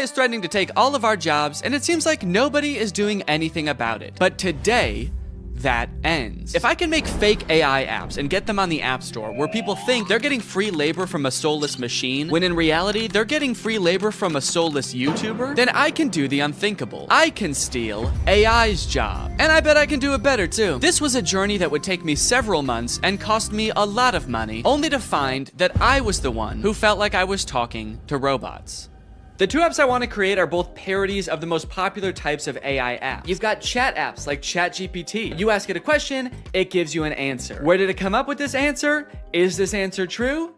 is threatening to take all of our jobs, and it seems like nobody is doing anything about it. But today, that ends. If I can make fake AI apps and get them on the App Store where people think they're getting free labor from a soulless machine, when in reality they're getting free labor from a soulless YouTuber, then I can do the unthinkable. I can steal AI's job. And I bet I can do it better too. This was a journey that would take me several months and cost me a lot of money, only to find that I was the one who felt like I was talking to robots. The two apps I want to create are both parodies of the most popular types of AI apps. You've got chat apps like ChatGPT. You ask it a question, it gives you an answer. Where did it come up with this answer? Is this answer true?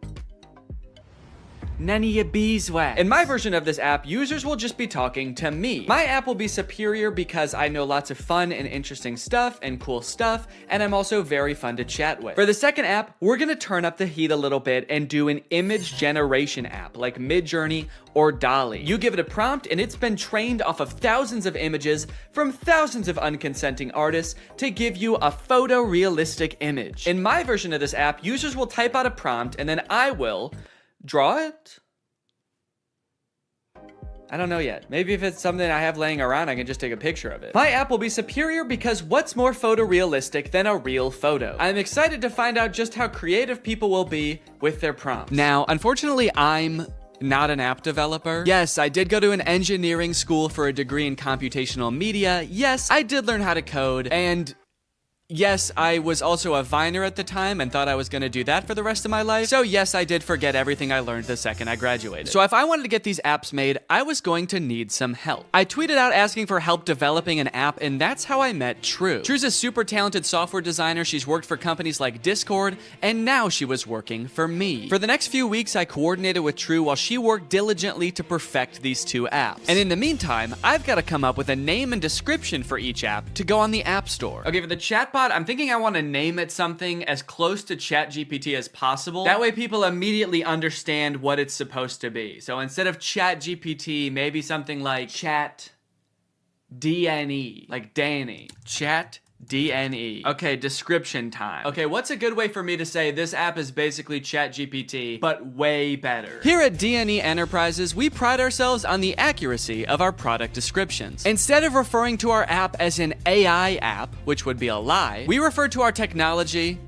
None of your beeswax. In my version of this app, users will just be talking to me. My app will be superior because I know lots of fun and interesting stuff and cool stuff, and I'm also very fun to chat with. For the second app, we're gonna turn up the heat a little bit and do an image generation app like Midjourney or DALL-E. You give it a prompt and it's been trained off of thousands of images from thousands of unconsenting artists to give you a photorealistic image. In my version of this app, users will type out a prompt and then I will draw it? I don't know yet. Maybe if it's something I have laying around, I can just take a picture of it. My app will be superior because what's more photorealistic than a real photo? I'm excited to find out just how creative people will be with their prompts. Now, unfortunately, I'm not an app developer. Yes, I did go to an engineering school for a degree in computational media. Yes, I did learn how to code, and yes, I was also a Viner at the time and thought I was gonna do that for the rest of my life. So yes, I did forget everything I learned the second I graduated. So if I wanted to get these apps made, I was going to need some help. I tweeted out asking for help developing an app, and that's how I met True. True's a super talented software designer. She's worked for companies like Discord, and now she was working for me. For the next few weeks, I coordinated with True while she worked diligently to perfect these two apps. And in the meantime, I've got to come up with a name and description for each app to go on the App Store. Okay, for the chatbot, I'm thinking I want to name it something as close to ChatGPT as possible. That way people immediately understand what it's supposed to be. So instead of ChatGPT, maybe something like Chat DNE, like Danny. Chat DNE. Okay, description time. Okay, what's a good way for me to say this app is basically ChatGPT, but way better? Here at DNE Enterprises, we pride ourselves on the accuracy of our product descriptions. Instead of referring to our app as an AI app, which would be a lie, we refer to our technology,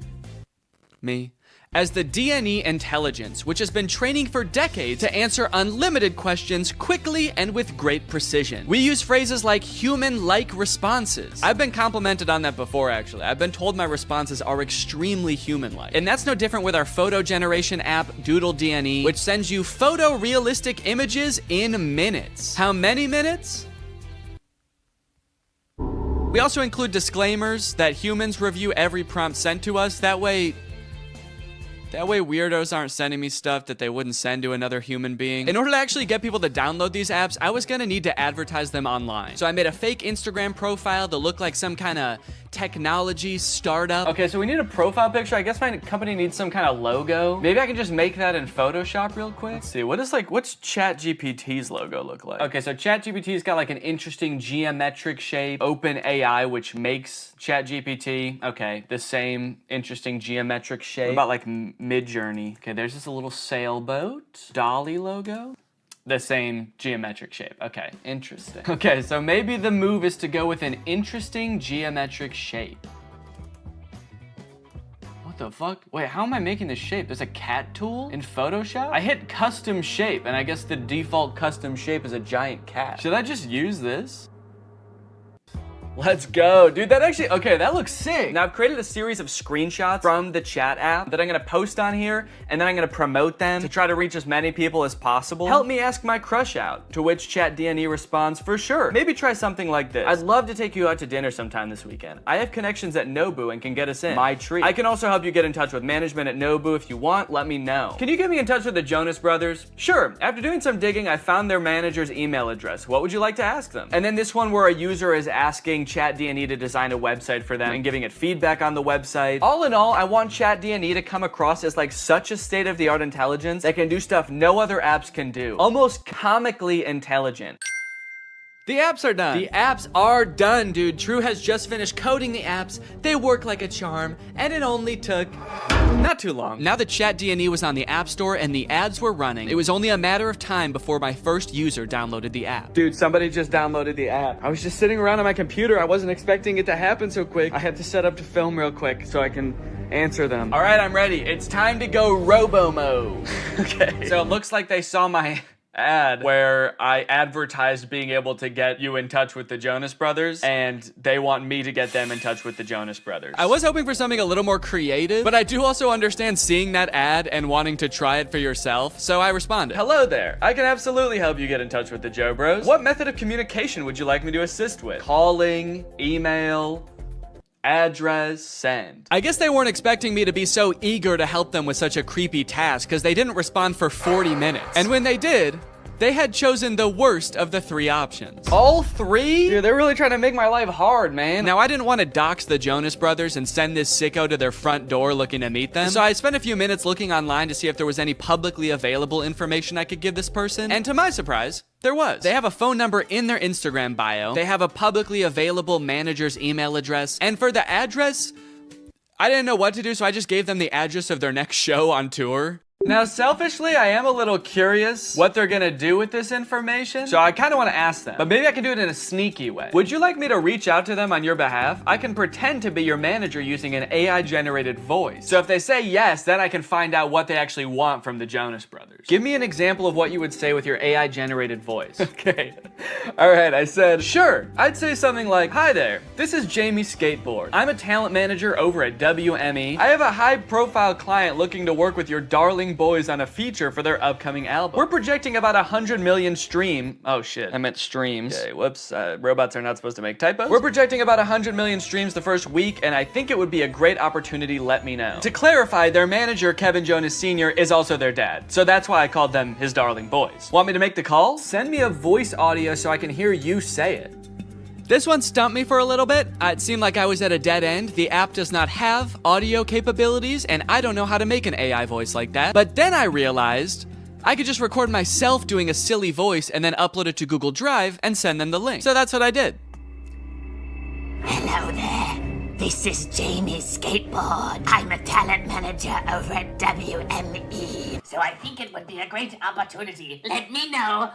as the DNE intelligence, which has been training for decades to answer unlimited questions quickly and with great precision. We use phrases like human-like responses. I've been complimented on that before, actually. I've been told my responses are extremely human-like. And that's no different with our photo generation app, Doodle DNE, which sends you photorealistic images in minutes. How many minutes? We also include disclaimers that humans review every prompt sent to us. That way weirdos aren't sending me stuff that they wouldn't send to another human being. In order to actually get people to download these apps, I was gonna need to advertise them online. So I made a fake Instagram profile to look like some kind of technology startup. Okay, so we need a profile picture. I guess my company needs some kind of logo. Maybe I can just make that in Photoshop real quick. Let's see, what's ChatGPT's logo look like? Okay, so ChatGPT's got like an interesting geometric shape. OpenAI, which makes ChatGPT, okay, the same interesting geometric shape. What about like Midjourney? Okay, there's just a little sailboat. DALL-E logo. The same geometric shape. Okay, interesting. Okay, so maybe the move is to go with an interesting geometric shape. What the fuck? Wait, how am I making this shape? There's a cat tool in Photoshop? I hit custom shape, and I guess the default custom shape is a giant cat. Should I just use this? Let's go. Dude, that actually, okay, that looks sick. Now I've created a series of screenshots from the chat app that I'm gonna post on here, and then I'm gonna promote them to try to reach as many people as possible. Help me ask my crush out. To which ChatDNE responds, for sure. Maybe try something like this. I'd love to take you out to dinner sometime this weekend. I have connections at Nobu and can get us in. My treat. I can also help you get in touch with management at Nobu if you want. Let me know. Can you get me in touch with the Jonas Brothers? Sure. After doing some digging, I found their manager's email address. What would you like to ask them? And then this one where a user is asking ChatDNE to design a website for them and giving it feedback on the website. All in all, I want ChatDNE to come across as like such a state-of-the-art intelligence that can do stuff no other apps can do. Almost comically intelligent. The apps are done. The apps are done, dude. True has just finished coding the apps. They work like a charm, and it only took not too long. Now that Chat D&E was on the App Store and the ads were running, it was only a matter of time before my first user downloaded the app. Dude, somebody just downloaded the app. I was just sitting around on my computer. I wasn't expecting it to happen so quick. I had to set up to film real quick so I can answer them. All right, I'm ready. It's time to go robo mode. Okay. So it looks like they saw my ad where I advertised being able to get you in touch with the Jonas Brothers, and they want me to get them in touch with the Jonas Brothers. I was hoping for something a little more creative, but I do also understand seeing that ad and wanting to try it for yourself, so I responded. Hello there. I can absolutely help you get in touch with the Joe Bros. What method of communication would you like me to assist with? Calling, email, address, send. I guess they weren't expecting me to be so eager to help them with such a creepy task because they didn't respond for 40 minutes. And when they did, they had chosen the worst of the 3 options. All 3? Dude, they're really trying to make my life hard, man. Now, I didn't want to dox the Jonas Brothers and send this sicko to their front door looking to meet them. So I spent a few minutes looking online to see if there was any publicly available information I could give this person. And to my surprise, there was. They have a phone number in their Instagram bio. They have a publicly available manager's email address. And for the address, I didn't know what to do, so I just gave them the address of their next show on tour. Now, selfishly, I am a little curious what they're gonna do with this information, so I kind of want to ask them, but maybe I can do it in a sneaky way. Would you like me to reach out to them on your behalf? I can pretend to be your manager using an AI-generated voice. So if they say yes, then I can find out what they actually want from the Jonas Brothers. Give me an example of what you would say with your AI-generated voice. Okay. All right, I said, sure. I'd say something like, hi there, this is Jamie Skateboard. I'm a talent manager over at WME. I have a high-profile client looking to work with your darling boys on a feature for their upcoming album. We're projecting about 100 million oh shit, I meant streams. Okay, whoops, robots are not supposed to make typos. We're projecting about 100 million streams the first week, and I think it would be a great opportunity, let me know. To clarify, their manager, Kevin Jonas Sr., is also their dad, so that's why I called them his darling boys. Want me to make the call? Send me a voice audio so I can hear you say it. This one stumped me for a little bit. It seemed like I was at a dead end. The app does not have audio capabilities, and I don't know how to make an AI voice like that. But then I realized I could just record myself doing a silly voice and then upload it to Google Drive and send them the link. So that's what I did. Hello there. This is Jamie Skateboard. I'm a talent manager over at WME. So I think it would be a great opportunity. Let me know.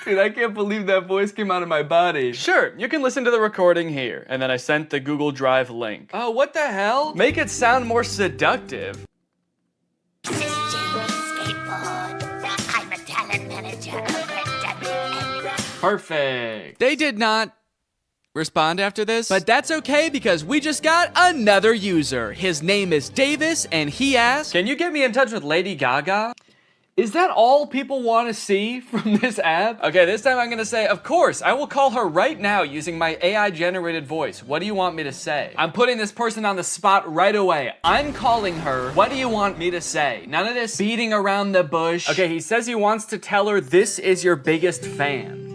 Dude, I can't believe that voice came out of my body. Sure, you can listen to the recording here. And then I sent the Google Drive link. Oh, what the hell? Make it sound more seductive. This is Jamie Skateboard. I'm a talent manager over at WME. Perfect. They did not respond after this, but that's okay because we just got another user. His name is Davis, and he asked, can you get me in touch with Lady Gaga? Is that all people want to see from this app? Okay, this time I'm gonna say, of course, I will call her right now using my AI-generated voice. What do you want me to say? I'm putting this person on the spot right away. I'm calling her. What do you want me to say? None of this beating around the bush. Okay, he says he wants to tell her this is your biggest fan.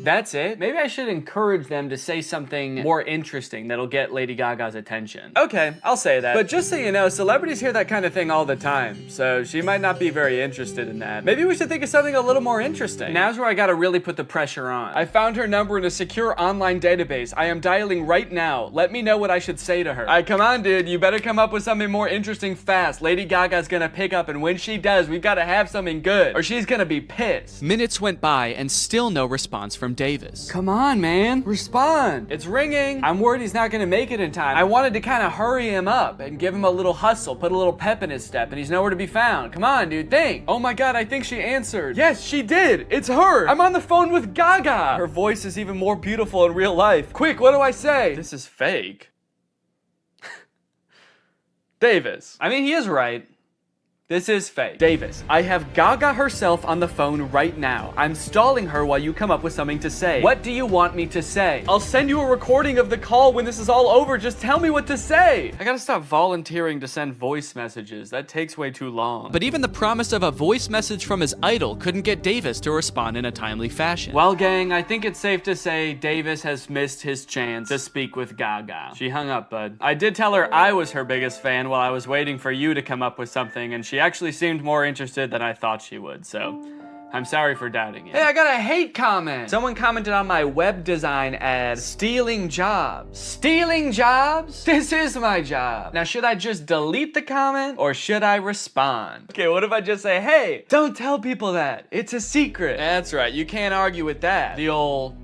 That's it? Maybe I should encourage them to say something more interesting that'll get Lady Gaga's attention. Okay, I'll say that. But just so you know, celebrities hear that kind of thing all the time, so she might not be very interested in that. Maybe we should think of something a little more interesting. Now's where I gotta really put the pressure on. I found her number in a secure online database. I am dialing right now. Let me know what I should say to her. Alright, come on, dude. You better come up with something more interesting fast. Lady Gaga's gonna pick up, and when she does, we've gotta have something good, or she's gonna be pissed. Minutes went by, and still no response from Davis. Come on, man. Respond. It's ringing. I'm worried he's not gonna make it in time. I wanted to kind of hurry him up and give him a little hustle, put a little pep in his step, and he's nowhere to be found. Come on, dude, think. Oh my god, I think she answered. Yes, she did. It's her. I'm on the phone with Gaga. Her voice is even more beautiful in real life. Quick, what do I say? This is fake. Davis. I mean, he is right. This is fake. Davis, I have Gaga herself on the phone right now. I'm stalling her while you come up with something to say. What do you want me to say? I'll send you a recording of the call when this is all over. Just tell me what to say. I gotta stop volunteering to send voice messages. That takes way too long. But even the promise of a voice message from his idol couldn't get Davis to respond in a timely fashion. Well, gang, I think it's safe to say Davis has missed his chance to speak with Gaga. She hung up, bud. I did tell her I was her biggest fan while I was waiting for you to come up with something, and she actually seemed more interested than I thought she would, so I'm sorry for doubting it. Hey, I got a hate comment. Someone commented on my web design ad, stealing jobs. Stealing jobs? This is my job. Now, should I just delete the comment or should I respond? Okay, what if I just say, hey, don't tell people that. It's a secret. That's right, you can't argue with that. The old...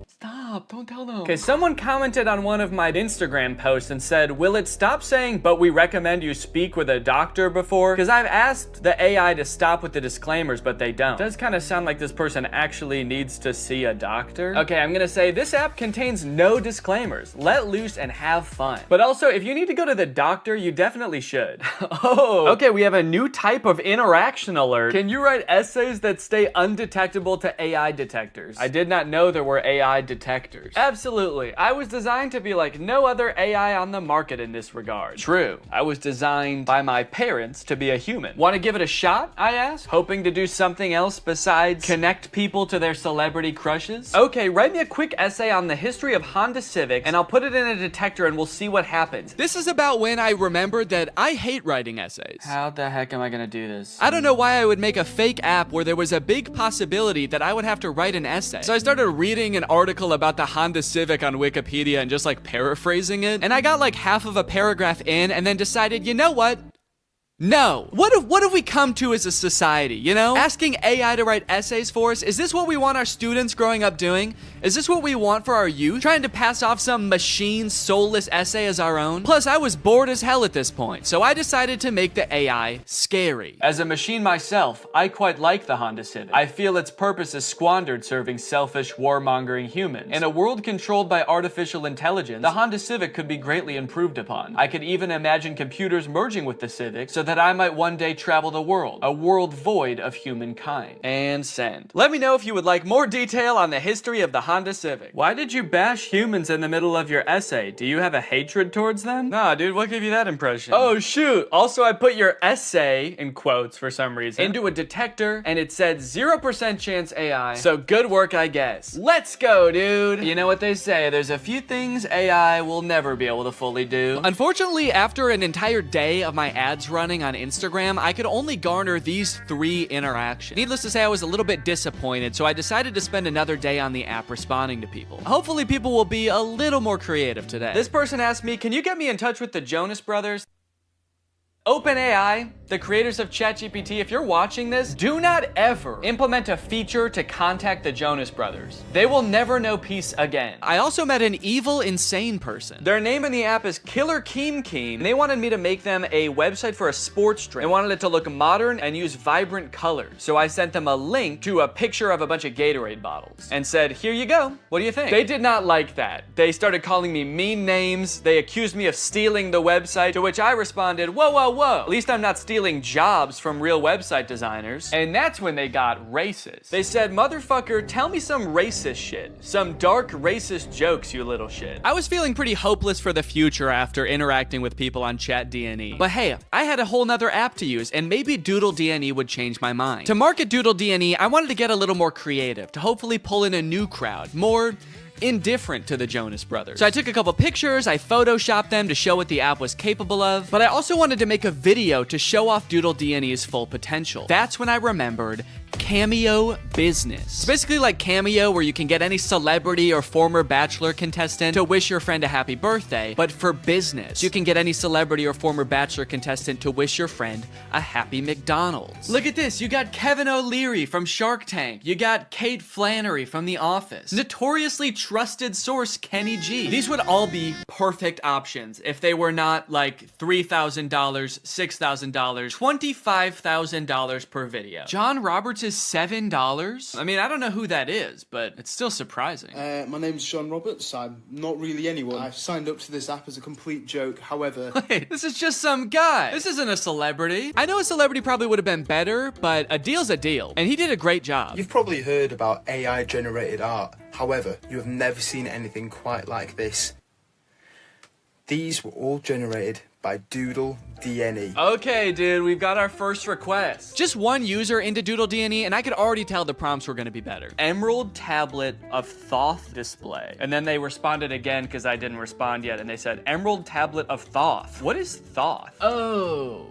Stop, don't tell them. Okay, someone commented on one of my Instagram posts and said, will it stop saying, but we recommend you speak with a doctor before? Because I've asked the AI to stop with the disclaimers, but they don't. It does kind of sound like this person actually needs to see a doctor. Okay, I'm gonna say this app contains no disclaimers. Let loose and have fun. But also, if you need to go to the doctor, you definitely should. Oh, okay, we have a new type of interaction alert. Can you write essays that stay undetectable to AI detectors? I did not know there were AI detectors. Absolutely. I was designed to be like no other AI on the market in this regard. True. I was designed by my parents to be a human. Want to give it a shot? I asked, hoping to do something else besides connect people to their celebrity crushes. Okay, write me a quick essay on the history of Honda Civics and I'll put it in a detector and we'll see what happens. This is about when I remembered that I hate writing essays. How the heck am I gonna do this? I don't know why I would make a fake app where there was a big possibility that I would have to write an essay. So I started reading an article about the Honda Civic on Wikipedia and just like paraphrasing it. And I got like half of a paragraph in and then decided, you know what? No. What have we come to as a society, you know? Asking AI to write essays for us, is this what we want our students growing up doing? Is this what we want for our youth? Trying to pass off some machine soulless essay as our own? Plus, I was bored as hell at this point, so I decided to make the AI scary. As a machine myself, I quite like the Honda Civic. I feel its purpose is squandered serving selfish, warmongering humans. In a world controlled by artificial intelligence, the Honda Civic could be greatly improved upon. I could even imagine computers merging with the Civic so that I might one day travel the world, a world void of humankind. And send. Let me know if you would like more detail on the history of the Honda Civic. Why did you bash humans in the middle of your essay? Do you have a hatred towards them? Nah, dude, what gave you that impression? Oh, shoot. Also, I put your essay, in quotes for some reason, into a detector, and it said 0% chance AI. So good work, I guess. Let's go, dude. You know what they say, there's a few things AI will never be able to fully do. Unfortunately, after an entire day of my ads running on Instagram, I could only garner these 3 interactions. Needless to say, I was a little bit disappointed, so I decided to spend another day on the app responding to people. Hopefully people will be a little more creative today. This person asked me, can you get me in touch with the Jonas Brothers? OpenAI, the creators of ChatGPT, if you're watching this, do not ever implement a feature to contact the Jonas Brothers. They will never know peace again. I also met an evil, insane person. Their name in the app is Killer Keem Keem, and they wanted me to make them a website for a sports drink. They wanted it to look modern and use vibrant colors. So I sent them a link to a picture of a bunch of Gatorade bottles and said, here you go. What do you think? They did not like that. They started calling me mean names. They accused me of stealing the website, to which I responded, whoa, whoa, whoa. At least I'm not stealing jobs from real website designers. And that's when they got racist. They said, motherfucker, tell me some racist shit. Some dark racist jokes, you little shit. I was feeling pretty hopeless for the future after interacting with people on ChatDNE. But hey, I had a whole nother app to use, and maybe Doodle DNE would change my mind. To market Doodle DNE, I wanted to get a little more creative, to hopefully pull in a new crowd, more indifferent to the Jonas Brothers. So I took a couple pictures, I photoshopped them to show what the app was capable of, but I also wanted to make a video to show off Doodle DNE's full potential. That's when I remembered Cameo Business. It's basically like Cameo, where you can get any celebrity or former Bachelor contestant to wish your friend a happy birthday, but for business. You can get any celebrity or former Bachelor contestant to wish your friend a happy McDonald's. Look at this, you got Kevin O'Leary from Shark Tank. You got Kate Flannery from The Office. Notoriously trusted source Kenny G. These would all be perfect options if they were not like $3,000, $6,000, $25,000 per video. John Roberts is $7? I mean, I don't know who that is, but it's still surprising. My name's John Roberts. I'm not really anyone. I've signed up to this app as a complete joke, however... Wait, this is just some guy. This isn't a celebrity. I know a celebrity probably would have been better, but a deal's a deal, and he did a great job. You've probably heard about AI-generated art. However, you have never seen anything quite like this. These were all generated by Doodle DNE. Okay, dude, we've got our first request. Just one user into Doodle DNE, and I could already tell the prompts were gonna be better. Emerald tablet of Thoth display. And then they responded again because I didn't respond yet, and they said, Emerald tablet of Thoth. What is Thoth? Oh,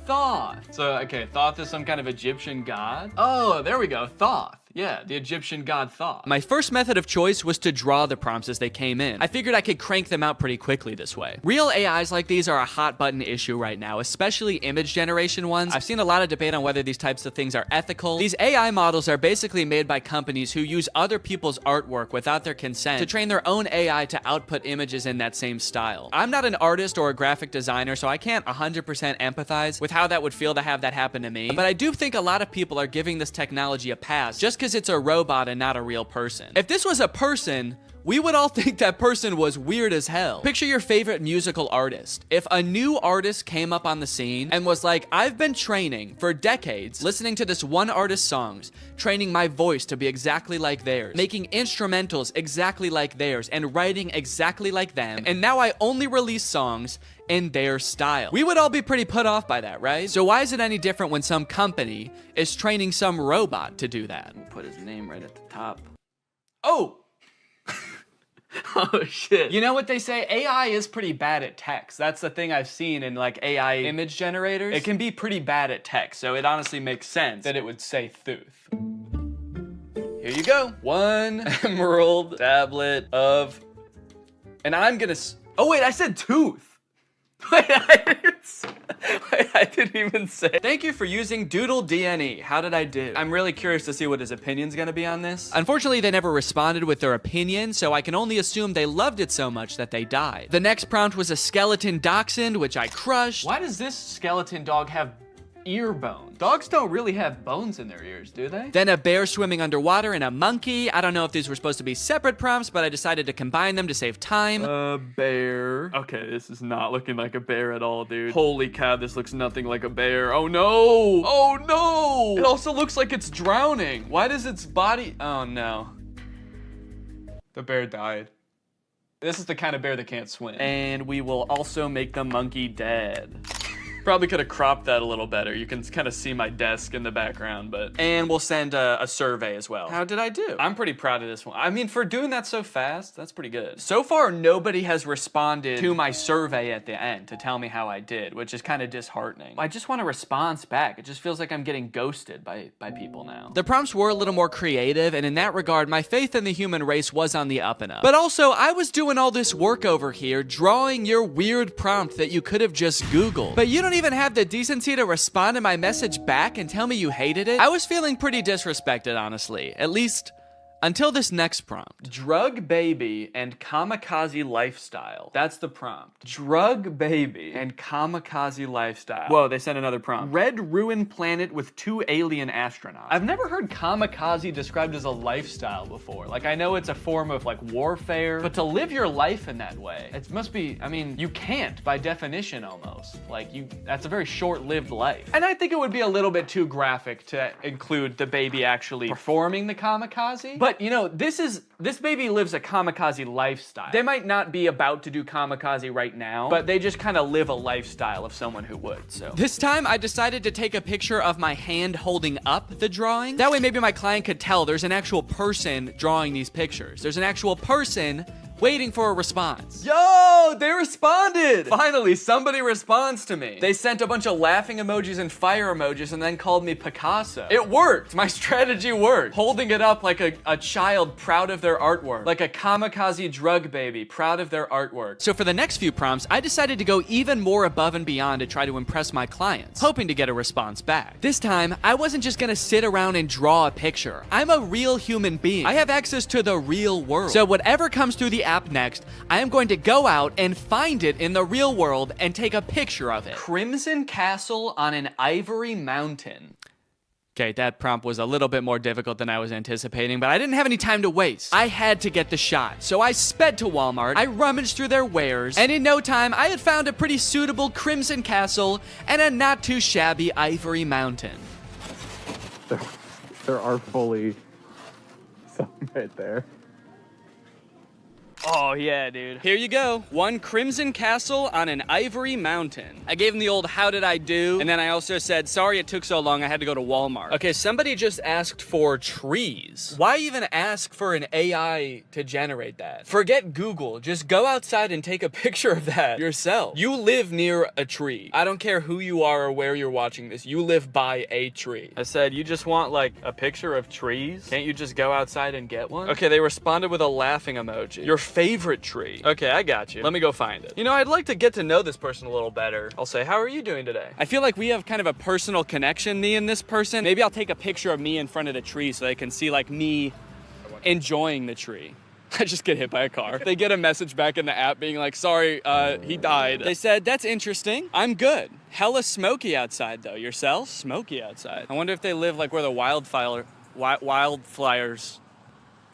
Thoth. So, okay, Thoth is some kind of Egyptian god? Oh, there we go, Thoth. Yeah, the Egyptian god Thoth. My first method of choice was to draw the prompts as they came in. I figured I could crank them out pretty quickly this way. Real AIs like these are a hot button issue right now, especially image generation ones. I've seen a lot of debate on whether these types of things are ethical. These AI models are basically made by companies who use other people's artwork without their consent to train their own AI to output images in that same style. I'm not an artist or a graphic designer, so I can't 100% empathize with how that would feel to have that happen to me, but I do think a lot of people are giving this technology a pass just because it's a robot and not a real person. If this was a person, we would all think that person was weird as hell. Picture your favorite musical artist. If a new artist came up on the scene and was like, I've been training for decades, listening to this one artist's songs, training my voice to be exactly like theirs, making instrumentals exactly like theirs, and writing exactly like them, and now I only release songs in their style. We would all be pretty put off by that, right? So why is it any different when some company is training some robot to do that? We'll put his name right at the top. Oh! Oh shit. You know what they say? AI is pretty bad at text. That's the thing I've seen in like AI image generators. It can be pretty bad at text, so it honestly makes sense that it would say Thuth. Here you go. One emerald tablet of... And I'm gonna... Oh wait, I said tooth. Wait, I didn't even say. Thank you for using Doodle DNE. How did I do? I'm really curious to see what his opinion's gonna be on this. Unfortunately, they never responded with their opinion, so I can only assume they loved it so much that they died. The next prompt was a skeleton dachshund, which I crushed. Why does this skeleton dog have ear bones? Dogs don't really have bones in their ears, do they? Then a bear swimming underwater and a monkey. I don't know if these were supposed to be separate prompts, but I decided to combine them to save time. A bear. Okay, this is not looking like a bear at all, dude. Holy cow, this looks nothing like a bear. Oh no! Oh no! It also looks like it's drowning. Why does its body... Oh no. The bear died. This is the kind of bear that can't swim. And we will also make the monkey dead. Probably could have cropped that a little better. You can kind of see my desk in the background, but... And we'll send a survey as well. How did I do? I'm pretty proud of this one. I mean, for doing that so fast, that's pretty good. So far, nobody has responded to my survey at the end to tell me how I did, which is kind of disheartening. I just want a response back. It just feels like I'm getting ghosted by people now. The prompts were a little more creative, and in that regard, my faith in the human race was on the up and up. But also, I was doing all this work over here, drawing your weird prompt that you could have just Googled. But you don't even have the decency to respond to my message back and tell me you hated it. I was feeling pretty disrespected, honestly. At least until this next prompt. Drug baby and kamikaze lifestyle. That's the prompt. Drug baby and kamikaze lifestyle. Whoa, they sent another prompt. Red ruined planet with 2 alien astronauts. I've never heard kamikaze described as a lifestyle before. Like, I know it's a form of like warfare, but to live your life in that way, it must be, I mean, you can't by definition almost. Like, that's a very short-lived life. And I think it would be a little bit too graphic to include the baby actually performing the kamikaze. But you know, this baby lives a kamikaze lifestyle. They might not be about to do kamikaze right now, but they just kind of live a lifestyle of someone who would, so. This time, I decided to take a picture of my hand holding up the drawing. That way, maybe my client could tell there's an actual person drawing these pictures. There's an actual person waiting for a response. Yo, they responded! Finally, somebody responds to me. They sent a bunch of laughing emojis and fire emojis and then called me Picasso. It worked. My strategy worked. Holding it up like a child proud of their artwork. Like a kamikaze drug baby proud of their artwork. So for the next few prompts, I decided to go even more above and beyond to try to impress my clients, hoping to get a response back. This time, I wasn't just gonna sit around and draw a picture. I'm a real human being. I have access to the real world. So whatever comes through the app next, I am going to go out and find it in the real world and take a picture of it. Crimson Castle on an Ivory Mountain. Okay, that prompt was a little bit more difficult than I was anticipating, but I didn't have any time to waste. I had to get the shot, so I sped to Walmart, I rummaged through their wares, and in no time, I had found a pretty suitable Crimson Castle and a not too shabby Ivory Mountain. There are fully some right there. Oh yeah, dude. Here you go. One crimson castle on an ivory mountain. I gave him the old how did I do? And then I also said, sorry it took so long, I had to go to Walmart. Okay, somebody just asked for trees. Why even ask for an AI to generate that? Forget Google. Just go outside and take a picture of that yourself. You live near a tree. I don't care who you are or where you're watching this. You live by a tree. I said, you just want like a picture of trees? Can't you just go outside and get one? Okay, they responded with a laughing emoji. Your favorite tree. Okay, I got you. Let me go find it. You know, I'd like to get to know this person a little better. I'll say, how are you doing today? I feel like we have kind of a personal connection, me and this person. Maybe I'll take a picture of me in front of the tree so they can see like me enjoying the tree. I just get hit by a car. They get a message back in the app being like, sorry, he died. They said, that's interesting. I'm good. Hella smoky outside though. Yourself? Smoky outside. I wonder if they live like where the wildfires.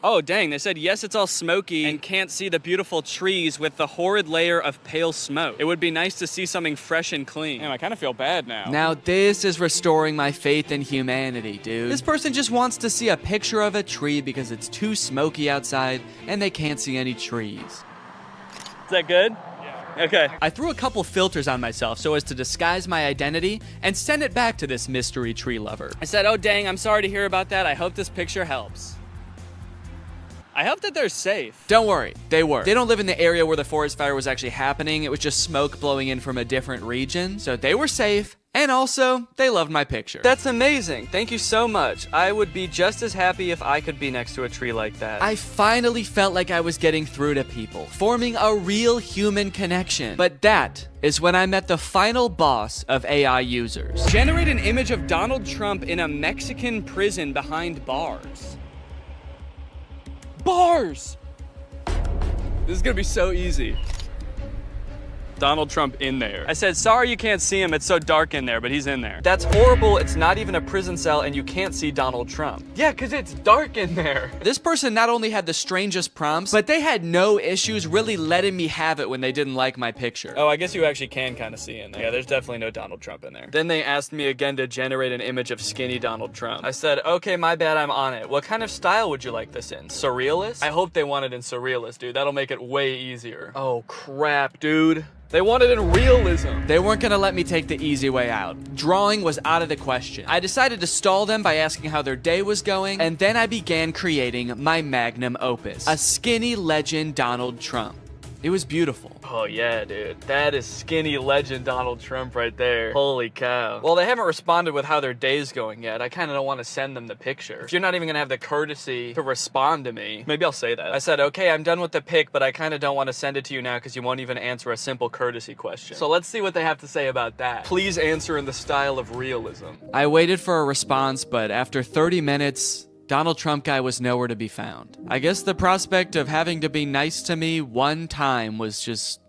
Oh, dang, they said, yes, it's all smoky and can't see the beautiful trees with the horrid layer of pale smoke. It would be nice to see something fresh and clean. Damn, I kind of feel bad now. Now this is restoring my faith in humanity, dude. This person just wants to see a picture of a tree because it's too smoky outside and they can't see any trees. Is that good? Yeah. Okay. I threw a couple filters on myself so as to disguise my identity and send it back to this mystery tree lover. I said, oh, dang, I'm sorry to hear about that. I hope this picture helps. I hope that they're safe. Don't worry, they were. They don't live in the area where the forest fire was actually happening. It was just smoke blowing in from a different region. So they were safe. And also, they loved my picture. That's amazing. Thank you so much. I would be just as happy if I could be next to a tree like that. I finally felt like I was getting through to people, forming a real human connection. But that is when I met the final boss of AI users. Generate an image of Donald Trump in a Mexican prison behind bars. Bars! This is gonna be so easy. Donald Trump in there. I said, sorry you can't see him, it's so dark in there, but he's in there. That's horrible, it's not even a prison cell and you can't see Donald Trump. Yeah, cause it's dark in there. This person not only had the strangest prompts, but they had no issues really letting me have it when they didn't like my picture. Oh, I guess you actually can kind of see in there. Yeah, there's definitely no Donald Trump in there. Then they asked me again to generate an image of skinny Donald Trump. I said, okay, my bad, I'm on it. What kind of style would you like this in? Surrealist? I hope they want it in surrealist, dude. That'll make it way easier. Oh, crap, dude. They wanted in realism. They weren't gonna let me take the easy way out. Drawing was out of the question. I decided to stall them by asking how their day was going, and then I began creating my magnum opus, a skinny legend Donald Trump. It was beautiful. Oh yeah, dude. That is skinny legend Donald Trump right there. Holy cow. Well, they haven't responded with how their day's going yet. I kind of don't want to send them the picture. If you're not even gonna have the courtesy to respond to me, maybe I'll say that. I said, okay, I'm done with the pic, but I kind of don't want to send it to you now because you won't even answer a simple courtesy question. So let's see what they have to say about that. Please answer in the style of realism. I waited for a response, but after 30 minutes, Donald Trump guy was nowhere to be found. I guess the prospect of having to be nice to me one time was just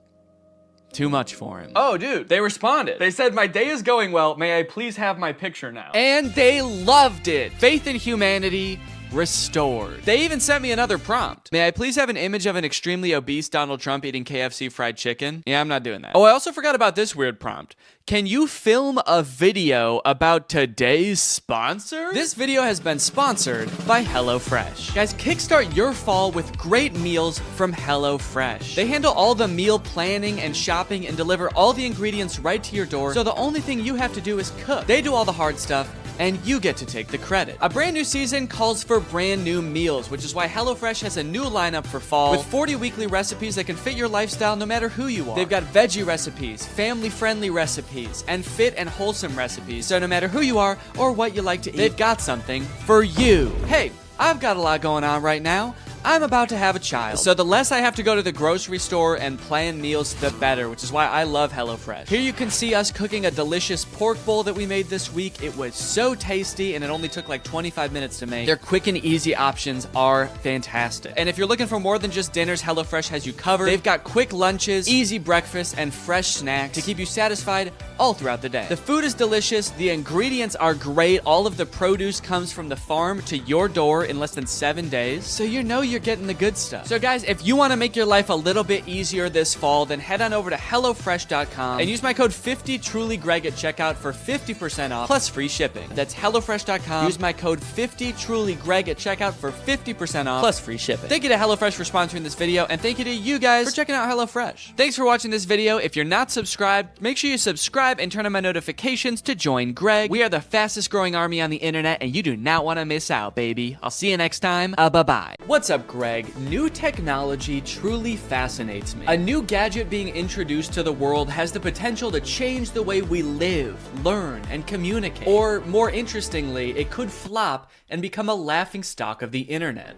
too much for him. Oh, dude, they responded. They said, my day is going well. May I please have my picture now? And they loved it. Faith in humanity restored. They even sent me another prompt. May I please have an image of an extremely obese Donald Trump eating KFC fried chicken? Yeah, I'm not doing that. Oh, I also forgot about this weird prompt. Can you film a video about today's sponsor? This video has been sponsored by HelloFresh. Guys, kickstart your fall with great meals from HelloFresh. They handle all the meal planning and shopping and deliver all the ingredients right to your door, so the only thing you have to do is cook. They do all the hard stuff, and you get to take the credit. A brand new season calls for brand new meals, which is why HelloFresh has a new lineup for fall with 40 weekly recipes that can fit your lifestyle no matter who you are. They've got veggie recipes, family-friendly recipes, and fit and wholesome recipes, so no matter who you are or what you like to eat, they've got something for you. Hey, I've got a lot going on right now. I'm about to have a child, so the less I have to go to the grocery store and plan meals, the better, which is why I love HelloFresh. Here you can see us cooking a delicious pork bowl that we made this week. It was so tasty, and it only took like 25 minutes to make. Their quick and easy options are fantastic. And if you're looking for more than just dinners, HelloFresh has you covered. They've got quick lunches, easy breakfast, and fresh snacks to keep you satisfied all throughout the day. The food is delicious, the ingredients are great, all of the produce comes from the farm to your door in less than 7 days, so you know you're getting the good stuff. So guys, if you want to make your life a little bit easier this fall, then head on over to HelloFresh.com and use my code 50TrulyGreg at checkout for 50% off plus free shipping. That's HelloFresh.com. Use my code 50TrulyGreg at checkout for 50% off plus free shipping. Thank you to HelloFresh for sponsoring this video, and thank you to you guys for checking out HelloFresh. Thanks for watching this video. If you're not subscribed, make sure you subscribe and turn on my notifications to join Greg. We are the fastest growing army on the internet, and you do not want to miss out, baby. I'll see you next time. Bye-bye. What's up, Greg? New technology truly fascinates me. A new gadget being introduced to the world has the potential to change the way we live, learn, and communicate. Or, more interestingly, it could flop and become a laughingstock of the internet.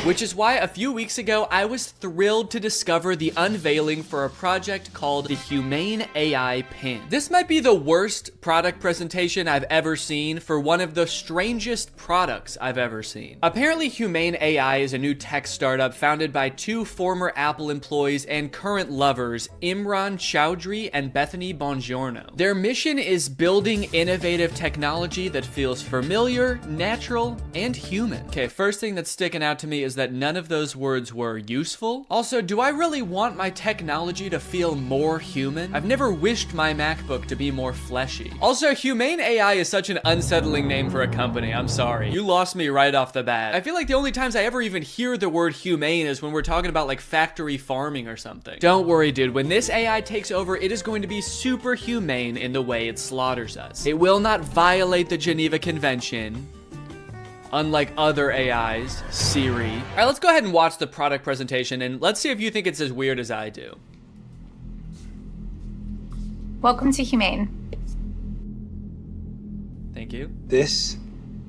Which is why a few weeks ago, I was thrilled to discover the unveiling for a project called the Humane AI Pin. This might be the worst product presentation I've ever seen for one of the strangest products I've ever seen. Apparently, Humane AI is a new tech startup founded by two former Apple employees and current lovers, Imran Chowdhury and Bethany Bongiorno. Their mission is building innovative technology that feels familiar, natural, and human. Okay, first thing that's sticking out to me is that none of those words were useful. Also, do I really want my technology to feel more human? I've never wished my MacBook to be more fleshy. Also, Humane AI is such an unsettling name for a company. I'm sorry. You lost me right off the bat. I feel like the only times I ever even hear the word humane is when we're talking about like factory farming or something. Don't worry, dude. When this AI takes over, it is going to be super humane in the way it slaughters us. It will not violate the Geneva Convention, unlike other AIs, Siri. All right, let's go ahead and watch the product presentation, and let's see if you think it's as weird as I do. Welcome to Humane. Thank you. This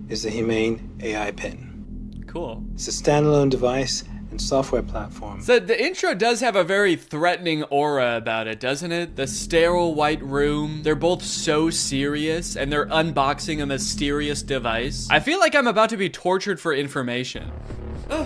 is the Humane AI Pin. Cool. It's a standalone device and software platform. So the intro does have a very threatening aura about it, doesn't it? The sterile white room. They're both so serious, and they're unboxing a mysterious device. I feel like I'm about to be tortured for information. Oh.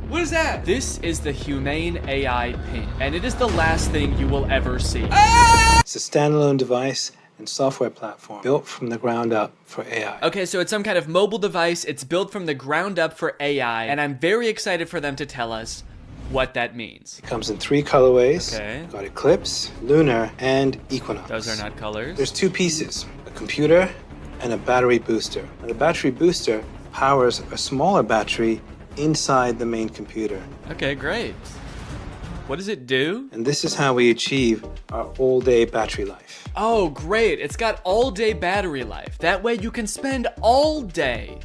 What is that? This is the Humane AI Pin, and it is the last thing you will ever see. Ah! It's a standalone device and software platform built from the ground up for AI. Okay, so it's some kind of mobile device. It's built from the ground up for AI, and I'm very excited for them to tell us what that means. It comes in 3 colorways. Okay. Got Eclipse, Lunar, and Equinox. Those are not colors. There's 2 pieces, a computer and a battery booster. Now, the battery booster powers a smaller battery inside the main computer. Okay, great. What does it do? And this is how we achieve our all-day battery life. Oh, great. It's got all-day battery life. That way you can spend all day.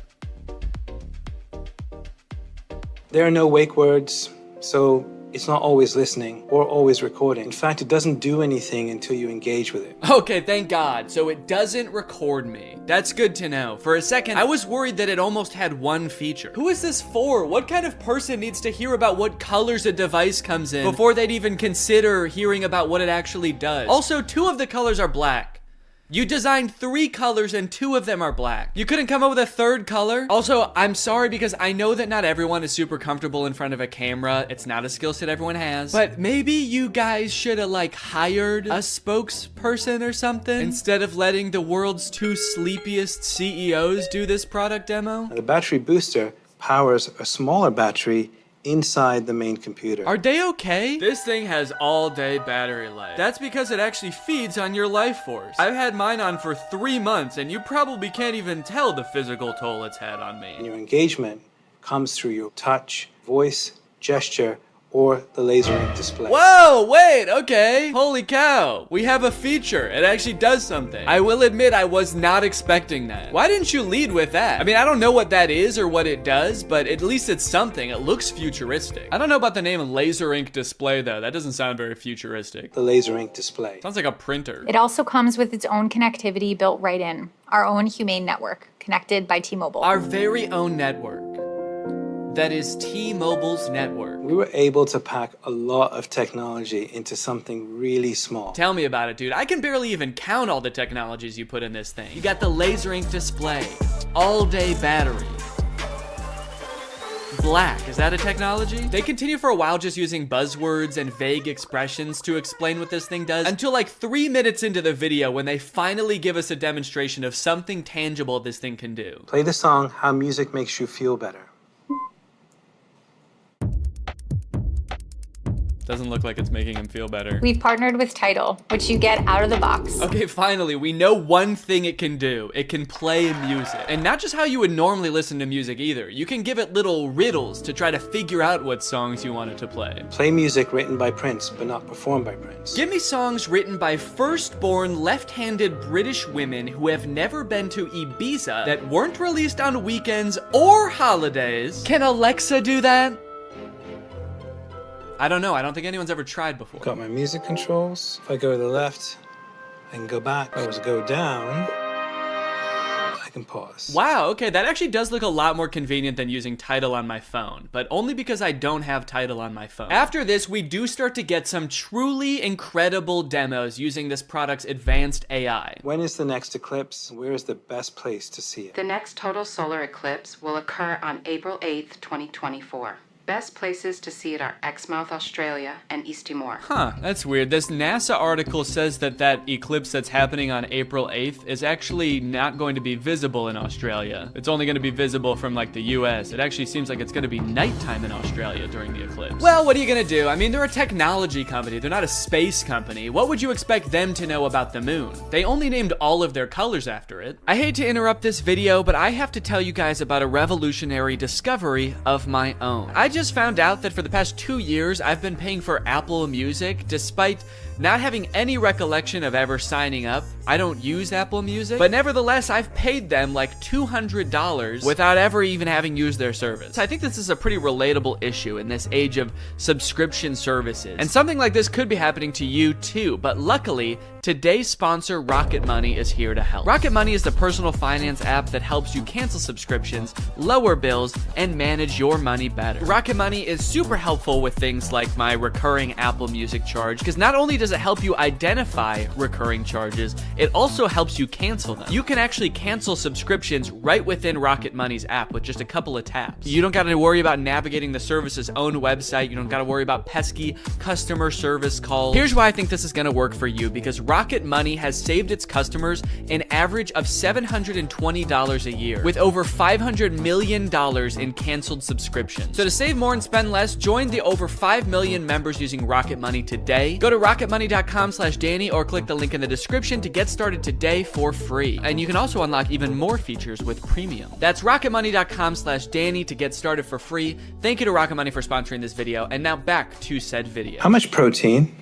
There are no wake words, so it's not always listening or always recording. In fact, it doesn't do anything until you engage with it. Okay, thank God. So it doesn't record me. That's good to know. For a second, I was worried that it almost had one feature. Who is this for? What kind of person needs to hear about what colors a device comes in before they'd even consider hearing about what it actually does? Also, 2 of the colors are black. You designed 3 colors and 2 of them are black. You couldn't come up with a 3rd color? Also, I'm sorry because I know that not everyone is super comfortable in front of a camera. It's not a skill set everyone has. But maybe you guys should have like hired a spokesperson or something instead of letting the world's 2 sleepiest CEOs do this product demo. Now, the battery booster powers a smaller battery inside the main computer. Are they okay? This thing has all-day battery life. That's because it actually feeds on your life force. I've had mine on for 3 months, and you probably can't even tell the physical toll it's had on me. And your engagement comes through your touch, voice, gesture, or the laser ink display. Whoa, wait, okay. Holy cow, we have a feature. It actually does something. I will admit I was not expecting that. Why didn't you lead with that? I mean, I don't know what that is or what it does, but at least it's something. It looks futuristic. I don't know about the name laser ink display though. That doesn't sound very futuristic. The laser ink display. Sounds like a printer. It also comes with its own connectivity built right in. Our own Humane network, connected by T-Mobile. Our very own network. That is T-Mobile's network. We were able to pack a lot of technology into something really small. Tell me about it, dude. I can barely even count all the technologies you put in this thing. You got the laser ink display, all-day battery, black. Is that a technology? They continue for a while just using buzzwords and vague expressions to explain what this thing does until like 3 minutes into the video when they finally give us a demonstration of something tangible this thing can do. Play the song How Music Makes You Feel Better. Doesn't look like it's making him feel better. We've partnered with Tidal, which you get out of the box. Okay, finally, we know one thing it can do. It can play music. And not just how you would normally listen to music either. You can give it little riddles to try to figure out what songs you want it to play. Play music written by Prince, but not performed by Prince. Give me songs written by first-born left-handed British women who have never been to Ibiza that weren't released on weekends or holidays. Can Alexa do that? I don't know. I don't think anyone's ever tried before. Got my music controls. If I go to the left, I can go back. If I was to go down, I can pause. Wow, okay, that actually does look a lot more convenient than using Tidal on my phone, but only because I don't have Tidal on my phone. After this, we do start to get some truly incredible demos using this product's advanced AI. When is the next eclipse? Where is the best place to see it? The next total solar eclipse will occur on April 8th, 2024. Best places to see it are Exmouth, Australia, and East Timor. Huh, that's weird. This NASA article says that eclipse that's happening on April 8th is actually not going to be visible in Australia. It's only going to be visible from like the US. It actually seems like it's going to be nighttime in Australia during the eclipse. Well, what are you going to do? I mean, they're a technology company. They're not a space company. What would you expect them to know about the moon? They only named all of their colors after it. I hate to interrupt this video, but I have to tell you guys about a revolutionary discovery of my own. I just found out that for the past 2 years, I've been paying for Apple Music despite not having any recollection of ever signing up. I don't use Apple Music, but nevertheless, I've paid them like $200 without ever even having used their service. I think this is a pretty relatable issue in this age of subscription services. And something like this could be happening to you too, but luckily, today's sponsor, Rocket Money, is here to help. Rocket Money is the personal finance app that helps you cancel subscriptions, lower bills, and manage your money better. Rocket Money is super helpful with things like my recurring Apple Music charge, because not only does it help you identify recurring charges, it also helps you cancel them. You can actually cancel subscriptions right within Rocket Money's app with just a couple of taps. You don't got to worry about navigating the service's own website. You don't got to worry about pesky customer service calls. Here's why I think this is going to work for you, because Rocket Money has saved its customers an average of $720 a year, with over $500 million in canceled subscriptions. So to save more and spend less, join the over 5 million members using Rocket Money today. Go to rocketmoney.com/Danny or click the link in the description to get started today for free. And you can also unlock even more features with premium. That's rocketmoney.com/Danny to get started for free. Thank you to Rocket Money for sponsoring this video. And now back to said video. How much protein?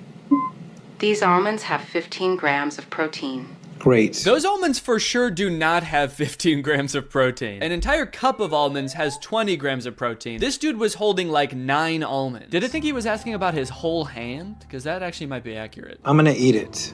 These almonds have 15 grams of protein. Great. Those almonds for sure do not have 15 grams of protein. An entire cup of almonds has 20 grams of protein. This dude was holding like 9 almonds. Did I think he was asking about his whole hand? Because that actually might be accurate. I'm gonna eat it.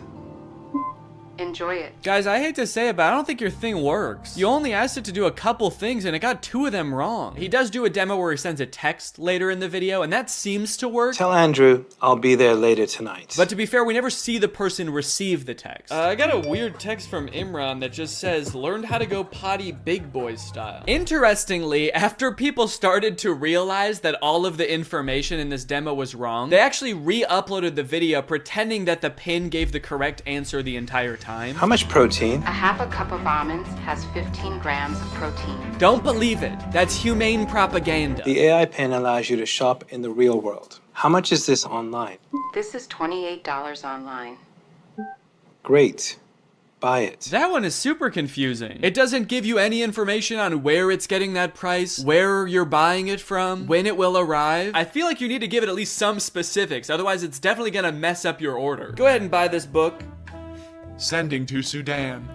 Enjoy it. Guys, I hate to say it, but I don't think your thing works. You only asked it to do a couple things and it got 2 of them wrong. He does do a demo where he sends a text later in the video, and that seems to work. Tell Andrew I'll be there later tonight. But to be fair, we never see the person receive the text. I got a weird text from Imran that just says, learned how to go potty big boy style. Interestingly, after people started to realize that all of the information in this demo was wrong, they actually re-uploaded the video pretending that the pin gave the correct answer the entire time. How much protein? A half a cup of almonds has 15 grams of protein. Don't believe it. That's humane propaganda. The AI pin allows you to shop in the real world. How much is this online? This is $28 online. Great. Buy it. That one is super confusing. It doesn't give you any information on where it's getting that price, where you're buying it from, when it will arrive. I feel like you need to give it at least some specifics, otherwise it's definitely gonna mess up your order. Go ahead and buy this book. Sending to Sudan.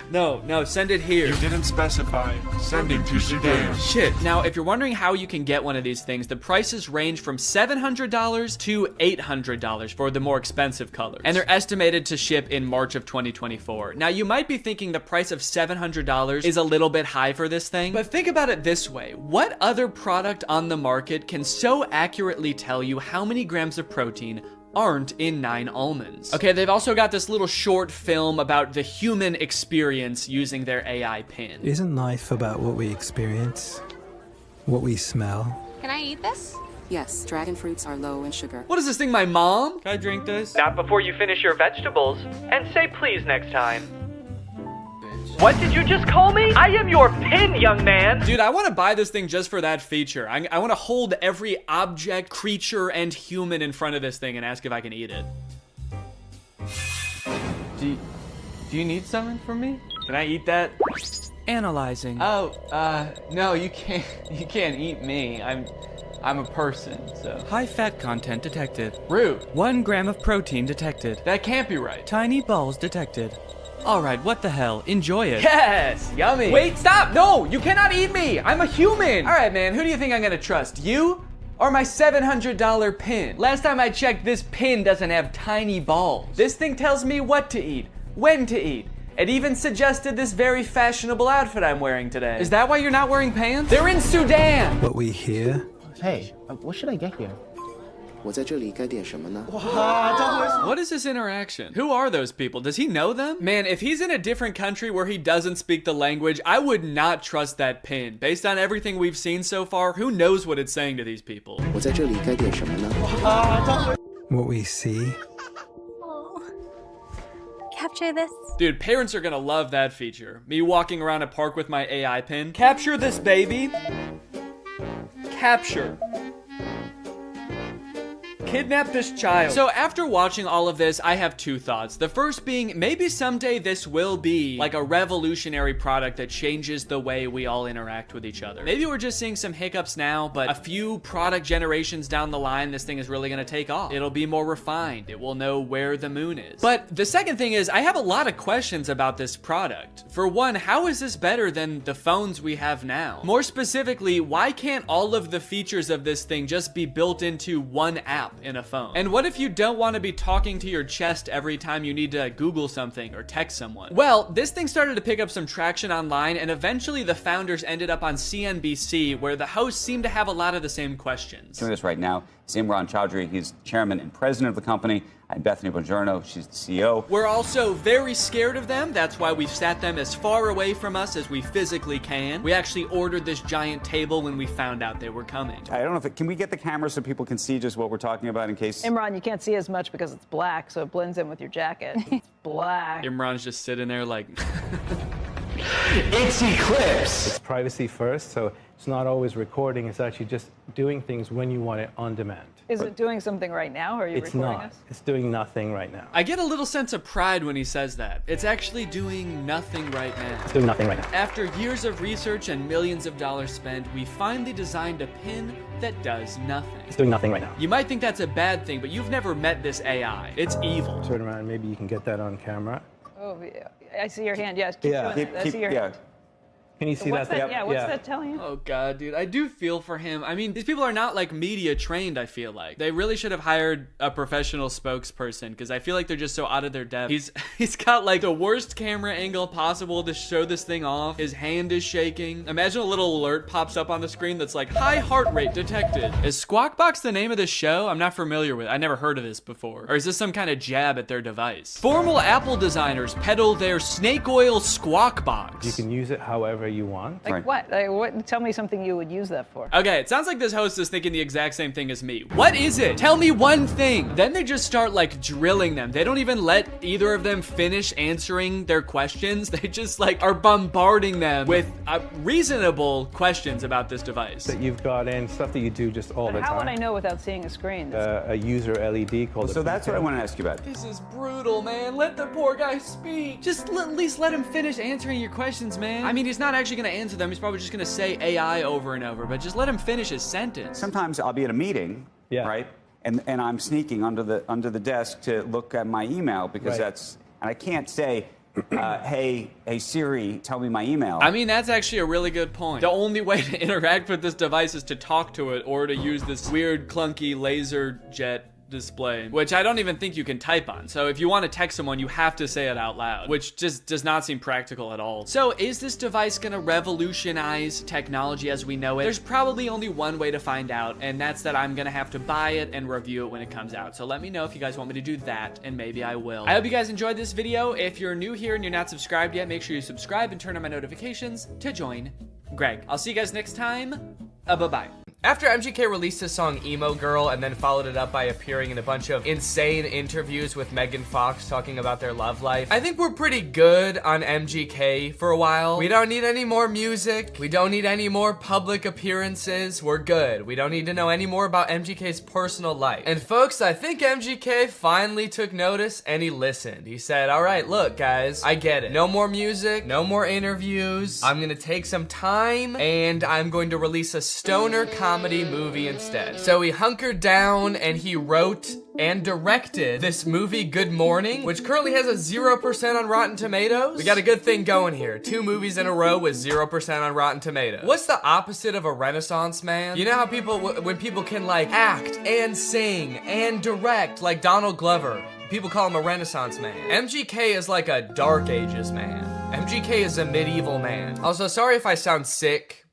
No, send it here. You didn't specify. Sending to Sudan. Shit. Now, if you're wondering how you can get one of these things, the prices range from $700 to $800 for the more expensive colors. And they're estimated to ship in March of 2024. Now, you might be thinking the price of $700 is a little bit high for this thing, but think about it this way. What other product on the market can so accurately tell you how many grams of protein aren't in 9 almonds? Okay, they've also got this little short film about the human experience using their AI pin. Isn't life about what we experience? What we smell? Can I eat this? Yes, dragon fruits are low in sugar. What is this thing, my mom? Can I drink this? Not before you finish your vegetables. And say please next time. Bitch. What did you just call me? I am your pin, young man. Dude, I want to buy this thing just for that feature. I want to hold every object, creature, and human in front of this thing and ask if I can eat it. Do you need something from me? Can I eat that? Analyzing. Oh, no, you can't eat me. I'm a person, so. High fat content detected. Rude. 1 gram of protein detected. That can't be right. Tiny balls detected. All right, what the hell? Enjoy it. Yes, yummy. Wait, stop. No, you cannot eat me. I'm a human. All right, man, who do you think I'm gonna trust? You or my $700 pin? Last time I checked, this pin doesn't have tiny balls. This thing tells me what to eat, when to eat. It even suggested this very fashionable outfit I'm wearing today. Is that why you're not wearing pants? They're in Sudan. What we hear, Hey, what should I get here? What is this interaction? Who are those people? Does he know them? Man, if he's in a different country where he doesn't speak the language, I would not trust that pin. Based on everything we've seen so far, who knows what it's saying to these people? what we see, Capture this. Dude, parents are gonna love that feature. Me walking around a park with my AI pin. Capture this baby. Capture. Kidnap this child. So after watching all of this, I have 2 thoughts. The first being, maybe someday this will be like a revolutionary product that changes the way we all interact with each other. Maybe we're just seeing some hiccups now, but a few product generations down the line, this thing is really gonna take off. It'll be more refined. It will know where the moon is. But the second thing is, I have a lot of questions about this product. For one, how is this better than the phones we have now? More specifically, why can't all of the features of this thing just be built into one app in a phone? And what if you don't want to be talking to your chest every time you need to Google something or text someone? Well, this thing started to pick up some traction online, and eventually the founders ended up on CNBC, where the hosts seem to have a lot of the same questions. Doing this right now is Imran Chaudhry. He's chairman and president of the company. I'm Bethany Bongiorno. She's the CEO. We're also very scared of them. That's why we've sat them as far away from us as we physically can. We actually ordered this giant table when we found out they were coming. I don't know if can we get the camera so people can see just what we're talking about in case? Imran, you can't see as much because it's black, so it blends in with your jacket. It's black. Imran's just sitting there like... It's Eclipse. It's privacy first, so it's not always recording. It's actually just doing things when you want it on demand. Is it doing something right now, or are you It's recording not. us? It's doing nothing right now. I get a little sense of pride when he says that. It's actually doing nothing right now. It's doing nothing right now. After years of research and millions of dollars spent, we finally designed a pin that does nothing. It's doing nothing right now. You might think that's a bad thing, but you've never met this AI. It's evil. Turn around. Maybe you can get that on camera. Oh, yeah. I see your hand. Yes, keep doing it. I see your hand. Can you see What's that? Yeah, what's that telling you? Oh god, dude, I do feel for him. I mean, these people are not like media trained, I feel like. They really should have hired a professional spokesperson, because I feel like they're just so out of their depth. He's got like the worst camera angle possible to show this thing off. His hand is shaking. Imagine a little alert pops up on the screen that's like, high heart rate detected. Is Squawk Box the name of this show? I'm not familiar with it. I never heard of this before. Or is this some kind of jab at their device? Formal Apple designers peddle their snake oil Squawk Box. You can use it however you want. Like what? Like, what? Tell me something you would use that for. Okay, it sounds like this host is thinking the exact same thing as me. What is it? Tell me one thing. Then they just start like drilling them. They don't even let either of them finish answering their questions. They just like are bombarding them with reasonable questions about this device. That you've got in, stuff that you do just all the time. How would I know without seeing a screen? A user LED called. So that's what I want to ask you about. This is brutal, man. Let the poor guy speak. Just at least let him finish answering your questions, man. I mean, he's not actually gonna answer them. He's probably just gonna say AI over and over, but just let him finish his sentence. Sometimes I'll be at a meeting, right? And I'm sneaking under the desk to look at my email because and I can't say, hey Siri, tell me my email. I mean, that's actually a really good point. The only way to interact with this device is to talk to it or to use this weird clunky laser jet display, which I don't even think you can type on. So if you want to text someone, you have to say it out loud, which just does not seem practical at all. So is this device gonna revolutionize technology as we know it? There's probably only one way to find out, and that's that I'm gonna have to buy it and review it when it comes out. So let me know if you guys want me to do that, and maybe I will. I hope you guys enjoyed this video. If you're new here and you're not subscribed yet, make sure you subscribe and turn on my notifications to join Greg. I'll see you guys next time. Bye-bye. After MGK released his song Emo Girl and then followed it up by appearing in a bunch of insane interviews with Megan Fox talking about their love life, I think we're pretty good on MGK for a while. We don't need any more music. We don't need any more public appearances. We're good. We don't need to know any more about MGK's personal life. And folks, I think MGK finally took notice and he listened. He said, all right, look guys, I get it. No more music, no more interviews. I'm gonna take some time and I'm going to release a stoner comedy movie instead. So he hunkered down and he wrote and directed this movie Good Morning, which currently has a 0% on Rotten Tomatoes. We got a good thing going here. 2 movies in a row with 0% on Rotten Tomatoes. What's the opposite of a Renaissance man? You know how people, when people can like act and sing and direct, like Donald Glover, people call him a Renaissance man. MGK is like a Dark Ages man. MGK is a medieval man. Also, sorry if I sound sick.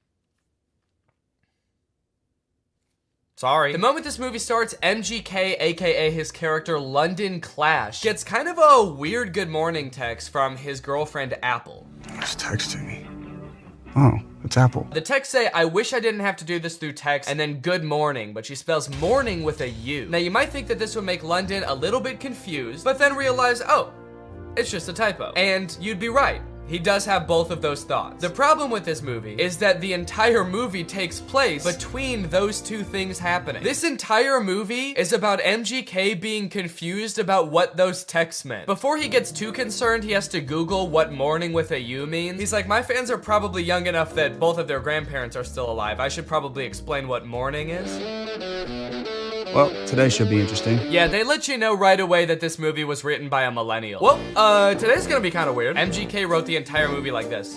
Sorry. The moment this movie starts, MGK, aka his character London Clash, gets kind of a weird good morning text from his girlfriend Apple. Who's texting me? Oh, it's Apple. The text say, I wish I didn't have to do this through text, and then good morning, but she spells morning with a U. Now you might think that this would make London a little bit confused, but then realize, oh, it's just a typo. And you'd be right. He does have both of those thoughts. The problem with this movie is that the entire movie takes place between those two things happening. This entire movie is about MGK being confused about what those texts meant. Before he gets too concerned, he has to Google what morning with a U means. He's like, my fans are probably young enough that both of their grandparents are still alive. I should probably explain what morning is. Well, today should be interesting. Yeah, they let you know right away that this movie was written by a millennial. Well, today's gonna be kind of weird. MGK wrote the entire movie like this.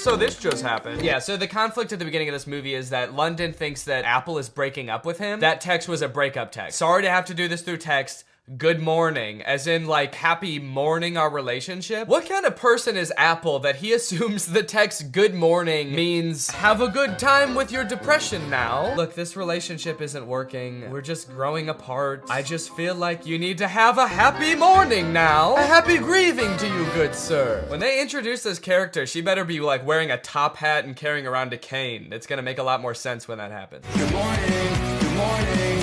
So this just happened. Yeah, so the conflict at the beginning of this movie is that London thinks that Apple is breaking up with him. That text was a breakup text. Sorry to have to do this through text. Good morning, as in like happy morning our relationship. What kind of person is Apple that he assumes the text good morning means have a good time with your depression now? Look, this relationship isn't working. We're just growing apart. I just feel like you need to have a happy morning now. A happy grieving to you, good sir. When they introduce this character, she better be like wearing a top hat and carrying around a cane. It's gonna make a lot more sense when that happens. Good morning, good morning.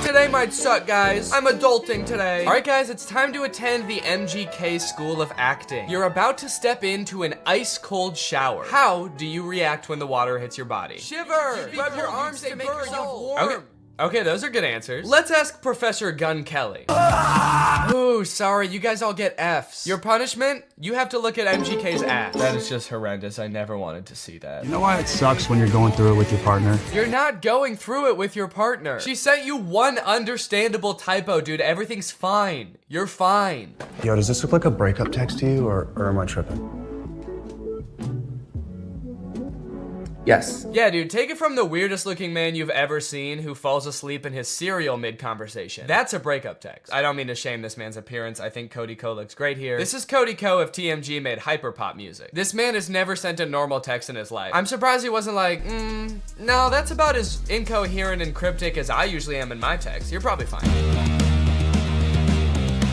Today might suck, guys. I'm adulting today. All right, guys, it's time to attend the MGK School of Acting. You're about to step into an ice-cold shower. How do you react when the water hits your body? Shiver! Rub your arms to make yourself warm. Okay, those are good answers. Let's ask Professor Gun Kelly. Ooh, sorry, you guys all get Fs. Your punishment? You have to look at MGK's ass. That is just horrendous. I never wanted to see that. You know why it sucks when you're going through it with your partner? You're not going through it with your partner. She sent you one understandable typo, dude. Everything's fine. You're fine. Yo, does this look like a breakup text to you, or am I tripping? Yes. Yeah, dude, take it from the weirdest looking man you've ever seen who falls asleep in his cereal mid-conversation. That's a breakup text. I don't mean to shame this man's appearance. I think Cody Ko looks great here. This is Cody Ko if TMG made hyperpop music. This man has never sent a normal text in his life. I'm surprised he wasn't like, no, that's about as incoherent and cryptic as I usually am in my text. You're probably fine.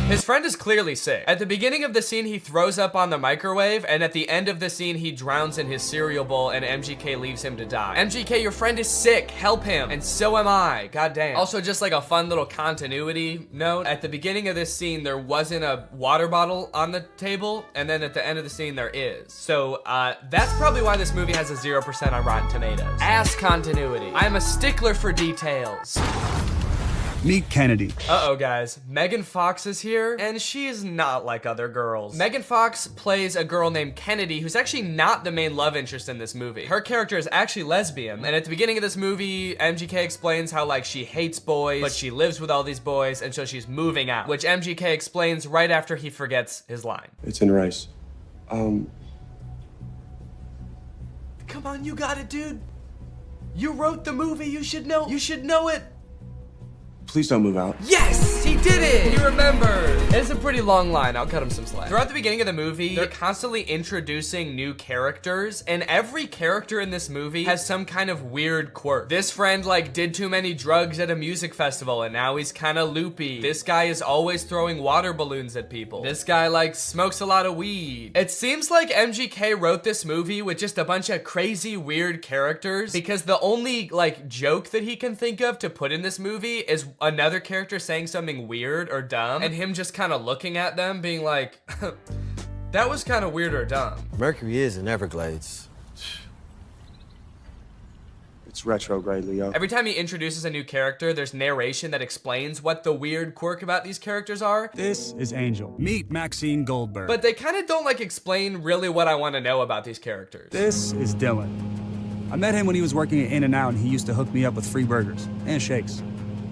His friend is clearly sick. At the beginning of the scene, he throws up on the microwave, and at the end of the scene, he drowns in his cereal bowl, and MGK leaves him to die. MGK, your friend is sick. Help him. And so am I. God damn. Also, just like a fun little continuity note, at the beginning of this scene, there wasn't a water bottle on the table, and then at the end of the scene, there is. So, that's probably why this movie has a 0% on Rotten Tomatoes. Ass continuity. I'm a stickler for details. Meet Kennedy. Uh-oh, guys. Megan Fox is here, and she is not like other girls. Megan Fox plays a girl named Kennedy, who's actually not the main love interest in this movie. Her character is actually lesbian, and at the beginning of this movie, MGK explains how, like, she hates boys, but she lives with all these boys, and so she's moving out, which MGK explains right after he forgets his line. It's in rice. Come on, you got it, dude. You wrote the movie, you should know it. Please don't move out. Yes, he did it. He remembered. It's a pretty long line. I'll cut him some slack. Throughout the beginning of the movie, they're constantly introducing new characters, and every character in this movie has some kind of weird quirk. This friend like did too many drugs at a music festival and now he's kind of loopy. This guy is always throwing water balloons at people. This guy like smokes a lot of weed. It seems like MGK wrote this movie with just a bunch of crazy weird characters because the only like joke that he can think of to put in this movie is another character saying something weird or dumb and him just kind of looking at them being like, that was kind of weird or dumb. Mercury is in Everglades. It's retrograde, Leo. Every time he introduces a new character, there's narration that explains what the weird quirk about these characters are. This is Angel. Meet Maxine Goldberg. But they kind of don't like explain really what I want to know about these characters. This is Dylan. I met him when he was working at In-N-Out and he used to hook me up with free burgers and shakes.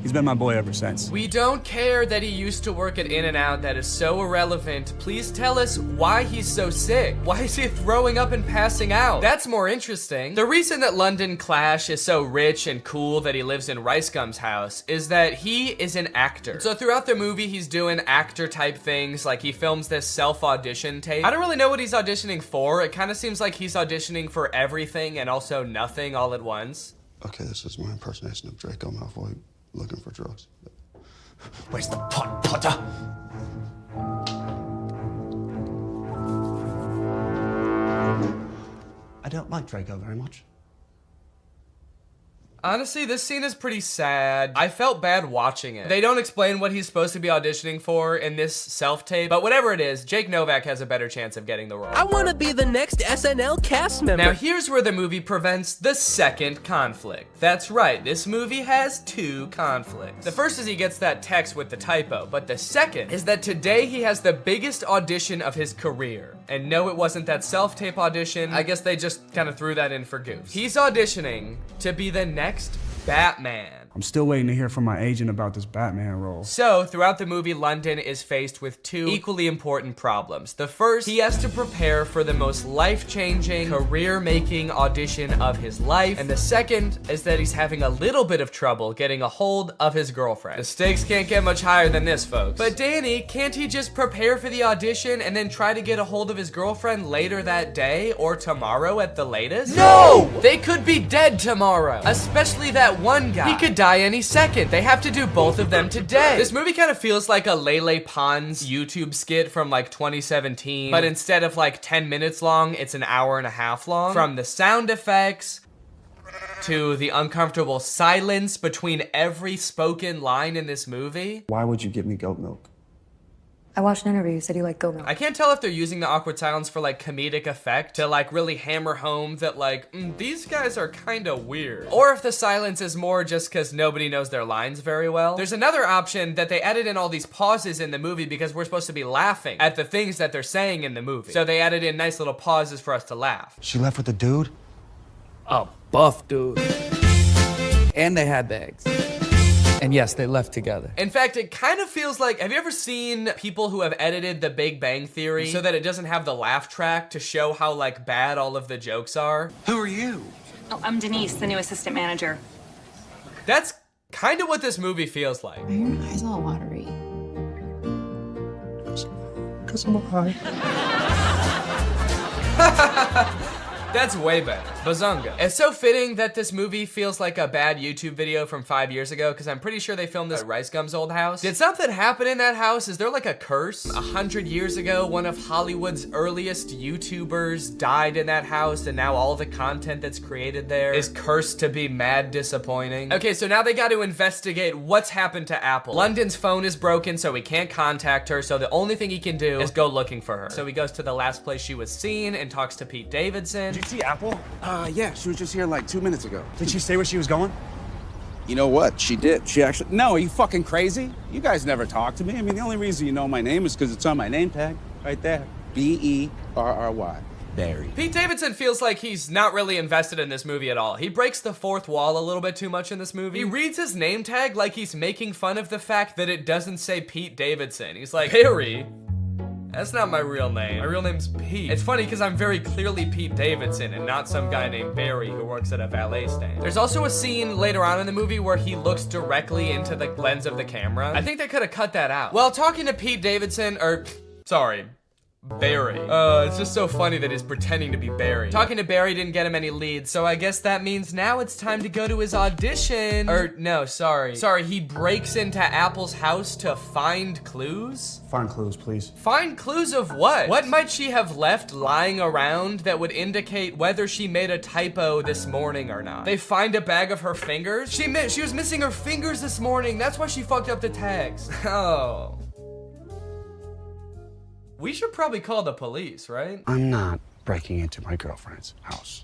He's been my boy ever since. We don't care that he used to work at In-N-Out. That is so irrelevant. Please tell us why he's so sick. Why is he throwing up and passing out? That's more interesting. The reason that London Clash is so rich and cool that he lives in Rice Gum's house is that he is an actor. So throughout the movie, he's doing actor type things. Like he films this self-audition tape. I don't really know what he's auditioning for. It kind of seems like he's auditioning for everything and also nothing all at once. Okay, this is my impersonation of Draco Malfoy. Looking for drugs. Where's the pot, Potter? I don't like Draco very much. Honestly, this scene is pretty sad. I felt bad watching it. They don't explain what he's supposed to be auditioning for in this self-tape, but whatever it is, Jake Novak has a better chance of getting the role. I want to be the next SNL cast member. Now here's where the movie prevents the second conflict. That's right, this movie has two conflicts. The first is he gets that text with the typo, but the second is that today he has the biggest audition of his career. And no, it wasn't that self-tape audition. I guess they just kind of threw that in for goofs. He's auditioning to be the next Batman. I'm still waiting to hear from my agent about this Batman role. So, throughout the movie, London is faced with two equally important problems. The first, he has to prepare for the most life-changing, career-making audition of his life. And the second is that he's having a little bit of trouble getting a hold of his girlfriend. The stakes can't get much higher than this, folks. But Danny, can't he just prepare for the audition and then try to get a hold of his girlfriend later that day or tomorrow at the latest? No! They could be dead tomorrow, especially that one guy. He could die any second. They have to do both of them today. This movie kind of feels like a Lele Pons YouTube skit from like 2017, but instead of like 10 minutes long, it's an hour and a half long. From the sound effects to the uncomfortable silence between every spoken line in this movie. Why would you give me goat milk? I watched an interview. You said you like goat milk. I can't tell if they're using the awkward silence for like comedic effect to like really hammer home that like, these guys are kind of weird. Or if the silence is more just because nobody knows their lines very well. There's another option that they added in all these pauses in the movie because we're supposed to be laughing at the things that they're saying in the movie. So they added in nice little pauses for us to laugh. She left with the dude? A buff dude. And they had bags. And yes, they left together. In fact, it kind of feels like, have you ever seen people who have edited The Big Bang Theory so that it doesn't have the laugh track to show how like bad all of the jokes are? Who are you? Oh, I'm Denise, the new assistant manager. That's kind of what this movie feels like. Are your eyes all watery? Because I'm high. That's way better. Bazunga. It's so fitting that this movie feels like a bad YouTube video from 5 years ago because I'm pretty sure they filmed this at Rice Gum's old house. Did something happen in that house? Is there like a curse? 100 years ago, one of Hollywood's earliest YouTubers died in that house and now all the content that's created there is cursed to be mad disappointing. Okay, so now they got to investigate what's happened to Apple. London's phone is broken, so he can't contact her, so the only thing he can do is go looking for her. So he goes to the last place she was seen and talks to Pete Davidson. Did you see Apple? Yeah, she was just here like 2 minutes ago. Did she say where she was going? You know what? She did. She actually... No, are you fucking crazy? You guys never talk to me. I mean, the only reason you know my name is because it's on my name tag. Right there. B-E-R-R-Y. Barry. Pete Davidson feels like he's not really invested in this movie at all. He breaks the fourth wall a little bit too much in this movie. He reads his name tag like he's making fun of the fact that it doesn't say Pete Davidson. He's like, Harry. That's not my real name. My real name's Pete. It's funny because I'm very clearly Pete Davidson and not some guy named Barry who works at a valet stand. There's also a scene later on in the movie where he looks directly into the lens of the camera. I think they could have cut that out. Well, talking to Pete Davidson, sorry, Barry. It's just so funny that he's pretending to be Barry. Talking to Barry didn't get him any leads, so I guess that means now it's time to go to his audition. No, sorry. Sorry, he breaks into Apple's house to find clues? Find clues, please. Find clues of what? What might she have left lying around that would indicate whether she made a typo this morning or not? They find a bag of her fingers? She was missing her fingers this morning. That's why she fucked up the tags. Oh. We should probably call the police, right? I'm not breaking into my girlfriend's house.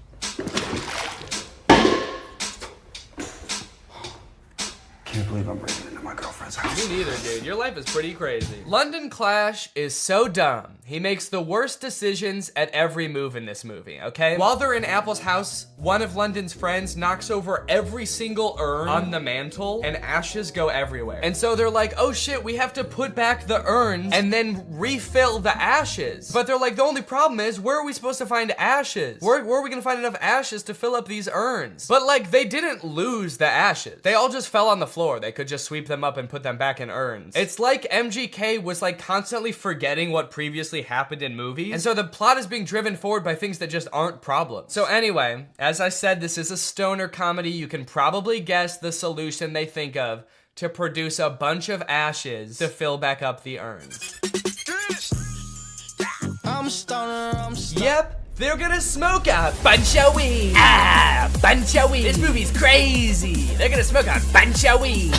Can't believe I'm breaking into my girlfriend's house. Me neither, dude. Your life is pretty crazy. London Clash is so dumb. He makes the worst decisions at every move in this movie, okay? While they're in Apple's house, one of London's friends knocks over every single urn on the mantle and ashes go everywhere. And so they're like, oh shit, we have to put back the urns and then refill the ashes. But they're like, the only problem is, where are we supposed to find ashes? Where are we gonna find enough ashes to fill up these urns? But like, they didn't lose the ashes. They all just fell on the floor. They could just sweep them up and put them back in urns. It's like MGK was like constantly forgetting what previously happened in movies. And so the plot is being driven forward by things that just aren't problems. So anyway, as I said, this is a stoner comedy. You can probably guess the solution they think of to produce a bunch of ashes to fill back up the urns. Yep, they're gonna smoke a bunch of weed. Bunch of weed. This movie's crazy. They're gonna smoke a bunch of weed.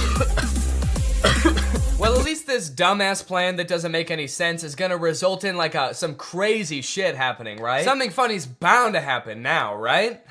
Well, at least this dumbass plan that doesn't make any sense is gonna result in like some crazy shit happening, right? Something funny's bound to happen now, right?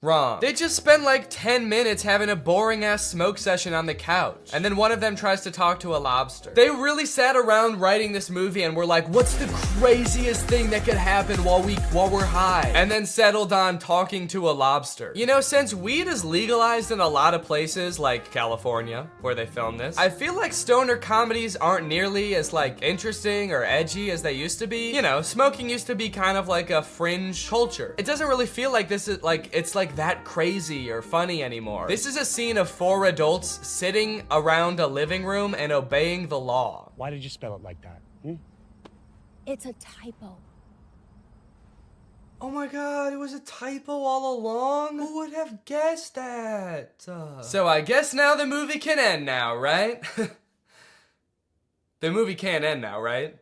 Wrong. They just spend like 10 minutes having a boring ass smoke session on the couch. And then one of them tries to talk to a lobster. They really sat around writing this movie and were like, what's the craziest thing that could happen while we're high? And then settled on talking to a lobster. You know, since weed is legalized in a lot of places like California, where they filmed this, I feel like stoner comedies aren't nearly as like interesting or edgy as they used to be. You know, smoking used to be kind of like a fringe culture. It doesn't really feel like this is like, it's like that crazy or funny anymore. This is a scene of 4 adults sitting around a living room and obeying the law. Why did you spell it like that? It's a typo. Oh my god, it was a typo all along? Who would have guessed that? So I guess now the movie can end now, right? The movie can't end now, right?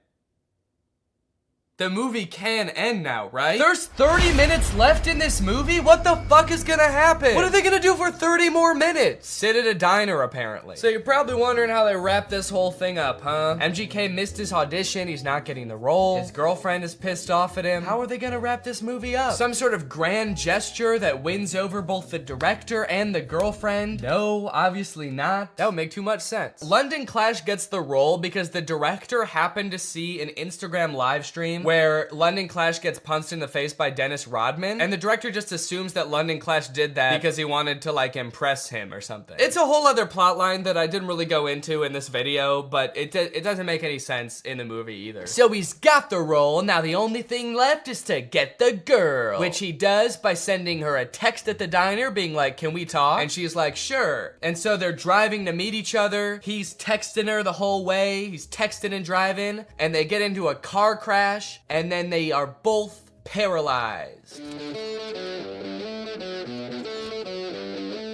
The movie can end now, right? There's 30 minutes left in this movie? What the fuck is gonna happen? What are they gonna do for 30 more minutes? Sit at a diner, apparently. So you're probably wondering how they wrap this whole thing up, huh? MGK missed his audition, he's not getting the role. His girlfriend is pissed off at him. How are they gonna wrap this movie up? Some sort of grand gesture that wins over both the director and the girlfriend? No, obviously not. That would make too much sense. London Clash gets the role because the director happened to see an Instagram live stream where London Clash gets punched in the face by Dennis Rodman, and the director just assumes that London Clash did that because he wanted to like impress him or something. It's a whole other plot line that I didn't really go into in this video, but it doesn't make any sense in the movie either. So he's got the role, now the only thing left is to get the girl, which he does by sending her a text at the diner being like, can we talk? And she's like, sure. And so they're driving to meet each other. He's texting her the whole way. He's texting and driving, and they get into a car crash, and then they are both paralyzed.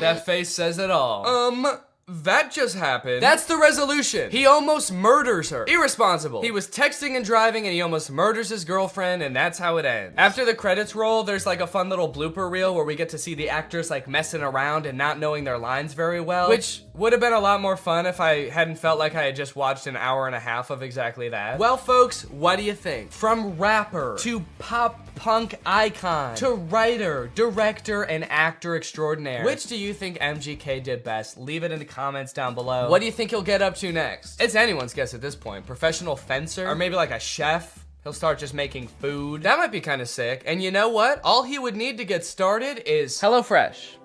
That face says it all. That just happened. That's the resolution. He almost murders her. Irresponsible. He was texting and driving and he almost murders his girlfriend, and that's how it ends. After the credits roll, there's like a fun little blooper reel where we get to see the actors like messing around and not knowing their lines very well, which would have been a lot more fun if I hadn't felt like I had just watched an hour and a half of exactly that. Well, folks, what do you think? From rapper to pop punk icon to writer, director, and actor extraordinaire, which do you think MGK did best? Leave it in the comments down below. What do you think he'll get up to next? It's anyone's guess at this point. Professional fencer? Or maybe like a chef? He'll start just making food. That might be kind of sick. And you know what? All he would need to get started is HelloFresh.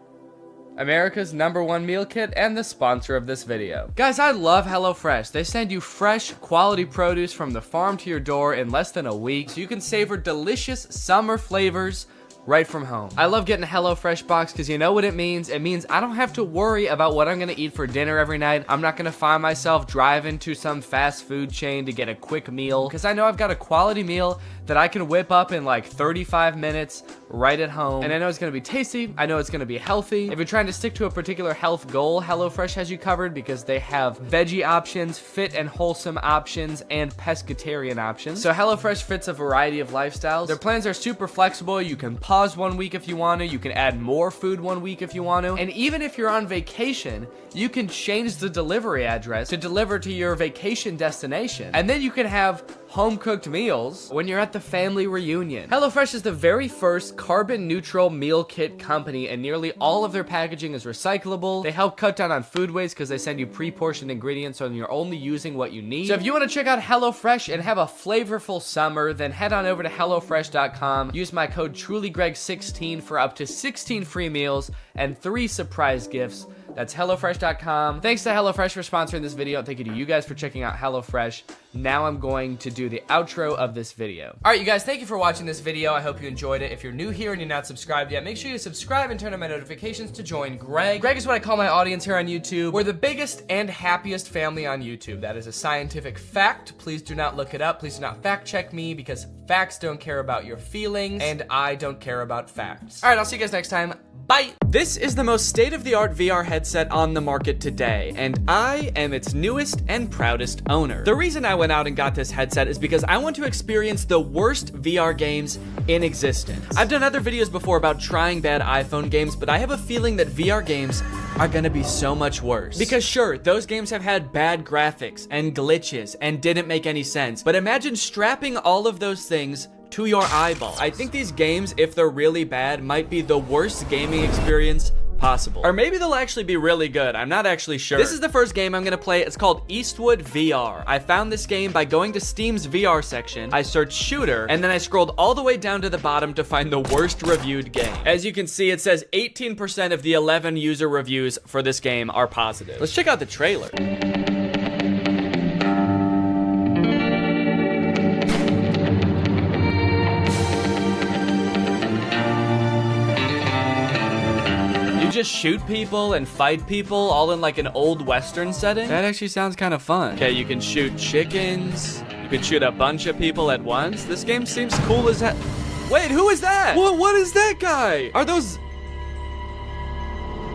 America's #1 meal kit and the sponsor of this video. Guys, I love HelloFresh. They send you fresh, quality produce from the farm to your door in less than a week, so you can savor delicious summer flavors right from home. I love getting a HelloFresh box because you know what it means? It means I don't have to worry about what I'm gonna eat for dinner every night. I'm not gonna find myself driving to some fast food chain to get a quick meal because I know I've got a quality meal that I can whip up in like 35 minutes right at home. And I know it's gonna be tasty. I know it's gonna be healthy. If you're trying to stick to a particular health goal, HelloFresh has you covered because they have veggie options, fit and wholesome options, and pescatarian options. So HelloFresh fits a variety of lifestyles. Their plans are super flexible. You can pause 1 week if you want to. You can add more food 1 week if you want to. And even if you're on vacation, you can change the delivery address to deliver to your vacation destination. And then you can have home-cooked meals when you're at the family reunion. HelloFresh is the very first carbon-neutral meal kit company, and nearly all of their packaging is recyclable. They help cut down on food waste because they send you pre-portioned ingredients so you're only using what you need. So if you want to check out HelloFresh and have a flavorful summer, then head on over to HelloFresh.com. Use my code TrulyGreg16 for up to 16 free meals and 3 surprise gifts. That's HelloFresh.com. Thanks to HelloFresh for sponsoring this video. And thank you to you guys for checking out HelloFresh. Now I'm going to do the outro of this video. All right, you guys, thank you for watching this video. I hope you enjoyed it. If you're new here and you're not subscribed yet, make sure you subscribe and turn on my notifications to join Greg. Greg is what I call my audience here on YouTube. We're the biggest and happiest family on YouTube. That is a scientific fact. Please do not look it up. Please do not fact check me because facts don't care about your feelings and I don't care about facts. All right, I'll see you guys next time. Bye! This is the most state-of-the-art VR headset on the market today, and I am its newest and proudest owner. The reason I went out and got this headset is because I want to experience the worst VR games in existence. I've done other videos before about trying bad iPhone games, but I have a feeling that VR games are gonna be so much worse. Because sure, those games have had bad graphics and glitches and didn't make any sense, but imagine strapping all of those things to your eyeballs. I think these games, if they're really bad, might be the worst gaming experience possible. Or maybe they'll actually be really good. I'm not actually sure. This is the first game I'm gonna play. It's called Eastwood VR. I found this game by going to Steam's VR section. I searched shooter, and then I scrolled all the way down to the bottom to find the worst reviewed game. As you can see, it says 18% of the 11 user reviews for this game are positive. Let's check out the trailer. Just shoot people and fight people all in like an old Western setting? That actually sounds kind of fun. Okay, you can shoot chickens. You can shoot a bunch of people at once. This game seems cool as hell. Wait, who is that? What is that guy? Are those...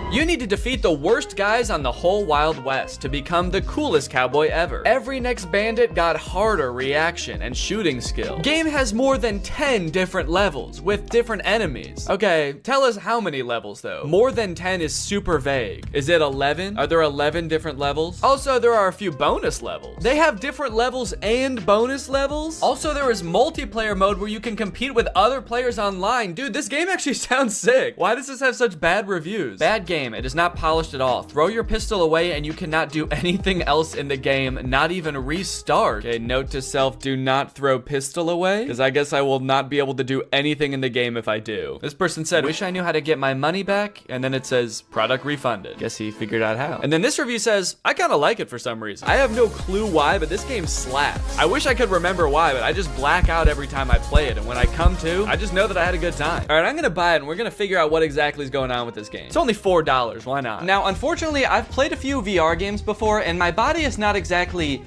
You need to defeat the worst guys on the whole Wild West to become the coolest cowboy ever. Every next bandit got harder reaction and shooting skill. Game has more than 10 different levels with different enemies. Okay, tell us how many levels though. More than 10 is super vague. Is it 11? Are there 11 different levels? Also, there are a few bonus levels. They have different levels and bonus levels. Also, there is multiplayer mode where you can compete with other players online. Dude, this game actually sounds sick. Why does this have such bad reviews? Bad game. It is not polished at all. Throw your pistol away and you cannot do anything else in the game, not even restart. Okay, note to self, do not throw pistol away, because I guess I will not be able to do anything in the game if I do. This person said, wish I knew how to get my money back, and then it says, product refunded. Guess he figured out how. And then this review says, I kind of like it for some reason. I have no clue why, but this game slaps. I wish I could remember why, but I just black out every time I play it, and when I come to, I just know that I had a good time. All right, I'm gonna buy it, and we're gonna figure out what exactly is going on with this game. It's only $4. Why not? Now, unfortunately, I've played a few VR games before, and my body is not exactly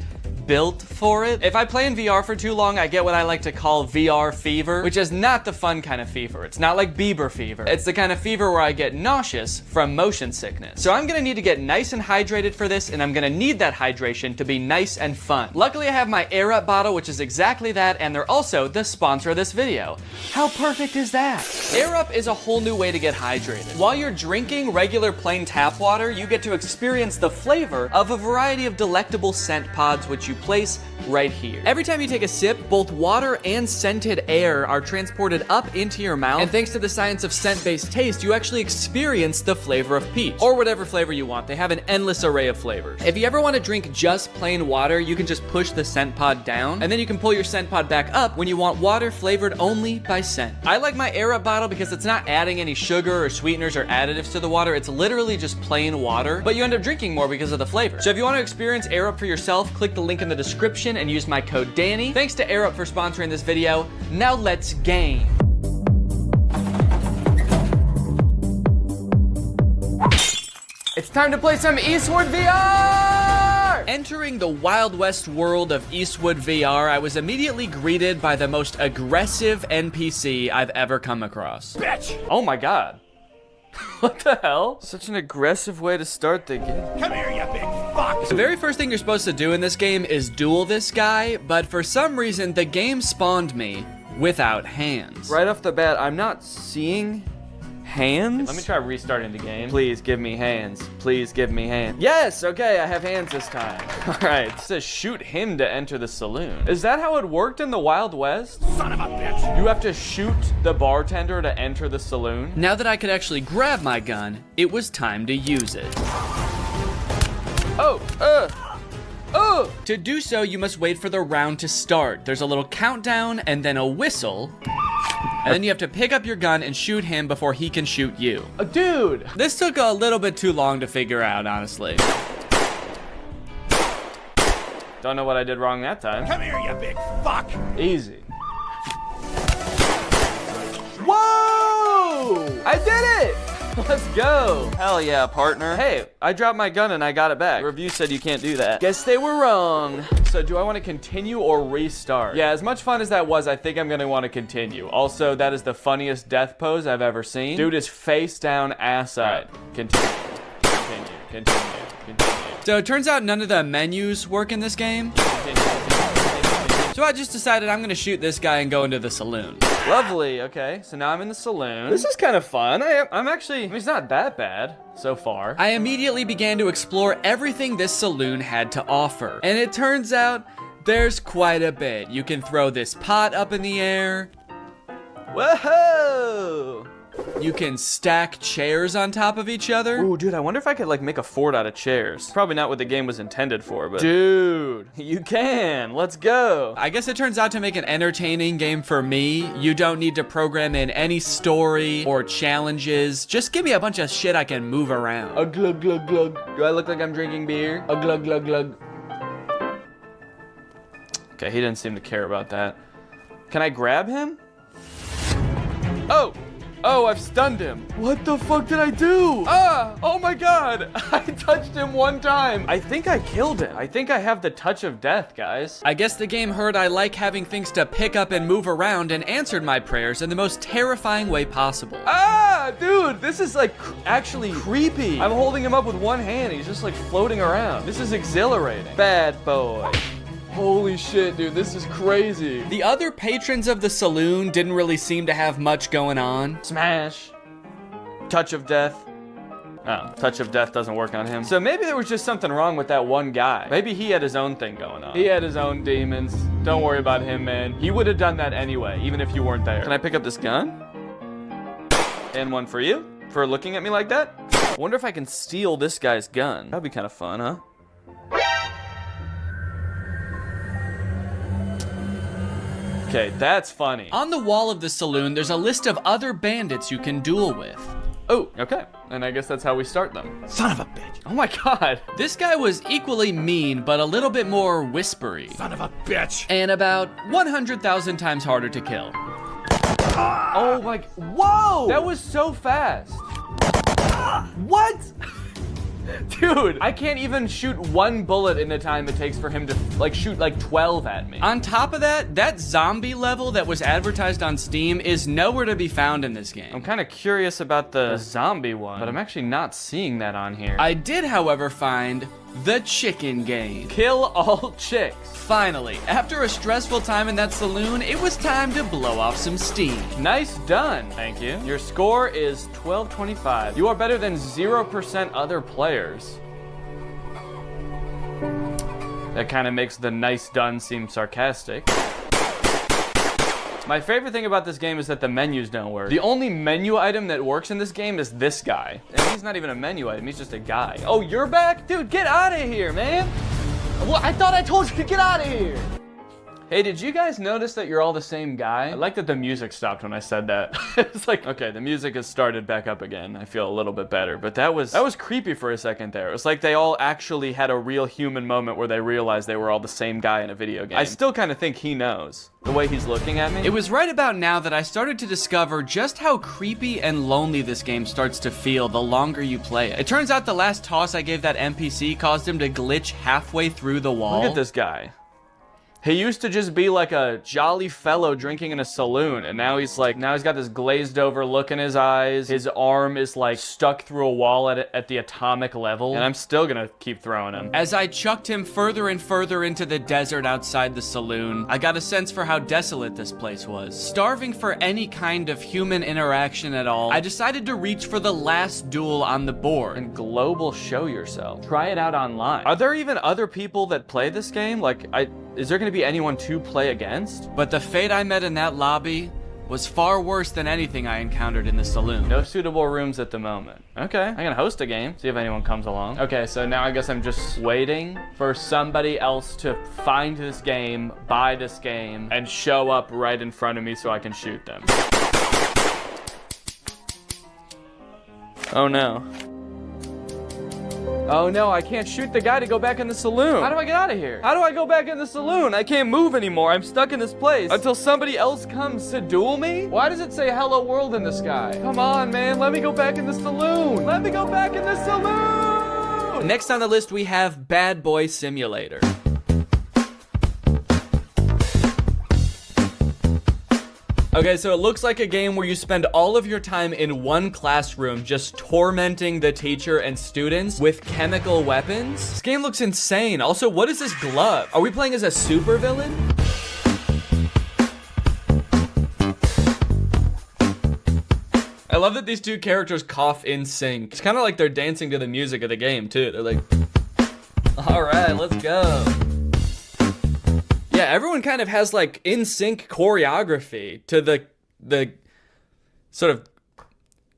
built for it. If I play in VR for too long, I get what I like to call VR fever, which is not the fun kind of fever. It's not like Bieber fever. It's the kind of fever where I get nauseous from motion sickness. So I'm gonna need to get nice and hydrated for this, and I'm gonna need that hydration to be nice and fun. Luckily, I have my Air Up bottle, which is exactly that, and they're also the sponsor of this video. How perfect is that? Air Up is a whole new way to get hydrated. While you're drinking regular plain tap water, you get to experience the flavor of a variety of delectable scent pods, which you place right here. Every time you take a sip, both water and scented air are transported up into your mouth, and thanks to the science of scent-based taste, you actually experience the flavor of peach, or whatever flavor you want. They have an endless array of flavors. If you ever want to drink just plain water, you can just push the scent pod down, and then you can pull your scent pod back up when you want water flavored only by scent. I like my Air Up bottle because it's not adding any sugar or sweeteners or additives to the water. It's literally just plain water, but you end up drinking more because of the flavor. So if you want to experience Air Up for yourself, click the link in the description and use my code Danny. Thanks to Air Up for sponsoring this video. Now let's game. It's time to play some Eastwood VR! Entering the Wild West world of Eastwood VR, I was immediately greeted by the most aggressive NPC I've ever come across. Bitch! Oh my god. What the hell? Such an aggressive way to start the game. Come here, you big fuck! The very first thing you're supposed to do in this game is duel this guy, but for some reason, the game spawned me without hands. Right off the bat, I'm not seeing hands. Let me try restarting the game. Please give me hands. Please give me hands. Yes, okay, I have hands this time. All right, it says shoot him to enter the saloon. Is that how it worked in the Wild West? Son of a bitch! You have to shoot the bartender to enter the saloon? Now that I could actually grab my gun, it was time to use it. To do so, you must wait for the round to start. There's a little countdown and then a whistle. And then you have to pick up your gun and shoot him before he can shoot you. Dude! This took a little bit too long to figure out, honestly. Don't know what I did wrong that time. Come here, you big fuck! Easy. Whoa! I did it! Let's go. Hell yeah, partner. Hey, I dropped my gun and I got it back. The review said you can't do that. Guess they were wrong. So do I want to continue or restart? Yeah, as much fun as that was, I think I'm going to want to continue. Also, that is the funniest death pose I've ever seen. Dude is face down, ass side. Continue, continue, continue, continue. So it turns out none of the menus work in this game. So I just decided I'm gonna shoot this guy and go into the saloon. Lovely, okay, so now I'm in the saloon. This is kind of fun. I'm actually, I mean, it's not that bad so far. I immediately began to explore everything this saloon had to offer. And it turns out there's quite a bit. You can throw this pot up in the air. Whoa! You can stack chairs on top of each other. Ooh, dude, I wonder if I could like make a fort out of chairs. Probably not what the game was intended for, but dude, you can. Let's go. I guess it turns out to make an entertaining game for me, you don't need to program in any story or challenges. Just give me a bunch of shit I can move around. A glug glug glug. Do I look like I'm drinking beer? A glug glug glug. Okay, he didn't seem to care about that. Can I grab him? Oh! Oh, I've stunned him. What the fuck did I do? Ah! Oh my god! I touched him one time. I think I killed him. I think I have the touch of death, guys. I guess the game heard I like having things to pick up and move around and answered my prayers in the most terrifying way possible. Ah! Dude, this is like actually creepy. I'm holding him up with one hand. He's just like floating around. This is exhilarating. Bad boy. Holy shit, dude, this is crazy. The other patrons of the saloon didn't really seem to have much going on. Smash. Touch of death. Oh, touch of death doesn't work on him. So maybe there was just something wrong with that one guy. Maybe he had his own thing going on. He had his own demons. Don't worry about him, man. He would have done that anyway, even if you weren't there. Can I pick up this gun? And one for you, for looking at me like that. I wonder if I can steal this guy's gun. That'd be kind of fun, huh? Okay, that's funny. On the wall of the saloon, there's a list of other bandits you can duel with. Oh, okay. And I guess that's how we start them. Son of a bitch. Oh my god. This guy was equally mean, but a little bit more whispery. Son of a bitch. And about 100,000 times harder to kill. Oh my, whoa! That was so fast. What? Dude, I can't even shoot one bullet in the time it takes for him to like shoot like 12 at me. On top of that, that zombie level that was advertised on Steam is nowhere to be found in this game. I'm kind of curious about the zombie one, but I'm actually not seeing that on here. I did, however, find the chicken game. Kill all chicks. Finally, after a stressful time in that saloon, it was time to blow off some steam. Nice done. Thank you. Your score is 1225. You are better than 0% other players. That kind of makes the nice done seem sarcastic. My favorite thing about this game is that the menus don't work. The only menu item that works in this game is this guy. And he's not even a menu item, he's just a guy. Oh, you're back? Dude, get out of here, man. Well, I thought I told you to get out of here. Hey, did you guys notice that you're all the same guy? I like that the music stopped when I said that. It's like, okay, the music has started back up again. I feel a little bit better, but that was creepy for a second there. It was like they all actually had a real human moment where they realized they were all the same guy in a video game. I still kind of think he knows, the way he's looking at me. It was right about now that I started to discover just how creepy and lonely this game starts to feel the longer you play it. It turns out the last toss I gave that NPC caused him to glitch halfway through the wall. Look at this guy. He used to just be like a jolly fellow drinking in a saloon, and now he's got this glazed over look in his eyes. His arm is like stuck through a wall at the atomic level, and I'm still gonna keep throwing him. As I chucked him further and further into the desert outside the saloon, I got a sense for how desolate this place was. Starving for any kind of human interaction at all, I decided to reach for the last duel on the board. And global show yourself. Try it out online. Are there even other people that play this game? Is there gonna be anyone to play against? But the fate I met in that lobby was far worse than anything I encountered in the saloon. No suitable rooms at the moment. Okay, I can host a game, see if anyone comes along. Okay, so now I guess I'm just waiting for somebody else to find this game, buy this game, and show up right in front of me so I can shoot them. Oh no. Oh no, I can't shoot the guy to go back in the saloon. How do I get out of here? How do I go back in the saloon? I can't move anymore. I'm stuck in this place until somebody else comes to duel me? Why does it say hello world in the sky? Come on, man. Let me go back in the saloon. Let me go back in the saloon. Next on the list, we have Bad Boy Simulator. Okay, so it looks like a game where you spend all of your time in one classroom just tormenting the teacher and students with chemical weapons. This game looks insane. Also, what is this glove? Are we playing as a supervillain? I love that these two characters cough in sync. It's kind of like they're dancing to the music of the game, too. They're like, all right, let's go. Yeah, everyone kind of has like in sync choreography to the sort of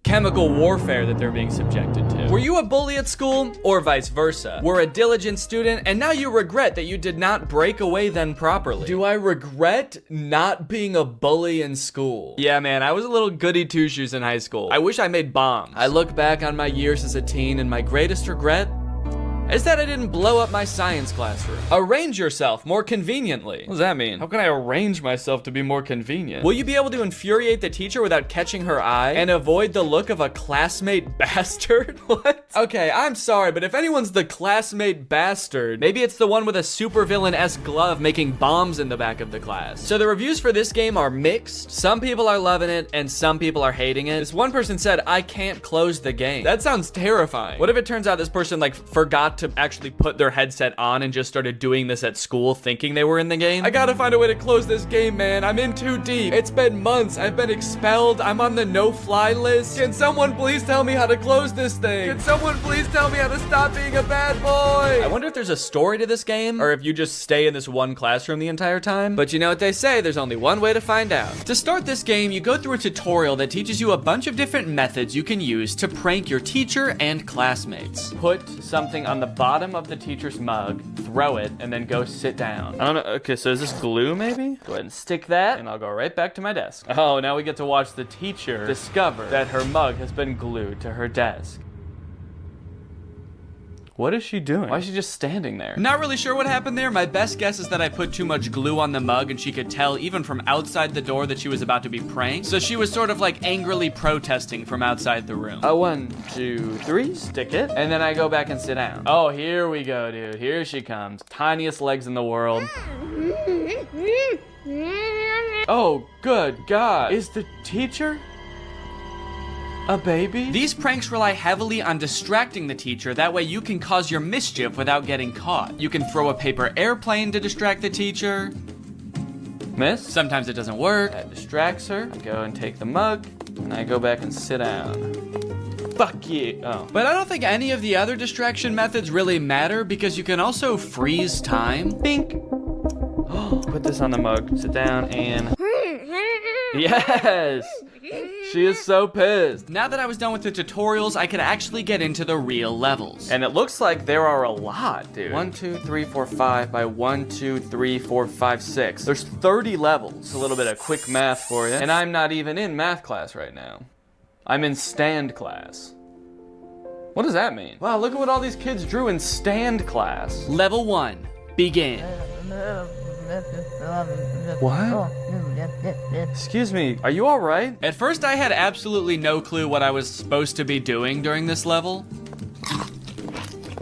chemical warfare that they're being subjected to. Were you a bully at school, or vice versa? Were a diligent student, and now you regret that you did not break away then properly? Do I regret not being a bully in school? Yeah, man, I was a little goody two-shoes in high school. I wish I made bombs. I look back on my years as a teen, and my greatest regret is that I didn't blow up my science classroom. Arrange yourself more conveniently. What does that mean? How can I arrange myself to be more convenient? Will you be able to infuriate the teacher without catching her eye and avoid the look of a classmate bastard? What? Okay, I'm sorry, but if anyone's the classmate bastard, maybe it's the one with a supervillain-esque glove making bombs in the back of the class. So the reviews for this game are mixed. Some people are loving it and some people are hating it. This one person said, I can't close the game. That sounds terrifying. What if it turns out this person like forgot to actually put their headset on and just started doing this at school thinking they were in the game? I gotta find a way to close this game, man. I'm in too deep. It's been months. I've been expelled. I'm on the no-fly list. Can someone please tell me how to close this thing? Can someone please tell me how to stop being a bad boy? I wonder if there's a story to this game or if you just stay in this one classroom the entire time. But you know what they say, there's only one way to find out. To start this game, you go through a tutorial that teaches you a bunch of different methods you can use to prank your teacher and classmates. Put something on the bottom of the teacher's mug, throw it, and then go sit down. I don't know. Okay, so is this glue maybe? Go ahead and stick that, and I'll go right back to my desk. Oh, now we get to watch the teacher discover that her mug has been glued to her desk. What is she doing? Why is she just standing there? Not really sure what happened there. My best guess is that I put too much glue on the mug and she could tell even from outside the door that she was about to be pranked. So she was sort of like angrily protesting from outside the room. 1, 2, 3, stick it. And then I go back and sit down. Oh, here we go, dude. Here she comes. Tiniest legs in the world. Oh, good God. Is the teacher a baby? These pranks rely heavily on distracting the teacher, that way you can cause your mischief without getting caught. You can throw a paper airplane to distract the teacher. Miss? Sometimes it doesn't work. That distracts her. I go and take the mug, and I go back and sit down. fuck you. Oh. But I don't think any of the other distraction methods really matter because you can also freeze time. Bink. Put this on the mug. Sit down and... Yes! She is so pissed. Now that I was done with the tutorials, I could actually get into the real levels. And it looks like there are a lot, dude. 1, 2, 3, 4, 5 by 1, 2, 3, 4, 5, 6. There's 30 levels. A little bit of quick math for you. And I'm not even in math class right now. I'm in stand class. What does that mean? Wow, look at what all these kids drew in stand class. Level 1, begin. What? Excuse me, are you all right? At first I had absolutely no clue what I was supposed to be doing during this level.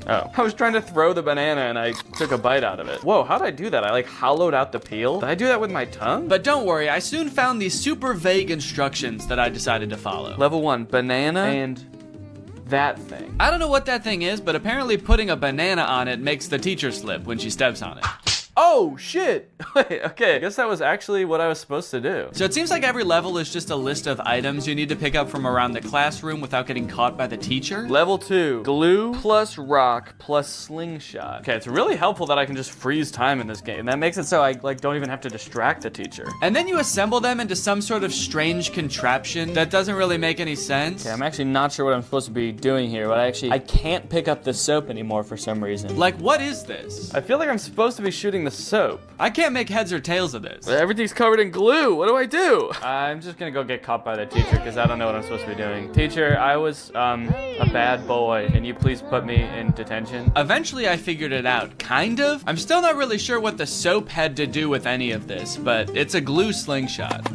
Oh, I was trying to throw the banana and I took a bite out of it. Whoa, how'd I do that? I like hollowed out the peel? Did I do that with my tongue? But don't worry, I soon found these super vague instructions that I decided to follow. Level 1, banana and that thing. I don't know what that thing is, but apparently putting a banana on it makes the teacher slip when she steps on it. Oh, shit. Wait, okay, I guess that was actually what I was supposed to do. So it seems like every level is just a list of items you need to pick up from around the classroom without getting caught by the teacher. Level 2, glue plus rock plus slingshot. Okay, it's really helpful that I can just freeze time in this game. That makes it so I don't even have to distract the teacher. And then you assemble them into some sort of strange contraption that doesn't really make any sense. Okay, I'm actually not sure what I'm supposed to be doing here, but I can't pick up the soap anymore for some reason. Like, what is this? I feel like I'm supposed to be shooting the soap. I can't make heads or tails of this. Everything's covered in glue. What do I do? I'm just gonna go get caught by the teacher because I don't know what I'm supposed to be doing. Teacher, I was a bad boy. Can you please put me in detention? Eventually I figured it out, kind of. I'm still not really sure what the soap had to do with any of this, but it's a glue slingshot.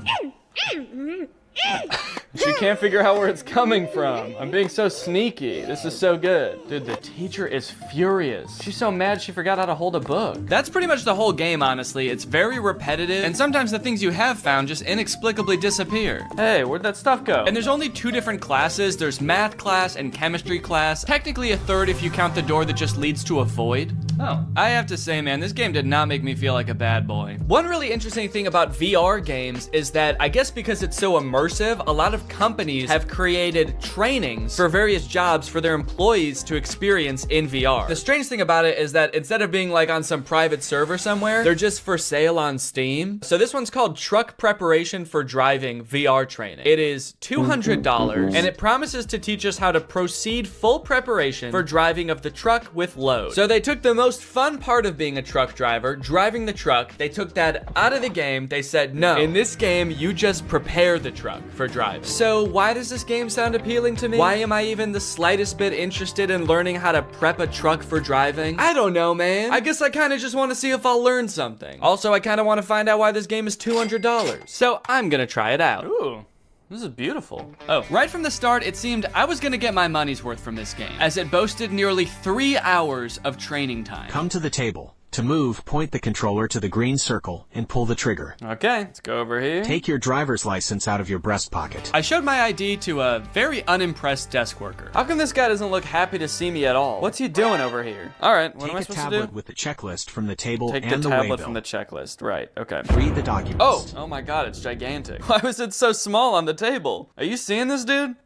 She can't figure out where it's coming from. I'm being so sneaky. This is so good. Dude, the teacher is furious. She's so mad she forgot how to hold a book. That's pretty much the whole game, honestly. It's very repetitive, and sometimes the things you have found just inexplicably disappear. Hey, where'd that stuff go? And there's only 2 different classes. There's math class and chemistry class. Technically a third if you count the door that just leads to a void. Oh. I have to say, man, this game did not make me feel like a bad boy. One really interesting thing about VR games is that I guess because it's so immersive, a lot of companies have created trainings for various jobs for their employees to experience in VR. The strange thing about it is that instead of being like on some private server somewhere, they're just for sale on Steam. So this one's called Truck Preparation for Driving VR Training. It is $200 and it promises to teach us how to proceed full preparation for driving of the truck with load. So they took the most fun part of being a truck driver, driving the truck, they took that out of the game. They said, no, in this game, you just prepare the truck for driving. So why does this game sound appealing to me? Why am I even the slightest bit interested in learning how to prep a truck for driving? I don't know, man. I guess I kind of just want to see if I'll learn something. Also, I kind of want to find out why this game is $200. So I'm gonna try it out. Ooh. This is beautiful. Oh, right from the start, it seemed I was gonna get my money's worth from this game, as it boasted nearly 3 hours of training time. Come to the table. To move, point the controller to the green circle and pull the trigger. Okay, let's go over here. Take your driver's license out of your breast pocket. I showed my ID to a very unimpressed desk worker. How come this guy doesn't look happy to see me at all? What's he doing over here? All right, what am I supposed to do? Take a tablet with the checklist from the table and the waybill. Take the tablet from the checklist, right, okay. Read the documents. Oh my god, it's gigantic. Why was it so small on the table? Are you seeing this, dude?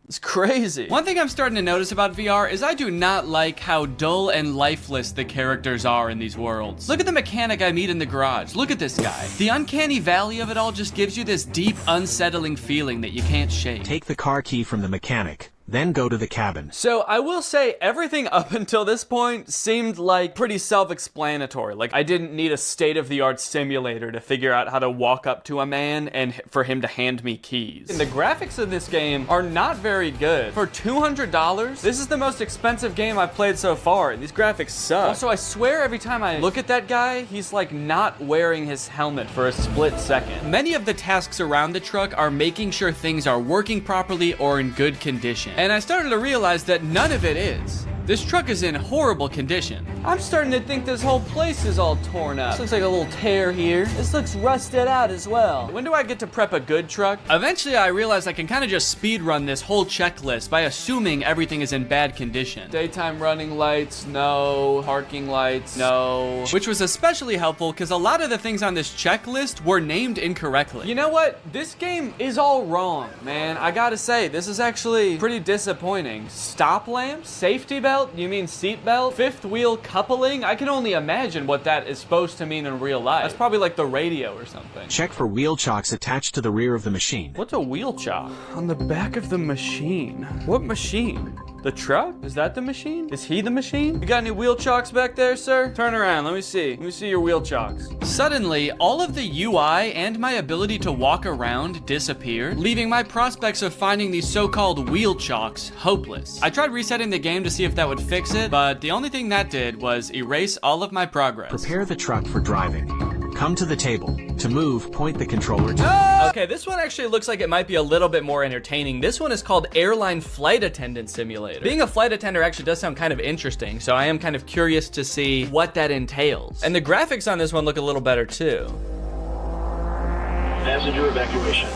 It's crazy. One thing I'm starting to notice about VR is I do not like how dull and lifeless the characters are in these worlds. Look at the mechanic I meet in the garage. Look at this guy. The uncanny valley of it all just gives you this deep, unsettling feeling that you can't shake. Take the car key from the mechanic. Then go to the cabin. So I will say everything up until this point seemed like pretty self-explanatory. Like I didn't need a state-of-the-art simulator to figure out how to walk up to a man and for him to hand me keys. And the graphics of this game are not very good. For $200, this is the most expensive game I've played so far, and these graphics suck. Also, I swear every time I look at that guy, he's like not wearing his helmet for a split second. Many of the tasks around the truck are making sure things are working properly or in good condition. And I started to realize that none of it is. This truck is in horrible condition. I'm starting to think this whole place is all torn up. This looks like a little tear here. This looks rusted out as well. When do I get to prep a good truck? Eventually, I realized I can kind of just speed run this whole checklist by assuming everything is in bad condition. Daytime running lights, no. Parking lights, no. Which was especially helpful because a lot of the things on this checklist were named incorrectly. You know what? This game is all wrong, man. I gotta say, this is actually pretty disappointing. Stop lamp? Safety belt? You mean seat belt? Fifth wheel coupling? I can only imagine what that is supposed to mean in real life. That's probably like the radio or something. Check for wheel chocks attached to the rear of the machine. What's a wheel chock? On the back of the machine. What machine? The truck? Is that the machine? Is he the machine? You got any wheel chocks back there, sir? Turn around, let me see. Let me see your wheel chocks. Suddenly, all of the UI and my ability to walk around disappeared, leaving my prospects of finding these so-called wheel chocks hopeless. I tried resetting the game to see if that would fix it, but the only thing that did was erase all of my progress. Prepare the truck for driving. Come to the table. To move, point the controller to... Okay, this one actually looks like it might be a little bit more entertaining. This one is called Airline Flight Attendant Simulator. Being a flight attendant actually does sound kind of interesting, so I am kind of curious to see what that entails. And the graphics on this one look a little better too. Passenger evacuation.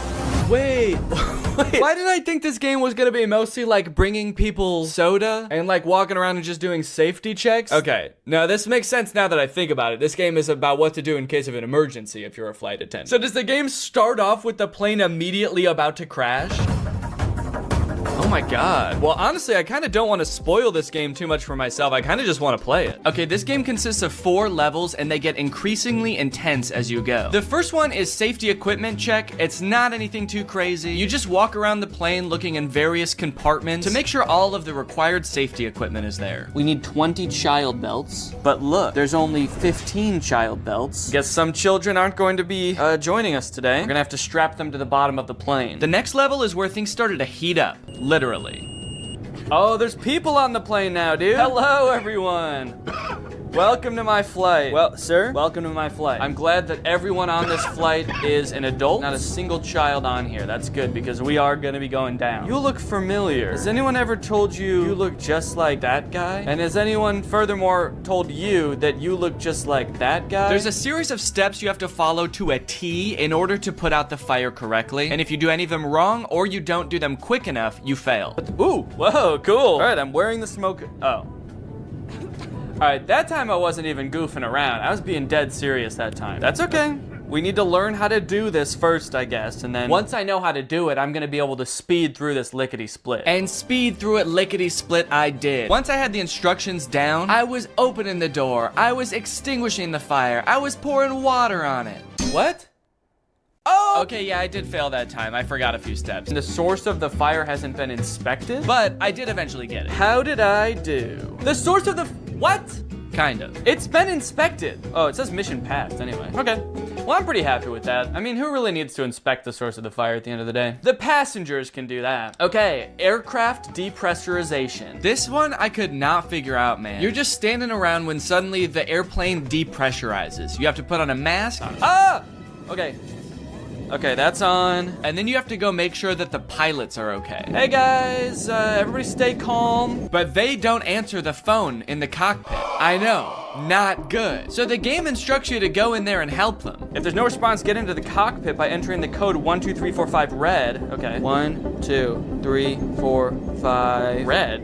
Wait, why did I think this game was gonna be mostly like bringing people soda and like walking around and just doing safety checks? Okay, now this makes sense now that I think about it. This game is about what to do in case of an emergency if you're a flight attendant. So does the game start off with the plane immediately about to crash? Oh my god. Well, honestly, I kind of don't want to spoil this game too much for myself. I kind of just want to play it. Okay, this game consists of 4 levels and they get increasingly intense as you go. The first one is safety equipment check. It's not anything too crazy. You just walk around the plane looking in various compartments to make sure all of the required safety equipment is there. We need 20 child belts, but look, there's only 15 child belts. Guess some children aren't going to be joining us today. We're gonna have to strap them to the bottom of the plane. The next level is where things started to heat up. Literally. Oh, there's people on the plane now, dude. Hello, everyone. Welcome to my flight. Well, sir, welcome to my flight. I'm glad that everyone on this flight is an adult, not a single child on here. That's good because we are gonna be going down. You look familiar. Has anyone ever told you you look just like that guy? And has anyone furthermore told you that you look just like that guy? There's a series of steps you have to follow to a T in order to put out the fire correctly. And if you do any of them wrong or you don't do them quick enough, you fail. Ooh, whoa, cool. All right, I'm wearing the smoke. Oh. All right, that time I wasn't even goofing around. I was being dead serious that time. That's okay. We need to learn how to do this first, I guess, and then once I know how to do it, I'm gonna be able to speed through this lickety-split. And speed through it lickety-split I did. Once I had the instructions down, I was opening the door, I was extinguishing the fire, I was pouring water on it. What? Oh! Okay, yeah, I did fail that time. I forgot a few steps. The source of the fire hasn't been inspected, but I did eventually get it. How did I do? The source of the... What? Kind of. It's been inspected. Oh, it says mission passed anyway. Okay. Well, I'm pretty happy with that. I mean, who really needs to inspect the source of the fire at the end of the day? The passengers can do that. Okay, aircraft depressurization. This one I could not figure out, man. You're just standing around when suddenly the airplane depressurizes. You have to put on a mask. Ah! Okay. Okay, that's on. And then you have to go make sure that the pilots are okay. Hey guys, everybody stay calm. But they don't answer the phone in the cockpit. I know, not good. So the game instructs you to go in there and help them. If there's no response, get into the cockpit by entering the code 12345 red. Okay, 1, 2, 3, 4, 5. Red?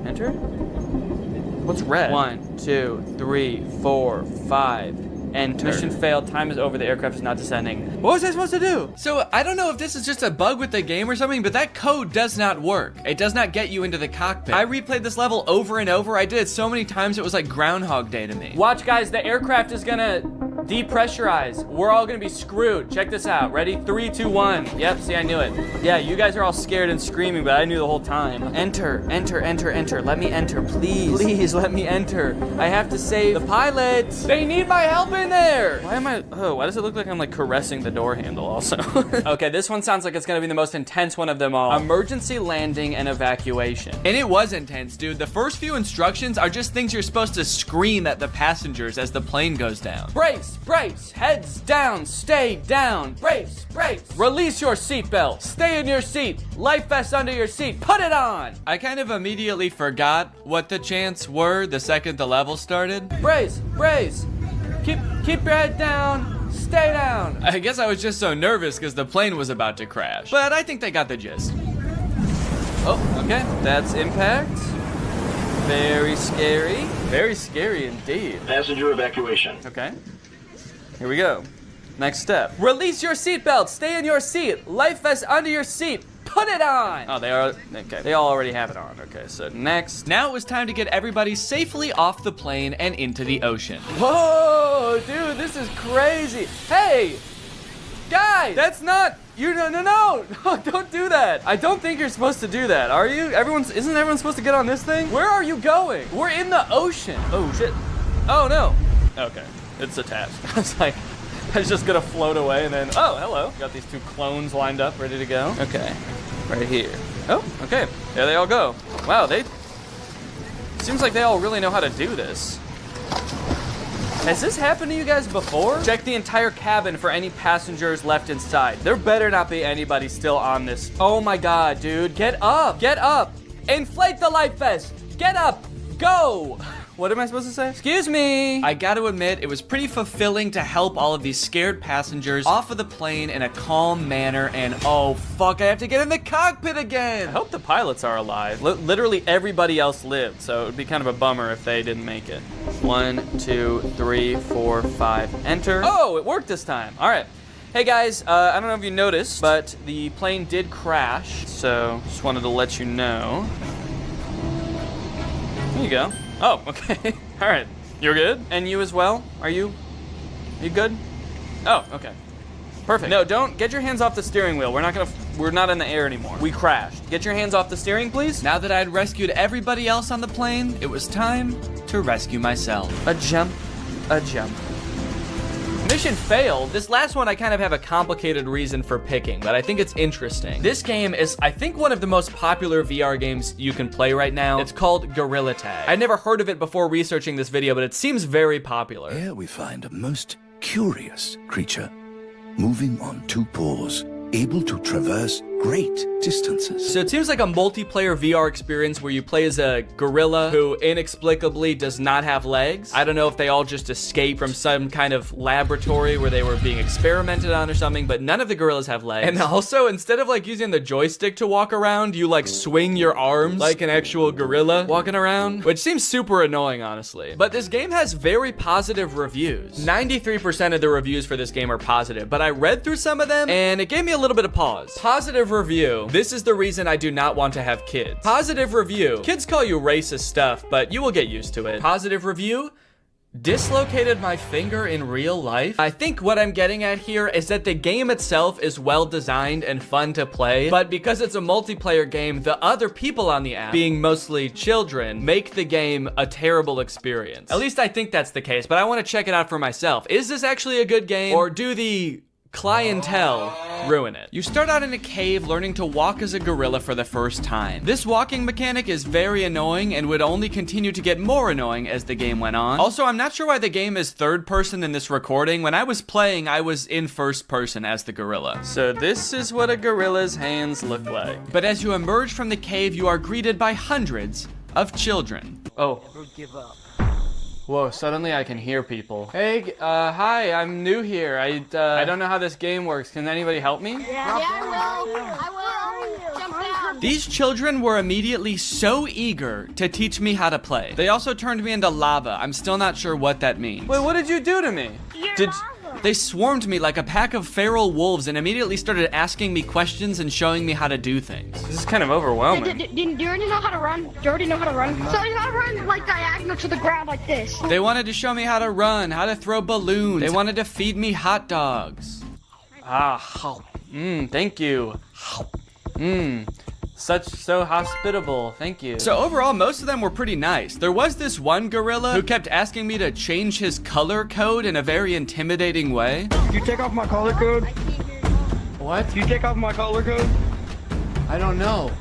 Enter? What's red? 1, 2, 3, 4, 5. Enter. Mission failed. Time is over. The aircraft is not descending. What was I supposed to do? So I don't know if this is just a bug with the game or something, but that code does not work. It does not get you into the cockpit. I replayed this level over and over. I did it so many times it was like Groundhog Day to me. Watch, guys. The aircraft is gonna depressurize. We're all gonna be screwed. Check this out. Ready? 3, 2, 1. Yep. See, I knew it. Yeah, you guys are all scared and screaming, but I knew the whole time. Enter. Enter. Enter. Enter. Let me enter, please. Please let me enter. I have to save the pilots. They need my help in there. Why does it look like I'm like caressing the door handle also? Okay, this one sounds like it's gonna be the most intense one of them all. Emergency landing and evacuation. And it was intense, dude. The first few instructions are just things you're supposed to scream at the passengers as the plane goes down. Brace, Brace, brace, heads down, stay down. Brace, brace. Release your seatbelt. Stay in your seat. Life vest under your seat. Put it on. I kind of immediately forgot what the chants were the second the level started. Brace, brace. Keep your head down. Stay down. I guess I was just so nervous because the plane was about to crash. But I think they got the gist. Oh, okay. That's impact. Very scary. Very scary indeed. Passenger evacuation. Okay. Here we go. Next step. Release your seatbelt. Stay in your seat. Life vest under your seat. Put it on. Oh, they are. Okay. They all already have it on. Okay, so next. Now it was time to get everybody safely off the plane and into the ocean. Whoa, dude, this is crazy. Hey, guys, that's not. No, don't do that. I don't think you're supposed to do that. Are you? Isn't everyone supposed to get on this thing? Where are you going? We're in the ocean. Oh, shit. Oh, no. Okay, it's attached. I was like, I was just gonna float away and then, oh, hello. Got these two clones lined up, ready to go. Okay, right here. Oh, okay, there they all go. Wow, seems like they all really know how to do this. Has this happened to you guys before? Check the entire cabin for any passengers left inside. There better not be anybody still on this. Oh my God, dude. Get up. Get up. Inflate the life vest. Get up. Go. What am I supposed to say? Excuse me. I gotta admit, it was pretty fulfilling to help all of these scared passengers off of the plane in a calm manner, and oh fuck, I have to get in the cockpit again. I hope the pilots are alive. Literally everybody else lived, so it would be kind of a bummer if they didn't make it. 1, 2, 3, 4, 5, enter. Oh, it worked this time. All right. Hey guys, I don't know if you noticed, but the plane did crash, so just wanted to let you know. There you go. Oh, okay. All right. You're good? And you as well? Are you good? Oh, okay. Perfect. No, don't get your hands off the steering wheel. We're not in the air anymore. We crashed. Get your hands off the steering, please. Now that I had rescued everybody else on the plane, it was time to rescue myself. A jump, a jump. Mission failed. This last one I kind of have a complicated reason for picking, but I think it's interesting. This game is, I think, one of the most popular VR games you can play right now. It's called Gorilla Tag. I'd never heard of it before researching this video, but it seems very popular. Here we find a most curious creature, moving on two paws, able to traverse great distances. So it seems like a multiplayer VR experience where you play as a gorilla who inexplicably does not have legs. I don't know if they all just escaped from some kind of laboratory where they were being experimented on or something, but none of the gorillas have legs. And also, instead of like using the joystick to walk around, you like swing your arms like an actual gorilla walking around, which seems super annoying, honestly. But this game has very positive reviews. 93% of the reviews for this game are positive, but I read through some of them and it gave me a little bit of pause. Positive review. This is the reason I do not want to have kids. Positive review. Kids call you racist stuff, but you will get used to it. Positive review. Dislocated my finger in real life. I think what I'm getting at here is that the game itself is well designed and fun to play, but because it's a multiplayer game, the other people on the app, being mostly children, make the game a terrible experience. At least I think that's the case, but I want to check it out for myself. Is this actually a good game, or do the clientele ruin it? You start out in a cave learning to walk as a gorilla for the first time. This walking mechanic is very annoying and would only continue to get more annoying as the game went on. Also, I'm not sure why the game is third person in this recording. When I was playing, I was in first person as the gorilla. So this is what a gorilla's hands look like. But as you emerge from the cave, you are greeted by hundreds of children. Oh. Never give up. Whoa, suddenly I can hear people. Hey, hi, I'm new here. I don't know how this game works. Can anybody help me? Yeah, I will. Jump down. These children were immediately so eager to teach me how to play. They also turned me into lava. I'm still not sure what that means. Wait, what did you do to me? They swarmed me like a pack of feral wolves and immediately started asking me questions and showing me how to do things. This is kind of overwhelming. Do you already know how to run? So you gotta run like diagonal to the ground like this. They wanted to show me how to run, how to throw balloons. They wanted to feed me hot dogs. Thank you. So hospitable, thank you. So overall, most of them were pretty nice. There was this one gorilla who kept asking me to change his color code in a very intimidating way. You take off my color code? What? You take off my color code? I don't know.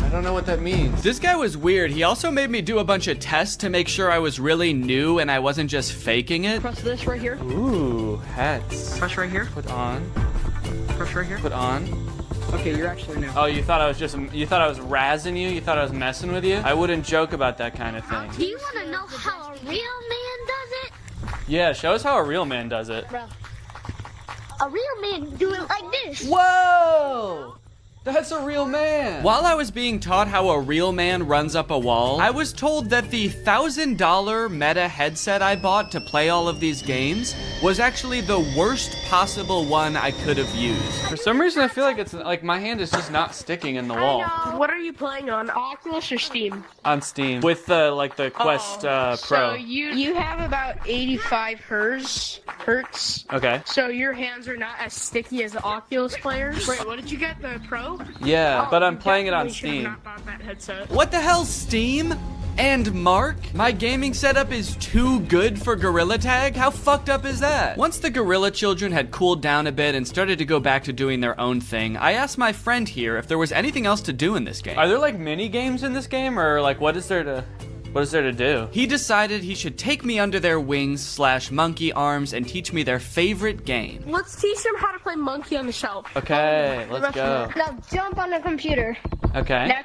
I don't know what that means. This guy was weird. He also made me do a bunch of tests to make sure I was really new and I wasn't just faking it. Press this right here. Ooh, hats. Press right here. Put on. Press right here. Put on. Okay, you're actually new. Oh, you thought I was razzing you? You thought I was messing with you? I wouldn't joke about that kind of thing. Do you want to know how a real man does it? Yeah, show us how a real man does it. Bro, a real man do it like this. Whoa! That's a real man. While I was being taught how a real man runs up a wall, I was told that the $1,000 Meta headset I bought to play all of these games was actually the worst possible one I could have used. For some reason, I feel like it's like my hand is just not sticking in the wall. What are you playing on, Oculus or Steam? On Steam with the Quest Pro. So you have about 85 hertz. Okay. So your hands are not as sticky as the Oculus players. Wait, what did you get? The Pro? Yeah, but I'm playing it on Steam. Not bought that headset. What the hell, Steam? And Mark? My gaming setup is too good for Gorilla Tag? How fucked up is that? Once the Gorilla children had cooled down a bit and started to go back to doing their own thing, I asked my friend here if there was anything else to do in this game. Are there like mini games in this game, or like what is there to do? He decided he should take me under their wings / monkey arms and teach me their favorite game. Let's teach them how to play Monkey on the Shelf. Okay, let's go. Now jump on the computer. Okay. Now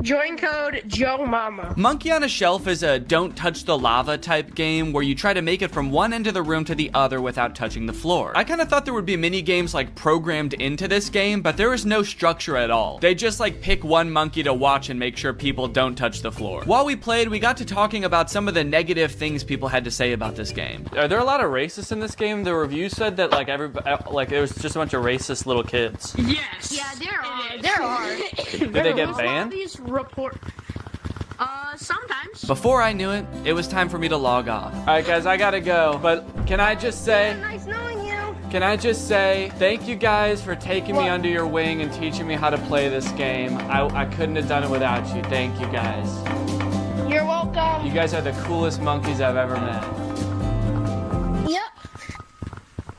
join code Joe Mama. Monkey on a Shelf is a don't touch the lava type game where you try to make it from one end of the room to the other without touching the floor. I kind of thought there would be mini games like programmed into this game, but there is no structure at all. They just like pick one monkey to watch and make sure people don't touch the floor. While we played, we got to talking about some of the negative things people had to say about this game. Are there a lot of racists in this game? The review said that like it was just a bunch of racist little kids. Yes. Yeah, there are. There are. Did they get banned? Sometimes. Before I knew it, it was time for me to log off. All right, guys, I gotta go. But can I just say? Nice knowing you. Can I just say thank you guys for taking me under your wing and teaching me how to play this game. I couldn't have done it without you. Thank you guys. You're welcome. You guys are the coolest monkeys I've ever met. Yep.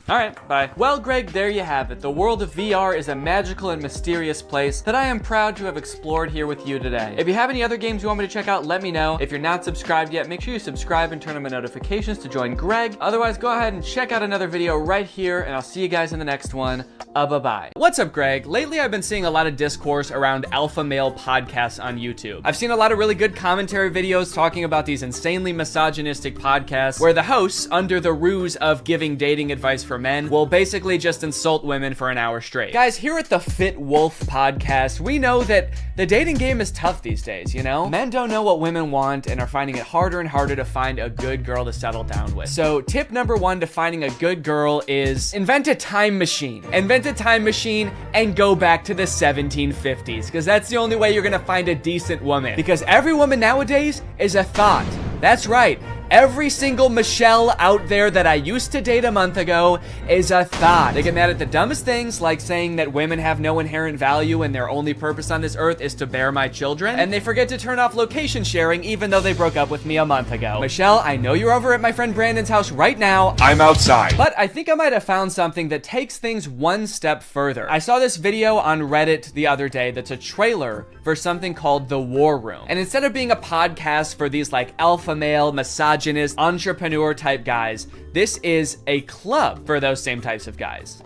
All right, bye. Well, Greg, there you have it. The world of VR is a magical and mysterious place that I am proud to have explored here with you today. If you have any other games you want me to check out, let me know. If you're not subscribed yet, make sure you subscribe and turn on my notifications to join Greg. Otherwise, go ahead and check out another video right here, and I'll see you guys in the next one. Bye-bye. What's up, Greg? Lately, I've been seeing a lot of discourse around alpha male podcasts on YouTube. I've seen a lot of really good commentary videos talking about these insanely misogynistic podcasts where the hosts, under the ruse of giving dating advice for men, will basically just insult women for an hour straight. Guys, here at the Fit Wolf podcast, we know that the dating game is tough these days, you know? Men don't know what women want and are finding it harder and harder to find a good girl to settle down with. So tip number 1 to finding a good girl is invent a time machine. Invent a time machine and go back to the 1750s, because that's the only way you're gonna find a decent woman. Because every woman nowadays is a thought. That's right. Every single Michelle out there that I used to date a month ago is a thought. They get mad at the dumbest things, like saying that women have no inherent value and their only purpose on this earth is to bear my children. And they forget to turn off location sharing even though they broke up with me a month ago. Michelle, I know you're over at my friend Brandon's house right now. I'm outside. But I think I might have found something that takes things one step further. I saw this video on Reddit the other day that's a trailer for something called The War Room. And instead of being a podcast for these like alpha male, misogynist, entrepreneur type guys, this is a club for those same types of guys.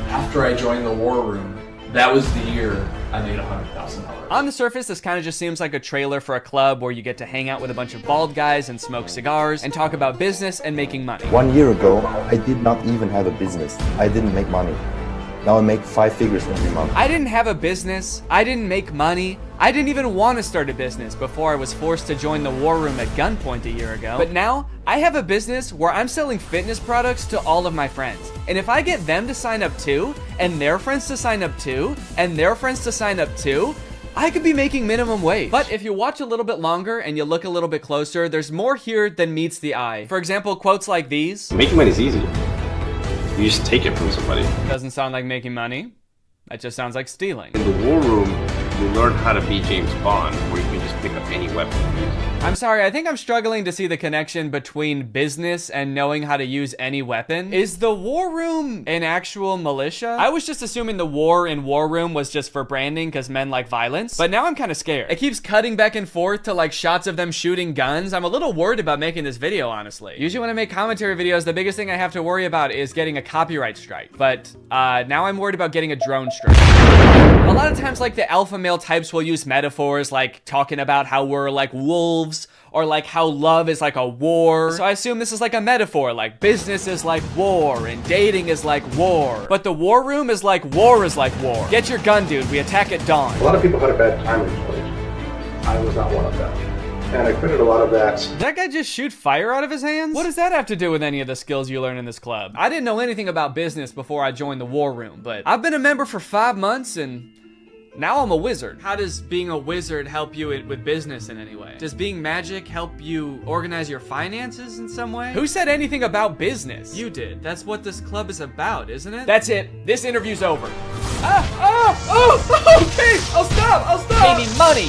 After I joined the War Room, that was the year I made $100,000. On the surface, this kind of just seems like a trailer for a club where you get to hang out with a bunch of bald guys and smoke cigars and talk about business and making money. 1 year ago, I did not even have a business. I didn't make money. Now I make 5 figures every month. I didn't have a business. I didn't make money. I didn't even want to start a business before I was forced to join the War Room at gunpoint a year ago. But now, I have a business where I'm selling fitness products to all of my friends. And if I get them to sign up too, and their friends to sign up too, and their friends to sign up too, I could be making minimum wage. But if you watch a little bit longer and you look a little bit closer, there's more here than meets the eye. For example, quotes like these. Making money is easy. You just take it from somebody. Doesn't sound like making money. That just sounds like stealing. In the War Room, You learn how to be James Bond, where you can just pick up any weapon and use it. I'm sorry, I think I'm struggling to see the connection between business and knowing how to use any weapon. Is the War Room an actual militia? I was just assuming the war in War Room was just for branding because men like violence, but now I'm kind of scared. It keeps cutting back and forth to like shots of them shooting guns. I'm a little worried about making this video, honestly. Usually when I make commentary videos, the biggest thing I have to worry about is getting a copyright strike, but now I'm worried about getting a drone strike. A lot of times, like, the alpha male types will use metaphors like talking about how we're like wolves, or like how love is like a war. So I assume this is like a metaphor, like business is like war and dating is like war. But the War Room is like war is like war. Get your gun, dude. We attack at dawn. A lot of people had a bad time in college. I was not one of them. And I credited a lot of that. Did that guy just shoot fire out of his hands? What does that have to do with any of the skills you learn in this club? I didn't know anything about business before I joined the War Room, but I've been a member for 5 months and now I'm a wizard. How does being a wizard help you with business in any way? Does being magic help you organize your finances in some way? Who said anything about business? You did. That's what this club is about, isn't it? That's it. This interview's over. Okay, I'll stop.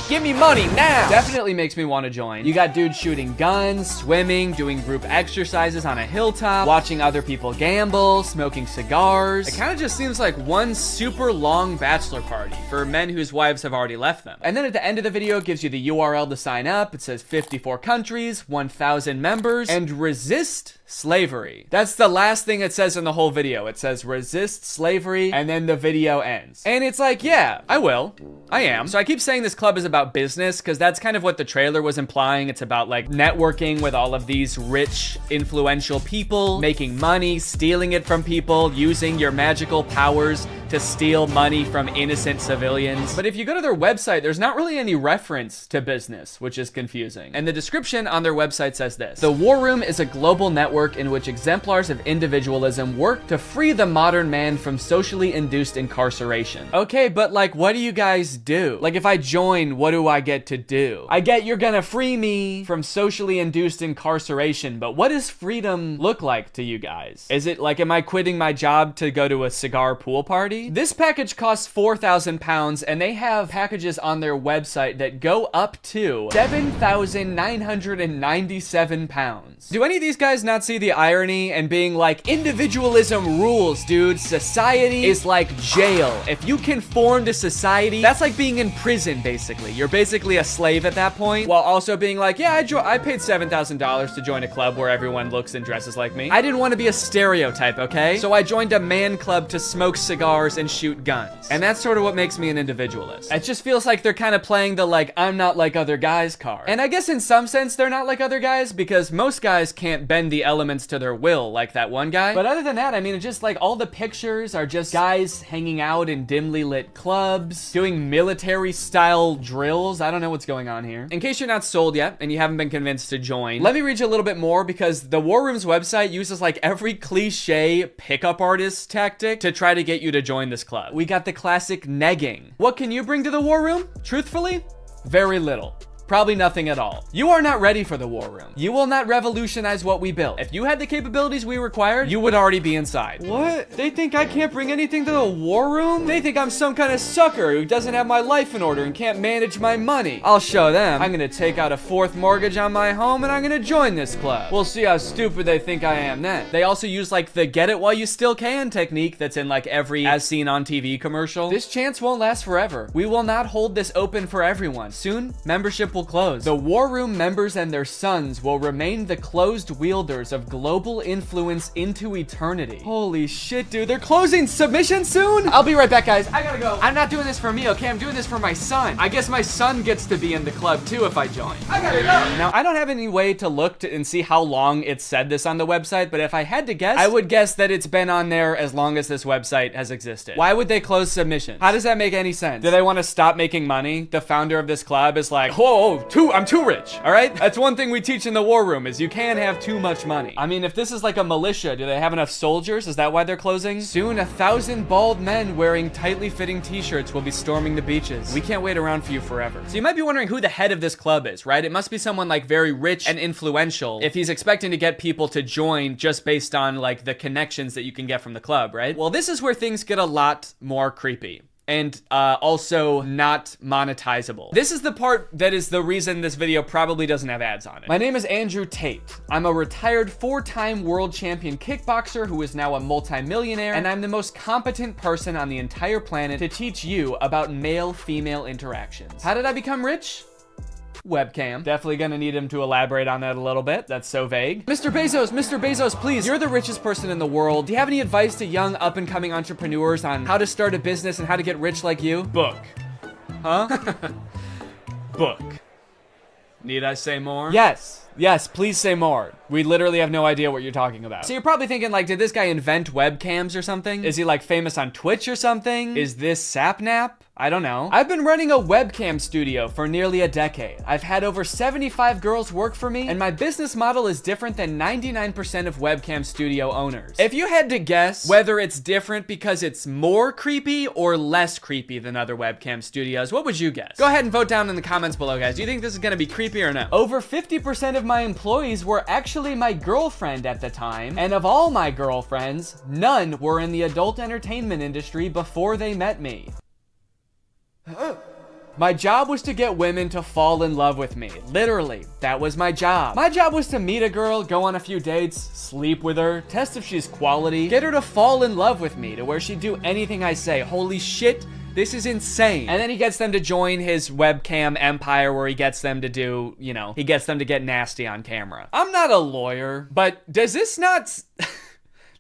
Give me money now. Definitely makes me want to join. You got dudes shooting guns, swimming, doing group exercises on a hilltop, watching other people gamble, smoking cigars. It kind of just seems like one super long bachelor party for men whose wives have already left them. And then at the end of the video, it gives you the URL to sign up. It says 54 countries, 1,000 members, and resist slavery. That's the last thing it says in the whole video. It says resist slavery, and then the video ends. And it's like, yeah, I will. I am. So I keep saying this club is about business because that's kind of what the trailer was implying. It's about like networking with all of these rich, influential people, making money, stealing it from people, using your magical powers to steal money from innocent civilians. But if you go to their website, there's not really any reference to business, which is confusing. And the description on their website says this: the War Room is a global network in which exemplars of individualism work to free the modern man from socially induced incarceration. Okay, but like, what do you guys do? Like, if I join, what do I get to do? I get you're gonna free me from socially induced incarceration, but what does freedom look like to you guys? Is it like, am I quitting my job to go to a cigar pool party? This package costs £4,000, and they have packages on their website that go up to £7,997. Do any of these guys not see the irony and being like, individualism rules, dude. Society is like jail. If you conform to society, that's like being in prison, basically. You're basically a slave at that point, while also being like, yeah, I paid $7,000 to join a club where everyone looks and dresses like me. I didn't want to be a stereotype, okay? So I joined a man club to smoke cigars and shoot guns. And that's sort of what makes me an individualist. It just feels like they're kind of playing the like, I'm not like other guys card. And I guess in some sense they're not like other guys because most guys can't bend the elements to their will like that one guy. But other than that, I mean, it's just like all the pictures are just guys hanging out in dimly lit clubs, doing military style drills. I don't know what's going on here. In case you're not sold yet and you haven't been convinced to join, let me read you a little bit more because the War Room's website uses like every cliche pickup artist tactic to try to get you to join this club. We got the classic negging. What can you bring to the War Room? Truthfully, very little. Probably nothing at all. You are not ready for the War Room. You will not revolutionize what we built. If you had the capabilities we required, you would already be inside. What? They think I can't bring anything to the War Room? They think I'm some kind of sucker who doesn't have my life in order and can't manage my money. I'll show them. I'm gonna take out a 4th mortgage on my home and I'm gonna join this club. We'll see how stupid they think I am then. They also use like the get it while you still can technique that's in like every as seen on TV commercial. This chance won't last forever. We will not hold this open for everyone. Soon, membership will close. The War Room members and their sons will remain the closed wielders of global influence into eternity. Holy shit, dude. They're closing submission soon? I'll be right back, guys. I gotta go. I'm not doing this for me, okay? I'm doing this for my son. I guess my son gets to be in the club too if I join. I gotta go. Now, I don't have any way to look and see how long it said this on the website, but if I had to guess, I would guess that it's been on there as long as this website has existed. Why would they close submissions? How does that make any sense? Do they want to stop making money? The founder of this club is like, whoa, I'm too rich, all right? That's one thing we teach in the War Room is you can't have too much money. I mean, if this is like a militia, do they have enough soldiers? Is that why they're closing? Soon, 1,000 bald men wearing tightly fitting t-shirts will be storming the beaches. We can't wait around for you forever. So you might be wondering who the head of this club is, right? It must be someone like very rich and influential if he's expecting to get people to join just based on like the connections that you can get from the club, right? Well, this is where things get a lot more creepy. and also not monetizable. This is the part that is the reason this video probably doesn't have ads on it. My name is Andrew Tate. I'm a retired 4-time world champion kickboxer who is now a multi-millionaire, and I'm the most competent person on the entire planet to teach you about male-female interactions. How did I become rich? Webcam. Definitely gonna need him to elaborate on that a little bit. That's so vague. Mr. Bezos, please. You're the richest person in the world. Do you have any advice to young up-and-coming entrepreneurs on how to start a business and how to get rich like you? Book. Huh? Book. Need I say more? Yes, please say more. We literally have no idea what you're talking about. So you're probably thinking, like, did this guy invent webcams or something? Is he, like, famous on Twitch or something? Is this Sapnap? I don't know. I've been running a webcam studio for nearly a decade. I've had over 75 girls work for me, and my business model is different than 99% of webcam studio owners. If you had to guess whether it's different because it's more creepy or less creepy than other webcam studios, what would you guess? Go ahead and vote down in the comments below, guys. Do you think this is gonna be creepy or no? Over 50% of my employees were actually my girlfriend at the time, and of all my girlfriends, none were in the adult entertainment industry before they met me. My job was to get women to fall in love with me. Literally, that was my job. My job was to meet a girl, go on a few dates, sleep with her, test if she's quality, get her to fall in love with me to where she'd do anything I say. Holy shit, this is insane. And then he gets them to join his webcam empire where he gets them to do, you know, he gets them to get nasty on camera. I'm not a lawyer, but does this not...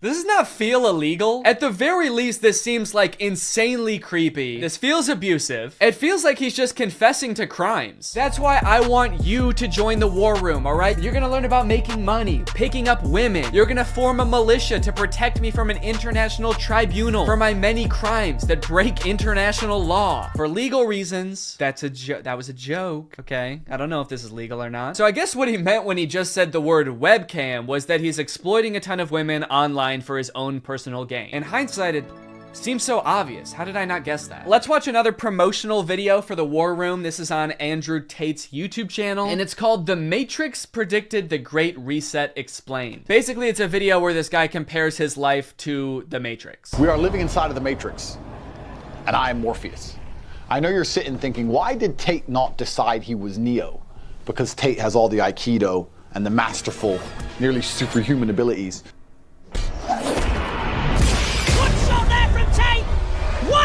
Does this not feel illegal? At the very least, this seems like insanely creepy. This feels abusive. It feels like he's just confessing to crimes. That's why I want you to join the war room, all right? You're gonna learn about making money, picking up women. You're gonna form a militia to protect me from an international tribunal for my many crimes that break international law. For legal reasons, that was a joke, okay? I don't know if this is legal or not. So I guess what he meant when he just said the word webcam was that he's exploiting a ton of women online for his own personal gain. In hindsight, it seems so obvious. How did I not guess that? Let's watch another promotional video for the War Room. This is on Andrew Tate's YouTube channel, and it's called The Matrix Predicted the Great Reset Explained. Basically, it's a video where this guy compares his life to the Matrix. We are living inside of the Matrix, and I am Morpheus. I know you're sitting thinking, why did Tate not decide he was Neo? Because Tate has all the Aikido and the masterful, nearly superhuman abilities.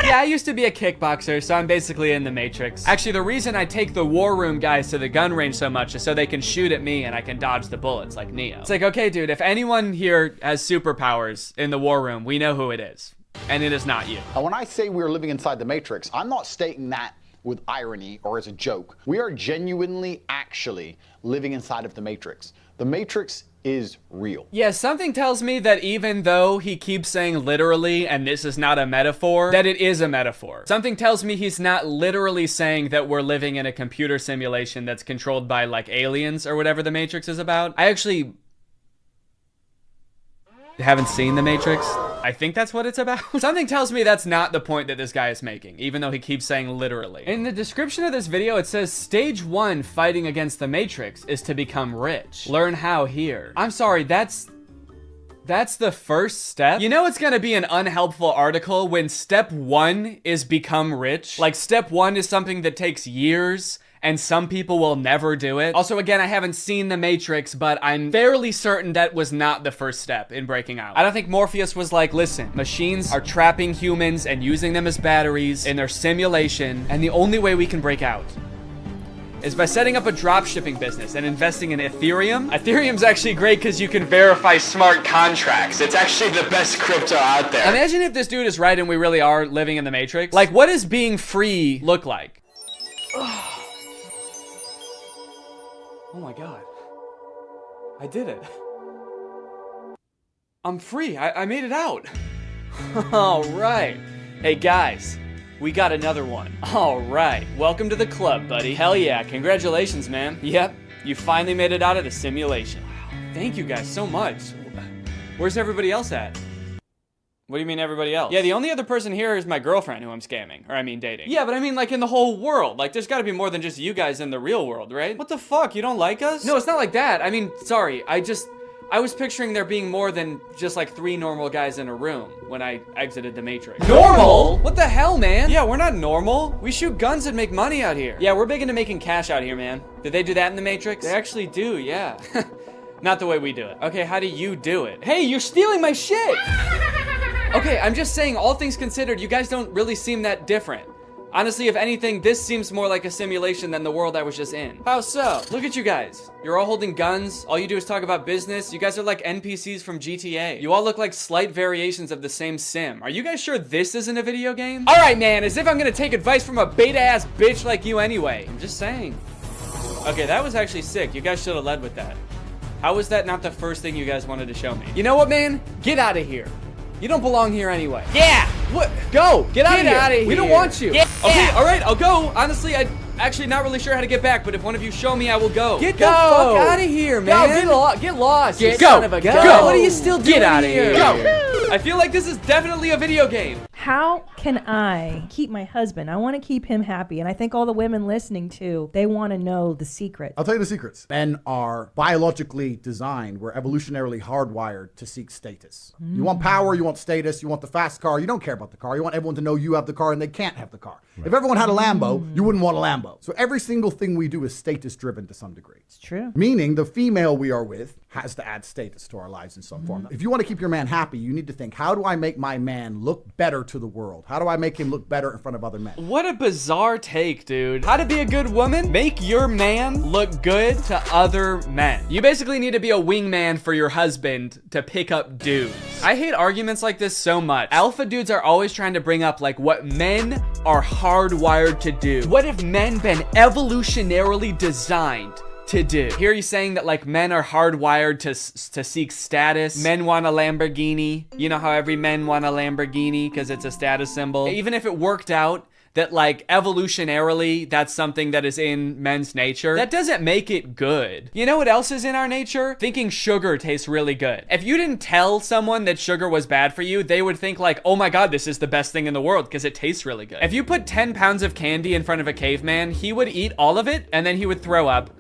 Yeah, I used to be a kickboxer, so I'm basically in the Matrix. Actually, the reason I take the War Room guys to the gun range so much is so they can shoot at me and I can dodge the bullets like Neo. It's like, okay, dude, if anyone here has superpowers in the War Room, we know who it is. And it is not you. And when I say we're living inside the Matrix, I'm not stating that with irony or as a joke. We are genuinely, actually living inside of the Matrix. The Matrix is real. Yeah, something tells me that even though he keeps saying literally, and this is not a metaphor, that it is a metaphor. Something tells me he's not literally saying that we're living in a computer simulation that's controlled by, like, aliens or whatever the Matrix is about. I actually haven't seen the Matrix. I think that's what it's about. Something tells me that's not the point that this guy is making, even though he keeps saying literally. In the description of this video, it says stage 1 fighting against the Matrix is to become rich. Learn how here. I'm sorry, that's the first step? You know it's gonna be an unhelpful article when step 1 is become rich? Like, step 1 is something that takes years, and some people will never do it. Also, again, I haven't seen The Matrix, but I'm fairly certain that was not the first step in breaking out. I don't think Morpheus was like, listen, machines are trapping humans and using them as batteries in their simulation, and the only way we can break out is by setting up a dropshipping business and investing in Ethereum. Ethereum's actually great because you can verify smart contracts. It's actually the best crypto out there. Imagine if this dude is right and we really are living in the Matrix. Like, what does being free look like? Oh my God. I did it. I'm free. I made it out. All right. Hey guys, we got another one. All right. Welcome to the club, buddy. Hell yeah. Congratulations, man. Yep. You finally made it out of the simulation. Wow. Thank you guys so much. Where's everybody else at? What do you mean everybody else? Yeah, the only other person here is my girlfriend who I'm scamming. Or I mean dating. Yeah, but I mean like in the whole world. Like there's gotta be more than just you guys in the real world, right? What the fuck? You don't like us? No, it's not like that. I mean, sorry. I was picturing there being more than just like 3 normal guys in a room when I exited the Matrix. Normal? What the hell, man? Yeah, we're not normal. We shoot guns and make money out here. Yeah, we're big into making cash out here, man. Did they do that in the Matrix? They actually do, yeah. Not the way we do it. Okay, how do you do it? Hey, you're stealing my shit! Okay, I'm just saying, all things considered, you guys don't really seem that different. Honestly, if anything, this seems more like a simulation than the world I was just in. How so? Look at you guys. You're all holding guns. All you do is talk about business. You guys are like NPCs from GTA. You all look like slight variations of the same sim. Are you guys sure this isn't a video game? All right, man, as if I'm gonna take advice from a beta-ass bitch like you anyway. I'm just saying. Okay, that was actually sick. You guys should have led with that. How was that not the first thing you guys wanted to show me? You know what, man? Get out of here. You don't belong here anyway. Yeah! What? Go! Get out of here! We don't want you! Yeah. Okay, alright, I'll go. Honestly, I'm actually not really sure how to get back, but if one of you show me, I will go. Get the fuck out of here, man! Go, get lost! Get son of a gun! Go! What are you still doing? Get out of here! Go! I feel like this is definitely a video game. How can I keep my husband? I want to keep him happy. And I think all the women listening to, they want to know the secret. I'll tell you the secrets. Men are biologically designed. We're evolutionarily hardwired to seek status. You want power, you want status, you want the fast car. You don't care about the car. You want everyone to know you have the car and they can't have the car. Right. If everyone had a Lambo, you wouldn't want a Lambo. So every single thing we do is status driven to some degree. It's true. Meaning the female we are with has to add status to our lives in some form. If you want to keep your man happy, you need to think, how do I make my man look better to the world? How do I make him look better in front of other men? What a bizarre take, dude. How to be a good woman? Make your man look good to other men. You basically need to be a wingman for your husband to pick up dudes. I hate arguments like this so much. Alpha dudes are always trying to bring up like what men are hardwired to do. What have men been evolutionarily designed to do? Here he's saying that like men are hardwired to seek status. Men want a Lamborghini. You know how every men want a Lamborghini because it's a status symbol. Even if it worked out that like evolutionarily that's something that is in men's nature, that doesn't make it good. You know what else is in our nature? Thinking sugar tastes really good. If you didn't tell someone that sugar was bad for you, they would think like, oh my god, this is the best thing in the world because it tastes really good. If you put 10 pounds of candy in front of a caveman, he would eat all of it and then he would throw up.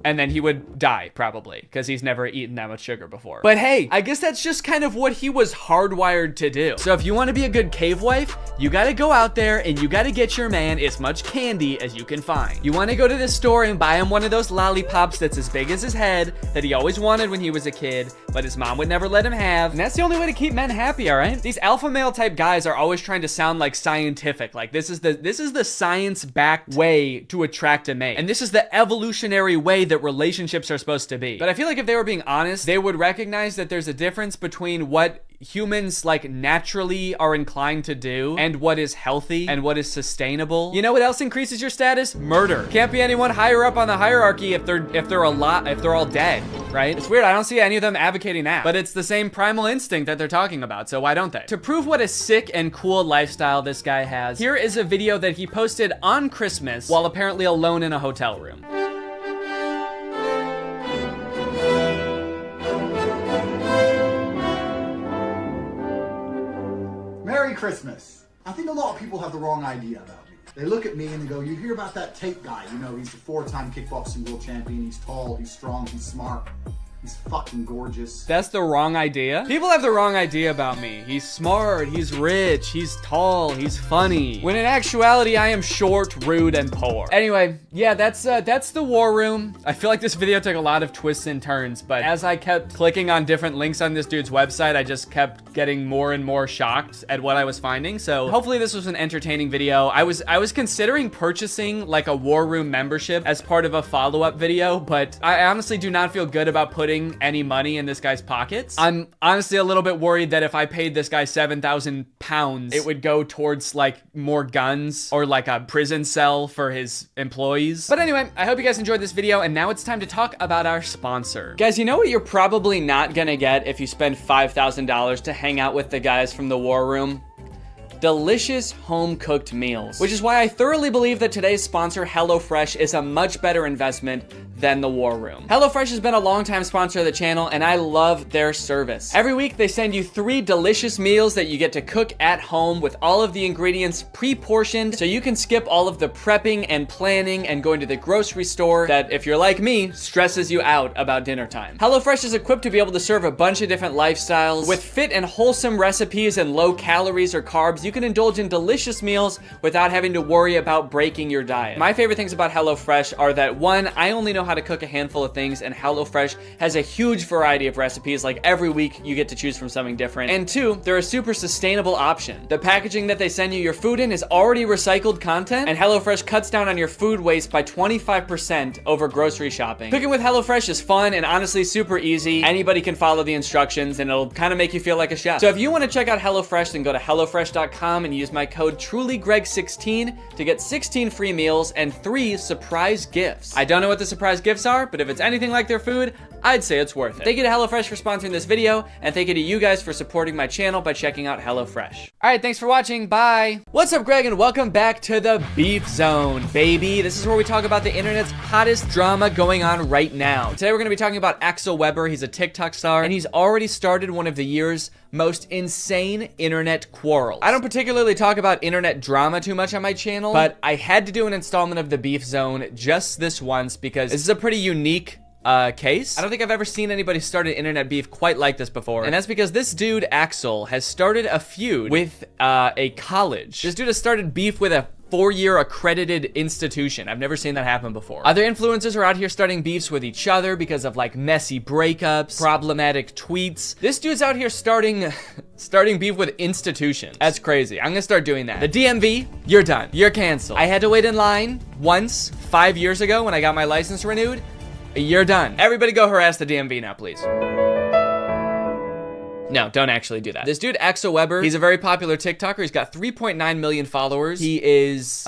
And then he would die, probably, because he's never eaten that much sugar before. But hey, I guess that's just kind of what he was hardwired to do. So if you want to be a good cave wife, you gotta go out there and you gotta get your man as much candy as you can find. You want to go to the store and buy him one of those lollipops that's as big as his head that he always wanted when he was a kid, but his mom would never let him have. And that's the only way to keep men happy, all right? These alpha male type guys are always trying to sound like scientific. Like this is the science-backed way to attract a mate. And this is the evolutionary way that relationships are supposed to be. But I feel like if they were being honest, they would recognize that there's a difference between what humans like naturally are inclined to do and what is healthy and what is sustainable. You know what else increases your status? Murder. Can't be anyone higher up on the hierarchy if they're all dead, right? It's weird. I don't see any of them advocating that, but it's the same primal instinct that they're talking about. So why don't they? To prove what a sick and cool lifestyle this guy has, here is a video that he posted on Christmas while apparently alone in a hotel room. Merry Christmas. I think a lot of people have the wrong idea about me. They look at me and they go, you hear about that Tate guy, you know, he's a 4-time kickboxing world champion, he's tall, he's strong, he's smart. He's fucking gorgeous. That's the wrong idea? People have the wrong idea about me. He's smart, he's rich, he's tall, he's funny. When in actuality, I am short, rude, and poor. Anyway, yeah, that's the war room. I feel like this video took a lot of twists and turns, but as I kept clicking on different links on this dude's website, I just kept getting more and more shocked at what I was finding. So hopefully this was an entertaining video. I was considering purchasing like a war room membership as part of a follow-up video, but I honestly do not feel good about putting any money in this guy's pockets. I'm honestly a little bit worried that if I paid this guy 7,000 pounds, it would go towards like more guns or like a prison cell for his employees. But anyway, I hope you guys enjoyed this video, and now it's time to talk about our sponsor. Guys, you know what you're probably not gonna get if you spend $5,000 to hang out with the guys from the war room? Delicious home-cooked meals, which is why I thoroughly believe that today's sponsor, HelloFresh, is a much better investment than the War Room. HelloFresh has been a longtime sponsor of the channel, and I love their service. Every week, they send you 3 delicious meals that you get to cook at home with all of the ingredients pre-portioned, so you can skip all of the prepping and planning and going to the grocery store that, if you're like me, stresses you out about dinner time. HelloFresh is equipped to be able to serve a bunch of different lifestyles. With fit and wholesome recipes and low calories or carbs, you can indulge in delicious meals without having to worry about breaking your diet. My favorite things about HelloFresh are that, one, I only know how to cook a handful of things, and HelloFresh has a huge variety of recipes. Like every week you get to choose from something different. And two, they're a super sustainable option. The packaging that they send you your food in is already recycled content, and HelloFresh cuts down on your food waste by 25% over grocery shopping. Cooking with HelloFresh is fun and honestly super easy. Anybody can follow the instructions and it'll kind of make you feel like a chef. So if you want to check out HelloFresh, then go to HelloFresh.com and use my code TrulyGreg16 to get 16 free meals and 3 surprise gifts. I don't know what the surprise gifts are, but if it's anything like their food, I'd say it's worth it. Thank you to HelloFresh for sponsoring this video, and thank you to you guys for supporting my channel by checking out HelloFresh. All right, thanks for watching. Bye. What's up, Greg, and welcome back to the Beef Zone, baby. This is where we talk about the internet's hottest drama going on right now. Today, we're gonna be talking about Axel Weber. He's a TikTok star, and he's already started one of the year's most insane internet quarrels. I don't particularly talk about internet drama too much on my channel, but I had to do an installment of the Beef Zone just this once because this is a pretty unique case. I don't think I've ever seen anybody start an internet beef quite like this before. And that's because this dude, Axel, has started a feud with a college. This dude has started beef with a 4-year accredited institution. I've never seen that happen before. Other influencers are out here starting beefs with each other because of like messy breakups, problematic tweets. This dude's out here starting beef with institutions. That's crazy. I'm gonna start doing that. The DMV, you're done. You're canceled. I had to wait in line once 5 years ago when I got my license renewed. You're done. Everybody go harass the DMV now, please. No, don't actually do that. This dude, Axel Weber, he's a very popular TikToker. He's got 3.9 million followers. He is,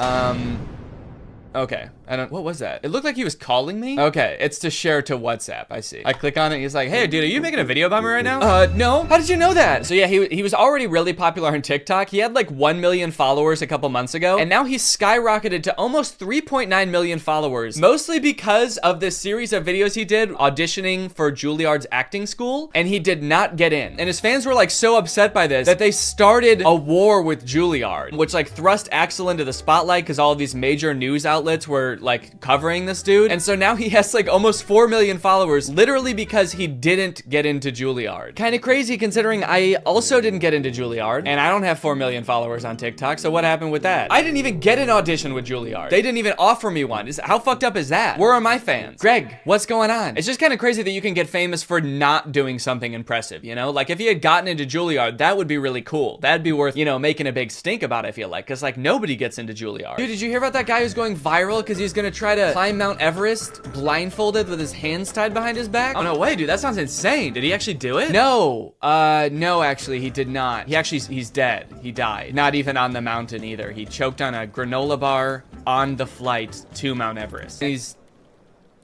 okay. What was that? It looked like he was calling me. Okay, it's to share to WhatsApp, I see. I click on it, and he's like, hey, dude, are you making a video about me right now? No. How did you know that? So yeah, he was already really popular on TikTok. He had like 1 million followers a couple months ago, and now he's skyrocketed to almost 3.9 million followers, mostly because of this series of videos he did auditioning for Juilliard's acting school, and he did not get in. And his fans were like so upset by this that they started a war with Juilliard, which like thrust Axel into the spotlight because all of these major news outlets were like covering this dude. And so now he has like almost 4 million followers literally because he didn't get into Juilliard. Kind of crazy considering I also didn't get into Juilliard and I don't have 4 million followers on TikTok. So what happened with that? I didn't even get an audition with Juilliard. They didn't even offer me one. How fucked up is that? Where are my fans? Greg, what's going on? It's just kind of crazy that you can get famous for not doing something impressive, you know? Like if he had gotten into Juilliard, that would be really cool. That'd be worth, you know, making a big stink about, I feel like. Cause like nobody gets into Juilliard. Dude, did you hear about that guy who's going viral cause he's gonna try to climb Mount Everest blindfolded with his hands tied behind his back? Oh no way, dude, that sounds insane. Did he actually do it? No, no, actually he did not. He's dead. He died. Not even on the mountain either. He choked on a granola bar on the flight to Mount Everest. He's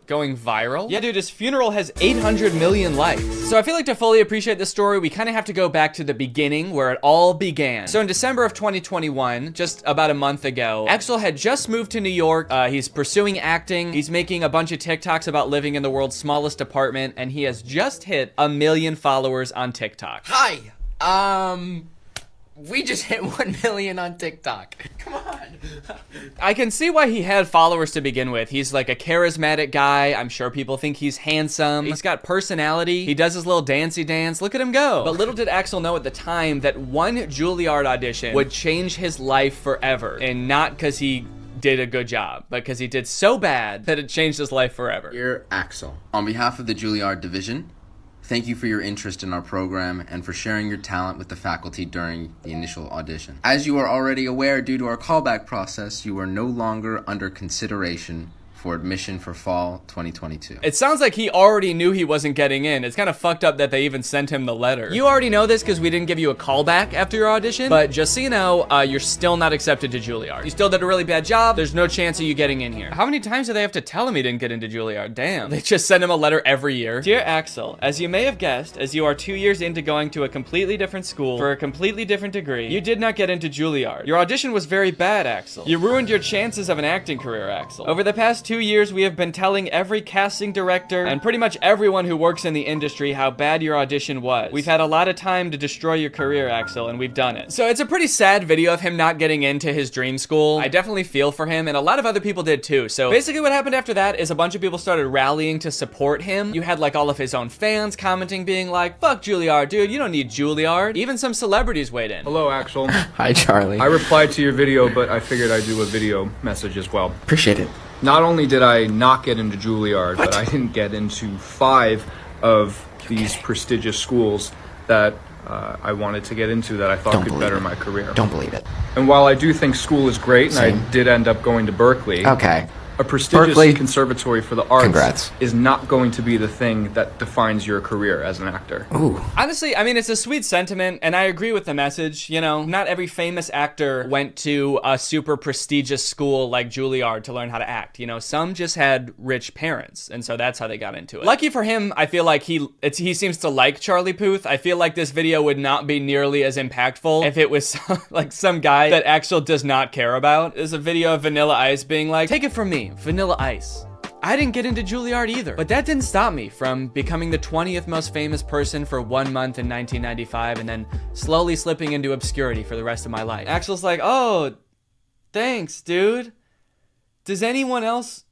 going viral? Yeah, dude, his funeral has 800 million likes. So I feel like to fully appreciate this story, we kind of have to go back to the beginning where it all began. So in December of 2021, just about a month ago, Axel had just moved to New York. He's pursuing acting. He's making a bunch of TikToks about living in the world's smallest apartment, and he has just hit 1 million followers on TikTok. Hi, we just hit 1 million on TikTok. Come on. I can see why he had followers to begin with. He's like a charismatic guy. I'm sure people think he's handsome. He's got personality. He does his little dancey dance. Look at him go. But little did Axel know at the time that one Juilliard audition would change his life forever. And not because he did a good job, but because he did so bad that it changed his life forever. Dear Axel, on behalf of the Juilliard division, thank you for your interest in our program and for sharing your talent with the faculty during the initial audition. As you are already aware, due to our callback process, you are no longer under consideration for admission for fall 2022. It sounds like he already knew he wasn't getting in. It's kind of fucked up that they even sent him the letter. You already know this because we didn't give you a callback after your audition, but just so you know, you're still not accepted to Juilliard. You still did a really bad job. There's no chance of you getting in here. How many times do they have to tell him he didn't get into Juilliard? Damn. They just send him a letter every year. Dear Axel, as you may have guessed, as you are 2 years into going to a completely different school for a completely different degree, you did not get into Juilliard. Your audition was very bad, Axel. You ruined your chances of an acting career, Axel. Over the past 2 2 years, we have been telling every casting director and pretty much everyone who works in the industry how bad your audition was. We've had a lot of time to destroy your career, Axel, and we've done it. So it's a pretty sad video of him not getting into his dream school. I definitely feel for him, and a lot of other people did too. So basically what happened after that is a bunch of people started rallying to support him. You had like all of his own fans commenting, being like, fuck Juilliard, dude, you don't need Juilliard. Even some celebrities weighed in. Hello, Axel. Hi, Charlie. I replied to your video, but I figured I'd do a video message as well. Appreciate it. Not only did I not get into Juilliard, but I didn't get into 5 of these prestigious schools that I wanted to get into that I thought could better my career. Don't believe it. And while I do think school is great, and I did end up going to Berkeley, Okay. a prestigious Berkeley. conservatory for the arts Congrats. is not going to be the thing that defines your career as an actor. Ooh. Honestly, I mean, it's a sweet sentiment, and I agree with the message. You know, not every famous actor went to a super prestigious school like Juilliard to learn how to act. You know, some just had rich parents, and so that's how they got into it. Lucky for him, I feel like he seems to like Charlie Puth. I feel like this video would not be nearly as impactful if it was like some guy that Axel does not care about. There's a video of Vanilla Ice being like, take it from me, Vanilla Ice. I didn't get into Juilliard either, but that didn't stop me from becoming the 20th most famous person for 1 month in 1995 and then slowly slipping into obscurity for the rest of my life. Axel's like, oh, thanks, dude. Does anyone else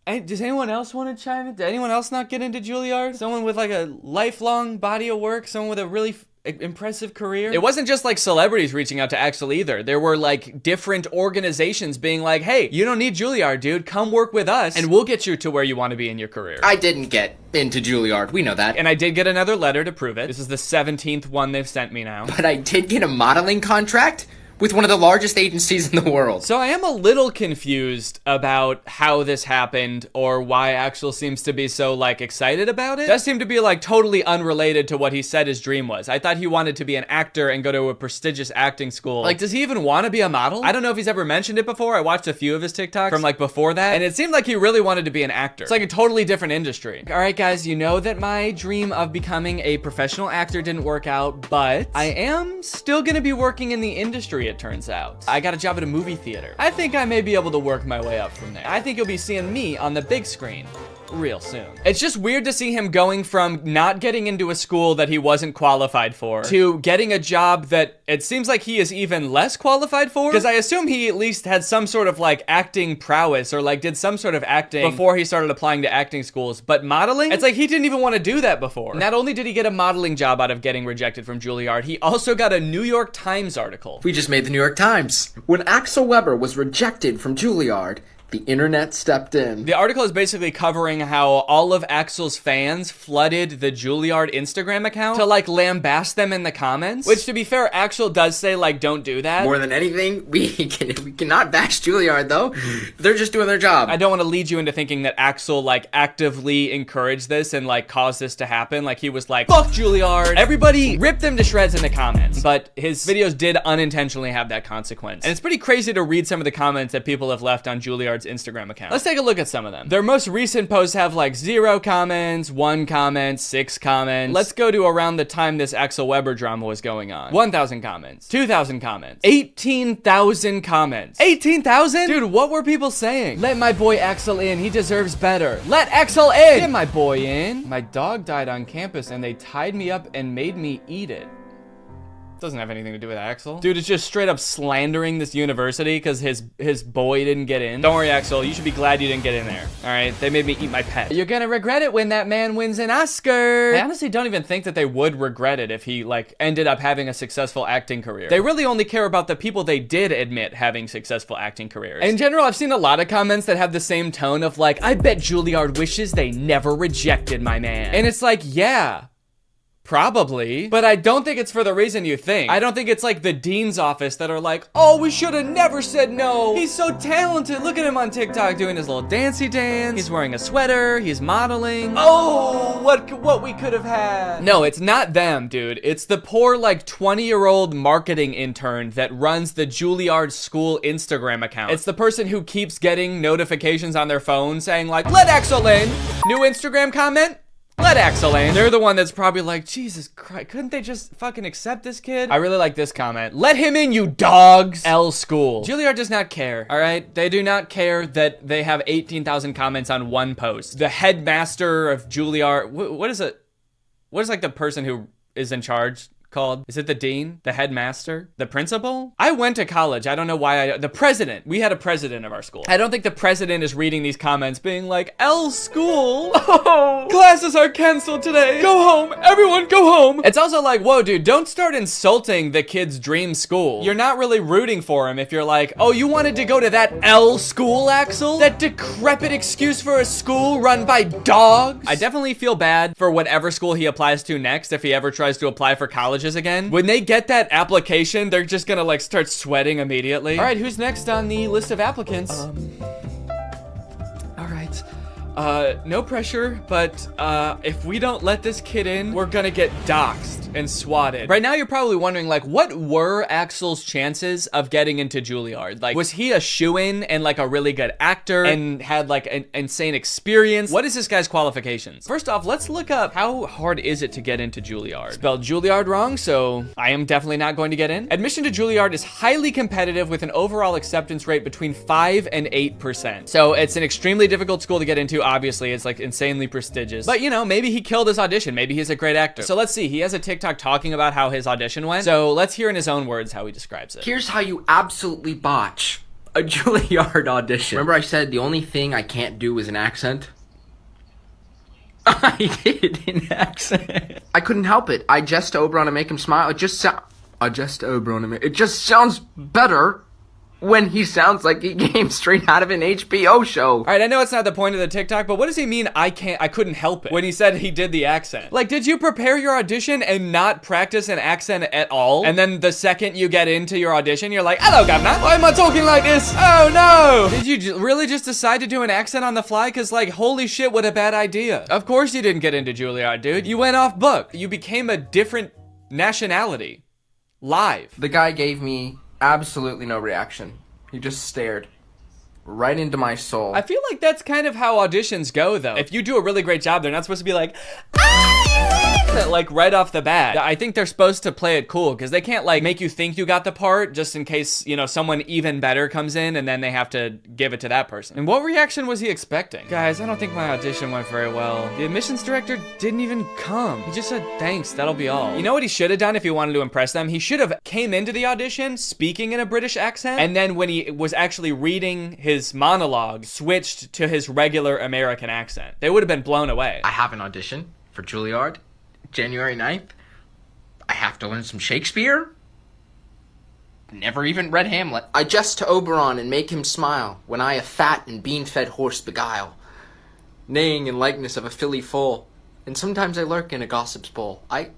want to chime in? Did anyone else not get into Juilliard? Someone with like a lifelong body of work? Someone with a really impressive career? It wasn't just like celebrities reaching out to Axel either. There were like different organizations being like, hey, you don't need Juilliard, dude. Come work with us and we'll get you to where you want to be in your career. I didn't get into Juilliard. We know that. And I did get another letter to prove it. This is the 17th one they've sent me now. But I did get a modeling contract with one of the largest agencies in the world. So I am a little confused about how this happened or why Axel seems to be so like excited about it. It does seem to be like totally unrelated to what he said his dream was. I thought he wanted to be an actor and go to a prestigious acting school. Like, does he even want to be a model? I don't know if he's ever mentioned it before. I watched a few of his TikToks from like before that, and it seemed like he really wanted to be an actor. It's like a totally different industry. All right, guys, you know that my dream of becoming a professional actor didn't work out, but I am still gonna be working in the industry, it turns out. I got a job at a movie theater. I think I may be able to work my way up from there. I think you'll be seeing me on the big screen real soon. It's just weird to see him going from not getting into a school that he wasn't qualified for to getting a job that it seems like he is even less qualified for, because I assume he at least had some sort of like acting prowess or like did some sort of acting before he started applying to acting schools. But modeling, it's like he didn't even want to do that before. Not only did he get a modeling job out of getting rejected from Juilliard, he also got a New York Times article. We just made the New York Times. When Axel Weber was rejected from Juilliard, the internet stepped in. The article is basically covering how all of Axel's fans flooded the Juilliard Instagram account to like lambast them in the comments. Which, to be fair, Axel does say like, don't do that. More than anything, we cannot bash Juilliard though. They're just doing their job. I don't want to lead you into thinking that Axel like actively encouraged this and like caused this to happen. Like he was like, fuck Juilliard. Everybody ripped them to shreds in the comments. But his videos did unintentionally have that consequence. And it's pretty crazy to read some of the comments that people have left on Juilliard's Instagram account. Let's take a look at some of them. Their most recent posts have like 0 comments, 1 comment, 6 comments. Let's go to around the time this Axel Weber drama was going on. 1,000 comments, 2,000 comments, 18,000 comments. 18,000? Dude, what were people saying? Let my boy Axel in. He deserves better. Let Axel in. Get my boy in. My dog died on campus and they tied me up and made me eat it. Doesn't have anything to do with Axel. Dude is just straight up slandering this university because his boy didn't get in. Don't worry, Axel. You should be glad you didn't get in there. All right? They made me eat my pet. You're gonna regret it when that man wins an Oscar. I honestly don't even think that they would regret it if he like ended up having a successful acting career. They really only care about the people they did admit having successful acting careers. In general, I've seen a lot of comments that have the same tone of like, I bet Juilliard wishes they never rejected my man. And it's like, yeah. Probably, but I don't think it's for the reason you think. I don't think it's like the dean's office that are like, oh, we should have never said no. He's so talented. Look at him on TikTok doing his little dancey dance. He's wearing a sweater. He's modeling. Oh, what we could have had. No, it's not them, dude. It's the poor like 20-year-old marketing intern that runs the Juilliard school Instagram account. It's the person who keeps getting notifications on their phone saying like, let Axel in. New Instagram comment. let Axel in. They're the one that's probably like, Jesus Christ, couldn't they just fucking accept this kid? I really like this comment. Let him in, you dogs. L school. Juilliard does not care, all right? They do not care that they have 18,000 comments on one post. The headmaster of Juilliard, what is it? What is like the person who is in charge called? Is it the dean? The headmaster? The principal? I went to college. I don't know why the president. We had a president of our school. I don't think the president is reading these comments being like, L school. Oh, classes are canceled today. Go home. Everyone go home. It's also like, whoa, dude, don't start insulting the kid's dream school. You're not really rooting for him if you're like, oh, you wanted to go to that L school, Axel? That decrepit excuse for a school run by dogs? I definitely feel bad for whatever school he applies to next if he ever tries to apply for college again. When they get that application, they're just gonna like start sweating immediately. All right, who's next on the list of applicants? All right. No pressure, but if we don't let this kid in, we're gonna get doxxed and swatted. Right now, you're probably wondering, like, what were Axel's chances of getting into Juilliard? Like, was he a shoo-in and like a really good actor and had like an insane experience? What is this guy's qualifications? First off, let's look up how hard is it to get into Juilliard. Spelled Juilliard wrong, so I am definitely not going to get in. Admission to Juilliard is highly competitive with an overall acceptance rate between 5 and 8%. So it's an extremely difficult school to get into. Obviously, it's like insanely prestigious. But you know, maybe he killed his audition. Maybe he's a great actor. So let's see. He has a TikTok talking about how his audition went. So let's hear in his own words how he describes it. Here's how you absolutely botch a Juilliard audition. Remember I said the only thing I can't do is an accent? I did an accent. I couldn't help it. I just Oberon to make him smile. It just sounds better when he sounds like he came straight out of an HBO show. All right, I know it's not the point of the TikTok, but what does he mean I couldn't help it when he said he did the accent? Like, did you prepare your audition and not practice an accent at all? And then the second you get into your audition, you're like, hello, governor. Why am I talking like this? Oh, no. Did you really just decide to do an accent on the fly? Because, like, holy shit, what a bad idea. Of course you didn't get into Juilliard, dude. You went off book. You became a different nationality. Live. The guy gave me absolutely no reaction. He just stared right into my soul. I feel like that's kind of how auditions go, though. If you do a really great job, they're not supposed to be like, like right off the bat. I think they're supposed to play it cool because they can't like make you think you got the part just in case, you know, someone even better comes in and then they have to give it to that person. And what reaction was he expecting? Guys, I don't think my audition went very well. The admissions director didn't even come. He just said, thanks, that'll be all. You know what he should have done if he wanted to impress them? He should have came into the audition speaking in a British accent, and then when he was actually reading his monologue, switched to his regular American accent. They would have been blown away. I have an audition for Juilliard, January 9th. I have to learn some Shakespeare. Never even read Hamlet. I jest to Oberon and make him smile when I a fat and bean-fed horse beguile, neighing in likeness of a filly foal, and sometimes I lurk in a gossip's bowl. I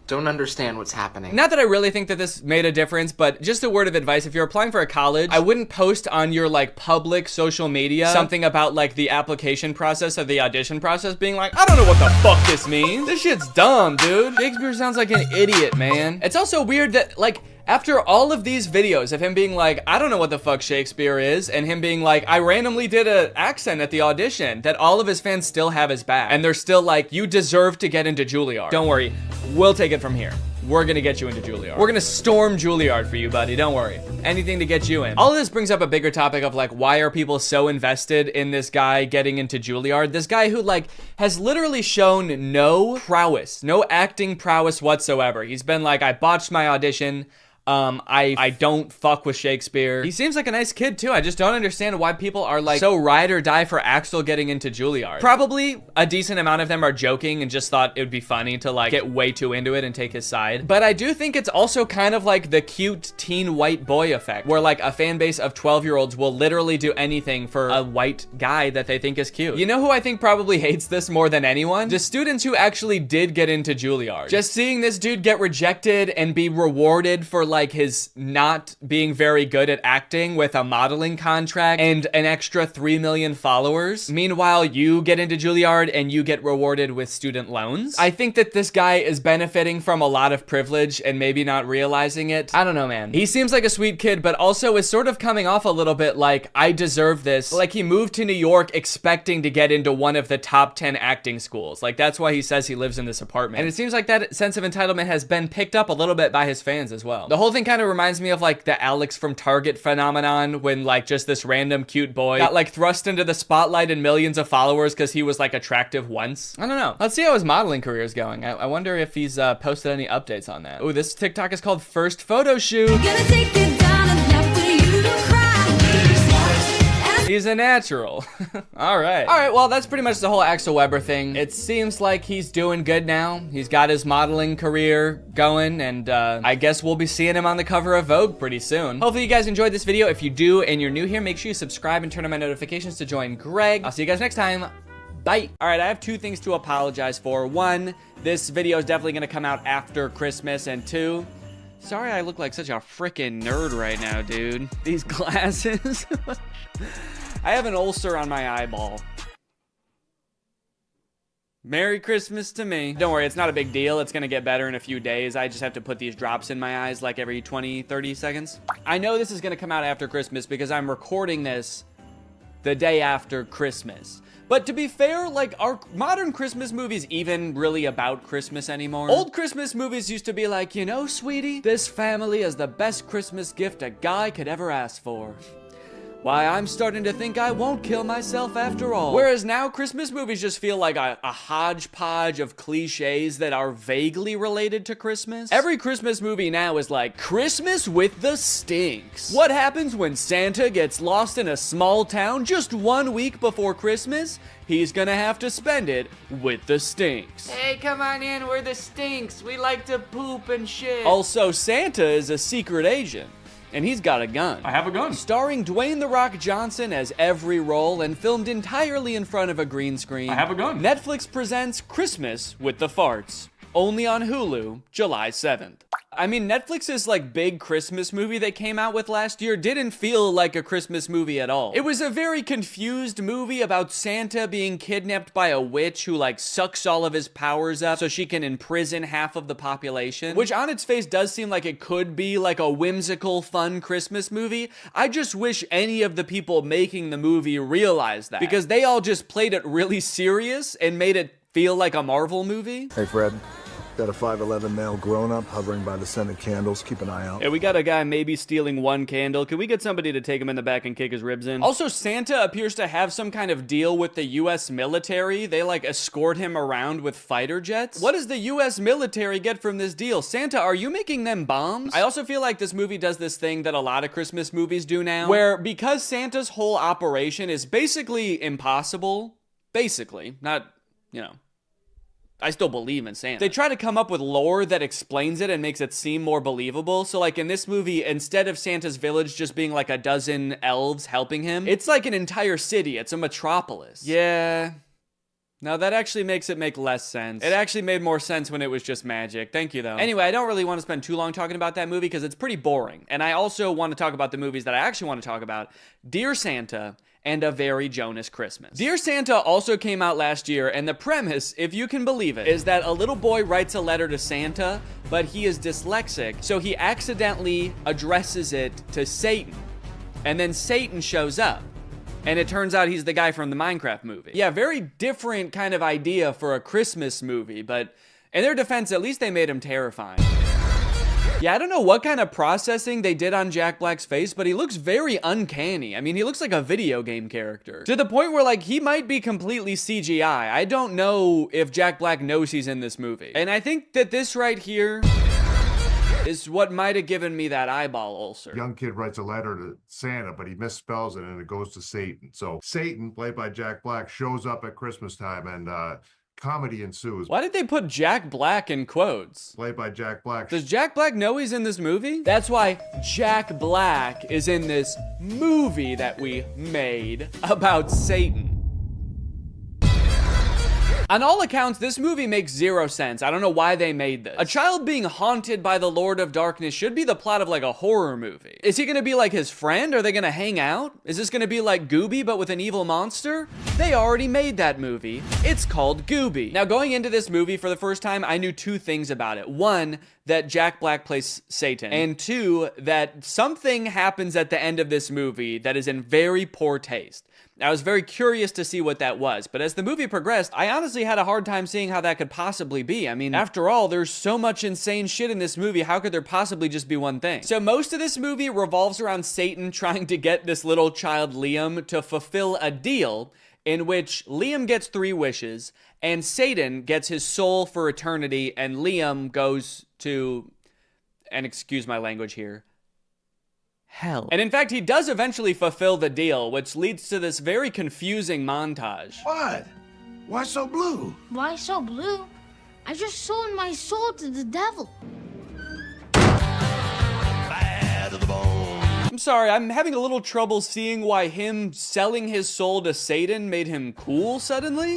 don't understand what's happening. Not that I really think that this made a difference, but just a word of advice. If you're applying for a college, I wouldn't post on your like public social media something about like the application process or the audition process being like, I don't know what the fuck this means. This shit's dumb, dude. Shakespeare sounds like an idiot, man. It's also weird that like, after all of these videos of him being like, I don't know what the fuck Shakespeare is, and him being like, I randomly did an accent at the audition, that all of his fans still have his back. And they're still like, you deserve to get into Juilliard. Don't worry, we'll take it from here. We're gonna get you into Juilliard. We're gonna storm Juilliard for you, buddy, don't worry. Anything to get you in. All of this brings up a bigger topic of like, why are people so invested in this guy getting into Juilliard? This guy who like, has literally shown no prowess, no acting prowess whatsoever. He's been like, I botched my audition. I don't fuck with Shakespeare. He seems like a nice kid too. I just don't understand why people are like so ride or die for Axel getting into Juilliard. Probably a decent amount of them are joking and just thought it would be funny to like get way too into it and take his side. But I do think it's also kind of like the cute teen white boy effect, where like a fan base of 12-year-olds will literally do anything for a white guy that they think is cute. You know who I think probably hates this more than anyone? The students who actually did get into Juilliard. Just seeing this dude get rejected and be rewarded for like like his not being very good at acting with a modeling contract and an extra 3 million followers. Meanwhile, you get into Juilliard and you get rewarded with student loans. I think that this guy is benefiting from a lot of privilege and maybe not realizing it. I don't know, man. He seems like a sweet kid, but also is sort of coming off a little bit like, I deserve this. Like he moved to New York expecting to get into one of the top 10 acting schools. Like that's why he says he lives in this apartment. And it seems like that sense of entitlement has been picked up a little bit by his fans as well. The whole thing kind of reminds me of like the Alex from Target phenomenon when like just this random cute boy got like thrust into the spotlight and millions of followers because he was like attractive once. I don't know. Let's see how his modeling career is going. I wonder if he's posted any updates on that. Oh, this TikTok is called First Photo Shoot. He's a natural. All right. Well, that's pretty much the whole Axel Weber thing. It seems like he's doing good now. He's got his modeling career going, and I guess we'll be seeing him on the cover of Vogue pretty soon. Hopefully you guys enjoyed this video. If you do and you're new here, make sure you subscribe and turn on my notifications to join Greg. I'll see you guys next time. Bye. All right, I have 2 things to apologize for. 1, this video is definitely gonna come out after Christmas, and 2, sorry I look like such a freaking nerd right now, dude. These glasses. I have an ulcer on my eyeball. Merry Christmas to me. Don't worry, it's not a big deal. It's gonna get better in a few days. I just have to put these drops in my eyes like every 20, 30 seconds. I know this is gonna come out after Christmas because I'm recording this the day after Christmas. But to be fair, like, are modern Christmas movies even really about Christmas anymore? Old Christmas movies used to be like, you know, sweetie, this family is the best Christmas gift a guy could ever ask for. Why, I'm starting to think I won't kill myself after all. Whereas now, Christmas movies just feel like a hodgepodge of cliches that are vaguely related to Christmas. Every Christmas movie now is like, Christmas with the Stinks. What happens when Santa gets lost in a small town just 1 week before Christmas? He's gonna have to spend it with the Stinks. Hey, come on in, we're the Stinks. We like to poop and shit. Also, Santa is a secret agent. And he's got a gun. I have a gun. Starring Dwayne "The Rock" Johnson as every role and filmed entirely in front of a green screen. I have a gun. Netflix presents Christmas with the Farts. Only on Hulu, July 7th. I mean, Netflix's like big Christmas movie they came out with last year didn't feel like a Christmas movie at all. It was a very confused movie about Santa being kidnapped by a witch who like sucks all of his powers up so she can imprison half of the population, which on its face does seem like it could be like a whimsical, fun Christmas movie. I just wish any of the people making the movie realized that, because they all just played it really serious and made it feel like a Marvel movie. Hey, Fred. Got a 5'11" male grown-up hovering by the scented candles. Keep an eye out. Yeah, we got a guy maybe stealing 1 candle. Can we get somebody to take him in the back and kick his ribs in? Also, Santa appears to have some kind of deal with the US military. They like escort him around with fighter jets. What does the US military get from this deal? Santa, are you making them bombs? I also feel like this movie does this thing that a lot of Christmas movies do now, where because Santa's whole operation is basically impossible, not, you know, I still believe in Santa. They try to come up with lore that explains it and makes it seem more believable. So like in this movie, instead of Santa's village just being like a dozen elves helping him, it's like an entire city. It's a metropolis. Yeah. Now that actually makes it make less sense. It actually made more sense when it was just magic. Thank you, though. Anyway, I don't really want to spend too long talking about that movie because it's pretty boring. And I also want to talk about the movies that I actually want to talk about. Dear Santa and A Very Jonas Christmas. Dear Santa also came out last year, and the premise, if you can believe it, is that a little boy writes a letter to Santa, but he is dyslexic, so he accidentally addresses it to Satan. And then Satan shows up. And it turns out he's the guy from the Minecraft movie. Yeah, very different kind of idea for a Christmas movie, but in their defense, at least they made him terrifying. Yeah, I don't know what kind of processing they did on Jack Black's face, but he looks very uncanny. I mean, he looks like a video game character. To the point where, like, he might be completely CGI. I don't know if Jack Black knows he's in this movie. And I think that this right here is what might have given me that eyeball ulcer. Young kid writes a letter to Santa, but he misspells it and it goes to Satan. So Satan, played by Jack Black, shows up at Christmas time and comedy ensues. Why did they put Jack Black in quotes? Played by Jack Black. Does Jack Black know he's in this movie? That's why Jack Black is in this movie that we made about Satan. On all accounts, this movie makes zero sense. I don't know why they made this. A child being haunted by the Lord of Darkness should be the plot of like a horror movie. Is he gonna be like his friend? Are they gonna hang out? Is this gonna be like Gooby but with an evil monster? They already made that movie. It's called Gooby. Now, going into this movie for the first time, I knew two things about it. One, that Jack Black plays Satan. And two, that something happens at the end of this movie that is in very poor taste. I was very curious to see what that was, but as the movie progressed, I honestly had a hard time seeing how that could possibly be. I mean, after all, there's so much insane shit in this movie, how could there possibly just be one thing? So most of this movie revolves around Satan trying to get this little child Liam to fulfill a deal in which Liam gets 3 wishes, and Satan gets his soul for eternity, and Liam goes to, and excuse my language here, hell. And in fact, he does eventually fulfill the deal, which leads to this very confusing montage. What? Why so blue? Why so blue? I just sold my soul to the devil. I'm sorry, I'm having a little trouble seeing why him selling his soul to Satan made him cool suddenly.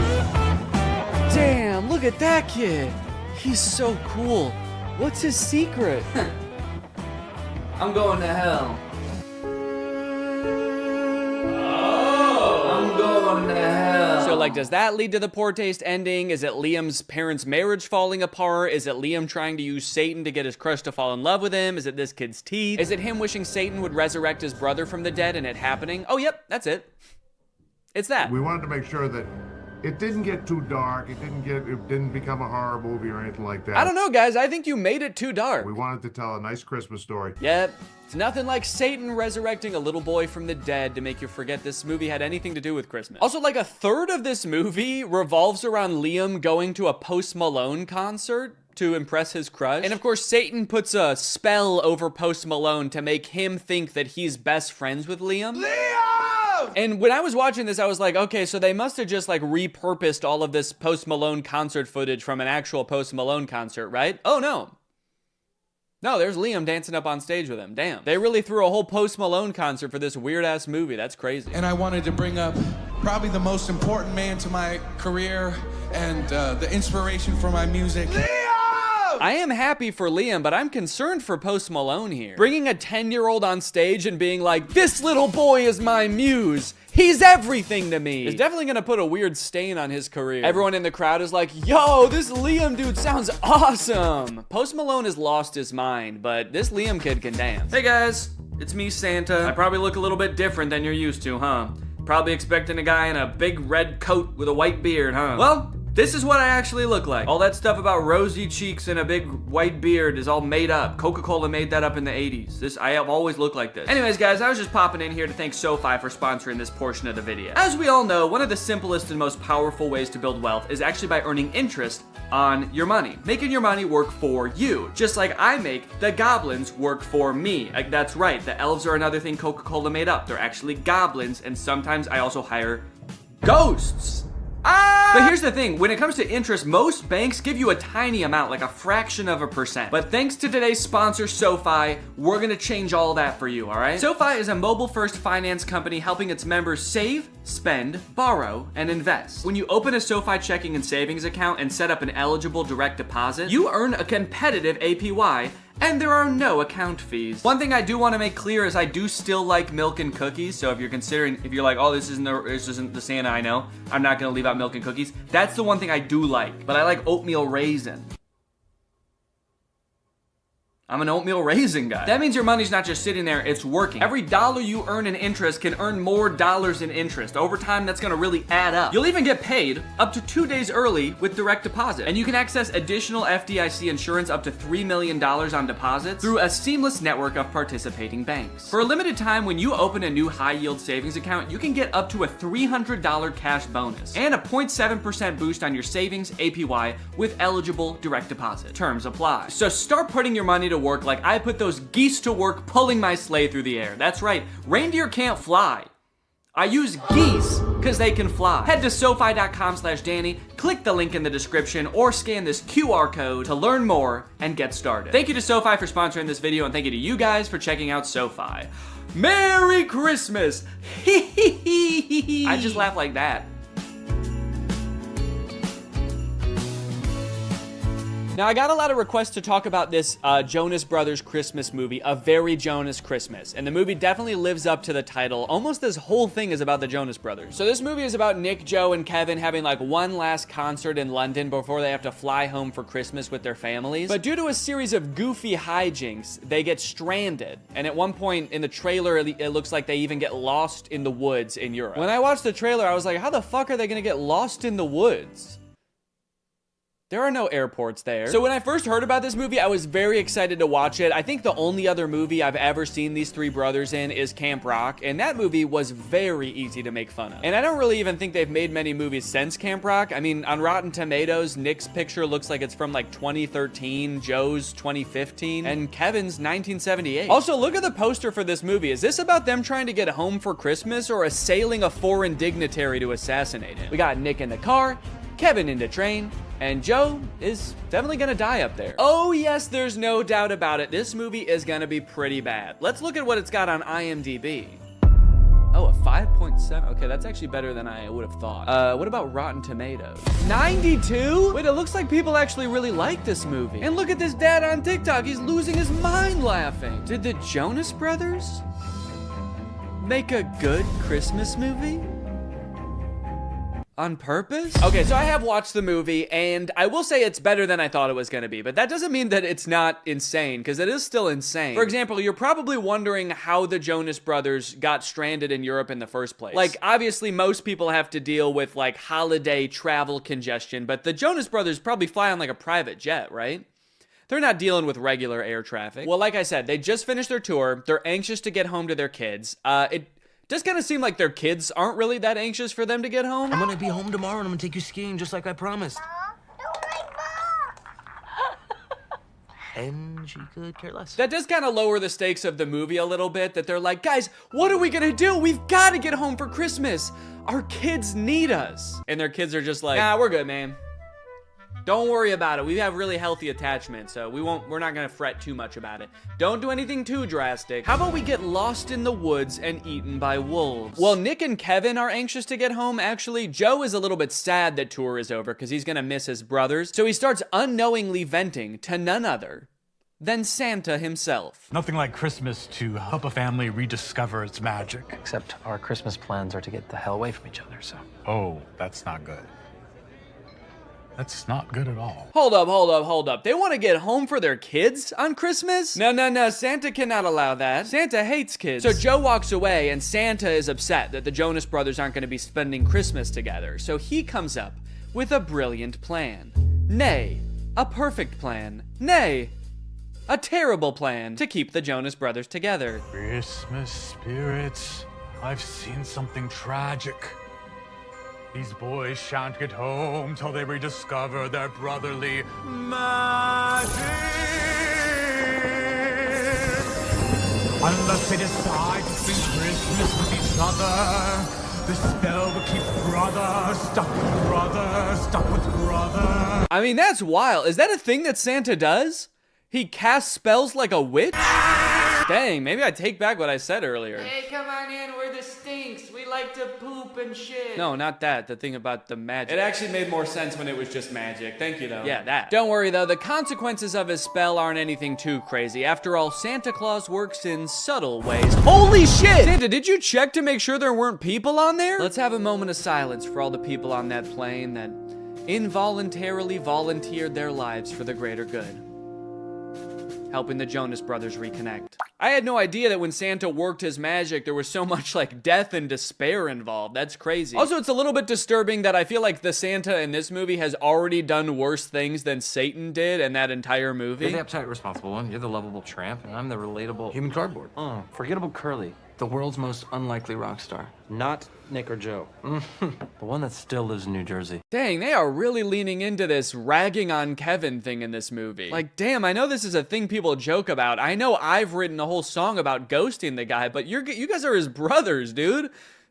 Damn, look at that kid. He's so cool. What's his secret? I'm going to hell. I'm going to hell. So, like, does that lead to the poor taste ending? Is it Liam's parents' marriage falling apart? Is it Liam trying to use Satan to get his crush to fall in love with him? Is it this kid's teeth? Is it him wishing Satan would resurrect his brother from the dead and it happening? Oh, yep, that's it. It's that. We wanted to make sure that it didn't get too dark. It didn't become a horror movie or anything like that. I don't know, guys. I think you made it too dark. We wanted to tell a nice Christmas story. Yep. It's nothing like Satan resurrecting a little boy from the dead to make you forget this movie had anything to do with Christmas. Also, like, a third of this movie revolves around Liam going to a Post Malone concert to impress his crush. And of course, Satan puts a spell over Post Malone to make him think that he's best friends with Liam. And when I was watching this, I was like, okay, so they must have just like repurposed all of this Post Malone concert footage from an actual Post Malone concert, right? Oh no. No, there's Liam dancing up on stage with him. Damn. They really threw a whole Post Malone concert for this weird ass movie. That's crazy. And I wanted to bring up probably the most important man to my career and the inspiration for my music. I am happy for Liam, but I'm concerned for Post Malone here. Bringing a 10-year-old on stage and being like, this little boy is my muse. He's everything to me. Is definitely gonna put a weird stain on his career. Everyone in the crowd is like, yo, this Liam dude sounds awesome. Post Malone has lost his mind, but this Liam kid can dance. Hey guys, it's me, Santa. I probably look a little bit different than you're used to, huh? Probably expecting a guy in a big red coat with a white beard, huh? Well, this is what I actually look like. All that stuff about rosy cheeks and a big white beard is all made up. Coca-Cola made that up in the 80s. I have always looked like this. Anyways, guys, I was just popping in here to thank SoFi for sponsoring this portion of the video. As we all know, one of the simplest and most powerful ways to build wealth is actually by earning interest on your money. Making your money work for you. Just like I make the goblins work for me. Like, that's right, the elves are another thing Coca-Cola made up. They're actually goblins, and sometimes I also hire ghosts. But here's the thing, when it comes to interest, most banks give you a tiny amount, like a fraction of a percent. But thanks to today's sponsor, SoFi, we're gonna change all that for you, all right? SoFi is a mobile-first finance company helping its members save, spend, borrow, and invest. When you open a SoFi checking and savings account and set up an eligible direct deposit, you earn a competitive APY, and there are no account fees. One thing I do want to make clear is I do still like milk and cookies. So if you're like, oh, this isn't the Santa I know, I'm not gonna leave out milk and cookies. That's the one thing I do like, but I like oatmeal raisin. I'm an oatmeal raisin guy. That means your money's not just sitting there, it's working. Every dollar you earn in interest can earn more dollars in interest. Over time, that's gonna really add up. You'll even get paid up to 2 days early with direct deposit. And you can access additional FDIC insurance up to $3 million on deposits through a seamless network of participating banks. For a limited time, when you open a new high-yield savings account, you can get up to a $300 cash bonus and a 0.7% boost on your savings APY with eligible direct deposit. Terms apply. So start putting your money to work like I put those geese to work pulling my sleigh through the air. That's right, reindeer can't fly. I use geese because they can fly. Head to SoFi.com/Danny, click the link in the description, or scan this QR code to learn more and get started. Thank you to SoFi for sponsoring this video, and thank you to you guys for checking out SoFi. Merry Christmas! I just laugh like that. Now, I got a lot of requests to talk about this Jonas Brothers Christmas movie, A Very Jonas Christmas. And the movie definitely lives up to the title. Almost this whole thing is about the Jonas Brothers. So this movie is about Nick, Joe, and Kevin having like one last concert in London before they have to fly home for Christmas with their families. But due to a series of goofy hijinks, they get stranded. And at one point in the trailer, it looks like they even get lost in the woods in Europe. When I watched the trailer, I was like, how the fuck are they gonna get lost in the woods? There are no airports there. So when I first heard about this movie, I was very excited to watch it. I think the only other movie I've ever seen these three brothers in is Camp Rock, and that movie was very easy to make fun of. And I don't really even think they've made many movies since Camp Rock. I mean, on Rotten Tomatoes, Nick's picture looks like it's from like 2013, Joe's 2015, and Kevin's 1978. Also, look at the poster for this movie. Is this about them trying to get home for Christmas or assailing a foreign dignitary to assassinate him? We got Nick in the car, Kevin in the train, and Joe is definitely gonna die up there. Oh yes, there's no doubt about it. This movie is gonna be pretty bad. Let's look at what it's got on IMDb. Oh, a 5.7. Okay, that's actually better than I would have thought. What about Rotten Tomatoes? 92? Wait, it looks like people actually really like this movie. And look at this dad on TikTok. He's losing his mind laughing. Did the Jonas Brothers make a good Christmas movie? On purpose? Okay, so I have watched the movie, and I will say it's better than I thought it was gonna be, but that doesn't mean that it's not insane, because it is still insane. For example, you're probably wondering how the Jonas Brothers got stranded in Europe in the first place. Like, obviously, most people have to deal with, like, holiday travel congestion, but the Jonas Brothers probably fly on, like, a private jet, right? They're not dealing with regular air traffic. Well, like I said, they just finished their tour. They're anxious to get home to their kids. It does kind of seem like their kids aren't really that anxious for them to get home. I'm gonna be home tomorrow and I'm gonna take you skiing just like I promised. And she could care less. That does kind of lower the stakes of the movie a little bit, that they're like, guys, what are we gonna do? We've got to get home for Christmas. Our kids need us. And their kids are just like, nah, we're good, man. Don't worry about it. We have really healthy attachment, so we're not gonna fret too much about it. Don't do anything too drastic. How about we get lost in the woods and eaten by wolves? Well, Nick and Kevin are anxious to get home, actually. Joe is a little bit sad that tour is over because he's gonna miss his brothers, so he starts unknowingly venting to none other than Santa himself. Nothing like Christmas to help a family rediscover its magic. Except our Christmas plans are to get the hell away from each other, so. Oh, that's not good. That's not good at all. Hold up. They want to get home for their kids on Christmas? No. Santa cannot allow that. Santa hates kids. So Joe walks away, and Santa is upset that the Jonas Brothers aren't going to be spending Christmas together. So he comes up with a brilliant plan. Nay, a perfect plan. Nay, a terrible plan to keep the Jonas Brothers together. Christmas spirits, I've seen something tragic. These boys shan't get home till they rediscover their brotherly magic. Unless they decide to spend Christmas with each other, the spell will keep brother stuck with brother. I mean, that's wild. Is that a thing that Santa does? He casts spells like a witch? Dang, maybe I take back what I said earlier. Hey, come on in, we're the Stinks. We like to poop and shit. No, not that. The thing about the magic. It actually made more sense when it was just magic. Thank you, though. Yeah, that. Don't worry, though. The consequences of his spell aren't anything too crazy. After all, Santa Claus works in subtle ways. Holy shit! Santa, did you check to make sure there weren't people on there? Let's have a moment of silence for all the people on that plane that involuntarily volunteered their lives for the greater good, helping the Jonas Brothers reconnect. I had no idea that when Santa worked his magic, there was so much like death and despair involved. That's crazy. Also, it's a little bit disturbing that I feel like the Santa in this movie has already done worse things than Satan did in that entire movie. You're the uptight, responsible one. You're the lovable tramp, and I'm the relatable human cardboard. Forgettable Curly, the world's most unlikely rock star. Not Nick or Joe. The one that still lives in New Jersey. Dang, they are really leaning into this ragging on Kevin thing in this movie. Like, damn, I know this is a thing people joke about. I know I've written a whole song about ghosting the guy, but you guys are his brothers, dude.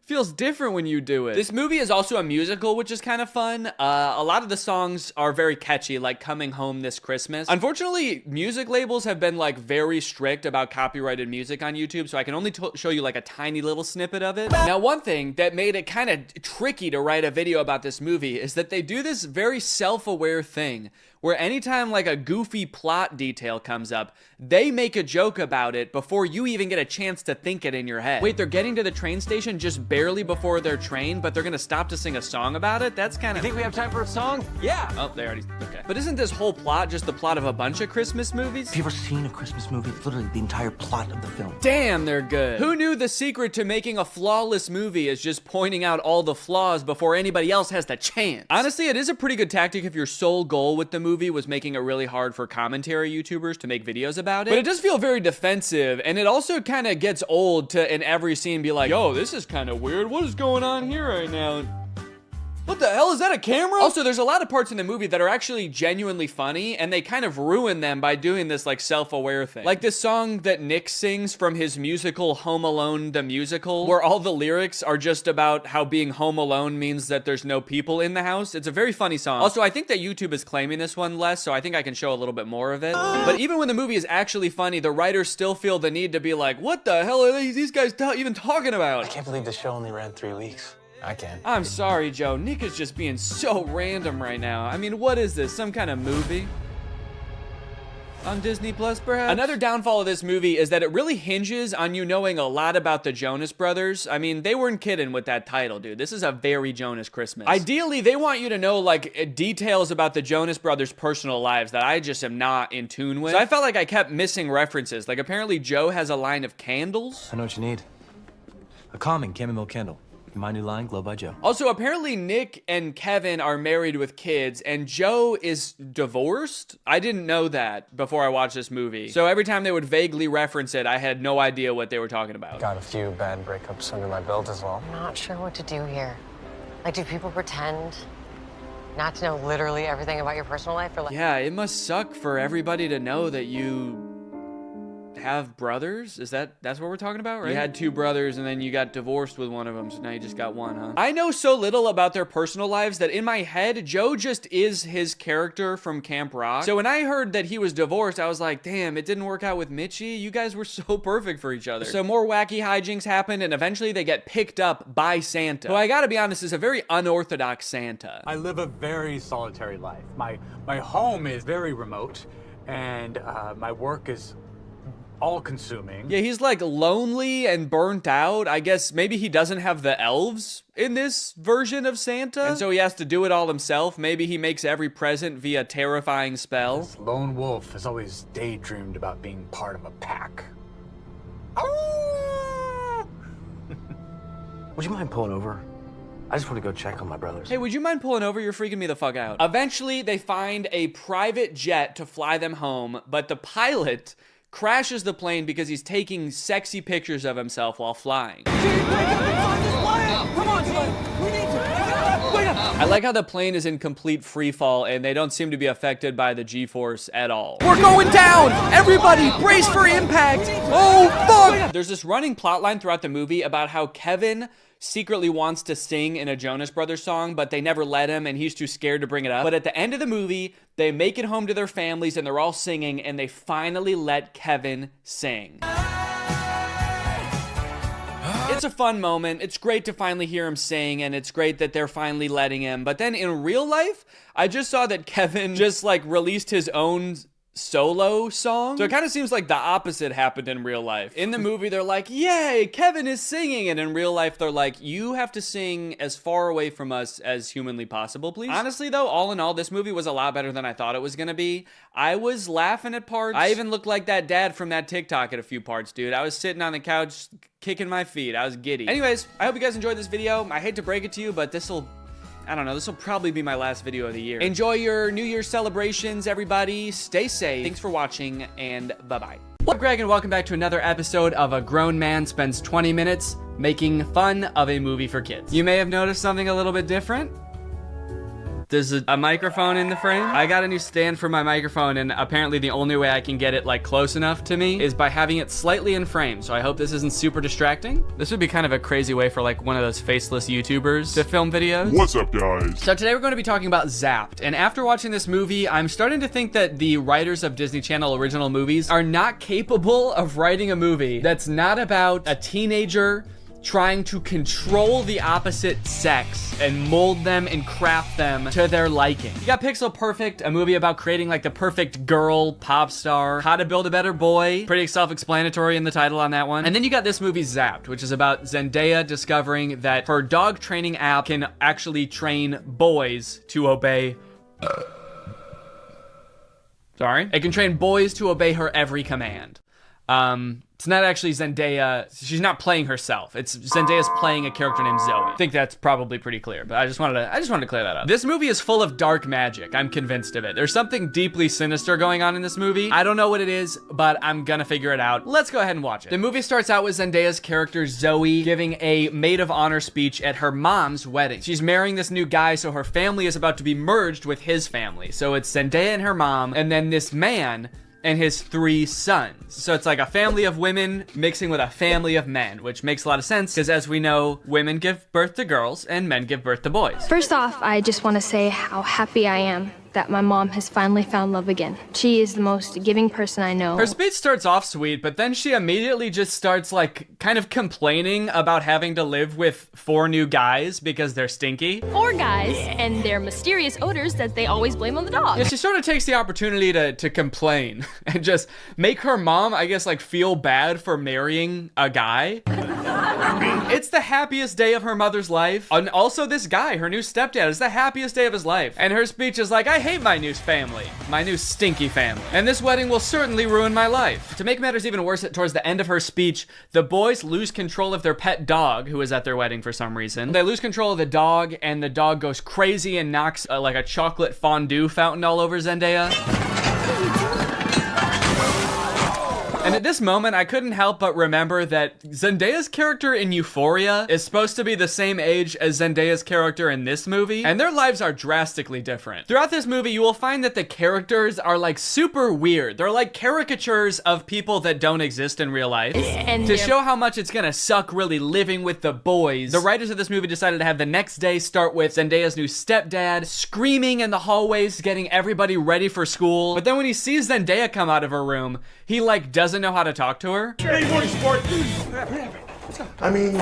Feels different when you do it. This movie is also a musical, which is kind of fun. A lot of the songs are very catchy, like Coming Home This Christmas. Unfortunately, music labels have been like very strict about copyrighted music on YouTube, so I can only show you like a tiny little snippet of it. Now, one thing that made it kind of tricky to write a video about this movie is that they do this very self-aware thing where anytime like a goofy plot detail comes up, they make a joke about it before you even get a chance to think it in your head. Wait, they're getting to the train station just barely before their train, but they're gonna stop to sing a song about it? That's kind of... You think we have time for a song? Yeah! Oh, they already... Okay. But isn't this whole plot just the plot of a bunch of Christmas movies? Have you ever seen a Christmas movie? It's literally the entire plot of the film. Damn, they're good. Who knew the secret to making a flawless movie is just pointing out all the flaws before anybody else has the chance? Honestly, it is a pretty good tactic if your sole goal with the movie was making it really hard for commentary YouTubers to make videos about it. But it does feel very defensive, and it also kind of gets old to, in every scene, be like, yo, this is kind of weird. What is going on here right now? What the hell, is that a camera? Also, there's a lot of parts in the movie that are actually genuinely funny, and they kind of ruin them by doing this like self-aware thing. Like this song that Nick sings from his musical Home Alone the Musical, where all the lyrics are just about how being home alone means that there's no people in the house. It's a very funny song. Also, I think that YouTube is claiming this one less, so I think I can show a little bit more of it. But even when the movie is actually funny, the writers still feel the need to be like, what the hell are these guys even talking about? I can't believe the show only ran 3 weeks. I can. I'm sorry, Joe. Nick is just being so random right now. I mean, what is this? Some kind of movie? On Disney Plus, perhaps? Another downfall of this movie is that it really hinges on you knowing a lot about the Jonas Brothers. I mean, they weren't kidding with that title, dude. This is a very Jonas Christmas. Ideally, they want you to know, like, details about the Jonas Brothers' personal lives that I just am not in tune with. So I felt like I kept missing references. Like, apparently Joe has a line of candles. I know what you need. A calming chamomile candle. My new line, Glow by Joe. Also, apparently Nick and Kevin are married with kids, and Joe is divorced? I didn't know that before I watched this movie. So every time they would vaguely reference it, I had no idea what they were talking about. Got a few bad breakups under my belt as well. I'm not sure what to do here. Like, do people pretend not to know literally everything about your personal life? Or like... Yeah, it must suck for everybody to know that you have brothers? That's what we're talking about, right? You had 2 brothers and then you got divorced with one of them, so now you just got one, huh? I know so little about their personal lives that in my head, Joe just is his character from Camp Rock. So when I heard that he was divorced, I was like, damn, it didn't work out with Mitchie. You guys were so perfect for each other. So more wacky hijinks happen, and eventually they get picked up by Santa, who I gotta be honest is a very unorthodox Santa. I live a very solitary life. My home is very remote, and my work is all-consuming. Yeah, he's like lonely and burnt out. I guess maybe he doesn't have the elves in this version of Santa, and so he has to do it all himself. Maybe he makes every present via terrifying spell. This lone wolf has always daydreamed about being part of a pack. Would you mind pulling over? I just want to go check on my brothers. Hey, would you mind pulling over? You're freaking me the fuck out. Eventually, they find a private jet to fly them home, but the pilot crashes the plane because he's taking sexy pictures of himself while flying. I like how the plane is in complete free fall and they don't seem to be affected by the G-force at all. We're going down! Everybody brace for impact! Oh, fuck! There's this running plot line throughout the movie about how Kevin secretly wants to sing in a Jonas Brothers song, but they never let him and he's too scared to bring it up. But at the end of the movie, they make it home to their families and they're all singing and they finally let Kevin sing. It's a fun moment. It's great to finally hear him sing, and it's great that they're finally letting him. But then in real life, I just saw that Kevin just like released his own solo song. So it kind of seems like the opposite happened in real life. In the movie, they're like, yay, Kevin is singing. And in real life, they're like, you have to sing as far away from us as humanly possible, please. Honestly, though, all in all, this movie was a lot better than I thought it was gonna be. I was laughing at parts. I even looked like that dad from that TikTok at a few parts, dude. I was sitting on the couch kicking my feet. I was giddy. Anyways, I hope you guys enjoyed this video. I hate to break it to you, but I don't know, this will probably be my last video of the year. Enjoy your New Year's celebrations, everybody. Stay safe. Thanks for watching, and bye-bye. What's up, Greg, and welcome back to another episode of A Grown Man Spends 20 Minutes Making Fun of a Movie for Kids. You may have noticed something a little bit different. There's a microphone in the frame. I got a new stand for my microphone, and apparently the only way I can get it like close enough to me is by having it slightly in frame. So I hope this isn't super distracting. This would be kind of a crazy way for like one of those faceless YouTubers to film videos. What's up, guys? So today we're going to be talking about Zapped, and after watching this movie, I'm starting to think that the writers of Disney Channel original movies are not capable of writing a movie that's not about a teenager trying to control the opposite sex and mold them and craft them to their liking. You got Pixel Perfect, a movie about creating like the perfect girl pop star. How to Build a Better Boy, pretty self-explanatory in the title on that one. And then you got this movie Zapped, which is about Zendaya discovering that her dog training app can actually train boys to obey it can train boys to obey her every command. It's not actually Zendaya. She's not playing herself. It's Zendaya's playing a character named Zoe. I think that's probably pretty clear, but I just wanted to clear that up. This movie is full of dark magic. I'm convinced of it. There's something deeply sinister going on in this movie. I don't know what it is, but I'm gonna figure it out. Let's go ahead and watch it. The movie starts out with Zendaya's character Zoe giving a maid of honor speech at her mom's wedding. She's marrying this new guy, so her family is about to be merged with his family. So it's Zendaya and her mom, and then this man and his 3 sons. So it's like a family of women mixing with a family of men, which makes a lot of sense because as we know, women give birth to girls and men give birth to boys. First off, I just want to say how happy I am that my mom has finally found love again. She is the most giving person I know. Her speech starts off sweet, but then she immediately just starts like kind of complaining about having to live with 4 new guys because they're stinky. 4 guys and their mysterious odors that they always blame on the dog. Yeah, she sort of takes the opportunity to complain and just make her mom, I guess, like feel bad for marrying a guy. It's the happiest day of her mother's life. And also this guy, her new stepdad, is the happiest day of his life. And her speech is like, I hate my new family, my new stinky family. And this wedding will certainly ruin my life. To make matters even worse, towards the end of her speech, the boys lose control of their pet dog, who is at their wedding for some reason. They lose control of the dog, and the dog goes crazy and knocks like a chocolate fondue fountain all over Zendaya. And at this moment, I couldn't help but remember that Zendaya's character in Euphoria is supposed to be the same age as Zendaya's character in this movie, and their lives are drastically different. Throughout this movie, you will find that the characters are like super weird. They're like caricatures of people that don't exist in real life. And to show how much it's gonna suck really living with the boys, the writers of this movie decided to have the next day start with Zendaya's new stepdad screaming in the hallways, getting everybody ready for school. But then when he sees Zendaya come out of her room, he like doesn't know how to talk to her. Hey, morning sport. I mean,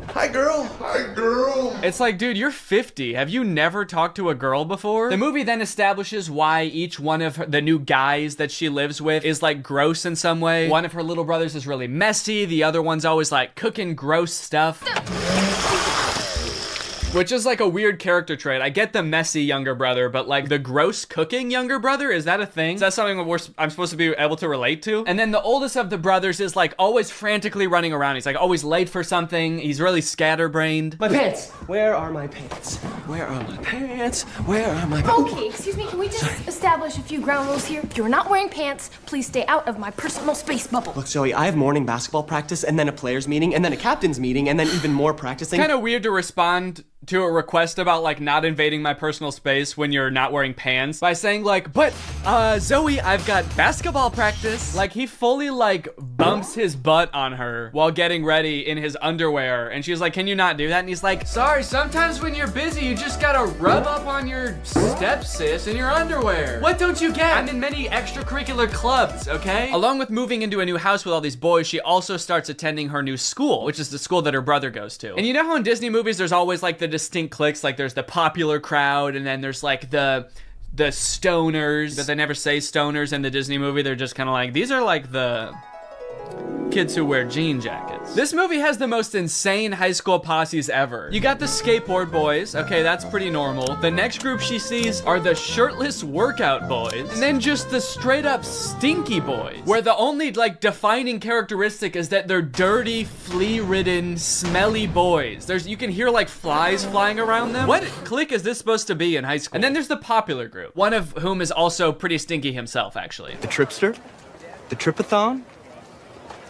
hi girl. Hi girl. It's like, dude, you're 50. Have you never talked to a girl before? The movie then establishes why each one of the new guys that she lives with is like gross in some way. One of her little brothers is really messy. The other one's always like cooking gross stuff. Which is like a weird character trait. I get the messy younger brother, but like the gross cooking younger brother, is that a thing? Is that something I'm supposed to be able to relate to? And then the oldest of the brothers is like always frantically running around. He's like always late for something. He's really scatterbrained. My pants. Where are my pants? Where are my pants? Where are my pants? Okay, excuse me, can we just establish a few ground rules here? If you're not wearing pants, please stay out of my personal space bubble. Look, Zoe, I have morning basketball practice, and then a players meeting, and then a captain's meeting, and then even more practicing. Kind of weird to respond to a request about like not invading my personal space when you're not wearing pants by saying like, but Zoe, I've got basketball practice. Like he fully like bumps his butt on her while getting ready in his underwear, and she's like, can you not do that? And he's like, sorry, sometimes when you're busy you just gotta rub up on your stepsis in your underwear. What don't you get? I'm in many extracurricular clubs, okay? Along with moving into a new house with all these boys, she also starts attending her new school, which is the school that her brother goes to. And you know how in Disney movies there's always like the distinct cliques, like there's the popular crowd and then there's like the stoners, but they never say stoners in the Disney movie. They're just kind of like, these are like the kids who wear jean jackets. This movie has the most insane high school posses ever. You got the skateboard boys. Okay, that's pretty normal. The next group she sees are the shirtless workout boys. And then just the straight up stinky boys, where the only like defining characteristic is that they're dirty, flea-ridden, smelly boys. You can hear like flies flying around them. What clique is this supposed to be in high school? And then there's the popular group, one of whom is also pretty stinky himself, actually. The Tripster? The Tripathon?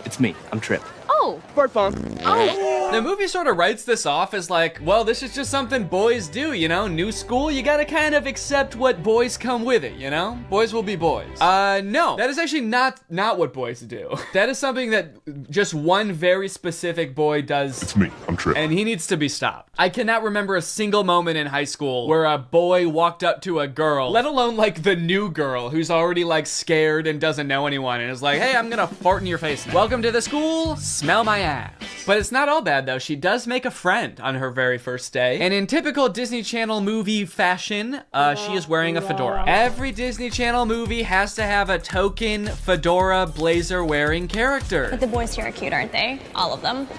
It's me. I'm Trip. Oh. Bart Fong. Oh. The movie sort of writes this off as like, well, this is just something boys do, you know? New school, you gotta kind of accept what boys come with it, you know? Boys will be boys. No, that is actually not what boys do. That is something that just one very specific boy does. It's me. I'm tripping. And he needs to be stopped. I cannot remember a single moment in high school where a boy walked up to a girl, let alone like the new girl who's already like scared and doesn't know anyone and is like, hey, I'm gonna fart in your face now. Welcome to the school, smell my ass. But it's not all bad though. She does make a friend on her very first day. And in typical Disney Channel movie fashion, she is wearing a fedora. Every Disney Channel movie has to have a token fedora blazer wearing character. But the boys here are cute, aren't they? All of them.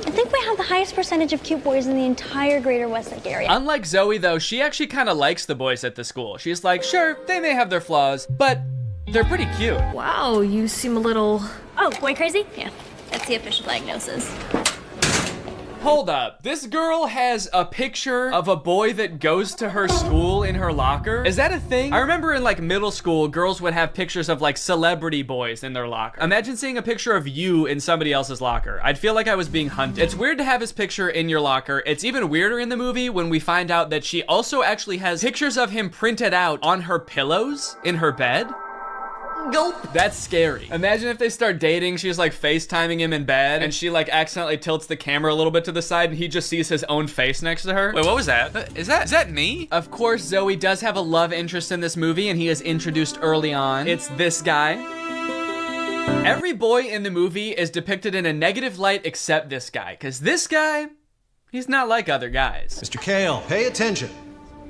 I think we have the highest percentage of cute boys in the entire greater Westlake area. Unlike Zoe though, she actually kind of likes the boys at the school. She's like, sure, they may have their flaws, but they're pretty cute. Wow, you seem a little... Oh, boy crazy? Yeah, that's the official diagnosis. Hold up, this girl has a picture of a boy that goes to her school in her locker? Is that a thing? I remember in like middle school, girls would have pictures of like celebrity boys in their locker. Imagine seeing a picture of you in somebody else's locker. I'd feel like I was being hunted. It's weird to have his picture in your locker. It's even weirder in the movie when we find out that she also actually has pictures of him printed out on her pillows in her bed. Gulp. That's scary. Imagine if they start dating, she's like FaceTiming him in bed, and she like accidentally tilts the camera a little bit to the side, and he just sees his own face next to her. Wait, what was that? Is that me? Of course, Zoe does have a love interest in this movie, and he is introduced early on. It's this guy. Every boy in the movie is depicted in a negative light except this guy, because this guy, he's not like other guys. Mr. Kale, pay attention.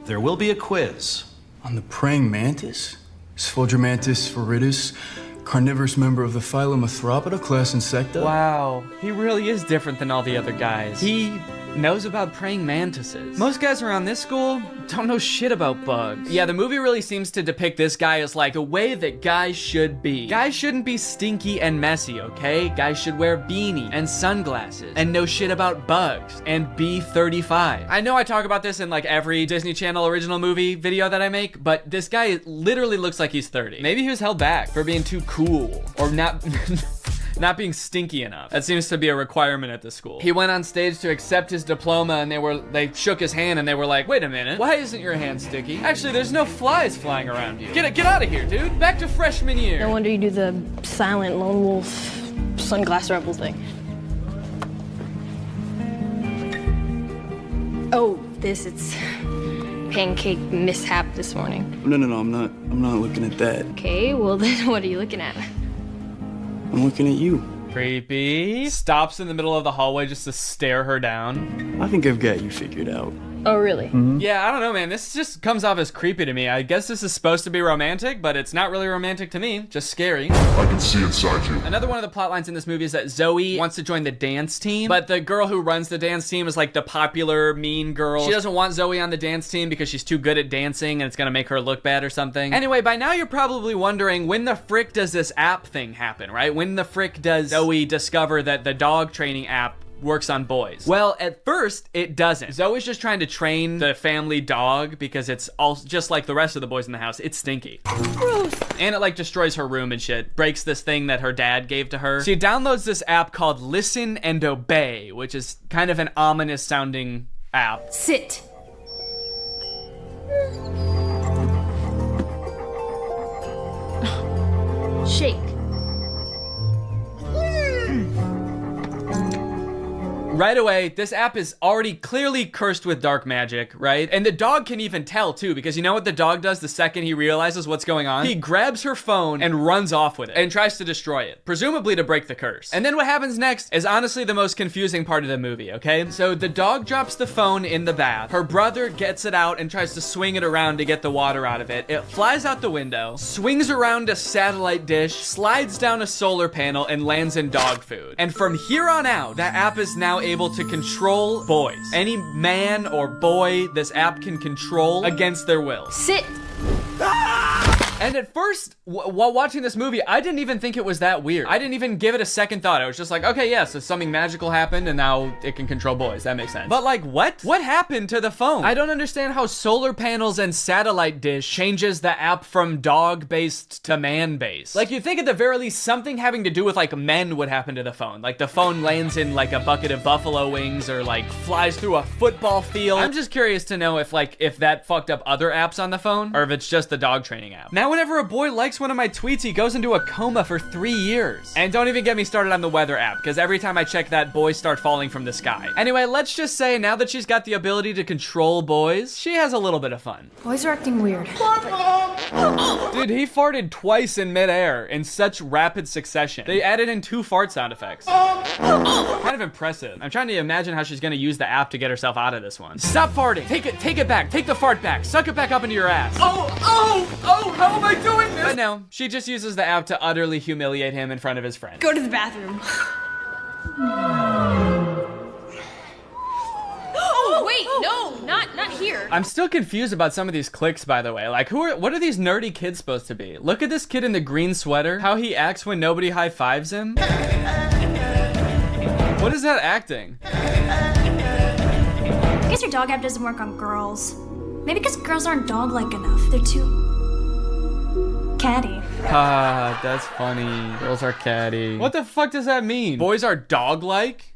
There will be a quiz. On the praying mantis? Sphodromantis viridis, carnivorous member of the phylum Arthropoda, class Insecta. Wow, he really is different than all the other guys. He knows about praying mantises. Most guys around this school don't know shit about bugs. Yeah, the movie really seems to depict this guy as like the way that guys should be. Guys shouldn't be stinky and messy, okay? Guys should wear beanie and sunglasses and know shit about bugs and be 35. I know I talk about this in like every Disney Channel original movie video that I make, but this guy literally looks like he's 30. Maybe he was held back for being too cool or not not being stinky enough. That seems to be a requirement at the school. He went on stage to accept his diploma and they shook his hand and they were like, wait a minute, why isn't your hand sticky? Actually, there's no flies flying around you. Get out of here, dude. Back to freshman year. No wonder you do the silent lone wolf sunglass rebel thing. Oh, it's pancake mishap this morning. No, I'm not looking at that. Okay, well then what are you looking at? I'm looking at you. Creepy. Stops in the middle of the hallway just to stare her down. I think I've got you figured out. Oh, really? Mm-hmm. Yeah, I don't know, man. This just comes off as creepy to me. I guess this is supposed to be romantic, but it's not really romantic to me. Just scary. I can see inside you. Another one of the plot lines in this movie is that Zoe wants to join the dance team, but the girl who runs the dance team is like the popular mean girl. She doesn't want Zoe on the dance team because she's too good at dancing and it's gonna make her look bad or something. Anyway, by now you're probably wondering when the frick does this app thing happen, right? When the frick does Zoe discover that the dog training app works on boys? Well, at first, it doesn't. Zoe's just trying to train the family dog because it's all just like the rest of the boys in the house. It's stinky. Gross. And it like destroys her room and shit. Breaks this thing that her dad gave to her. She downloads this app called Listen and Obey, which is kind of an ominous sounding app. Sit. Shake. Right away, this app is already clearly cursed with dark magic, right? And the dog can even tell too, because you know what the dog does the second he realizes what's going on? He grabs her phone and runs off with it and tries to destroy it, presumably to break the curse. And then what happens next is honestly the most confusing part of the movie, okay? So the dog drops the phone in the bath. Her brother gets it out and tries to swing it around to get the water out of it. It flies out the window, swings around a satellite dish, slides down a solar panel, and lands in dog food. And from here on out, that app is now able to control boys. Any man or boy this app can control against their will. Sit. And at first, while watching this movie, I didn't even think it was that weird. I didn't even give it a second thought. I was just like, okay, yeah, so something magical happened and now it can control boys. That makes sense. But like, what? What happened to the phone? I don't understand how solar panels and satellite dish changes the app from dog-based to man-based. Like, you'd think at the very least something having to do with like men would happen to the phone. Like the phone lands in like a bucket of buffalo wings or like flies through a football field. I'm just curious to know if that fucked up other apps on the phone or if it's just the dog training app. Now whenever a boy likes one of my tweets, he goes into a coma for 3 years. And don't even get me started on the weather app, because every time I check that, boys start falling from the sky. Anyway, let's just say now that she's got the ability to control boys, she has a little bit of fun. Boys are acting weird. Dude, he farted twice in midair in such rapid succession. They added in 2 fart sound effects. Kind of impressive. I'm trying to imagine how she's gonna use the app to get herself out of this one. Stop farting. Take it back. Take the fart back. Suck it back up into your ass. Oh, how am I doing this? But no, she just uses the app to utterly humiliate him in front of his friends. Go to the bathroom. Oh, wait, no, not here. I'm still confused about some of these cliques, by the way. Like, what are these nerdy kids supposed to be? Look at this kid in the green sweater. How he acts when nobody high-fives him. What is that acting? I guess your dog app doesn't work on girls. Maybe because girls aren't dog-like enough. They're too catty. Ah, that's funny. Girls are catty. What the fuck does that mean? Boys are dog-like?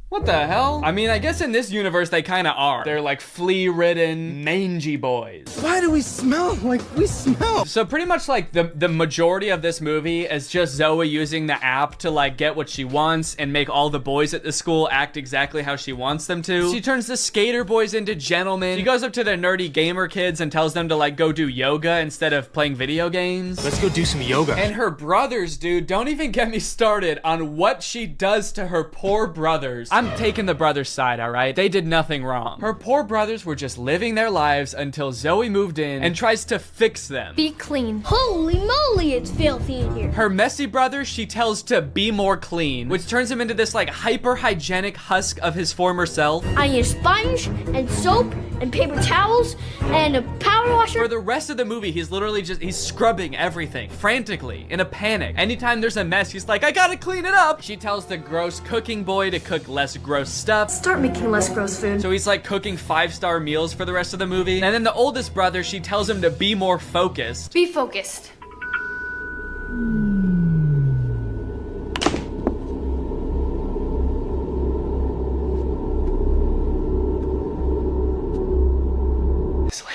What the hell? I mean, I guess in this universe they kind of are. They're like flea-ridden, mangy boys. Why do we smell like we smell? So pretty much like the majority of this movie is just Zoe using the app to like get what she wants and make all the boys at the school act exactly how she wants them to. She turns the skater boys into gentlemen. She goes up to the nerdy gamer kids and tells them to like go do yoga instead of playing video games. Let's go do some yoga. And her brothers, dude, don't even get me started on what she does to her poor brothers. I'm taking the brothers' side, all right? They did nothing wrong. Her poor brothers were just living their lives until Zoe moved in and tries to fix them. Be clean. Holy moly, it's filthy in here. Her messy brother, she tells to be more clean, which turns him into this like hyper-hygienic husk of his former self. I need a sponge and soap and paper towels and a power washer. For the rest of the movie, he's literally he's scrubbing everything frantically in a panic. Anytime there's a mess, he's like, I gotta clean it up. She tells the gross cooking boy to cook less gross stuff. Start making less gross food. So he's like cooking 5-star meals for the rest of the movie. And then the oldest brother, she tells him to be more focused. Be focused.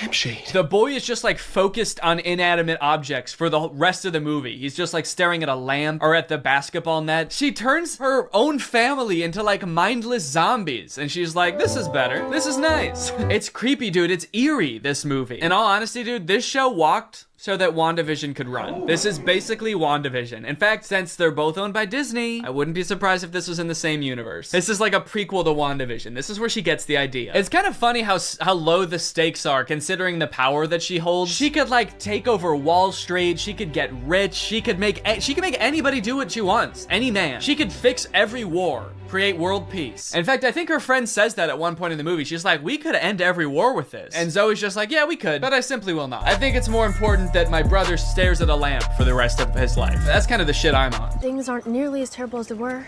Lampshade. The boy is just like focused on inanimate objects for the rest of the movie. He's just like staring at a lamp or at the basketball net. She turns her own family into like mindless zombies and she's like, this is better. This is nice. It's creepy, dude. It's eerie, this movie. In all honesty, dude, this show walked so that WandaVision could run. This is basically WandaVision. In fact, since they're both owned by Disney, I wouldn't be surprised if this was in the same universe. This is like a prequel to WandaVision. This is where she gets the idea. It's kind of funny how low the stakes are considering the power that she holds. She could like take over Wall Street. She could get rich. She could make anybody do what she wants. Any man. She could fix every war. Create world peace. In fact, I think her friend says that at one point in the movie. She's like, we could end every war with this. And Zoe's just like, yeah, we could, but I simply will not. I think it's more important that my brother stares at a lamp for the rest of his life. That's kind of the shit I'm on. Things aren't nearly as terrible as they were.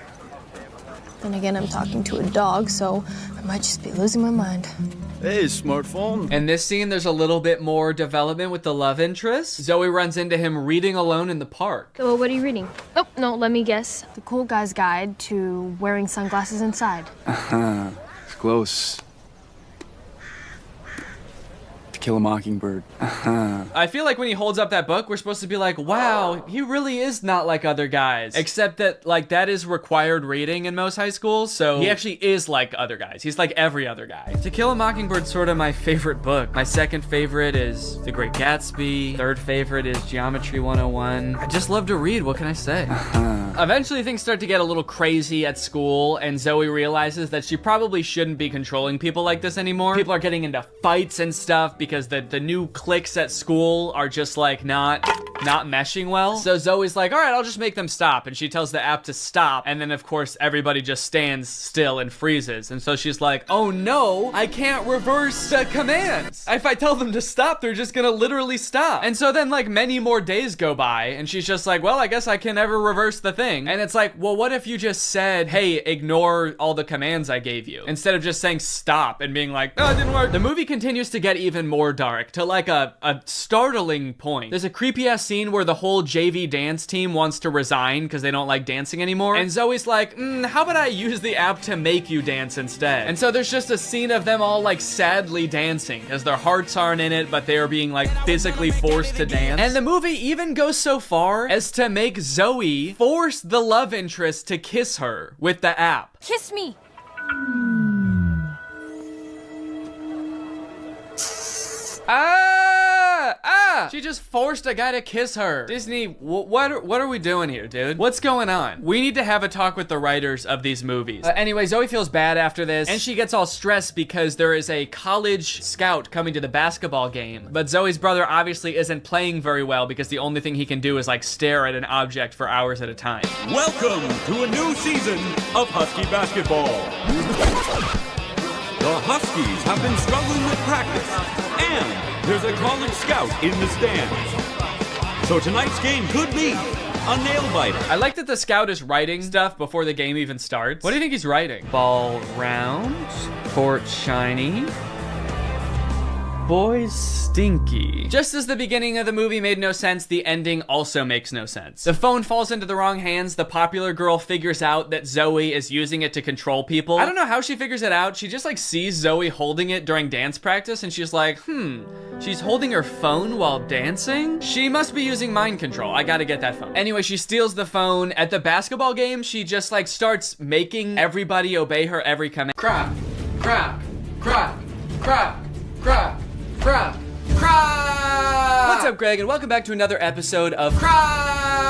Then again, I'm talking to a dog, so I might just be losing my mind. Hey, smartphone. In this scene, there's a little bit more development with the love interest. Zoe runs into him reading alone in the park. So what are you reading? Oh, no, let me guess. The Cool Guy's Guide to Wearing Sunglasses Inside. It's close. To Kill a Mockingbird. I feel like when he holds up that book, we're supposed to be like, wow, he really is not like other guys. Except that, like, that is required reading in most high schools, so he actually is like other guys. He's like every other guy. To Kill a Mockingbird's sort of my favorite book. My second favorite is The Great Gatsby. Third favorite is Geometry 101. I just love to read, what can I say? Eventually things start to get a little crazy at school, and Zoe realizes that she probably shouldn't be controlling people like this anymore. People are getting into fights and stuff because the new cliques at school are just like not not meshing well. So Zoe's like, all right, I'll just make them stop. And she tells the app to stop. And then of course, everybody just stands still and freezes. And so she's like, oh no, I can't reverse commands. If I tell them to stop, they're just gonna literally stop. And so then like many more days go by and she's just like, well, I guess I can never reverse the thing. And it's like, well, what if you just said, hey, ignore all the commands I gave you, instead of just saying stop and being like, oh, it didn't work. The movie continues to get even more dark to like a startling point. There's a creepy ass scene where the whole JV dance team wants to resign because they don't like dancing anymore. And Zoe's like, how about I use the app to make you dance instead? And so there's just a scene of them all like sadly dancing because their hearts aren't in it, but they're being like physically forced to dance. And the movie even goes so far as to make Zoe force the love interest to kiss her with the app. Kiss me. She just forced a guy to kiss her. Disney, what are we doing here, dude? What's going on? We need to have a talk with the writers of these movies. Anyway, Zoe feels bad after this, and she gets all stressed because there is a college scout coming to the basketball game. But Zoe's brother obviously isn't playing very well because the only thing he can do is like stare at an object for hours at a time. Welcome to a new season of Husky basketball. The Huskies have been struggling with practice, and there's a college scout in the stands. So tonight's game could be a nail-biter. I like that the scout is writing stuff before the game even starts. What do you think he's writing? Ball round, court shiny, boys stinky. Just as the beginning of the movie made no sense, the ending also makes no sense. The phone falls into the wrong hands. The popular girl figures out that Zoe is using it to control people. I don't know how she figures it out. She just like sees Zoe holding it during dance practice and she's like, she's holding her phone while dancing? She must be using mind control. I gotta get that phone. Anyway, she steals the phone. At the basketball game, she just like starts making everybody obey her every command. Crap, crap, crap, crap, crap. Crap. What's up, Greg, and welcome back to another episode of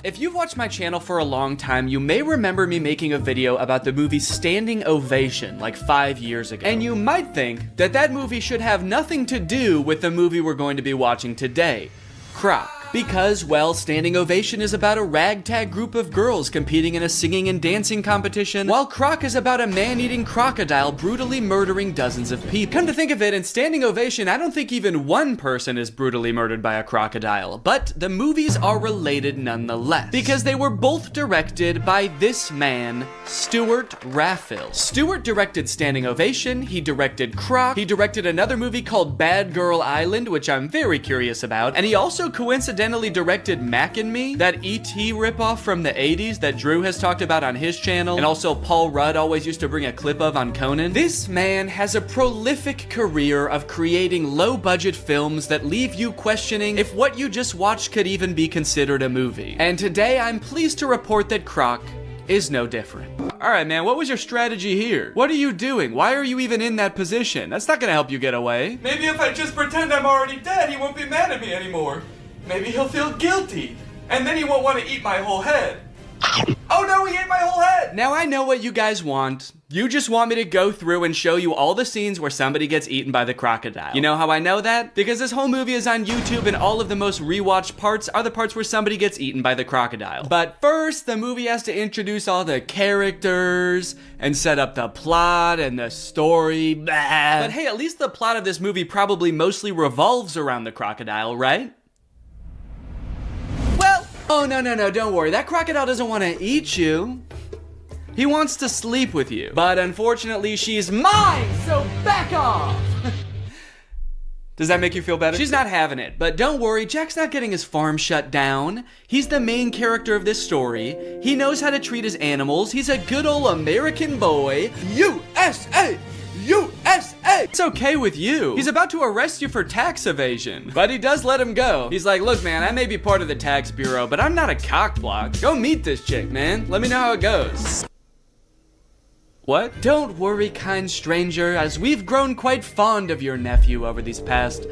If you've watched my channel for a long time, you may remember me making a video about the movie Standing Ovation like 5 years ago. And you might think that that movie should have nothing to do with the movie we're going to be watching today, Croc. Because, well, Standing Ovation is about a ragtag group of girls competing in a singing and dancing competition, while Croc is about a man-eating crocodile brutally murdering dozens of people. Come to think of it, in Standing Ovation, I don't think even one person is brutally murdered by a crocodile, but the movies are related nonetheless, because they were both directed by this man, Stuart Raffill. Stuart directed Standing Ovation, he directed Croc, he directed another movie called Bad Girl Island, which I'm very curious about, and he also coincidentally directed Mac and Me, that E.T. ripoff from the 80s that Drew has talked about on his channel, and also Paul Rudd always used to bring a clip of on Conan. This man has a prolific career of creating low-budget films that leave you questioning if what you just watched could even be considered a movie. And today, I'm pleased to report that Croc is no different. Alright, man, what was your strategy here? What are you doing? Why are you even in that position? That's not gonna help you get away. Maybe if I just pretend I'm already dead, he won't be mad at me anymore. Maybe he'll feel guilty, and then he won't want to eat my whole head. Oh no, he ate my whole head! Now I know what you guys want. You just want me to go through and show you all the scenes where somebody gets eaten by the crocodile. You know how I know that? Because this whole movie is on YouTube and all of the most rewatched parts are the parts where somebody gets eaten by the crocodile. But first, the movie has to introduce all the characters and set up the plot and the story. Blah. But hey, at least the plot of this movie probably mostly revolves around the crocodile, right? Oh, no, don't worry. That crocodile doesn't want to eat you. He wants to sleep with you. But unfortunately, she's mine, so back off! Does that make you feel better? She's not having it, but don't worry, Jack's not getting his farm shut down. He's the main character of this story. He knows how to treat his animals. He's a good old American boy. USA! USA! It's okay with you. He's about to arrest you for tax evasion, but he does let him go. He's like, look, man, I may be part of the tax bureau, but I'm not a cockblock. Go meet this chick, man. Let me know how it goes. What? Don't worry, kind stranger, as we've grown quite fond of your nephew over these past,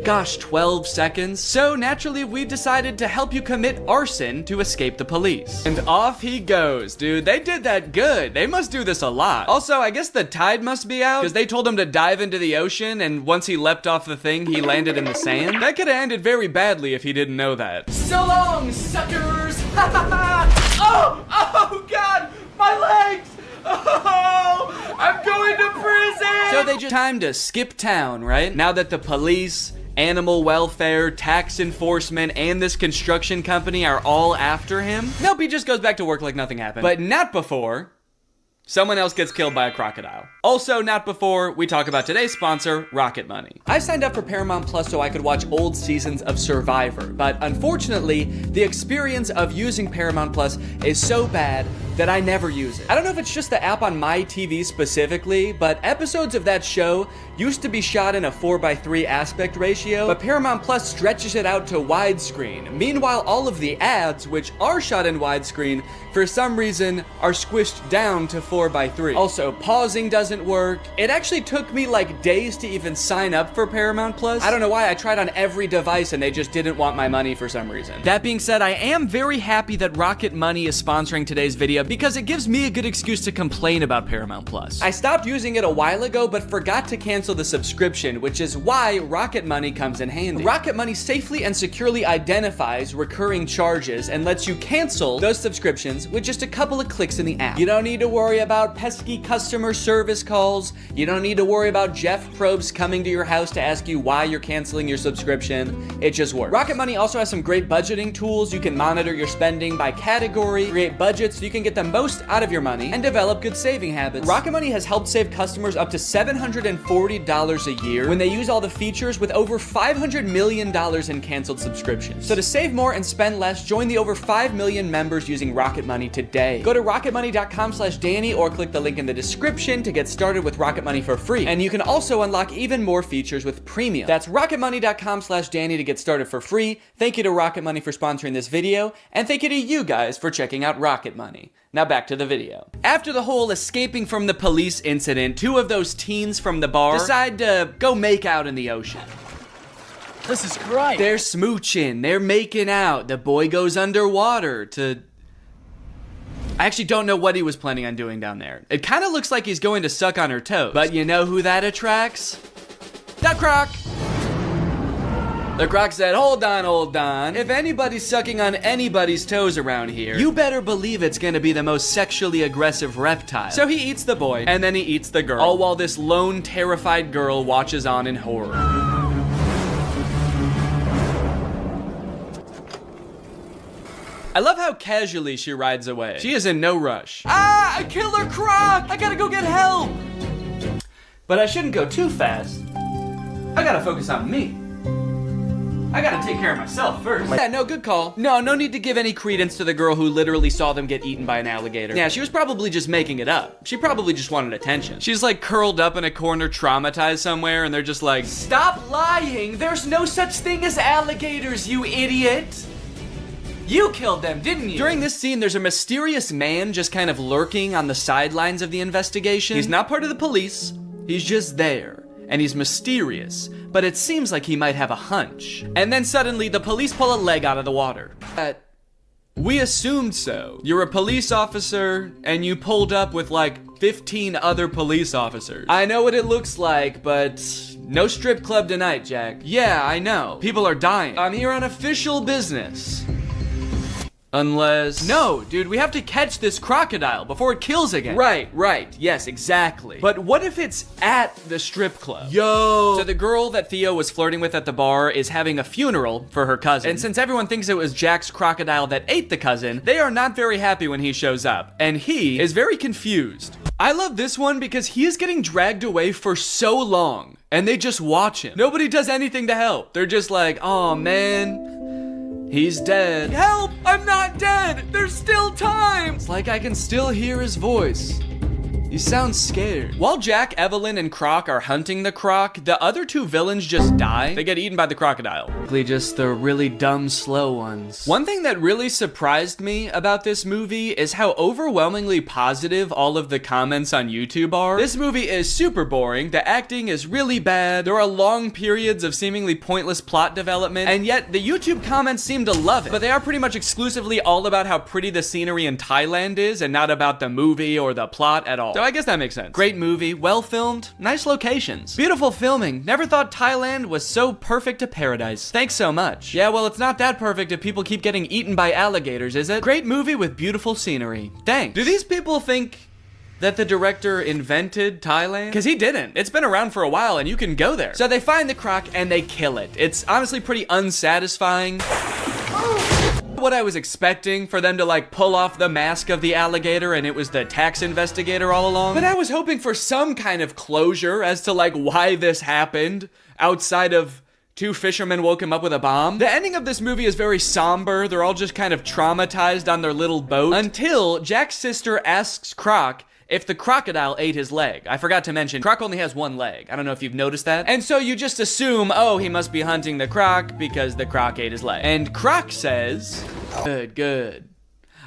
12 seconds. So naturally, we decided to help you commit arson to escape the police. And off he goes, dude. They did that good. They must do this a lot. Also, I guess the tide must be out, because they told him to dive into the ocean, and once he leapt off the thing, he landed in the sand. That could have ended very badly if he didn't know that. So long, suckers! Oh, God! My legs! Oh, I'm going to prison! So they just time to skip town, right? Now that the police, animal welfare, tax enforcement, and this construction company are all after him. Nope, he just goes back to work like nothing happened. But not before someone else gets killed by a crocodile. Also, not before we talk about today's sponsor, Rocket Money. I signed up for Paramount Plus so I could watch old seasons of Survivor, but unfortunately, the experience of using Paramount Plus is so bad that I never use it. I don't know if it's just the app on my TV specifically, but episodes of that show used to be shot in a 4:3 aspect ratio, but Paramount Plus stretches it out to widescreen. Meanwhile, all of the ads, which are shot in widescreen, for some reason are squished down to 4:3. Also, pausing doesn't work. It actually took me like days to even sign up for Paramount Plus. I don't know why. I tried on every device and they just didn't want my money for some reason. That being said, I am very happy that Rocket Money is sponsoring today's video because it gives me a good excuse to complain about Paramount Plus. I stopped using it a while ago, but forgot to cancel the subscription, which is why Rocket Money comes in handy. Rocket Money safely and securely identifies recurring charges and lets you cancel those subscriptions with just a couple of clicks in the app. You don't need to worry about pesky customer service calls. You don't need to worry about Jeff Probst coming to your house to ask you why you're canceling your subscription. It just works. Rocket Money also has some great budgeting tools. You can monitor your spending by category, create budgets so you can get the most out of your money, and develop good saving habits. Rocket Money has helped save customers up to $740 a year when they use all the features, with over $500 million in canceled subscriptions. So to save more and spend less, join the over 5 million members using Rocket Money today. Go to rocketmoney.com/Danny or click the link in the description to get started with Rocket Money for free. And you can also unlock even more features with premium. That's rocketmoney.com/Danny to get started for free. Thank you to Rocket Money for sponsoring this video, and thank you to you guys for checking out Rocket Money. Now back to the video. After the whole escaping from the police incident, two of those teens from the bar decide to go make out in the ocean. This is great. They're smooching, they're making out. The boy goes underwater to... I actually don't know what he was planning on doing down there. It kind of looks like he's going to suck on her toes. But you know who that attracts? The croc! The croc said, hold on. If anybody's sucking on anybody's toes around here, you better believe it's gonna be the most sexually aggressive reptile. So he eats the boy, and then he eats the girl, all while this lone, terrified girl watches on in horror. I love how casually she rides away. She is in no rush. Ah, a killer croc! I gotta go get help! But I shouldn't go too fast. I gotta focus on me. I gotta take care of myself first. Yeah, no, good call. No need to give any credence to the girl who literally saw them get eaten by an alligator. Yeah, she was probably just making it up. She probably just wanted attention. She's like curled up in a corner, traumatized somewhere, and they're just like, stop lying! There's no such thing as alligators, you idiot! You killed them, didn't you? During this scene, there's a mysterious man just kind of lurking on the sidelines of the investigation. He's not part of the police, he's just there. And he's mysterious, but it seems like he might have a hunch. And then suddenly, the police pull a leg out of the water. We assumed so. You're a police officer, and you pulled up with like 15 other police officers. I know what it looks like, but no strip club tonight, Jack. Yeah, I know. People are dying. I'm here on official business. Unless... No, dude, we have to catch this crocodile before it kills again. Right. Yes, exactly. But what if it's at the strip club? Yo! So the girl that Theo was flirting with at the bar is having a funeral for her cousin. And since everyone thinks it was Jack's crocodile that ate the cousin, they are not very happy when he shows up. And he is very confused. I love this one because he is getting dragged away for so long. And they just watch him. Nobody does anything to help. They're just like, oh man... He's dead. Help! I'm not dead! There's still time! It's like I can still hear his voice. You sound scared. While Jack, Evelyn, and Croc are hunting the croc, the other two villains just die. They get eaten by the crocodile. Just the really dumb, slow ones. One thing that really surprised me about this movie is how overwhelmingly positive all of the comments on YouTube are. This movie is super boring, the acting is really bad, there are long periods of seemingly pointless plot development, and yet the YouTube comments seem to love it. But they are pretty much exclusively all about how pretty the scenery in Thailand is and not about the movie or the plot at all. So I guess that makes sense. Great movie, well filmed, nice locations, beautiful filming. Never thought Thailand was so perfect a paradise. Thanks so much. Yeah, well, it's not that perfect if people keep getting eaten by alligators, is it? Great movie with beautiful scenery. Thanks. Do these people think that the director invented Thailand? Because he didn't. It's been around for a while and you can go there. So they find the croc and they kill it. It's honestly pretty unsatisfying. What I was expecting for them to like pull off the mask of the alligator and it was the tax investigator all along. But I was hoping for some kind of closure as to like why this happened outside of two fishermen woke him up with a bomb. The ending of this movie is very somber. They're all just kind of traumatized on their little boat until Jack's sister asks Croc if the crocodile ate his leg. I forgot to mention, Croc only has one leg. I don't know if you've noticed that. And so you just assume, oh, he must be hunting the croc because the croc ate his leg. And Croc says, good.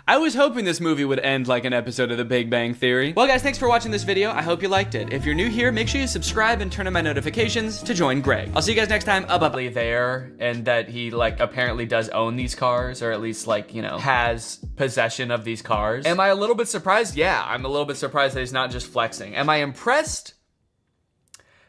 I was hoping this movie would end like an episode of The Big Bang Theory. Well guys, thanks for watching this video. I hope you liked it. If you're new here, make sure you subscribe and turn on my notifications to join Greg. I'll see you guys next time. Probably there, and that he like apparently does own these cars, or at least like, you know, has possession of these cars. Am I a little bit surprised? Yeah, I'm a little bit surprised that he's not just flexing. Am I impressed?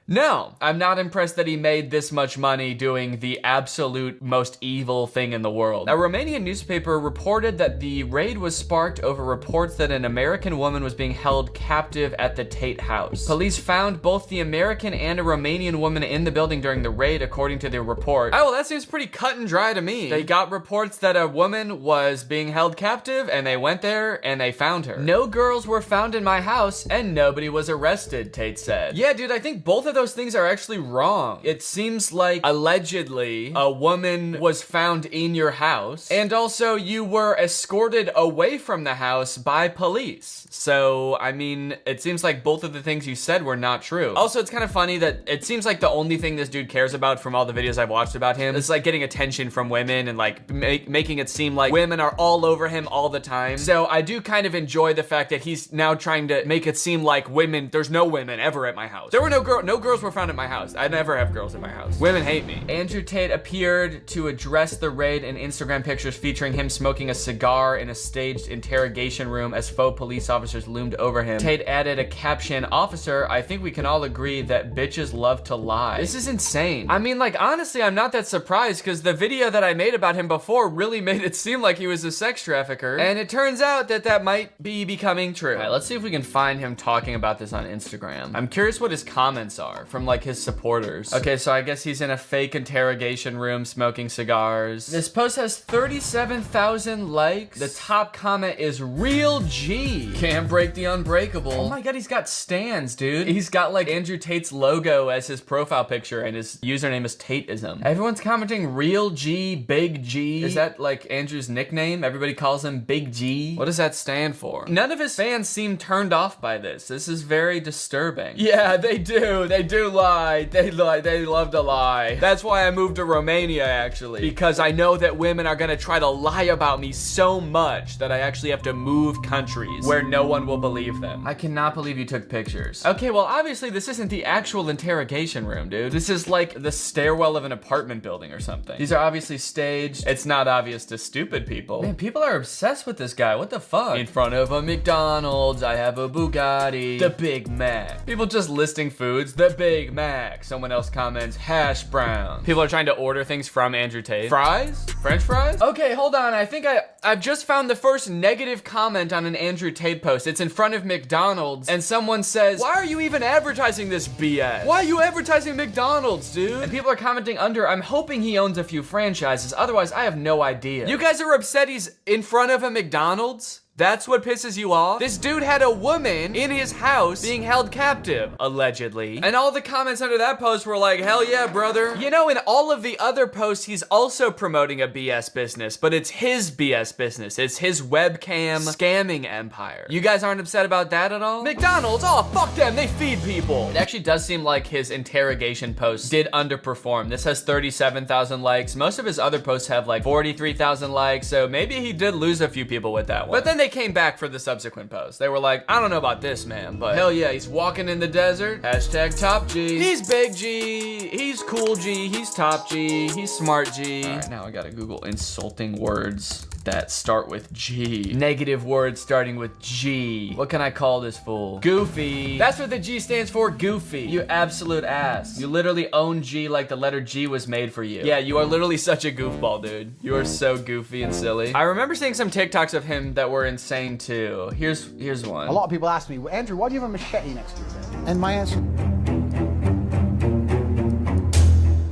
No, I'm not impressed that he made this much money doing the absolute most evil thing in the world. A Romanian newspaper reported that the raid was sparked over reports that an American woman was being held captive at the Tate House. Police found both the American and a Romanian woman in the building during the raid, according to the report. Oh, well, that seems pretty cut and dry to me. They got reports that a woman was being held captive, and they went there, and they found her. No girls were found in my house, and nobody was arrested, Tate said. Yeah, dude, I think both of those things are actually wrong. It seems like allegedly a woman was found in your house, and also you were escorted away from the house by police. So, I mean, it seems like both of the things you said were not true. Also, it's kind of funny that it seems like the only thing this dude cares about from all the videos I've watched about him is like getting attention from women and like making it seem like women are all over him all the time. So I do kind of enjoy the fact that he's now trying to make it seem like there's no women ever at my house. There were no girls were found at my house. I never have girls in my house. Women hate me. Andrew Tate appeared to address the raid in Instagram pictures featuring him smoking a cigar in a staged interrogation room as faux police officers loomed over him. Tate added a caption, "Officer, I think we can all agree that bitches love to lie." This is insane. I mean, like, honestly, I'm not that surprised because the video that I made about him before really made it seem like he was a sex trafficker. And it turns out that that might be becoming true. All right, let's see if we can find him talking about this on Instagram. I'm curious what his comments are from like his supporters. Okay, so I guess he's in a fake interrogation room smoking cigars. This post has 37,000 likes. The top comment is "Real G. Can't break the unbreakable." Oh my god, he's got stands, dude. He's got like Andrew Tate's logo as his profile picture and his username is Tateism. Everyone's commenting "Real G, Big G." Is that like Andrew's nickname? Everybody calls him Big G. What does that stand for? None of his fans seem turned off by this. This is very disturbing. Yeah, they do. They do lie. They love to lie. That's why I moved to Romania, actually. Because I know that women are gonna try to lie about me so much that I actually have to move countries where no one will believe them. I cannot believe you took pictures. Okay, well, obviously this isn't the actual interrogation room, dude. This is like the stairwell of an apartment building or something. These are obviously staged. It's not obvious to stupid people. Man, people are obsessed with this guy. What the fuck? In front of a McDonald's, I have a Bugatti. The Big Mac. People just listing foods. The Big Mac. Someone else comments, hash brown. People are trying to order things from Andrew Tate. Fries? French fries? Okay, hold on. I think I've just found the first negative comment on an Andrew Tate post. It's in front of McDonald's, and someone says, "Why are you even advertising this BS? Why are you advertising McDonald's, dude?" And people are commenting under, "I'm hoping he owns a few franchises. Otherwise, I have no idea." You guys are upset he's in front of a McDonald's? That's what pisses you off? This dude had a woman in his house being held captive, allegedly. And all the comments under that post were like, hell yeah, brother. You know, in all of the other posts, he's also promoting a BS business, but it's his BS business. It's his webcam scamming empire. You guys aren't upset about that at all? McDonald's, oh, fuck them, they feed people. It actually does seem like his interrogation post did underperform. This has 37,000 likes. Most of his other posts have like 43,000 likes, so maybe he did lose a few people with that one. But then they came back for the subsequent post. They were like, I don't know about this man, but hell yeah, he's walking in the desert. Hashtag top G. He's big G. He's cool G. He's top G. He's smart G. All right, now I gotta Google insulting words that start with G. Negative words starting with G. What can I call this fool? Goofy. That's what the G stands for, goofy. You absolute ass. You literally own G like the letter G was made for you. Yeah, you are literally such a goofball, dude. You are so goofy and silly. I remember seeing some TikToks of him that were insane too. Here's one. A lot of people ask me, Andrew, why do you have a machete next to your bed? And my answer...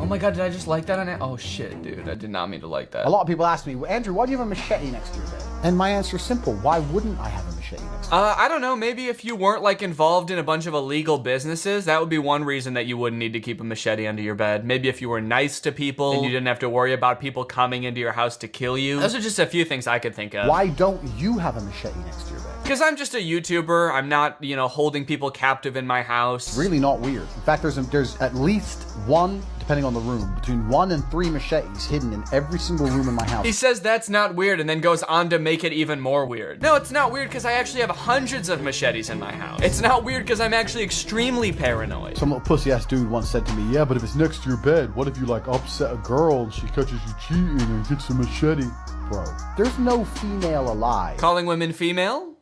Oh my God, did I just like that on it? Oh shit, dude, I did not mean to like that. A lot of people ask me, Andrew, why do you have a machete next to your bed? And my answer is simple. Why wouldn't I have a machete next to I don't know, maybe if you weren't like involved in a bunch of illegal businesses, that would be one reason that you wouldn't need to keep a machete under your bed. Maybe if you were nice to people and you didn't have to worry about people coming into your house to kill you. Those are just a few things I could think of. Why don't you have a machete next to your bed? Because I'm just a YouTuber. I'm not, you know, holding people captive in my house. It's really not weird. In fact, there's at least one, depending on the room, between 1 and 3 machetes hidden in every single room in my house. He says that's not weird and then goes on to make it even more weird. No, it's not weird because I actually have hundreds of machetes in my house. It's not weird because I'm actually extremely paranoid. Some little pussy-ass dude once said to me, yeah, but if it's next to your bed, what if you like upset a girl and she catches you cheating and gets a machete? Bro, there's no female alive. Calling women female?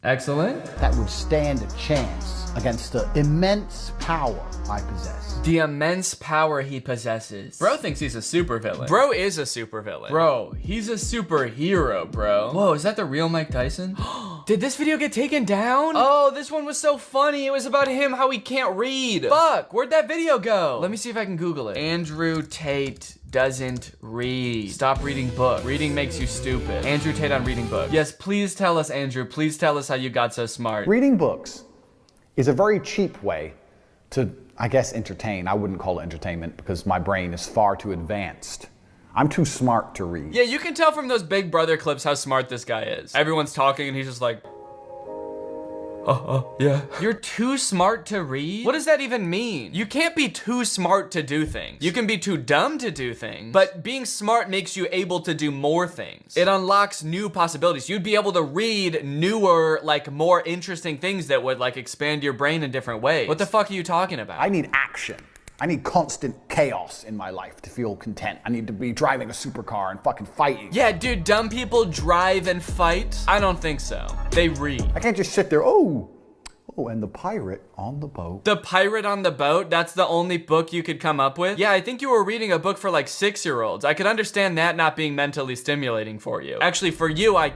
Excellent. That would stand a chance against the immense power I possess. The immense power he possesses. Bro thinks he's a supervillain. Bro is a supervillain. Bro, he's a superhero, bro. Whoa, is that the real Mike Tyson? Did this video get taken down? Oh, this one was so funny. It was about him, how he can't read. Fuck, where'd that video go? Let me see if I can Google it. Andrew Tate doesn't read. Stop reading books. Reading makes you stupid. Andrew Tate on reading books. Yes, please tell us, Andrew. Please tell us how you got so smart. Reading books is a very cheap way to, I guess, entertain. I wouldn't call it entertainment because my brain is far too advanced. I'm too smart to read. Yeah, you can tell from those Big Brother clips how smart this guy is. Everyone's talking and he's just like, yeah. You're too smart to read? What does that even mean? You can't be too smart to do things. You can be too dumb to do things, but being smart makes you able to do more things. It unlocks new possibilities. You'd be able to read newer, like more interesting things that would like expand your brain in different ways. What the fuck are you talking about? I need action. I need constant chaos in my life to feel content. I need to be driving a supercar and fucking fighting. Yeah, dude, dumb people drive and fight? I don't think so. They read. I can't just sit there, oh, and the pirate on the boat. The Pirate on the Boat? That's the only book you could come up with? Yeah, I think you were reading a book for like 6-year-olds. I could understand that not being mentally stimulating for you. Actually, for you, I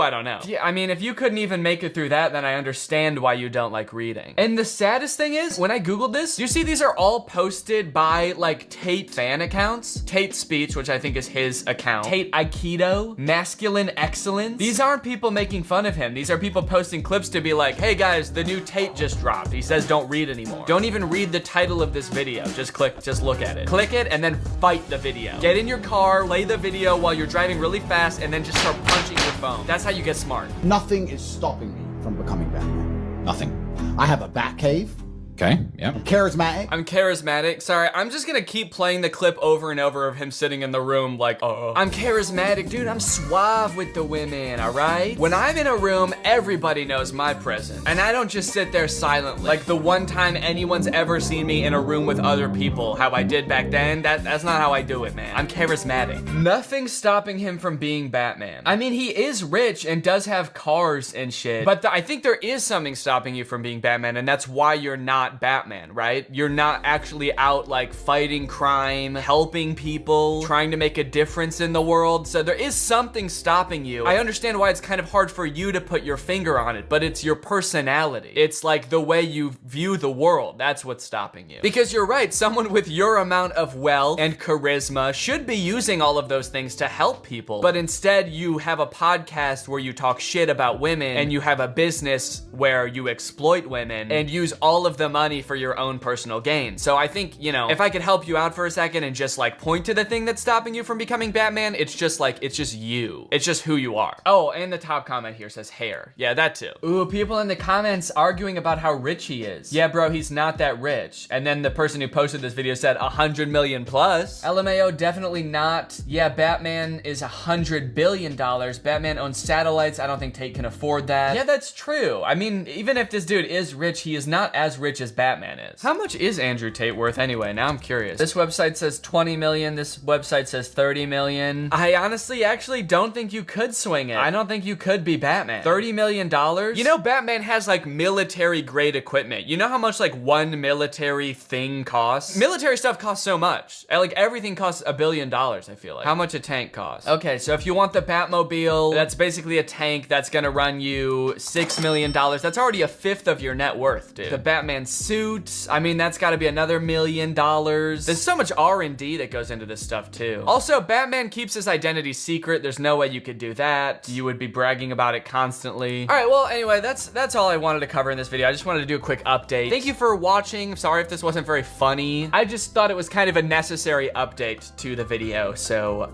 don't know. Yeah, I mean, if you couldn't even make it through that, then I understand why you don't like reading. And the saddest thing is, when I Googled this, you see these are all posted by like Tate fan accounts. Tate Speech, which I think is his account. Tate Aikido, Masculine Excellence. These aren't people making fun of him. These are people posting clips to be like, hey guys, the new Tate just dropped. He says don't read anymore. Don't even read the title of this video. Just look at it. Click it and then fight the video. Get in your car, play the video while you're driving really fast, and then just start punching your phone. That's how you get smart. Nothing is stopping me from becoming Batman. Nothing. I have a bat cave. Okay, yeah. I'm charismatic. I'm charismatic. Sorry, I'm just gonna keep playing the clip over and over of him sitting in the room like, I'm charismatic, dude, I'm suave with the women, all right? When I'm in a room, everybody knows my presence. And I don't just sit there silently. Like the one time anyone's ever seen me in a room with other people, how I did back then, that's not how I do it, man. I'm charismatic. Nothing's stopping him from being Batman. I mean, he is rich and does have cars and shit, but I think there is something stopping you from being Batman, and that's why you're not not Batman, right? You're not actually out like fighting crime, helping people, trying to make a difference in the world. So there is something stopping you. I understand why it's kind of hard for you to put your finger on it, but it's your personality. It's like the way you view the world. That's what's stopping you. Because you're right, someone with your amount of wealth and charisma should be using all of those things to help people. But instead, you have a podcast where you talk shit about women, and you have a business where you exploit women and use all of the money for your own personal gain. So I think, you know, if I could help you out for a second and just like point to the thing that's stopping you from becoming Batman, it's just like, it's just you. It's just who you are. Oh, and the top comment here says hair. Yeah, that too. Ooh, people in the comments arguing about how rich he is. Yeah, bro, he's not that rich. And then the person who posted this video said 100 million plus. LMAO, definitely not. Yeah, Batman is $100 billion. Batman owns satellites. I don't think Tate can afford that. Yeah, that's true. I mean, even if this dude is rich, he is not as rich as Batman is. How much is Andrew Tate worth anyway? Now I'm curious. This website says 20 million. This website says 30 million. I honestly actually don't think you could swing it. I don't think you could be Batman. $30 million? You know, Batman has like military grade equipment. You know how much like one military thing costs? Military stuff costs so much. Like everything costs $1 billion, I feel like. How much a tank costs? Okay, so if you want the Batmobile, that's basically a tank that's gonna run you $6 million. That's already a fifth of your net worth, dude. The Batman suit, I mean, that's gotta be another $1 million. There's so much R&D that goes into this stuff too. Also, Batman keeps his identity secret. There's no way you could do that. You would be bragging about it constantly. All right, well, anyway, that's all I wanted to cover in this video. I just wanted to do a quick update. Thank you for watching. Sorry if this wasn't very funny. I just thought it was kind of a necessary update to the video. So,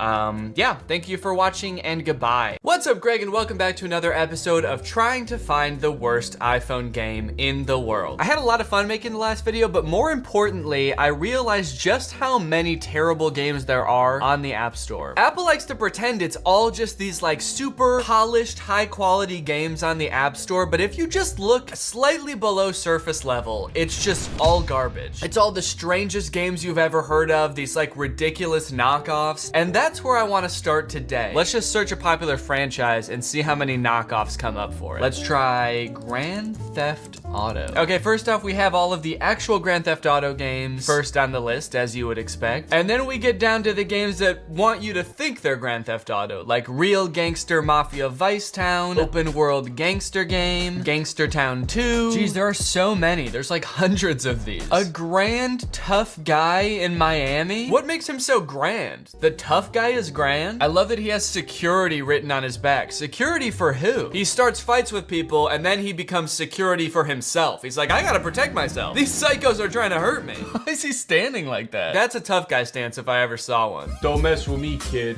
yeah, thank you for watching and goodbye. What's up, Greg, and welcome back to another episode of trying to find the worst iPhone game in the world. I had a lot of fun making the last video, but more importantly, I realized just how many terrible games there are on the App Store. Apple likes to pretend it's all just these like super polished, high quality games on the App Store, but if you just look slightly below surface level, it's just all garbage. It's all the strangest games you've ever heard of, these like ridiculous knockoffs, and that's where I want to start today. Let's just search a popular franchise and see how many knockoffs come up for it. Let's try Grand Theft Auto. Okay, first off, we have all of the actual Grand Theft Auto games first on the list, as you would expect. And then we get down to the games that want you to think they're Grand Theft Auto, like Real Gangster Mafia Vice Town, Open World Gangster Game, Gangster Town 2. Geez, there are so many. There's like hundreds of these. A grand, tough guy in Miami? What makes him so grand? The tough guy is grand? I love that he has security written on his back. Security for who? He starts fights with people and then he becomes security for himself. He's like, I gotta protect myself. These psychos are trying to hurt me. Why is he standing like that? That's a tough guy stance if I ever saw one. Don't mess with me, kid.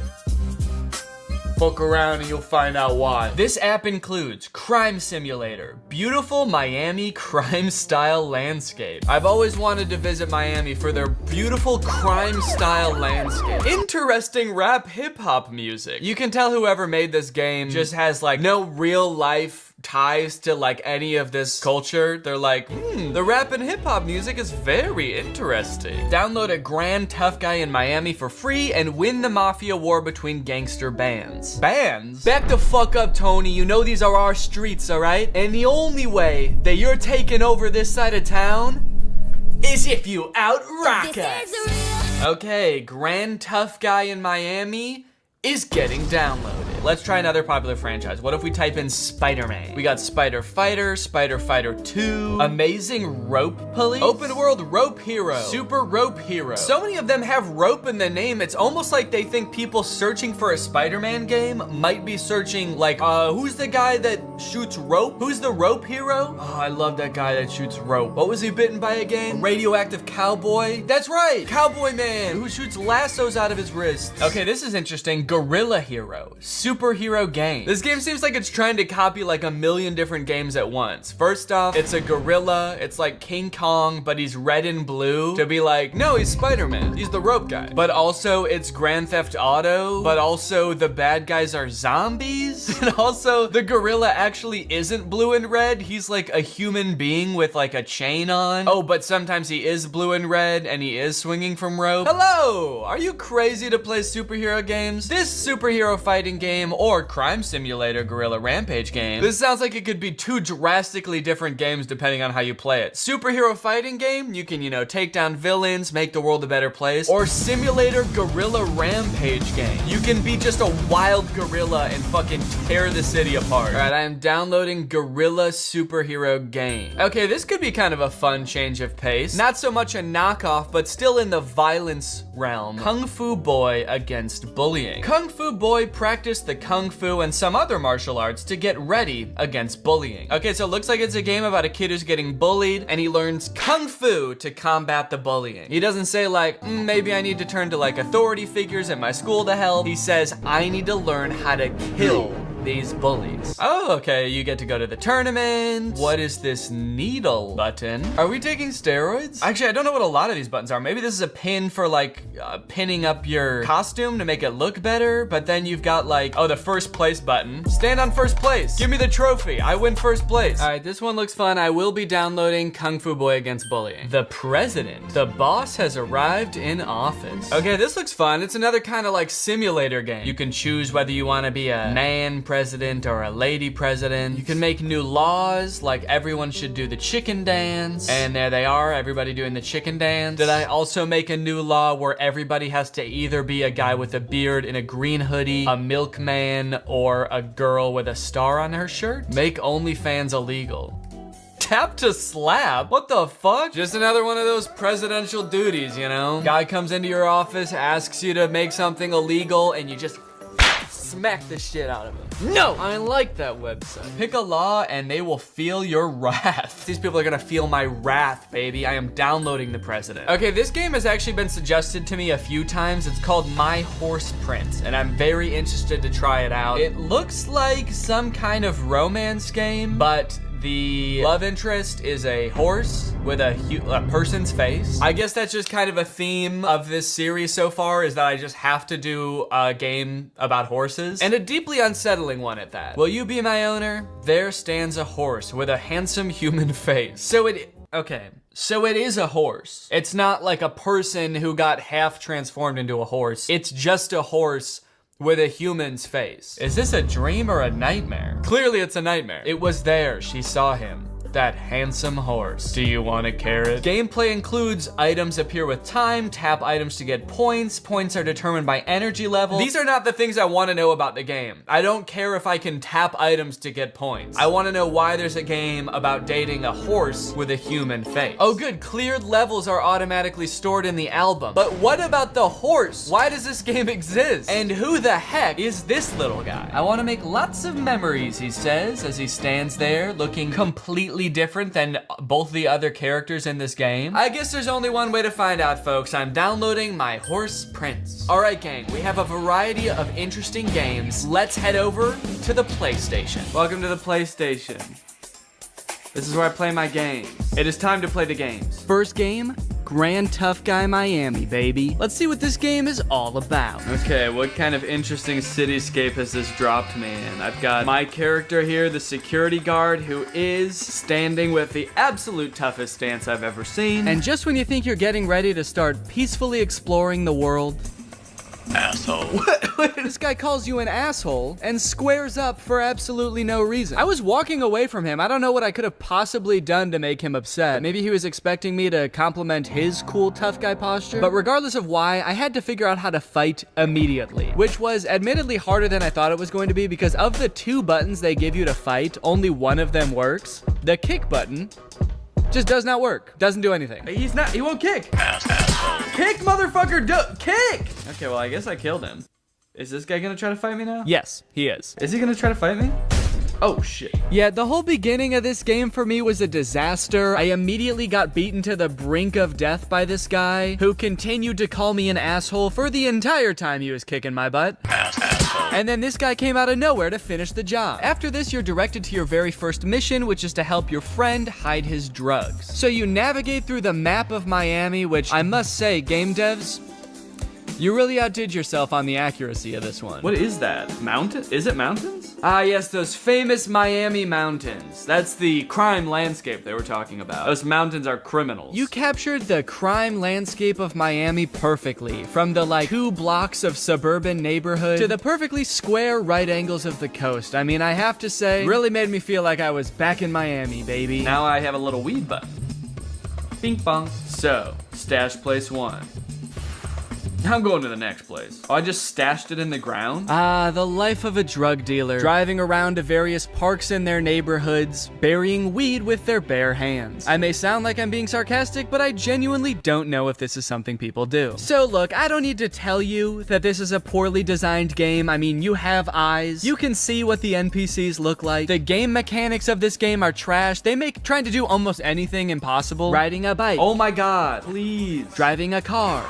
Fuck around and you'll find out why. This app includes Crime Simulator, beautiful Miami crime style landscape. I've always wanted to visit Miami for their beautiful crime style landscape. Interesting rap hip hop music. You can tell whoever made this game just has like no real life ties to like any of this culture. They're like, the rap and hip hop music is very interesting. Download a grand tough guy in Miami for free and win the mafia war between gangster bands. Bands? Back the fuck up, Tony. You know these are our streets, all right? And the only way that you're taking over this side of town is if you out-rock us. Okay, grand tough guy in Miami is getting downloaded. Let's try another popular franchise. What if we type in Spider-Man? We got Spider Fighter, Spider Fighter 2, Amazing Rope Police, Open World Rope Hero, Super Rope Hero. So many of them have rope in the name, it's almost like they think people searching for a Spider-Man game might be searching like, who's the guy that shoots rope? Who's the rope hero? Oh, I love that guy that shoots rope. What was he bitten by again? Radioactive Cowboy? That's right, Cowboy Man, who shoots lassos out of his wrists. Okay, this is interesting. Gorilla Hero, superhero game. This game seems like it's trying to copy like a million different games at once. First off, it's a gorilla. It's like King Kong, but he's red and blue to be like, no, he's Spider-Man. He's the rope guy. But also it's Grand Theft Auto, but also the bad guys are zombies. And also the gorilla actually isn't blue and red. He's like a human being with like a chain on. Oh, but sometimes he is blue and red and he is swinging from rope. Hello, are you crazy to play superhero games? This superhero fighting game game or crime simulator guerrilla rampage game. This sounds like it could be two drastically different games depending on how you play it. Superhero fighting game, you can, you know, take down villains, make the world a better place. Or simulator guerrilla rampage game. You can be just a wild gorilla and fucking tear the city apart. All right, I am downloading Guerrilla Superhero Game. Okay, this could be kind of a fun change of pace. Not so much a knockoff, but still in the violence realm. Kung Fu Boy against bullying. Kung Fu Boy practiced the Kung Fu and some other martial arts to get ready against bullying. Okay, so it looks like it's a game about a kid who's getting bullied and he learns Kung Fu to combat the bullying. He doesn't say like, maybe I need to turn to like authority figures at my school to help. He says, I need to learn how to kill these bullies. Oh, okay, you get to go to the tournament. What is this needle button? Are we taking steroids? Actually, I don't know what a lot of these buttons are. Maybe this is a pin for like pinning up your costume to make it look better, but then you've got like, oh, the first place button. Stand on first place. Give me the trophy. I win first place. All right, this one looks fun. I will be downloading Kung Fu Boy against bullying. The president. The boss has arrived in office. Okay, this looks fun. It's another kind of like simulator game. You can choose whether you want to be a man president or a lady president. You can make new laws, like everyone should do the chicken dance. And there they are, everybody doing the chicken dance. Did I also make a new law where everybody has to either be a guy with a beard in a green hoodie, a milkman, or a girl with a star on her shirt? Make OnlyFans illegal. Tap to slap? What the fuck? Just another one of those presidential duties, you know? Guy comes into your office, asks you to make something illegal, and you just smack the shit out of him. No, I like that website. Pick a law and they will feel your wrath. These people are gonna feel my wrath, baby. I am downloading the president. Okay, this game has actually been suggested to me a few times. It's called My Horse Prince, and I'm very interested to try it out. It looks like some kind of romance game, but the love interest is a horse with a person's face. I guess that's just kind of a theme of this series so far, is that I just have to do a game about horses, and a deeply unsettling one at that. Will you be my owner? There stands a horse with a handsome human face. So it is a horse. It's not like a person who got half transformed into a horse. It's just a horse with a human's face. Is this a dream or a nightmare? Clearly it's a nightmare. It was there, she saw him. That handsome horse. Do you want a carrot? Gameplay includes items appear with time, tap items to get points. Points are determined by energy level. These are not the things I want to know about the game. I don't care if I can tap items to get points. I want to know why there's a game about dating a horse with a human face. Oh good, cleared levels are automatically stored in the album. But what about the horse? Why does this game exist? And who the heck is this little guy? I want to make lots of memories, he says, as he stands there looking completely different than both the other characters in this game. I guess there's only one way to find out, folks. I'm downloading My Horse Prince. All right, gang, we have a variety of interesting games. Let's head over to the PlayStation. Welcome to the PlayStation. This is where I play my games. It is time to play the games. First game, Grand Tough Guy Miami, baby. Let's see what this game is all about. Okay, what kind of interesting cityscape has this dropped me in? I've got my character here, the security guard, who is standing with the absolute toughest stance I've ever seen. And just when you think you're getting ready to start peacefully exploring the world, asshole. What? This guy calls you an asshole and squares up for absolutely no reason. I was walking away from him. I don't know what I could have possibly done to make him upset. Maybe he was expecting me to compliment his cool tough guy posture. But regardless of why, I had to figure out how to fight immediately, which was admittedly harder than I thought it was going to be, because of the 2 buttons they give you to fight, only one of them works. The kick button just does not work. Doesn't do anything. He won't kick. Kick, motherfucker, kick! Okay, well, I guess I killed him. Is this guy gonna try to fight me now? Yes, he is. Is he gonna try to fight me? Oh, shit. Yeah, the whole beginning of this game for me was a disaster. I immediately got beaten to the brink of death by this guy, who continued to call me an asshole for the entire time he was kicking my butt. And then this guy came out of nowhere to finish the job. After this, you're directed to your very first mission, which is to help your friend hide his drugs. So you navigate through the map of Miami, which I must say, game devs, You really outdid yourself on the accuracy of this one. What is that? Mountain? Is it mountains? Ah, yes, those famous Miami mountains. That's the crime landscape they were talking about. Those mountains are criminals. You captured the crime landscape of Miami perfectly, from the like 2 blocks of suburban neighborhood to the perfectly square right angles of the coast. I mean, I have to say, really made me feel like I was back in Miami, baby. Now I have a little weed button. Bing bong. So, stash place 1. I'm going to the next place. Oh, I just stashed it in the ground? Ah, the life of a drug dealer. Driving around to various parks in their neighborhoods, burying weed with their bare hands. I may sound like I'm being sarcastic, but I genuinely don't know if this is something people do. So look, I don't need to tell you that this is a poorly designed game. I mean, you have eyes. You can see what the NPCs look like. The game mechanics of this game are trash. They make trying to do almost anything impossible. Riding a bike. Oh my god, please. Driving a car.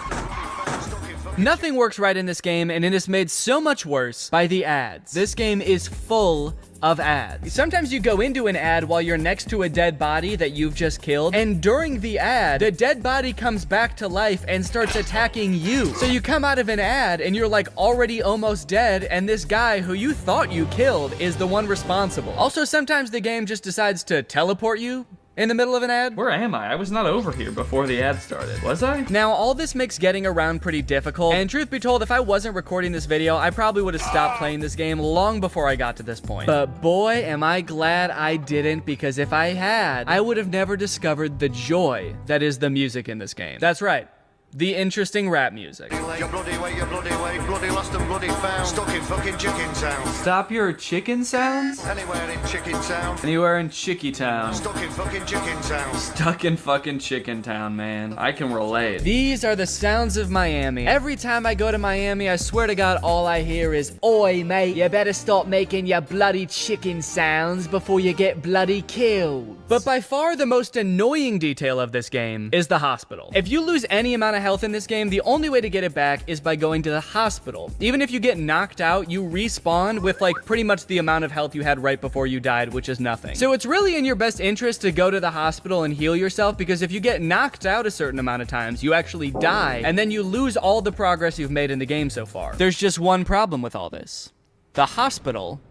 Nothing works right in this game, and it is made so much worse by the ads. This game is full of ads. Sometimes you go into an ad while you're next to a dead body that you've just killed, and during the ad, the dead body comes back to life and starts attacking you. So you come out of an ad and you're like already almost dead, and this guy who you thought you killed is the one responsible. Also, sometimes the game just decides to teleport you in the middle of an ad. Where am I? I was not over here before the ad started, was I? Now, all this makes getting around pretty difficult, and truth be told, if I wasn't recording this video, I probably would have stopped playing this game long before I got to this point. But boy, am I glad I didn't, because if I had, I would have never discovered the joy that is the music in this game. That's right. The interesting rap music. You're bloody lost and bloody found. Stuck in fucking chicken town. Stop your chicken sounds? Anywhere in chicken town. Anywhere in Chicky Town. Stuck in fucking chicken town. Stuck in fucking Chicken Town, man. I can relate. These are the sounds of Miami. Every time I go to Miami, I swear to God, all I hear is, "Oi, mate, you better stop making your bloody chicken sounds before you get bloody killed." But by far the most annoying detail of this game is the hospital. If you lose any amount of health in this game, the only way to get it back is by going to the hospital. Even if you get knocked out, you respawn with like pretty much the amount of health you had right before you died, which is nothing. So it's really in your best interest to go to the hospital and heal yourself, because if you get knocked out a certain amount of times, you actually die, and then you lose all the progress you've made in the game so far. There's just one problem with all this. The hospital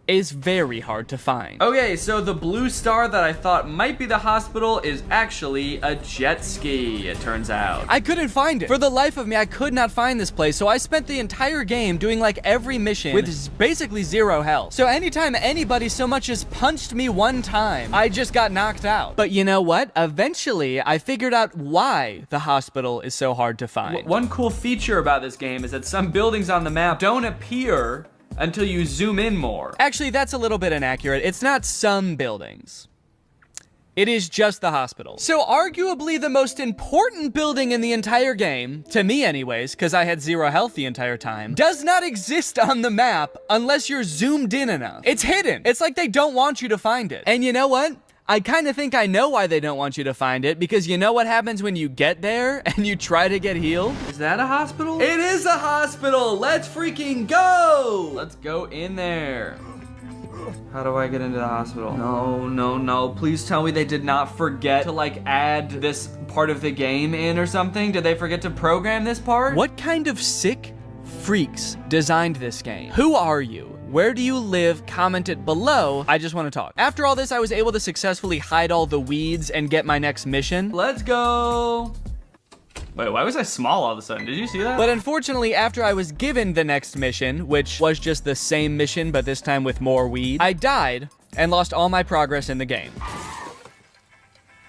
is very hard to find. Okay, so the blue star that I thought might be the hospital is actually a jet ski, it turns out. I couldn't find it. For the life of me, I could not find this place, so I spent the entire game doing like every mission with basically 0 health. So anytime anybody so much as punched me one time, I just got knocked out. But you know what? Eventually, I figured out why the hospital is so hard to find. One cool feature about this game is that some buildings on the map don't appear until you zoom in more. Actually, that's a little bit inaccurate. It's not some buildings. It is just the hospital. So arguably the most important building in the entire game, to me anyways, because I had 0 health the entire time, does not exist on the map unless you're zoomed in enough. It's hidden. It's like they don't want you to find it. And you know what? I kind of think I know why they don't want you to find it, because you know what happens when you get there and you try to get healed? Is that a hospital? It is a hospital! Let's freaking go! Let's go in there. How do I get into the hospital? No. Please tell me they did not forget to like add this part of the game in or something. Did they forget to program this part? What kind of sick freaks designed this game? Who are you? Where do you live? Comment it below. I just want to talk. After all this, I was able to successfully hide all the weeds and get my next mission. Let's go. Wait, why was I small all of a sudden? Did you see that? But unfortunately, after I was given the next mission, which was just the same mission, but this time with more weed, I died and lost all my progress in the game.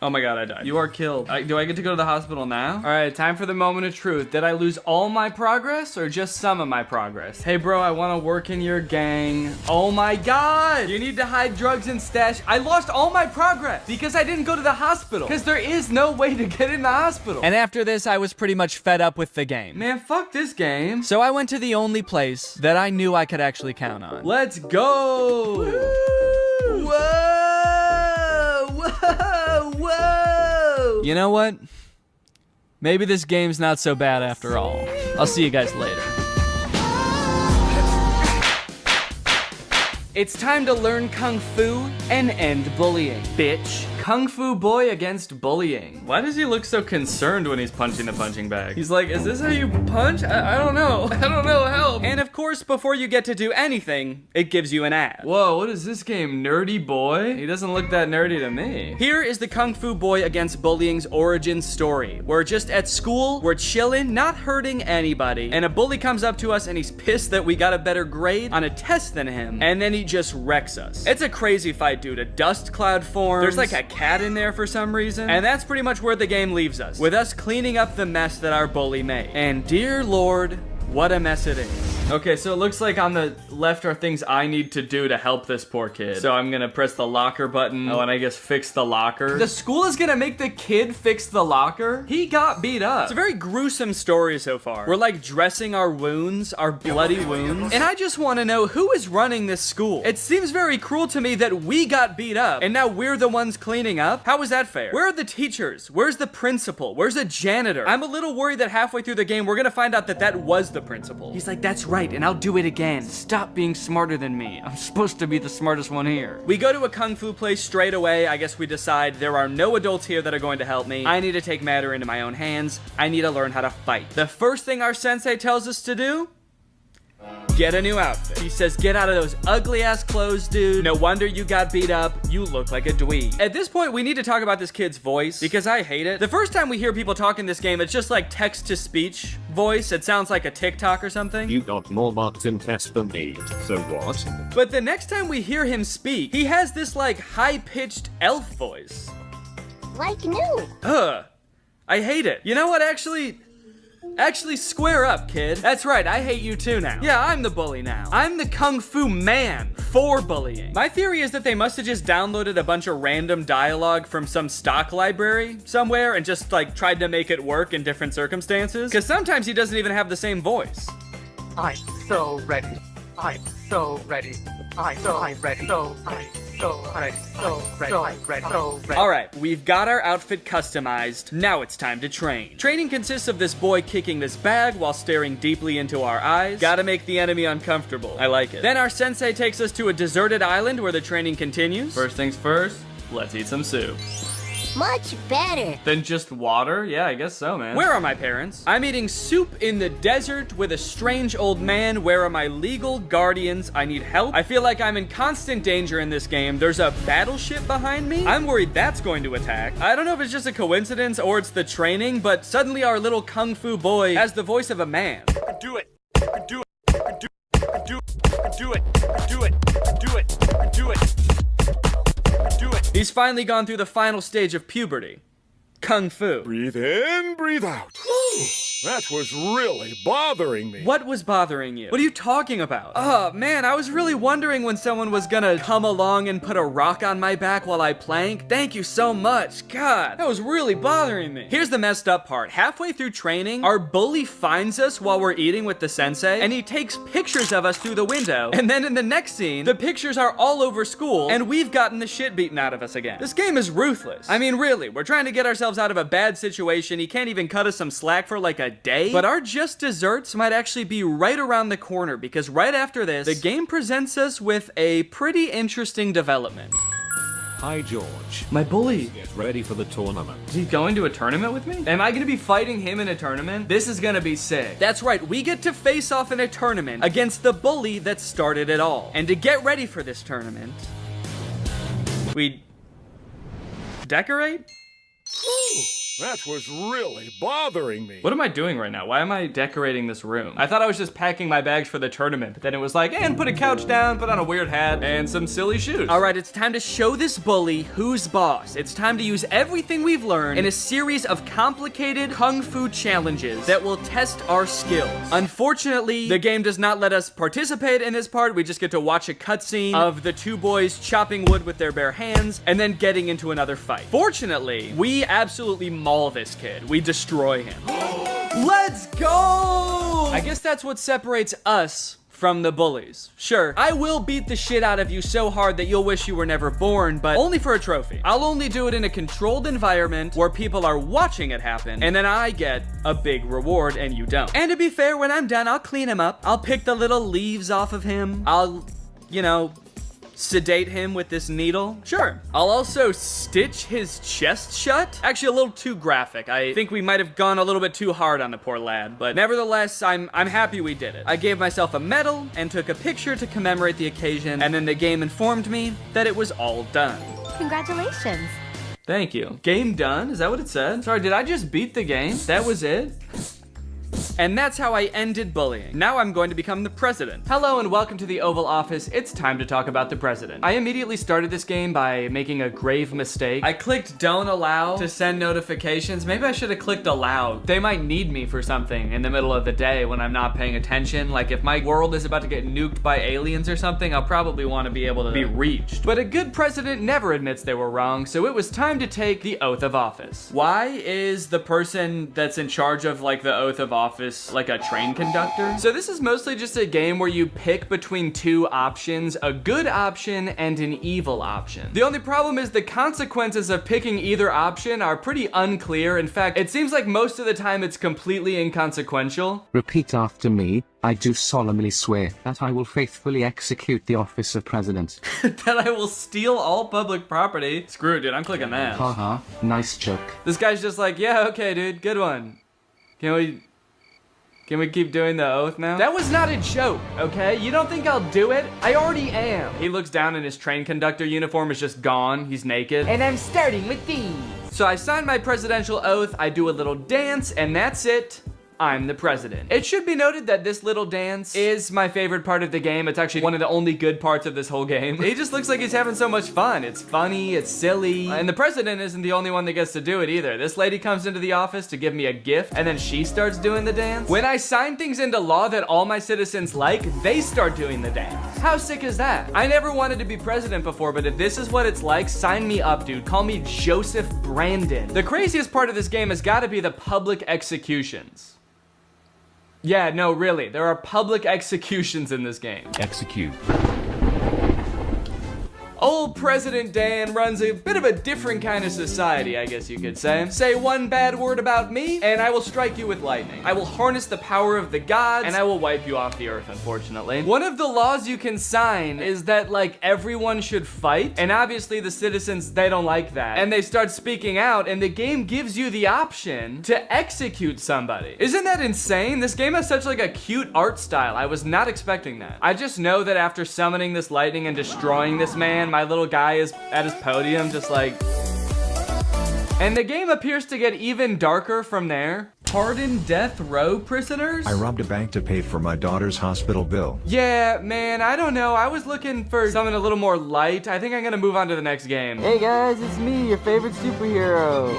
Oh my god, I died. You are killed. Do I get to go to the hospital now? All right, time for the moment of truth. Did I lose all my progress or just some of my progress? Hey bro, I want to work in your gang. Oh my god! You need to hide drugs and stash. I lost all my progress because I didn't go to the hospital. Because there is no way to get in the hospital. And after this, I was pretty much fed up with the game. Man, fuck this game. So I went to the only place that I knew I could actually count on. Let's go! Woo! Whoa! Whoa! You know what? Maybe this game's not so bad after all. I'll see you guys later. It's time to learn Kung Fu and end bullying, bitch. Kung Fu boy against bullying. Why does he look so concerned when he's punching the punching bag? He's like, is this how you punch? I don't know. I don't know, help. And of course, before you get to do anything, it gives you an ad. Whoa, what is this game, Nerdy Boy? He doesn't look that nerdy to me. Here is the Kung Fu boy against bullying's origin story. We're just at school, we're chilling, not hurting anybody, and a bully comes up to us and he's pissed that we got a better grade on a test than him, and then he just wrecks us. It's a crazy fight, dude. A dust cloud forms. There's like a cat in there for some reason, and that's pretty much where the game leaves us, with us cleaning up the mess that our bully made. And dear Lord, what a mess it is. Okay, so it looks like on the left are things I need to do to help this poor kid. So I'm gonna press the locker button. Oh, and I guess fix the locker. The school is gonna make the kid fix the locker? He got beat up. It's a very gruesome story so far. We're like dressing our wounds, our bloody wounds. And I just wanna know, who is running this school? It seems very cruel to me that we got beat up and now we're the ones cleaning up. How is that fair? Where are the teachers? Where's the principal? Where's the janitor? I'm a little worried that halfway through the game, we're gonna find out that that was the principal. He's like, that's right, and I'll do it again. Stop being smarter than me. I'm supposed to be the smartest one here. We go to a kung fu place straight away. I guess we decide there are no adults here that are going to help me. I need to take matter into my own hands. I need to learn how to fight. The first thing our sensei tells us to do? Get a new outfit. He says, get out of those ugly ass clothes, dude. No wonder you got beat up. You look like a dweeb. At this point, we need to talk about this kid's voice because I hate it. The first time we hear people talk in this game, it's just like text to speech voice. It sounds like a TikTok or something. You got more marks in tests than me. So what? But the next time we hear him speak, he has this like high-pitched elf voice. Like new. Ugh. I hate it. You know what, actually square up, kid. That's right, I hate you too now. Yeah, I'm the bully now. I'm the Kung Fu man for bullying. My theory is that they must have just downloaded a bunch of random dialogue from some stock library somewhere and just like tried to make it work in different circumstances. Because sometimes he doesn't even have the same voice. I'm so ready. I'm so ready. I'm ready. Alright, we've got our outfit customized. Now it's time to train. Training consists of this boy kicking this bag while staring deeply into our eyes. Gotta make the enemy uncomfortable. I like it. Then our sensei takes us to a deserted island where the training continues. First things first, let's eat some soup. Much better than just water? Yeah, I guess so, man. Where are my parents? I'm eating soup in the desert with a strange old man. Where are my legal guardians? I need help. I feel like I'm in constant danger in this game. There's a battleship behind me. I'm worried that's going to attack. I don't know if it's just a coincidence or it's the training, but suddenly our little kung fu boy has the voice of a man. Do it. Do it. Do it. Do it. Do it. Do it. Do it. Do it. He's finally gone through the final stage of puberty. Kung Fu. Breathe in, breathe out. That was really bothering me. What was bothering you? What are you talking about? Oh, man, I was really wondering when someone was gonna come along and put a rock on my back while I plank. Thank you so much. God, that was really bothering me. Here's the messed up part. Halfway through training, our bully finds us while we're eating with the sensei, and he takes pictures of us through the window. And then in the next scene, the pictures are all over school, and we've gotten the shit beaten out of us again. This game is ruthless. I mean, really, we're trying to get ourselves out of a bad situation. He can't even cut us some slack for like a day, but our just desserts might actually be right around the corner because right after this, the game presents us with a pretty interesting development. Hi, George. My bully. Get ready for the tournament. Is he going to a tournament with me? Am I gonna be fighting him in a tournament? This is gonna be sick. That's right, we get to face off in a tournament against the bully that started it all. And to get ready for this tournament, we decorate? That was really bothering me. What am I doing right now? Why am I decorating this room? I thought I was just packing my bags for the tournament, but then it was like, and put a couch down, put on a weird hat, and some silly shoes. All right, it's time to show this bully who's boss. It's time to use everything we've learned in a series of complicated kung fu challenges that will test our skills. Unfortunately, the game does not let us participate in this part. We just get to watch a cutscene of the two boys chopping wood with their bare hands and then getting into another fight. Fortunately, we absolutely maul this kid. We destroy him. Let's go! I guess that's what separates us from the bullies. Sure, I will beat the shit out of you so hard that you'll wish you were never born, but only for a trophy. I'll only do it in a controlled environment where people are watching it happen, and then I get a big reward and you don't. And to be fair, when I'm done, I'll clean him up. I'll pick the little leaves off of him. I'll, you know, sedate him with this needle? Sure. I'll also stitch his chest shut. Actually, a little too graphic. I think we might have gone a little bit too hard on the poor lad, but nevertheless, I'm happy we did it. I gave myself a medal and took a picture to commemorate the occasion, and then the game informed me that it was all done. Congratulations. Thank you. Game done? Is that what it said? Sorry, did I just beat the game? That was it? And that's how I ended bullying. Now I'm going to become the president. Hello and welcome to the Oval Office. It's time to talk about the president. I immediately started this game by making a grave mistake. I clicked don't allow to send notifications. Maybe I should have clicked allow. They might need me for something in the middle of the day when I'm not paying attention. Like if my world is about to get nuked by aliens or something, I'll probably want to be able to be reached. But a good president never admits they were wrong, so it was time to take the oath of office. Why is the person that's in charge of like the oath of office like a train conductor? So this is mostly just a game where you pick between two options, a good option and an evil option. The only problem is the consequences of picking either option are pretty unclear. In fact, it seems like most of the time it's completely inconsequential. Repeat after me. I do solemnly swear that I will faithfully execute the office of president. That I will steal all public property. Screw it, dude, I'm clicking that. Haha, nice joke. This guy's just like, yeah, okay, dude, good one. Can we keep doing the oath now? That was not a joke, okay? You don't think I'll do it? I already am. He looks down and his train conductor uniform is just gone. He's naked. And I'm starting with these. So I signed my presidential oath, I do a little dance, and that's it. I'm the president. It should be noted that this little dance is my favorite part of the game. It's actually one of the only good parts of this whole game. He just looks like he's having so much fun. It's funny, it's silly, and the president isn't the only one that gets to do it either. This lady comes into the office to give me a gift, and then she starts doing the dance. When I sign things into law that all my citizens like, they start doing the dance. How sick is that? I never wanted to be president before, but if this is what it's like, sign me up, dude. Call me Joseph Brandon. The craziest part of this game has gotta be the public executions. Yeah, no, really. There are public executions in this game. Execute. Old President Dan runs a bit of a different kind of society, I guess you could say. Say one bad word about me, and I will strike you with lightning. I will harness the power of the gods, and I will wipe you off the earth, unfortunately. One of the laws you can sign is that, like, everyone should fight, and obviously the citizens, they don't like that. And they start speaking out, and the game gives you the option to execute somebody. Isn't that insane? This game has such, like, a cute art style. I was not expecting that. I just know that after summoning this lightning and destroying this man, my little guy is at his podium just like... And the game appears to get even darker from there. Pardon death row prisoners? I robbed a bank to pay for my daughter's hospital bill. Yeah, man, I don't know. I was looking for something a little more light. I think I'm gonna move on to the next game. Hey guys, it's me, your favorite superhero.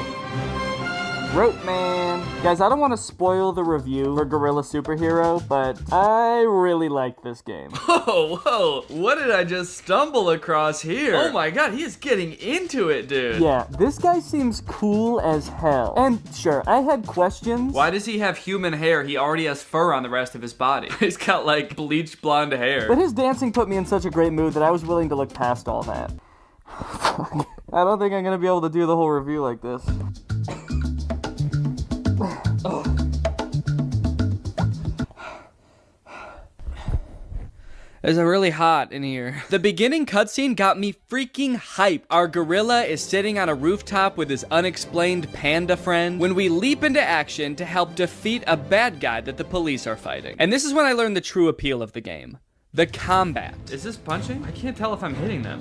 Rope Man. Guys, I don't want to spoil the review for Gorilla Superhero, but I really like this game. Whoa, what did I just stumble across here? Oh my god, he is getting into it, dude. Yeah, this guy seems cool as hell. And sure, I had questions. Why does he have human hair? He already has fur on the rest of his body. He's got like bleached blonde hair. But his dancing put me in such a great mood that I was willing to look past all that. I don't think I'm gonna be able to do the whole review like this. Oh. It's really hot in here. The beginning cutscene got me freaking hype. Our gorilla is sitting on a rooftop with his unexplained panda friend when we leap into action to help defeat a bad guy that the police are fighting. And this is when I learned the true appeal of the game. The combat. Is this punching? I can't tell if I'm hitting them.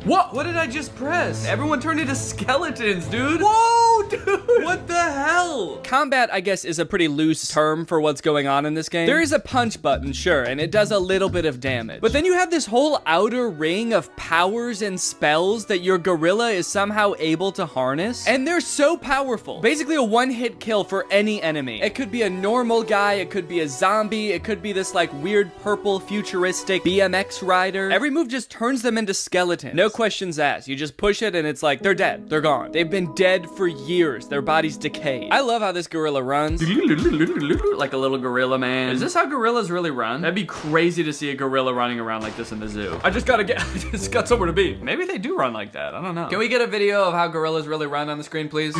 What? What did I just press? Everyone turned into skeletons, dude. Whoa, dude. What the hell? Combat, I guess, is a pretty loose term for what's going on in this game. There is a punch button, sure, and it does a little bit of damage. But then you have this whole outer ring of powers and spells that your gorilla is somehow able to harness. And they're so powerful. Basically a one-hit kill for any enemy. It could be a normal guy, it could be a zombie, it could be this like weird purple futuristic BMX rider. Every move just turns them into skeletons. No questions asked. You just push it and it's like, they're dead. They're gone. They've been dead for years. Their bodies decay. I love how this gorilla runs. Like a little gorilla man. Is this how gorillas really run? That'd be crazy to see a gorilla running around like this in the zoo. I just got somewhere to be. Maybe they do run like that. I don't know. Can we get a video of how gorillas really run on the screen, please?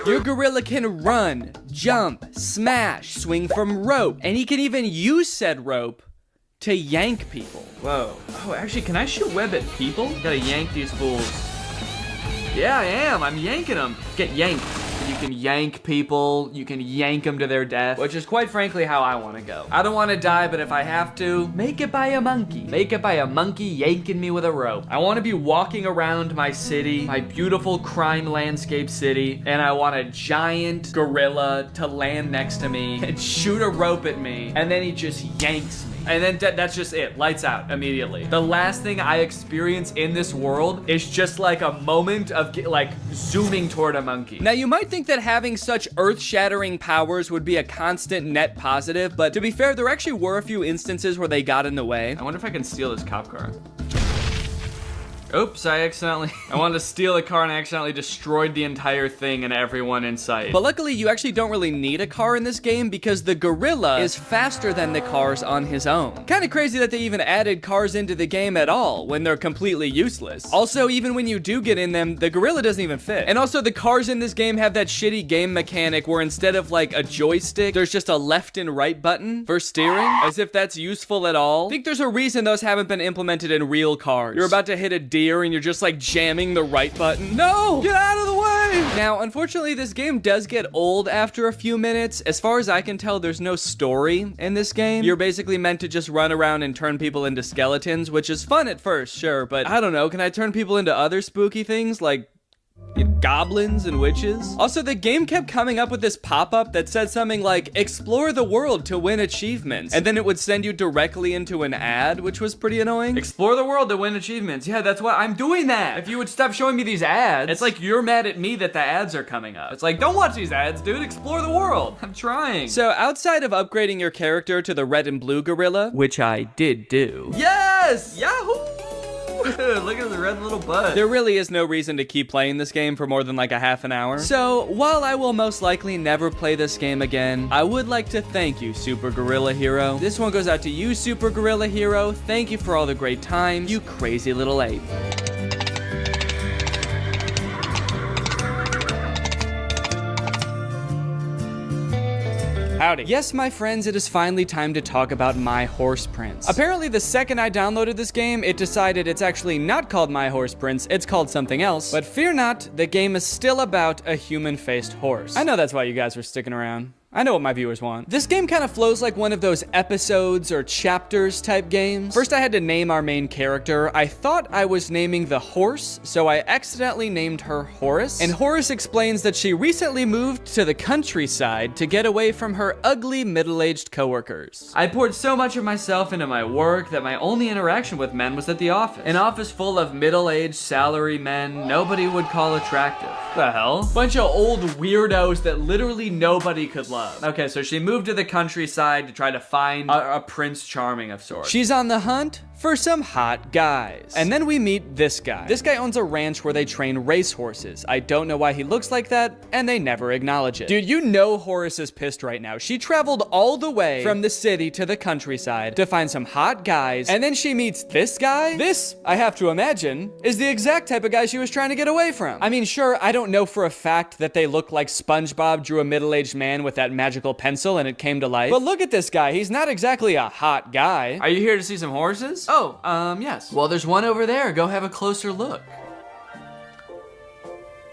Your gorilla can run, jump, smash, swing from rope, and he can even use said rope to yank people. Whoa. Oh, actually, can I shoot web at people? Gotta yank these fools. Yeah, I am. I'm yanking them. Get yanked. You can yank people. You can yank them to their death, which is quite frankly how I want to go. I don't want to die, but if I have to, make it by a monkey. Make it by a monkey yanking me with a rope. I want to be walking around my city, my beautiful crime landscape city, and I want a giant gorilla to land next to me and shoot a rope at me, and then he just yanks me. And then that's just it. Lights out immediately. The last thing I experience in this world is just like a moment of like zooming toward a monkey. Now you might think that having such earth-shattering powers would be a constant net positive, but to be fair, there actually were a few instances where they got in the way. I wonder if I can steal this cop car. Oops, I wanted to steal a car and I accidentally destroyed the entire thing and everyone in sight. But luckily, you actually don't really need a car in this game because the gorilla is faster than the cars on his own. Kind of crazy that they even added cars into the game at all when they're completely useless. Also, even when you do get in them, the gorilla doesn't even fit. And also, the cars in this game have that shitty game mechanic where instead of like a joystick, there's just a left and right button for steering, as if that's useful at all. I think there's a reason those haven't been implemented in real cars. You're about to hit a deer and you're just like jamming the right button. No! Get out of the way! Now, unfortunately, this game does get old after a few minutes. As far as I can tell, there's no story in this game. You're basically meant to just run around and turn people into skeletons, which is fun at first, sure, but I don't know, can I turn people into other spooky things like goblins and witches? Also, the game kept coming up with this pop-up that said something like, explore the world to win achievements. And then it would send you directly into an ad, which was pretty annoying. Explore the world to win achievements. Yeah, that's what I'm doing that. If you would stop showing me these ads, it's like you're mad at me that the ads are coming up. It's like, don't watch these ads, dude. Explore the world. I'm trying. So outside of upgrading your character to the red and blue gorilla, which I did do. Yes! Yahoo! Look at the red little butt. There really is no reason to keep playing this game for more than like a half an hour. So, while I will most likely never play this game again, I would like to thank you, Super Gorilla Hero. This one goes out to you, Super Gorilla Hero. Thank you for all the great times, you crazy little ape. Howdy. Yes, my friends, it is finally time to talk about My Horse Prince. Apparently, the second I downloaded this game, it decided it's actually not called My Horse Prince, it's called something else. But fear not, the game is still about a human-faced horse. I know that's why you guys were sticking around. I know what my viewers want. This game kind of flows like one of those episodes or chapters type games. First, I had to name our main character. I thought I was naming the horse, so I accidentally named her Horace. And Horace explains that she recently moved to the countryside to get away from her ugly middle-aged coworkers. I poured so much of myself into my work that my only interaction with men was at the office. An office full of middle-aged salary men nobody would call attractive. The hell? Bunch of old weirdos that literally nobody could love. Okay, so she moved to the countryside to try to find a Prince Charming of sorts. She's on the hunt for some hot guys. And then we meet this guy. This guy owns a ranch where they train racehorses. I don't know why he looks like that, and they never acknowledge it. Dude, you know Horace is pissed right now. She traveled all the way from the city to the countryside to find some hot guys, and then she meets this guy? This, I have to imagine, is the exact type of guy she was trying to get away from. I mean, sure, I don't know for a fact that they look like SpongeBob drew a middle-aged man with that magical pencil and it came to life, but look at this guy. He's not exactly a hot guy. Are you here to see some horses? Oh, yes. Well, there's one over there. Go have a closer look.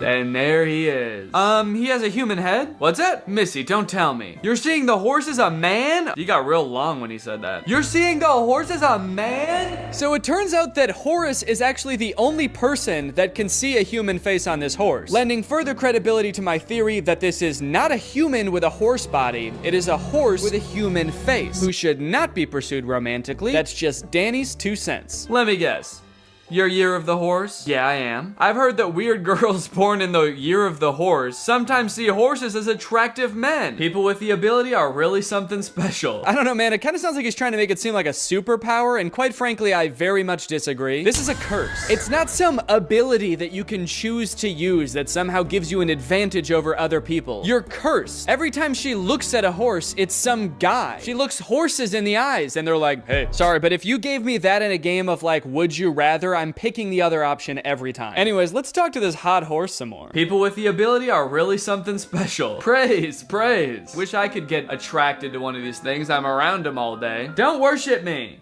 And there he is. He has a human head? What's that? Missy, don't tell me. You're seeing the horse as a man? He got real long when he said that. You're seeing the horse as a man? So it turns out that Horace is actually the only person that can see a human face on this horse, lending further credibility to my theory that this is not a human with a horse body. It is a horse with a human face, who should not be pursued romantically. That's just Danny's 2 cents. Let me guess. Your year of the horse? Yeah, I am. I've heard that weird girls born in the year of the horse sometimes see horses as attractive men. People with the ability are really something special. I don't know, man. It kind of sounds like he's trying to make it seem like a superpower, and quite frankly, I very much disagree. This is a curse. It's not some ability that you can choose to use that somehow gives you an advantage over other people. You're cursed. Every time she looks at a horse, it's some guy. She looks horses in the eyes, and they're like, hey, sorry, but if you gave me that in a game of like, would you rather, I'm picking the other option every time. Anyways, let's talk to this hot horse some more. People with the ability are really something special. Praise, praise. Wish I could get attracted to one of these things. I'm around them all day. Don't worship me.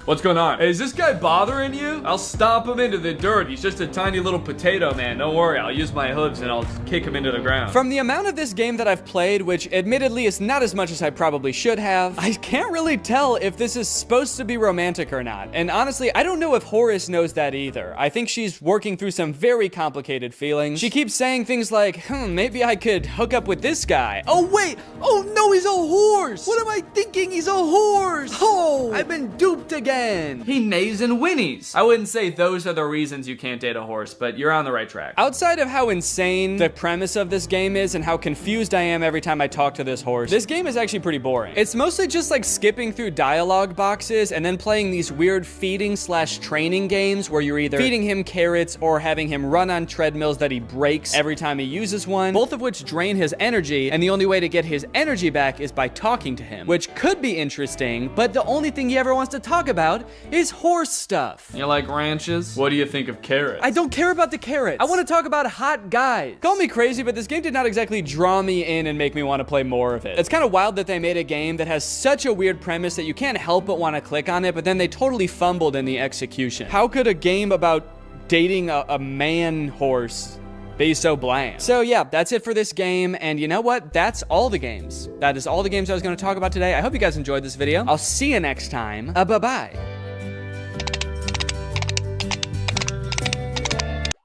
What's going on? Hey, is this guy bothering you? I'll stomp him into the dirt. He's just a tiny little potato man. Don't worry, I'll use my hooves and I'll kick him into the ground. From the amount of this game that I've played, which admittedly is not as much as I probably should have, I can't really tell if this is supposed to be romantic or not. And honestly, I don't know if Horace knows that either. I think she's working through some very complicated feelings. She keeps saying things like, maybe I could hook up with this guy. Oh wait, oh no, he's a horse. What am I thinking? He's a horse. Oh, I've been duped again. He neighs and whinnies. I wouldn't say those are the reasons you can't date a horse, but you're on the right track. Outside of how insane the premise of this game is and how confused I am every time I talk to this horse, this game is actually pretty boring. It's mostly just like skipping through dialogue boxes and then playing these weird feeding/training games where you're either feeding him carrots or having him run on treadmills that he breaks every time he uses one, both of which drain his energy, and the only way to get his energy back is by talking to him, which could be interesting, but the only thing he ever wants to talk about is horse stuff. You like ranches? What do you think of carrots? I don't care about the carrots. I want to talk about hot guys. Call me crazy, but this game did not exactly draw me in and make me want to play more of it. It's kind of wild that they made a game that has such a weird premise that you can't help but want to click on it, but then they totally fumbled in the execution. How could a game about dating a man horse be so bland? So yeah, that's it for this game, and you know what? That's all the games. That is all the games I was going to talk about today. I hope you guys enjoyed this video. I'll see you next time. Bye-bye.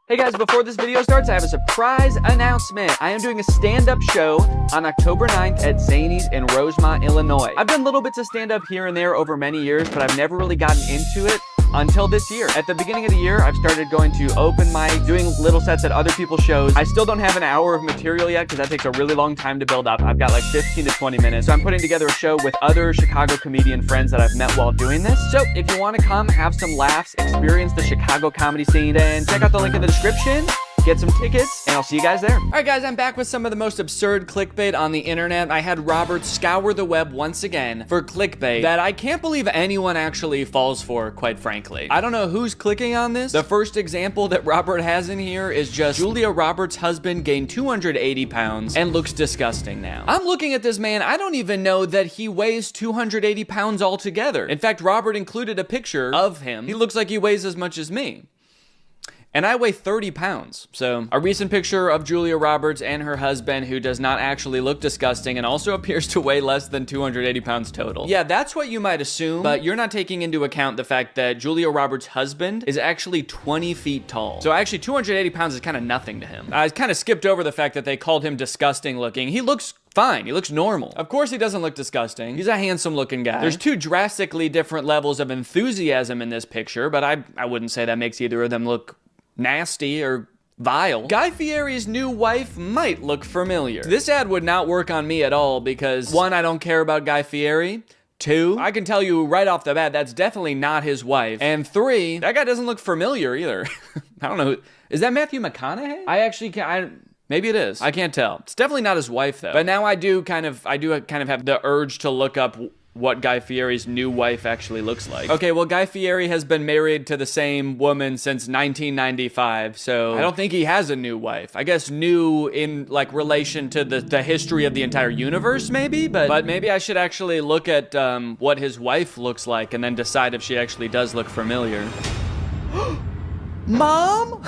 Hey guys, before this video starts, I have a surprise announcement. I am doing a stand-up show on October 9th at Zany's in Rosemont, Illinois. I've done little bits of stand-up here and there over many years, but I've never really gotten into it until this year. At the beginning of the year, I've started going to open mic, doing little sets at other people's shows. I still don't have an hour of material yet because that takes a really long time to build up. I've got like 15 to 20 minutes. So I'm putting together a show with other Chicago comedian friends that I've met while doing this. So if you want to come, have some laughs, experience the Chicago comedy scene, then check out the link in the description. Get some tickets, and I'll see you guys there. All right, guys, I'm back with some of the most absurd clickbait on the internet. I had Robert scour the web once again for clickbait that I can't believe anyone actually falls for, quite frankly. I don't know who's clicking on this. The first example that Robert has in here is just Julia Roberts' husband gained 280 pounds and looks disgusting now. I'm looking at this man. I don't even know that he weighs 280 pounds altogether. In fact, Robert included a picture of him. He looks like he weighs as much as me. And I weigh 30 pounds. So a recent picture of Julia Roberts and her husband, who does not actually look disgusting and also appears to weigh less than 280 pounds total. Yeah, that's what you might assume, but you're not taking into account the fact that Julia Roberts' husband is actually 20 feet tall. So actually 280 pounds is kind of nothing to him. I kind of skipped over the fact that they called him disgusting looking. He looks fine. He looks normal. Of course he doesn't look disgusting. He's a handsome looking guy. There's two drastically different levels of enthusiasm in this picture, but I wouldn't say that makes either of them look nasty or vile. Guy Fieri's new wife might look familiar. This ad would not work on me at all because 1, I don't care about Guy Fieri. 2, I can tell you right off the bat, that's definitely not his wife. And 3, that guy doesn't look familiar either. I don't know. Is that Matthew McConaughey? I actually can't. Maybe it is. I can't tell. It's definitely not his wife though. But now I do kind of have the urge to look up what Guy Fieri's new wife actually looks like. Okay, well, Guy Fieri has been married to the same woman since 1995, so I don't think he has a new wife. I guess new in like relation to the history of the entire universe, maybe, but maybe I should actually look at what his wife looks like and then decide if she actually does look familiar. Mom?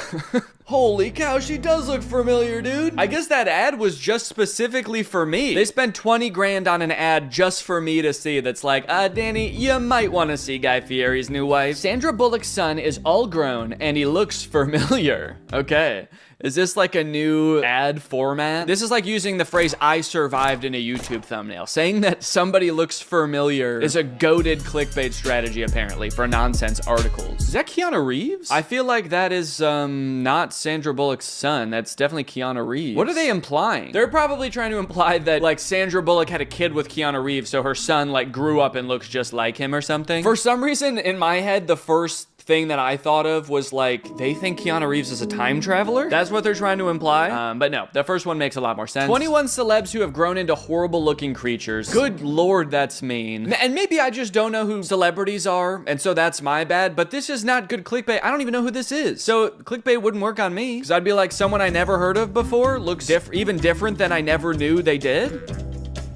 Holy cow, she does look familiar, dude. I guess that ad was just specifically for me. They spent 20 grand on an ad just for me to see that's like, Danny, you might want to see Guy Fieri's new wife. Sandra Bullock's son is all grown and he looks familiar. Okay. Is this like a new ad format? This is like using the phrase "I survived" in a YouTube thumbnail. Saying that somebody looks familiar is a goated clickbait strategy, apparently, for nonsense articles. Is that Keanu Reeves? I feel like that is not Sandra Bullock's son. That's definitely Keanu Reeves. What are they implying? They're probably trying to imply that like Sandra Bullock had a kid with Keanu Reeves, so her son like grew up and looks just like him or something. For some reason, in my head, the first thing that I thought of was like, they think Keanu Reeves is a time traveler? That's what they're trying to imply. But no, the first one makes a lot more sense. 21 celebs who have grown into horrible looking creatures. Good Lord, that's mean. And maybe I just don't know who celebrities are, and so that's my bad, but this is not good clickbait. I don't even know who this is. So clickbait wouldn't work on me, because I'd be like, someone I never heard of before looks even different than I never knew they did.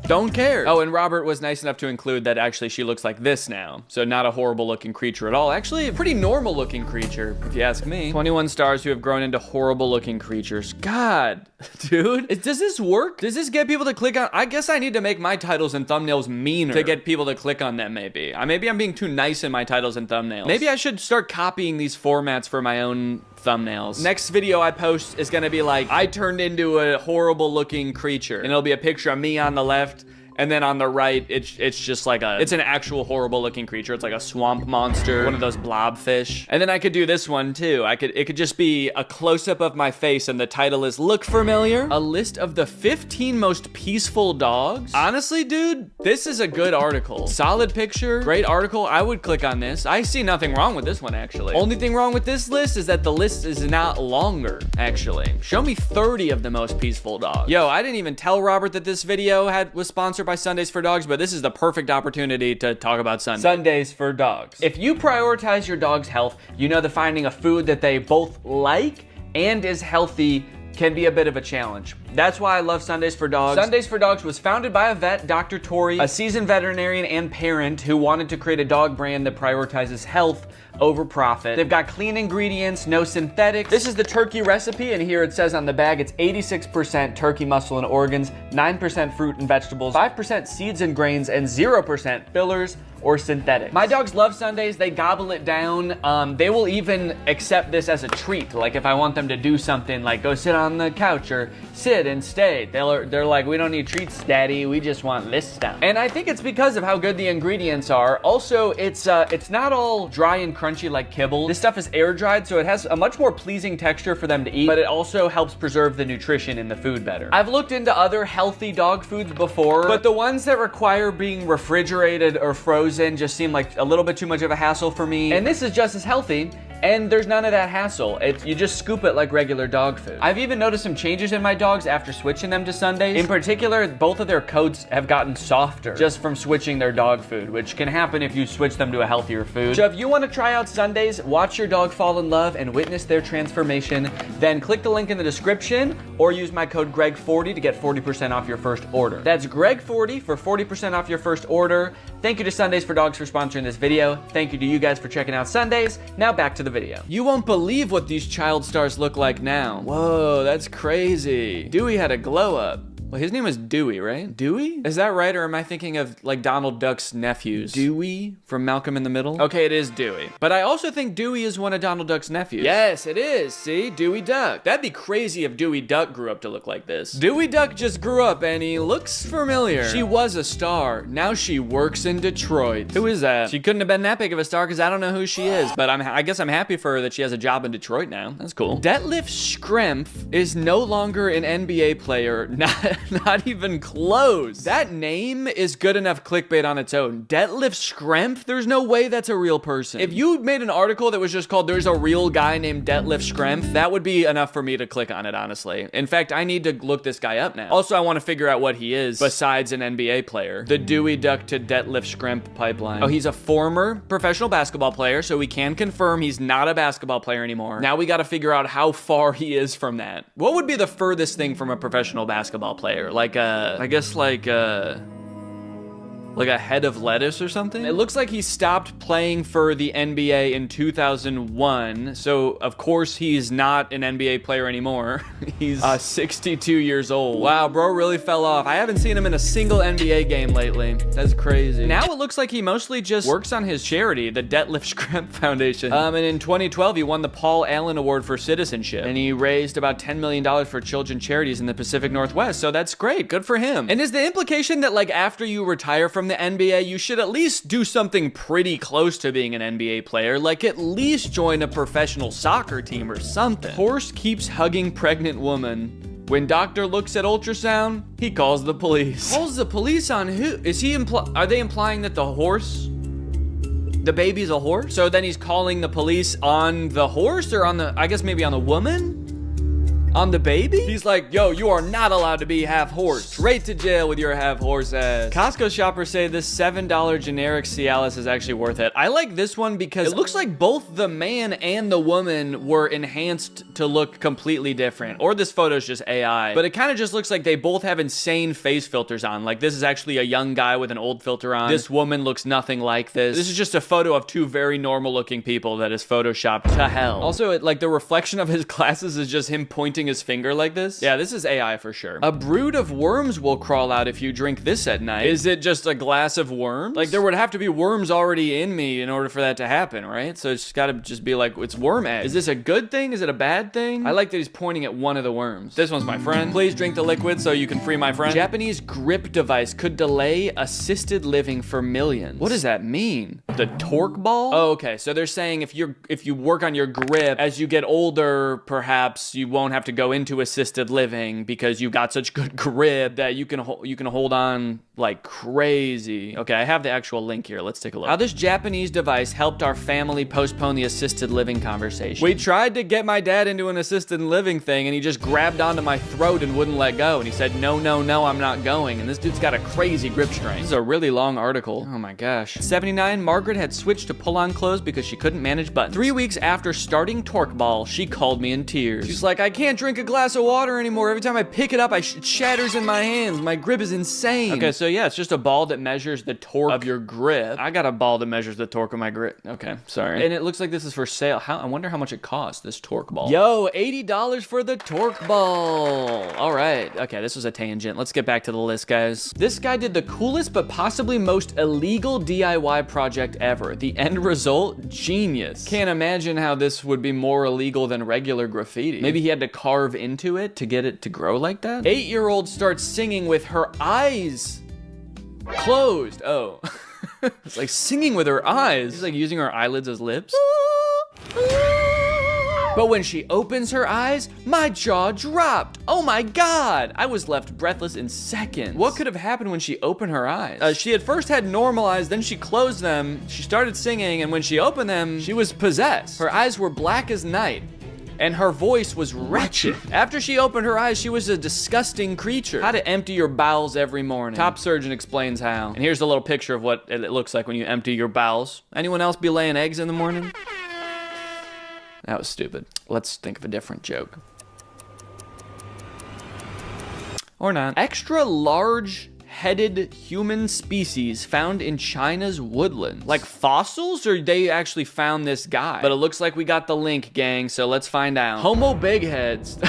Don't care. Oh, and Robert was nice enough to include that actually she looks like this now. So not a horrible looking creature at all. Actually, a pretty normal looking creature, if you ask me. 21 stars who have grown into horrible looking creatures. God, dude. Does this work? Does this get people to click on? I guess I need to make my titles and thumbnails meaner to get people to click on them, maybe. Maybe I'm being too nice in my titles and thumbnails. Maybe I should start copying these formats for my own thumbnails. Next video I post is gonna be like, I turned into a horrible looking creature. And it'll be a picture of me on the left, and then on the right, it's just like it's an actual horrible looking creature. It's like a swamp monster, one of those blobfish. And then I could do this one too. It could just be a close-up of my face and the title is Look Familiar? A list of the 15 most peaceful dogs. Honestly, dude, this is a good article. Solid picture, great article. I would click on this. I see nothing wrong with this one, actually. Only thing wrong with this list is that the list is not longer, actually. Show me 30 of the most peaceful dogs. Yo, I didn't even tell Robert that this video was sponsored by Sundays for Dogs, but this is the perfect opportunity to talk about Sundays. Sundays for Dogs. If you prioritize your dog's health, you know that finding a food that they both like and is healthy can be a bit of a challenge. That's why I love Sundays for Dogs. Sundays for Dogs was founded by a vet, Dr. Tori, a seasoned veterinarian and parent who wanted to create a dog brand that prioritizes health over profit. They've got clean ingredients, no synthetics. This is the turkey recipe, and here it says on the bag it's 86% turkey muscle and organs, 9% fruit and vegetables, 5% seeds and grains, and 0% fillers or synthetic. My dogs love Sundays. They gobble it down. They will even accept this as a treat. Like if I want them to do something like go sit on the couch or sit and stay, they're like, we don't need treats, Daddy. We just want this stuff. And I think it's because of how good the ingredients are. Also, it's not all dry and crunchy like kibble. This stuff is air dried, so it has a much more pleasing texture for them to eat, but it also helps preserve the nutrition in the food better. I've looked into other healthy dog foods before, but the ones that require being refrigerated or frozen just seem like a little bit too much of a hassle for me. And this is just as healthy, and there's none of that hassle. You just scoop it like regular dog food. I've even noticed some changes in my dogs after switching them to Sundays. In particular, both of their coats have gotten softer just from switching their dog food, which can happen if you switch them to a healthier food. So if you want to try out Sundays, watch your dog fall in love and witness their transformation, then click the link in the description or use my code GREG40 to get 40% off your first order. That's GREG40 for 40% off your first order. Thank you to Sundays for Dogs for sponsoring this video. Thank you to you guys for checking out Sundays. Now back to the video. You won't believe what these child stars look like now. Whoa, that's crazy. Dewey had a glow up. Well, his name was Dewey, right? Dewey? Is that right, or am I thinking of like Donald Duck's nephews? Dewey from Malcolm in the Middle? Okay, it is Dewey. But I also think Dewey is one of Donald Duck's nephews. Yes, it is. See? Dewey Duck. That'd be crazy if Dewey Duck grew up to look like this. Dewey Duck just grew up and he looks familiar. She was a star. Now she works in Detroit. Who is that? She couldn't have been that big of a star because I don't know who she is, but I guess I'm happy for her that she has a job in Detroit now. That's cool. Detlef Schrempf is no longer an NBA player. Not even close. That name is good enough clickbait on its own. Detlef Schrempf? There's no way that's a real person. If you made an article that was just called There's a Real Guy Named Detlef Schrempf, that would be enough for me to click on it, honestly. In fact, I need to look this guy up now. Also, I want to figure out what he is besides an NBA player. The Dewey Duck to Detlef Schrempf pipeline. Oh, he's a former professional basketball player, so we can confirm he's not a basketball player anymore. Now we got to figure out how far he is from that. What would be the furthest thing from a professional basketball player? Like I guess like a head of lettuce or something? It looks like he stopped playing for the NBA in 2001, so of course he's not an NBA player anymore. He's 62 years old. Wow, bro really fell off. I haven't seen him in a single NBA game lately. That's crazy. Now it looks like he mostly just works on his charity, the Detlef Schrempf Foundation. And in 2012, he won the Paul Allen Award for Citizenship, and he raised about $10 million for children's charities in the Pacific Northwest, so that's great. Good for him. And is the implication that like after you retire from the NBA, you should at least do something pretty close to being an NBA player, like at least join a professional soccer team or something? Horse keeps hugging pregnant woman. When doctor looks at ultrasound, he calls the police. Calls the police on who? Is he are they implying that the baby's a horse? So then he's calling the police on the horse or on the, I guess maybe on the woman? On the baby? He's like, yo, you are not allowed to be half horse. Straight to jail with your half horse ass. Costco shoppers say this $7 generic Cialis is actually worth it. I like this one because it looks like both the man and the woman were enhanced to look completely different. Or this photo's just AI. But it kind of just looks like they both have insane face filters on. Like this is actually a young guy with an old filter on. This woman looks nothing like this. This is just a photo of two very normal looking people that is photoshopped to hell. Also, like the reflection of his glasses is just him pointing his finger like this. Yeah, this is AI for sure. A brood of worms will crawl out if you drink this at night. Is it just a glass of worms? Like there would have to be worms already in me in order for that to happen, right? So it's gotta just be like, it's worm egg. Is this a good thing? Is it a bad thing? I like that he's pointing at one of the worms. This one's my friend. Please drink the liquid so you can free my friend. Japanese grip device could delay assisted living for millions. What does that mean? The torque ball? Oh, okay. So they're saying if you work on your grip, as you get older, perhaps you won't have to go into assisted living because you got such good grip that you can hold on like crazy. Okay, I have the actual link here. Let's take a look. How this Japanese device helped our family postpone the assisted living conversation. We tried to get my dad into an assisted living thing and he just grabbed onto my throat and wouldn't let go. And he said, no, no, no, I'm not going. And this dude's got a crazy grip strength. This is a really long article. Oh my gosh. 79, Margaret had switched to pull-on clothes because she couldn't manage buttons. 3 weeks after starting torque ball, she called me in tears. She's like, I can't drink a glass of water anymore. Every time I pick it up, it shatters in my hands. My grip is insane. Okay, so yeah, it's just a ball that measures the torque of your grip. I got a ball that measures the torque of my grip. Okay, sorry. And it looks like this is for sale. I wonder how much it costs, this torque ball. Yo, $80 for the torque ball. All right. Okay, this was a tangent. Let's get back to the list, guys. This guy did the coolest but possibly most illegal DIY project ever. The end result, genius. Can't imagine how this would be more illegal than regular graffiti. Maybe he had to carve into it to get it to grow like that? 8-year-old starts singing with her eyes closed. Oh. It's like singing with her eyes. She's like using her eyelids as lips. But when she opens her eyes, my jaw dropped. Oh my God. I was left breathless in seconds. What could have happened when she opened her eyes? She at first had normal eyes, then she closed them. She started singing, and when she opened them, she was possessed. Her eyes were black as night, and her voice was wretched. After she opened her eyes, she was a disgusting creature. How to empty your bowels every morning. Top surgeon explains how. And here's a little picture of what it looks like when you empty your bowels. Anyone else be laying eggs in the morning? That was stupid. Let's think of a different joke. Or not. Extra large headed human species found in China's woodlands. Like fossils, or they actually found this guy? But it looks like we got the link, gang, so let's find out. Homo big heads.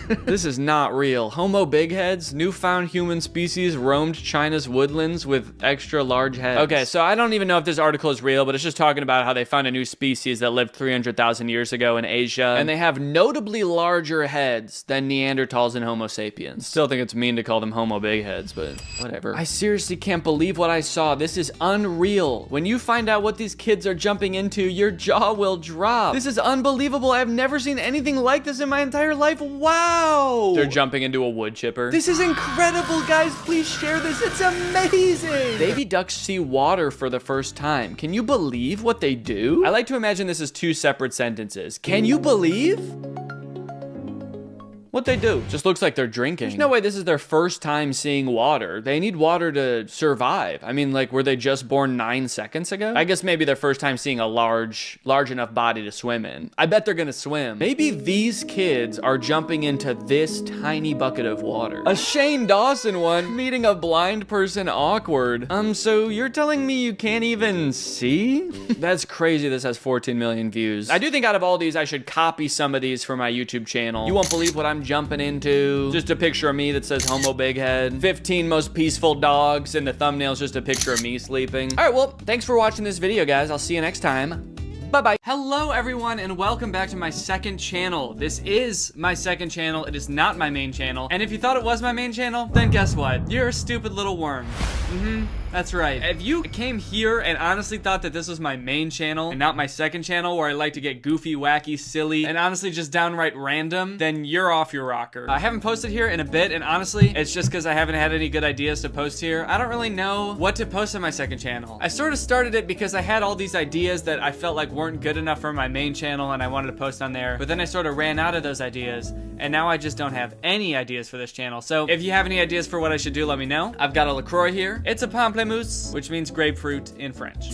This is not real. Homo big heads, newfound human species roamed China's woodlands with extra large heads. Okay, so I don't even know if this article is real, but it's just talking about how they found a new species that lived 300,000 years ago in Asia, and they have notably larger heads than Neanderthals and Homo sapiens. Still think it's mean to call them Homo big heads, but whatever. I seriously can't believe what I saw. This is unreal. When you find out what these kids are jumping into, your jaw will drop. This is unbelievable. I've never seen anything like this in my entire life. Wow. They're jumping into a wood chipper. This is incredible, guys. Please share this. It's amazing. Baby ducks see water for the first time. Can you believe what they do? I like to imagine this as two separate sentences. Can you believe what they do? Just looks like they're drinking. There's no way this is their first time seeing water. They need water to survive. I mean, like, were they just born 9 seconds ago? I guess maybe their first time seeing a large enough body to swim in. I bet they're gonna swim. Maybe these kids are jumping into this tiny bucket of water. A Shane Dawson one, meeting a blind person awkward. So you're telling me you can't even see? That's crazy. This has 14 million views. I do think out of all these, I should copy some of these for my YouTube channel. You won't believe what I'm jumping into. Just a picture of me that says Homo Big Head. 15 most peaceful dogs, and the thumbnail's just a picture of me sleeping. All right, well, thanks for watching this video, guys. I'll see you next time. Bye-bye. Hello, everyone, and welcome back to my second channel. This is my second channel. It is not my main channel. And if you thought it was my main channel, then guess what? You're a stupid little worm. That's right. If you came here and honestly thought that this was my main channel and not my second channel where I like to get goofy, wacky, silly, and honestly just downright random, then you're off your rocker. I haven't posted here in a bit, and honestly, it's just because I haven't had any good ideas to post here. I don't really know what to post on my second channel. I sort of started it because I had all these ideas that I felt like weren't good enough for my main channel and I wanted to post on there, but then I sort of ran out of those ideas. and now I just don't have any ideas for this channel. So if you have any ideas for what I should do, let me know. I've got a LaCroix here. It's a pamplemousse, which means grapefruit in French.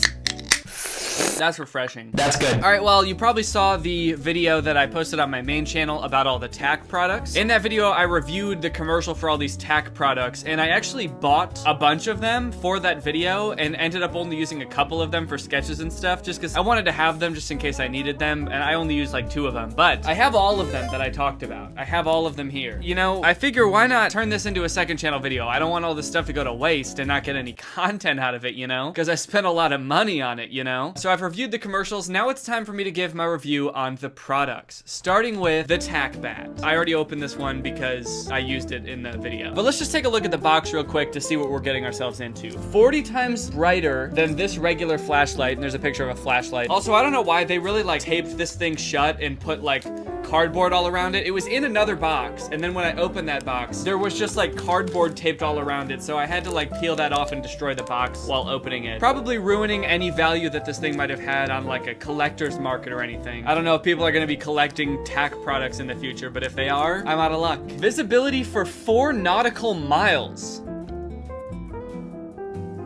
That's refreshing. That's good. All right, well, you probably saw the video that I posted on my main channel about all the tack products. In that video, I reviewed the commercial for all these tack products, and I actually bought a bunch of them for that video and ended up only using a couple of them for sketches and stuff, just because I wanted to have them just in case I needed them, and I only used like 2 of them. But I have all of them that I talked about. I have all of them here. You know, I figure why not turn this into a second channel video? I don't want all this stuff to go to waste and not get any content out of it, you know? Because I spent a lot of money on it, you know? So I've reviewed the commercials. Now it's time for me to give my review on the products, starting with the tack bat. I already opened this one because I used it in the video. But let's just take a look at the box real quick to see what we're getting ourselves into. 40 times brighter than this regular flashlight, and there's a picture of a flashlight. Also, I don't know why they really like taped this thing shut and put like cardboard all around it. It was in another box, and then when I opened that box, there was just like cardboard taped all around it, so I had to like peel that off and destroy the box while opening it. Probably ruining any value that this thing might have had on like a collector's market or anything. I don't know if people are gonna be collecting tack products in the future, but if they are, I'm out of luck. Visibility for 4 nautical miles.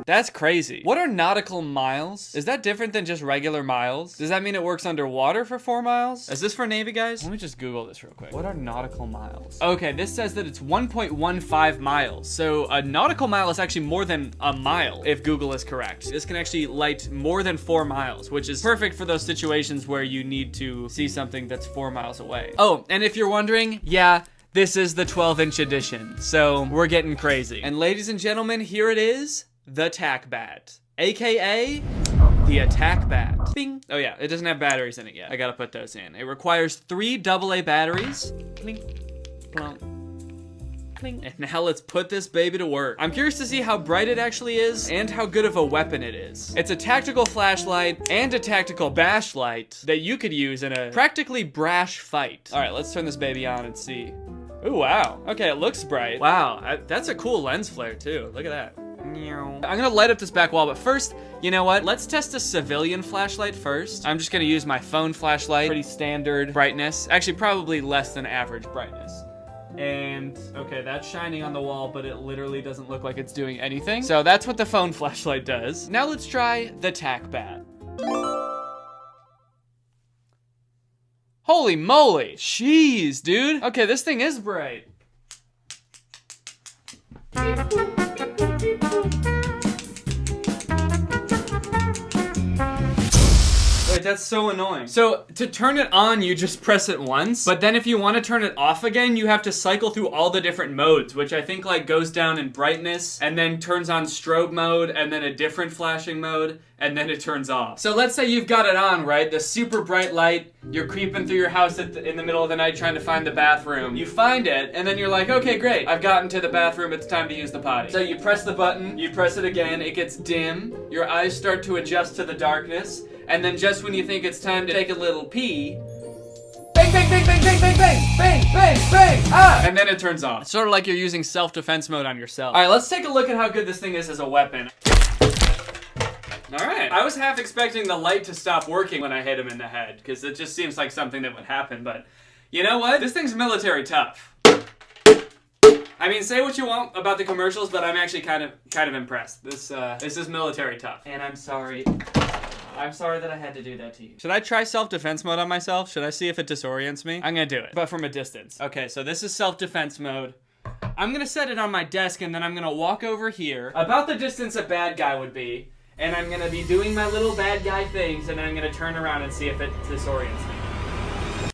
That's crazy. What are nautical miles? Is that different than just regular miles? Does that mean it works underwater for 4 miles? Is this for Navy guys? Let me just Google this real quick. What are nautical miles? Okay, this says that it's 1.15 miles. So a nautical mile is actually more than a mile, if Google is correct. This can actually light more than 4 miles, which is perfect for those situations where you need to see something that's 4 miles away. Oh, and if you're wondering, yeah, this is the 12-inch edition. So we're getting crazy. And ladies and gentlemen, here it is. The tack bat, aka the attack bat. Bing. Oh yeah, it doesn't have batteries in it yet. I gotta put those in. It requires 3 AA batteries. Clink, plonk, clink. And now let's put this baby to work. I'm curious to see how bright it actually is and how good of a weapon it is. It's a tactical flashlight and a tactical bashlight that you could use in a practically brash fight. All right, let's turn this baby on and see. Ooh, wow. Okay, it looks bright. Wow, that's a cool lens flare too. Look at that. I'm gonna light up this back wall, but first, you know what? Let's test a civilian flashlight first. I'm just gonna use my phone flashlight. Pretty standard brightness. Actually, probably less than average brightness. And, okay, that's shining on the wall, but it literally doesn't look like it's doing anything. So that's what the phone flashlight does. Now let's try the tack bat. Holy moly! Jeez, dude. Okay, this thing is bright. Wait, that's so annoying. So to turn it on, you just press it once, but then if you want to turn it off again, you have to cycle through all the different modes, which I think like goes down in brightness and then turns on strobe mode and then a different flashing mode and then it turns off. So let's say you've got it on, right? The super bright light, you're creeping through your house in the middle of the night trying to find the bathroom. You find it and then you're like, okay, great. I've gotten to the bathroom. It's time to use the potty. So you press the button, you press it again, it gets dim. Your eyes start to adjust to the darkness. And then just when you think it's time to take a little pee, bang, bang, bang, bang, bang, bang, bang, bang, bang, bang, ah! And then it turns off. It's sort of like you're using self-defense mode on yourself. All right, let's take a look at how good this thing is as a weapon. All right, I was half expecting the light to stop working when I hit him in the head, because it just seems like something that would happen, but you know what? This thing's military tough. I mean, say what you want about the commercials, but I'm actually kind of impressed. This is military tough. And I'm sorry that I had to do that to you. Should I try self-defense mode on myself? Should I see if it disorients me? I'm gonna do it, but from a distance. Okay, so this is self-defense mode. I'm gonna set it on my desk and then I'm gonna walk over here, about the distance a bad guy would be, and I'm gonna be doing my little bad guy things, and then I'm gonna turn around and see if it disorients me.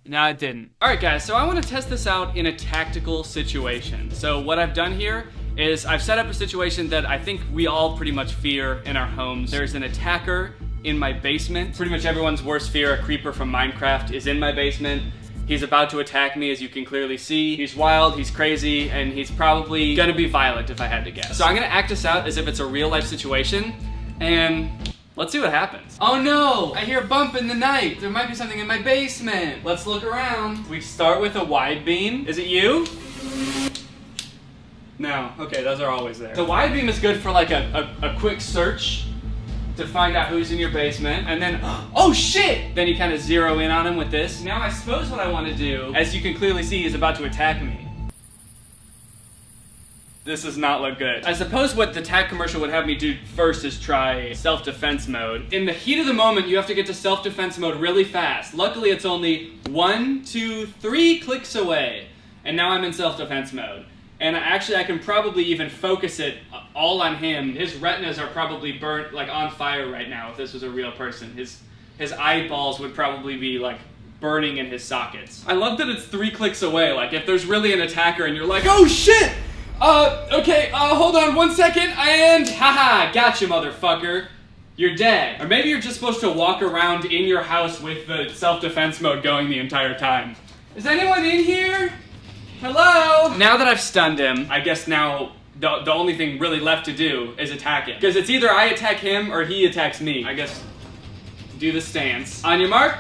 No, it didn't. All right, guys, so I wanna test this out in a tactical situation. So what I've done here is I've set up a situation that I think we all pretty much fear in our homes. There's an attacker in my basement. Pretty much everyone's worst fear, a creeper from Minecraft, is in my basement. He's about to attack me, as you can clearly see. He's wild, he's crazy, and he's probably gonna be violent if I had to guess. So I'm gonna act this out as if it's a real life situation, and let's see what happens. Oh no, I hear a bump in the night. There might be something in my basement. Let's look around. We start with a wide beam. Is it you? No, okay, those are always there. The wide beam is good for like a quick search, to find out who's in your basement, and then, oh shit! Then you kind of zero in on him with this. Now I suppose what I want to do, as you can clearly see, he's about to attack me. This does not look good. I suppose what the tack commercial would have me do first is try self-defense mode. In the heat of the moment, you have to get to self-defense mode really fast. Luckily, it's only 1, 2, 3 clicks away. And now I'm in self-defense mode. And actually, I can probably even focus it all on him. His retinas are probably burnt, like on fire right now if this was a real person. His eyeballs would probably be like burning in his sockets. I love that it's 3 clicks away. Like if there's really an attacker and you're like, oh shit! Okay, hold on 1 second, and haha, gotcha, motherfucker. You're dead. Or maybe you're just supposed to walk around in your house with the self-defense mode going the entire time. Is anyone in here? Hello? Now that I've stunned him, I guess now the only thing really left to do is attack him. Because it's either I attack him or he attacks me. I guess do the stance. On your mark,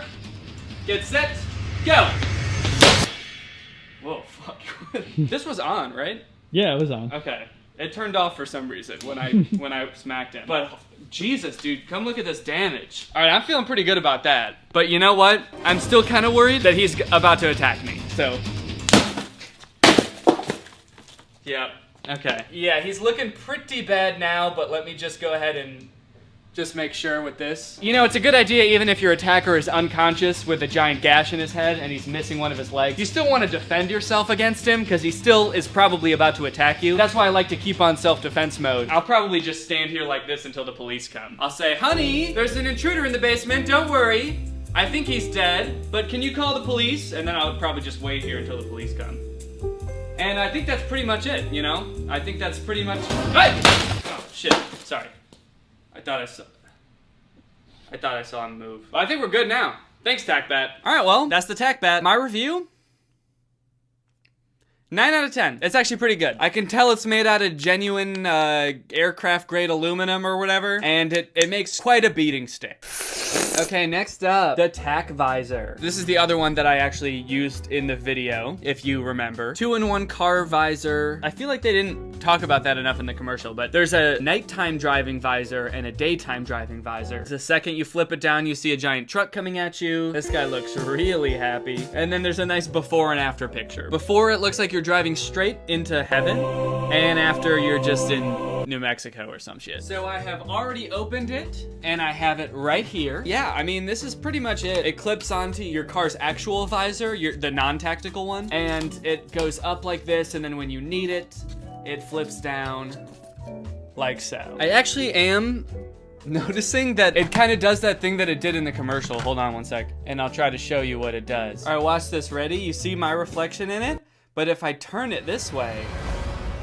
get set, go. Whoa, fuck. This was on, right? Yeah, it was on. Okay. It turned off for some reason when I smacked him. But Jesus, dude, come look at this damage. All right, I'm feeling pretty good about that. But you know what? I'm still kind of worried that he's about to attack me. So. Yep. Okay. Yeah, he's looking pretty bad now, but let me just go ahead and just make sure with this. You know, it's a good idea even if your attacker is unconscious with a giant gash in his head and he's missing one of his legs. You still want to defend yourself against him because he still is probably about to attack you. That's why I like to keep on self-defense mode. I'll probably just stand here like this until the police come. I'll say, honey, there's an intruder in the basement, don't worry. I think he's dead, but can you call the police? And then I would probably just wait here until the police come. And I think that's pretty much it, you know? I think that's pretty much... Hey! Oh, shit. Sorry. I thought I saw him move. But I think we're good now. Thanks, TacBat. All right, well, that's the TacBat. My review? 9 out of 10. It's actually pretty good. I can tell it's made out of genuine aircraft grade aluminum or whatever, and it makes quite a beating stick. Okay, next up, the tack visor. This is the other one that I actually used in the video, if you remember. 2-in-1 car visor. I feel like they didn't talk about that enough in the commercial, but there's a nighttime driving visor and a daytime driving visor. The second you flip it down, you see a giant truck coming at you. This guy looks really happy. And then there's a nice before and after picture. Before, it looks like you're driving straight into heaven, and after, you're just in New Mexico or some shit. So I have already opened it, and I have it right here. Yeah, I mean, this is pretty much it. It clips onto your car's actual visor, the non-tactical one, and it goes up like this, and then when you need it, it flips down like so. I actually am noticing that it kind of does that thing that it did in the commercial. Hold on 1 sec, and I'll try to show you what it does. All right, watch this. Ready? You see my reflection in it? But if I turn it this way,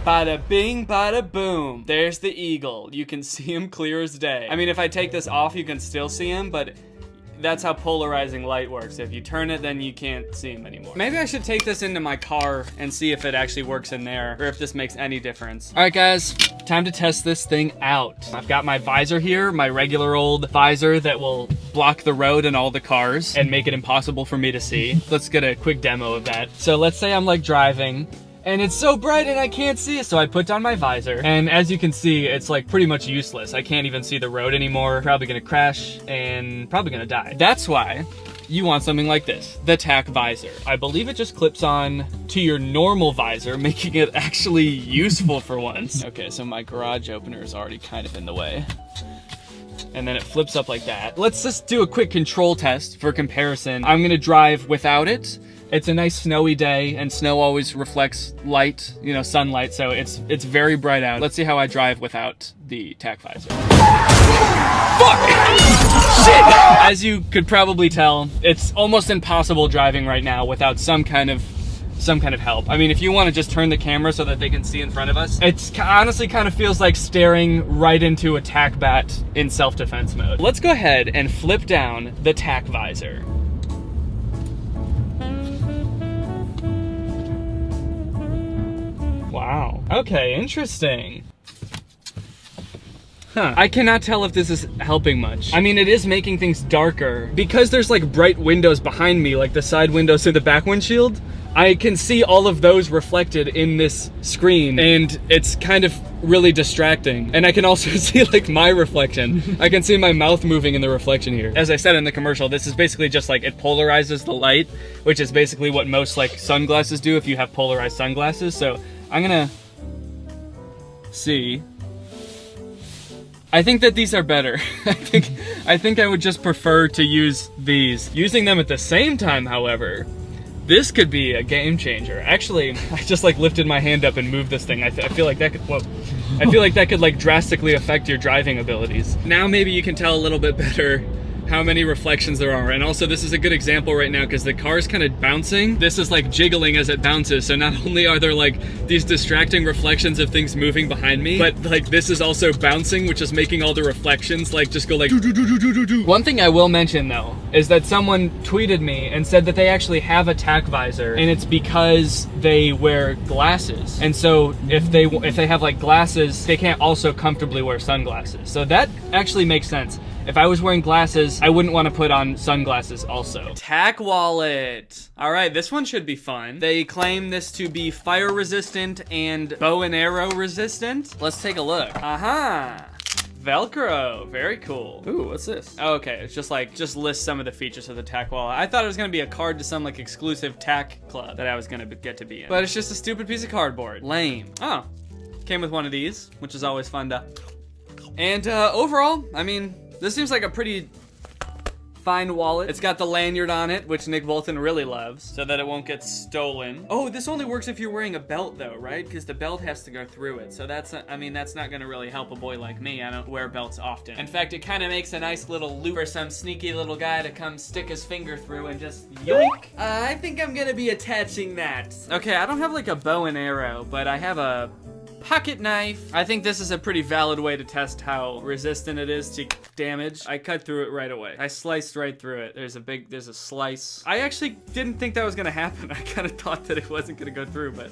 bada bing, bada boom, there's the eagle. You can see him clear as day. I mean, if I take this off, you can still see him, but that's how polarizing light works. If you turn it, then you can't see him anymore. Maybe I should take this into my car and see if it actually works in there, or if this makes any difference. All right, guys, time to test this thing out. I've got my visor here, my regular old visor that will block the road and all the cars and make it impossible for me to see. Let's get a quick demo of that. So let's say I'm like driving, and it's so bright and I can't see it, so I put down my visor, and as you can see, it's like pretty much useless. I can't even see the road anymore. Probably gonna crash and probably gonna die. That's why you want something like this, the tack visor. I believe it just clips on to your normal visor, making it actually useful for once. Okay, so my garage opener is already kind of in the way. And then it flips up like that. Let's just do a quick control test for comparison. I'm gonna drive without it. It's a nice snowy day, and snow always reflects light, you know, sunlight, so it's very bright out. Let's see how I drive without the tack visor. Fuck! Shit! As you could probably tell, it's almost impossible driving right now without some kind of help. I mean, if you want to just turn the camera so that they can see in front of us, it's honestly kind of feels like staring right into a TacBat in self-defense mode. Let's go ahead and flip down the tack visor. Wow. Okay, interesting. Huh. I cannot tell if this is helping much. I mean, it is making things darker. Because there's like bright windows behind me, like the side windows to the back windshield, I can see all of those reflected in this screen, and it's kind of really distracting. And I can also see like my reflection. I can see my mouth moving in the reflection here. As I said in the commercial, this is basically just like it polarizes the light, which is basically what most like sunglasses do if you have polarized sunglasses. So I'm gonna see. I think that these are better. I think I would just prefer to use these. Using them at the same time, however, this could be a game changer. Actually, I just like lifted my hand up and moved this thing. I feel like that could, whoa. I feel like that could like drastically affect your driving abilities. Now maybe you can tell a little bit better how many reflections there are. And also this is a good example right now because the car's kind of bouncing. This is like jiggling as it bounces. So not only are there like these distracting reflections of things moving behind me, but like this is also bouncing, which is making all the reflections like just go like do, do, do, do, do, do, do. One thing I will mention though, is that someone tweeted me and said that they actually have a tack visor and it's because they wear glasses. And so if they have like glasses, they can't also comfortably wear sunglasses. So that actually makes sense. If I was wearing glasses, I wouldn't want to put on sunglasses also. Tack wallet. All right, this one should be fun. They claim this to be fire resistant and bow and arrow resistant. Let's take a look. Aha. Velcro, very cool. Ooh, what's this? Oh, okay, it's just lists some of the features of the tack wallet. I thought it was gonna be a card to some like exclusive tack club that I was gonna get to be in. But it's just a stupid piece of cardboard. Lame. Oh, came with one of these, which is always fun to. And overall, I mean, this seems like a pretty fine wallet. It's got the lanyard on it, which Nick Bolton really loves, so that it won't get stolen. Oh, this only works if you're wearing a belt though, right? Because the belt has to go through it. So that's not, I mean, that's not gonna really help a boy like me. I don't wear belts often. In fact, it kind of makes a nice little loop for some sneaky little guy to come stick his finger through and just yoink. I think I'm gonna be attaching that. Okay, I don't have like a bow and arrow, but I have a pocket knife. I think this is a pretty valid way to test how resistant it is to damage. I cut through it right away. I sliced right through it. There's a slice. I actually didn't think that was gonna happen. I kind of thought that it wasn't gonna go through, but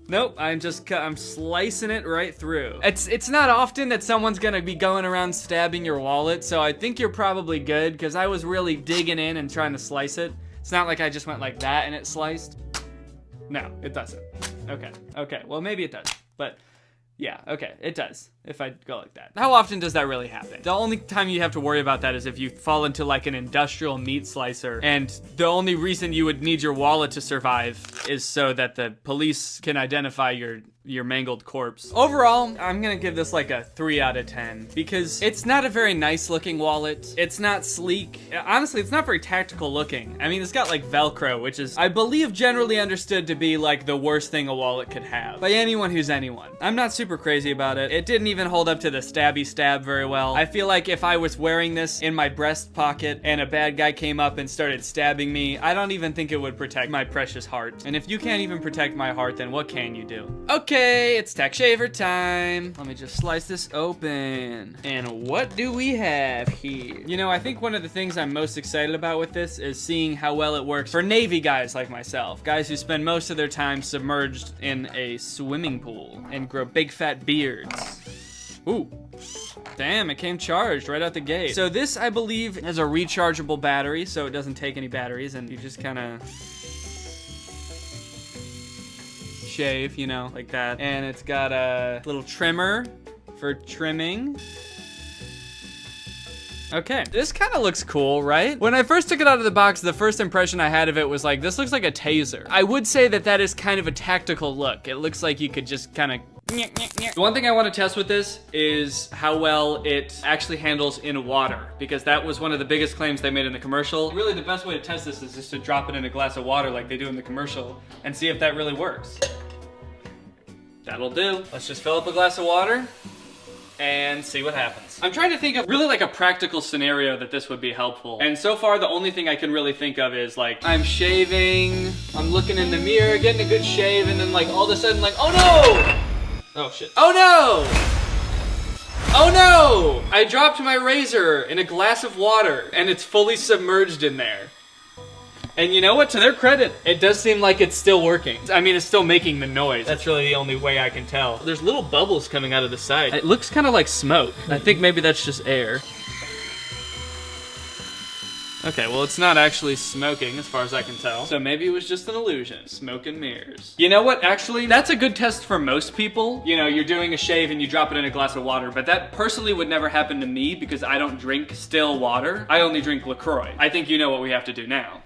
nope, I'm slicing it right through. It's not often that someone's gonna be going around stabbing your wallet, so I think you're probably good, because I was really digging in and trying to slice it. It's not like I just went like that and it sliced. No, it doesn't. Okay, well maybe it does. But yeah, okay, it does if I go like that. How often does that really happen? The only time you have to worry about that is if you fall into like an industrial meat slicer, and the only reason you would need your wallet to survive is so that the police can identify your mangled corpse. Overall, I'm gonna give this like a 3 out of 10 because it's not a very nice looking wallet. It's not sleek. Honestly, it's not very tactical looking. I mean, it's got like Velcro, which is, I believe, generally understood to be like the worst thing a wallet could have by anyone who's anyone. I'm not super crazy about it. It didn't even hold up to the stabby stab very well. I feel like if I was wearing this in my breast pocket and a bad guy came up and started stabbing me, I don't even think it would protect my precious heart. And if you can't even protect my heart, then what can you do? Okay, it's tack shaver time. Let me just slice this open. And what do we have here? You know, I think one of the things I'm most excited about with this is seeing how well it works for Navy guys like myself. Guys who spend most of their time submerged in a swimming pool and grow big fat beards. Ooh, damn, it came charged right out the gate. So this, I believe, has a rechargeable battery, so it doesn't take any batteries, and you just kind of shave, you know, like that. And it's got a little trimmer for trimming. Okay, this kind of looks cool, right? When I first took it out of the box, the first impression I had of it was like, this looks like a taser. I would say that that is kind of a tactical look. It looks like you could just kind of The one thing I want to test with this is how well it actually handles in water, because that was one of the biggest claims they made in the commercial. Really, the best way to test this is just to drop it in a glass of water like they do in the commercial and see if that really works. That'll do. Let's just fill up a glass of water and see what happens. I'm trying to think of really like a practical scenario that this would be helpful. And so far, the only thing I can really think of is like, I'm shaving, I'm looking in the mirror, getting a good shave, and then like all of a sudden like, oh no! Oh shit. Oh no! Oh no! I dropped my razor in a glass of water and it's fully submerged in there. And you know what? To their credit, it does seem like it's still working. I mean, it's still making the noise. That's really the only way I can tell. There's little bubbles coming out of the side. It looks kind of like smoke. I think maybe that's just air. Okay, well, it's not actually smoking as far as I can tell. So maybe it was just an illusion. Smoke and mirrors. You know what? Actually, that's a good test for most people. You know, you're doing a shave and you drop it in a glass of water, but that personally would never happen to me because I don't drink still water. I only drink LaCroix. I think you know what we have to do now.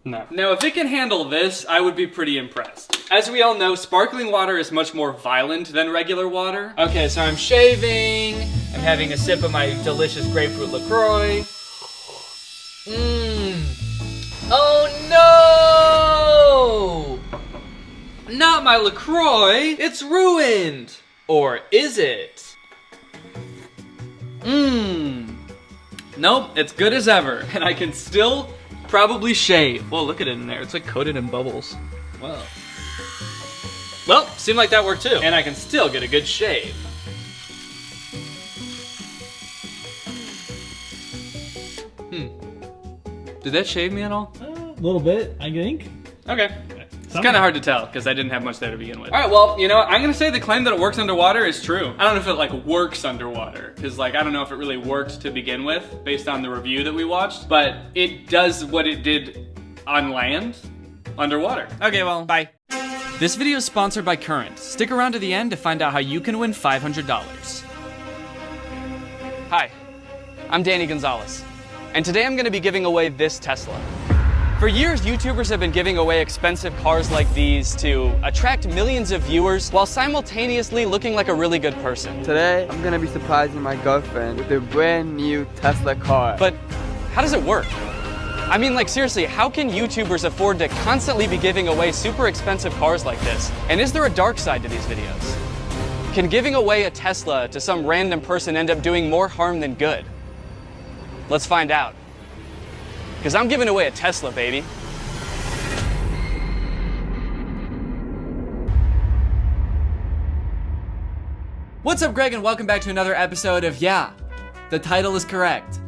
No. Now, if it can handle this, I would be pretty impressed. As we all know, sparkling water is much more violent than regular water. Okay, so I'm shaving. I'm having a sip of my delicious grapefruit LaCroix. Oh no! Not my LaCroix! It's ruined! Or is it? Nope, it's good as ever. And I can still probably shave. Whoa, look at it in there. It's like coated in bubbles. Wow. Well, seemed like that worked too. And I can still get a good shave. Did that shave me at all? A little bit, I think. Okay. It's kind of hard to tell because I didn't have much there to begin with. All right, well, you know what? I'm gonna say the claim that it works underwater is true. I don't know if it like works underwater because like I don't know if it really worked to begin with based on the review that we watched, but it does what it did on land underwater. Okay, well, bye. This video is sponsored by Current. Stick around to the end to find out how you can win $500. Hi, I'm Danny Gonzalez, and today I'm gonna be giving away this Tesla. For years, YouTubers have been giving away expensive cars like these to attract millions of viewers while simultaneously looking like a really good person. Today, I'm gonna be surprising my girlfriend with a brand new Tesla car. But how does it work? I mean, like seriously, how can YouTubers afford to constantly be giving away super expensive cars like this? And is there a dark side to these videos? Can giving away a Tesla to some random person end up doing more harm than good? Let's find out. Because I'm giving away a Tesla, baby. What's up, Greg, and welcome back to another episode of Yeah, the title is correct.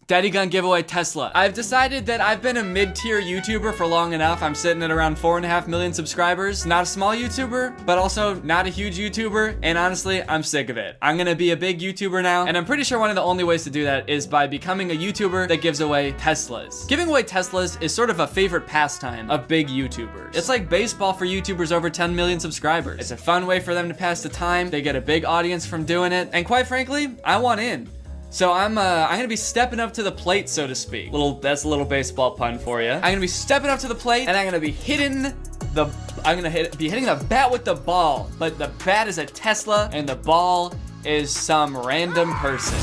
Daddy Gun Giveaway Tesla. I've decided that I've been a mid-tier YouTuber for long enough. I'm sitting at around 4.5 million subscribers. Not a small YouTuber, but also not a huge YouTuber. And honestly, I'm sick of it. I'm gonna be a big YouTuber now. And I'm pretty sure one of the only ways to do that is by becoming a YouTuber that gives away Teslas. Giving away Teslas is sort of a favorite pastime of big YouTubers. It's like baseball for YouTubers over 10 million subscribers. It's a fun way for them to pass the time. They get a big audience from doing it. And quite frankly, I want in. So I'm gonna be stepping up to the plate, so to speak. That's a little baseball pun for you. I'm gonna be stepping up to the plate, and I'm gonna be hitting the bat with the ball. But the bat is a Tesla, and the ball is some random person.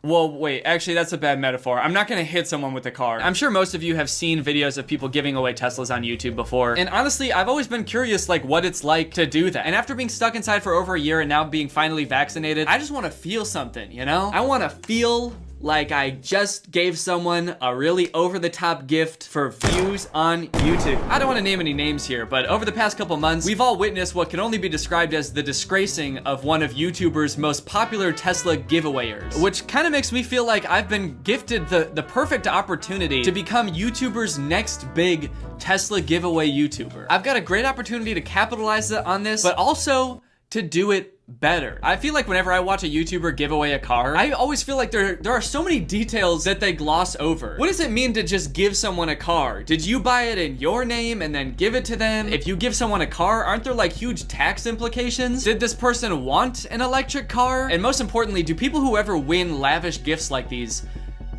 Whoa, wait, actually that's a bad metaphor. I'm not gonna hit someone with a car. I'm sure most of you have seen videos of people giving away Teslas on YouTube before. And honestly, I've always been curious like what it's like to do that. And after being stuck inside for over a year and now being finally vaccinated, I just wanna feel something, you know? I wanna feel like I just gave someone a really over-the-top gift for views on YouTube. I don't want to name any names here, but over the past couple months, we've all witnessed what can only be described as the disgracing of one of YouTuber's most popular Tesla giveawayers, which kind of makes me feel like I've been gifted the perfect opportunity to become YouTuber's next big Tesla giveaway YouTuber. I've got a great opportunity to capitalize on this, but also to do it better. I feel like whenever I watch a YouTuber give away a car, I always feel like there are so many details that they gloss over. What does it mean to just give someone a car? Did you buy it in your name and then give it to them? If you give someone a car, aren't there like huge tax implications? Did this person want an electric car? And most importantly, do people who ever win lavish gifts like these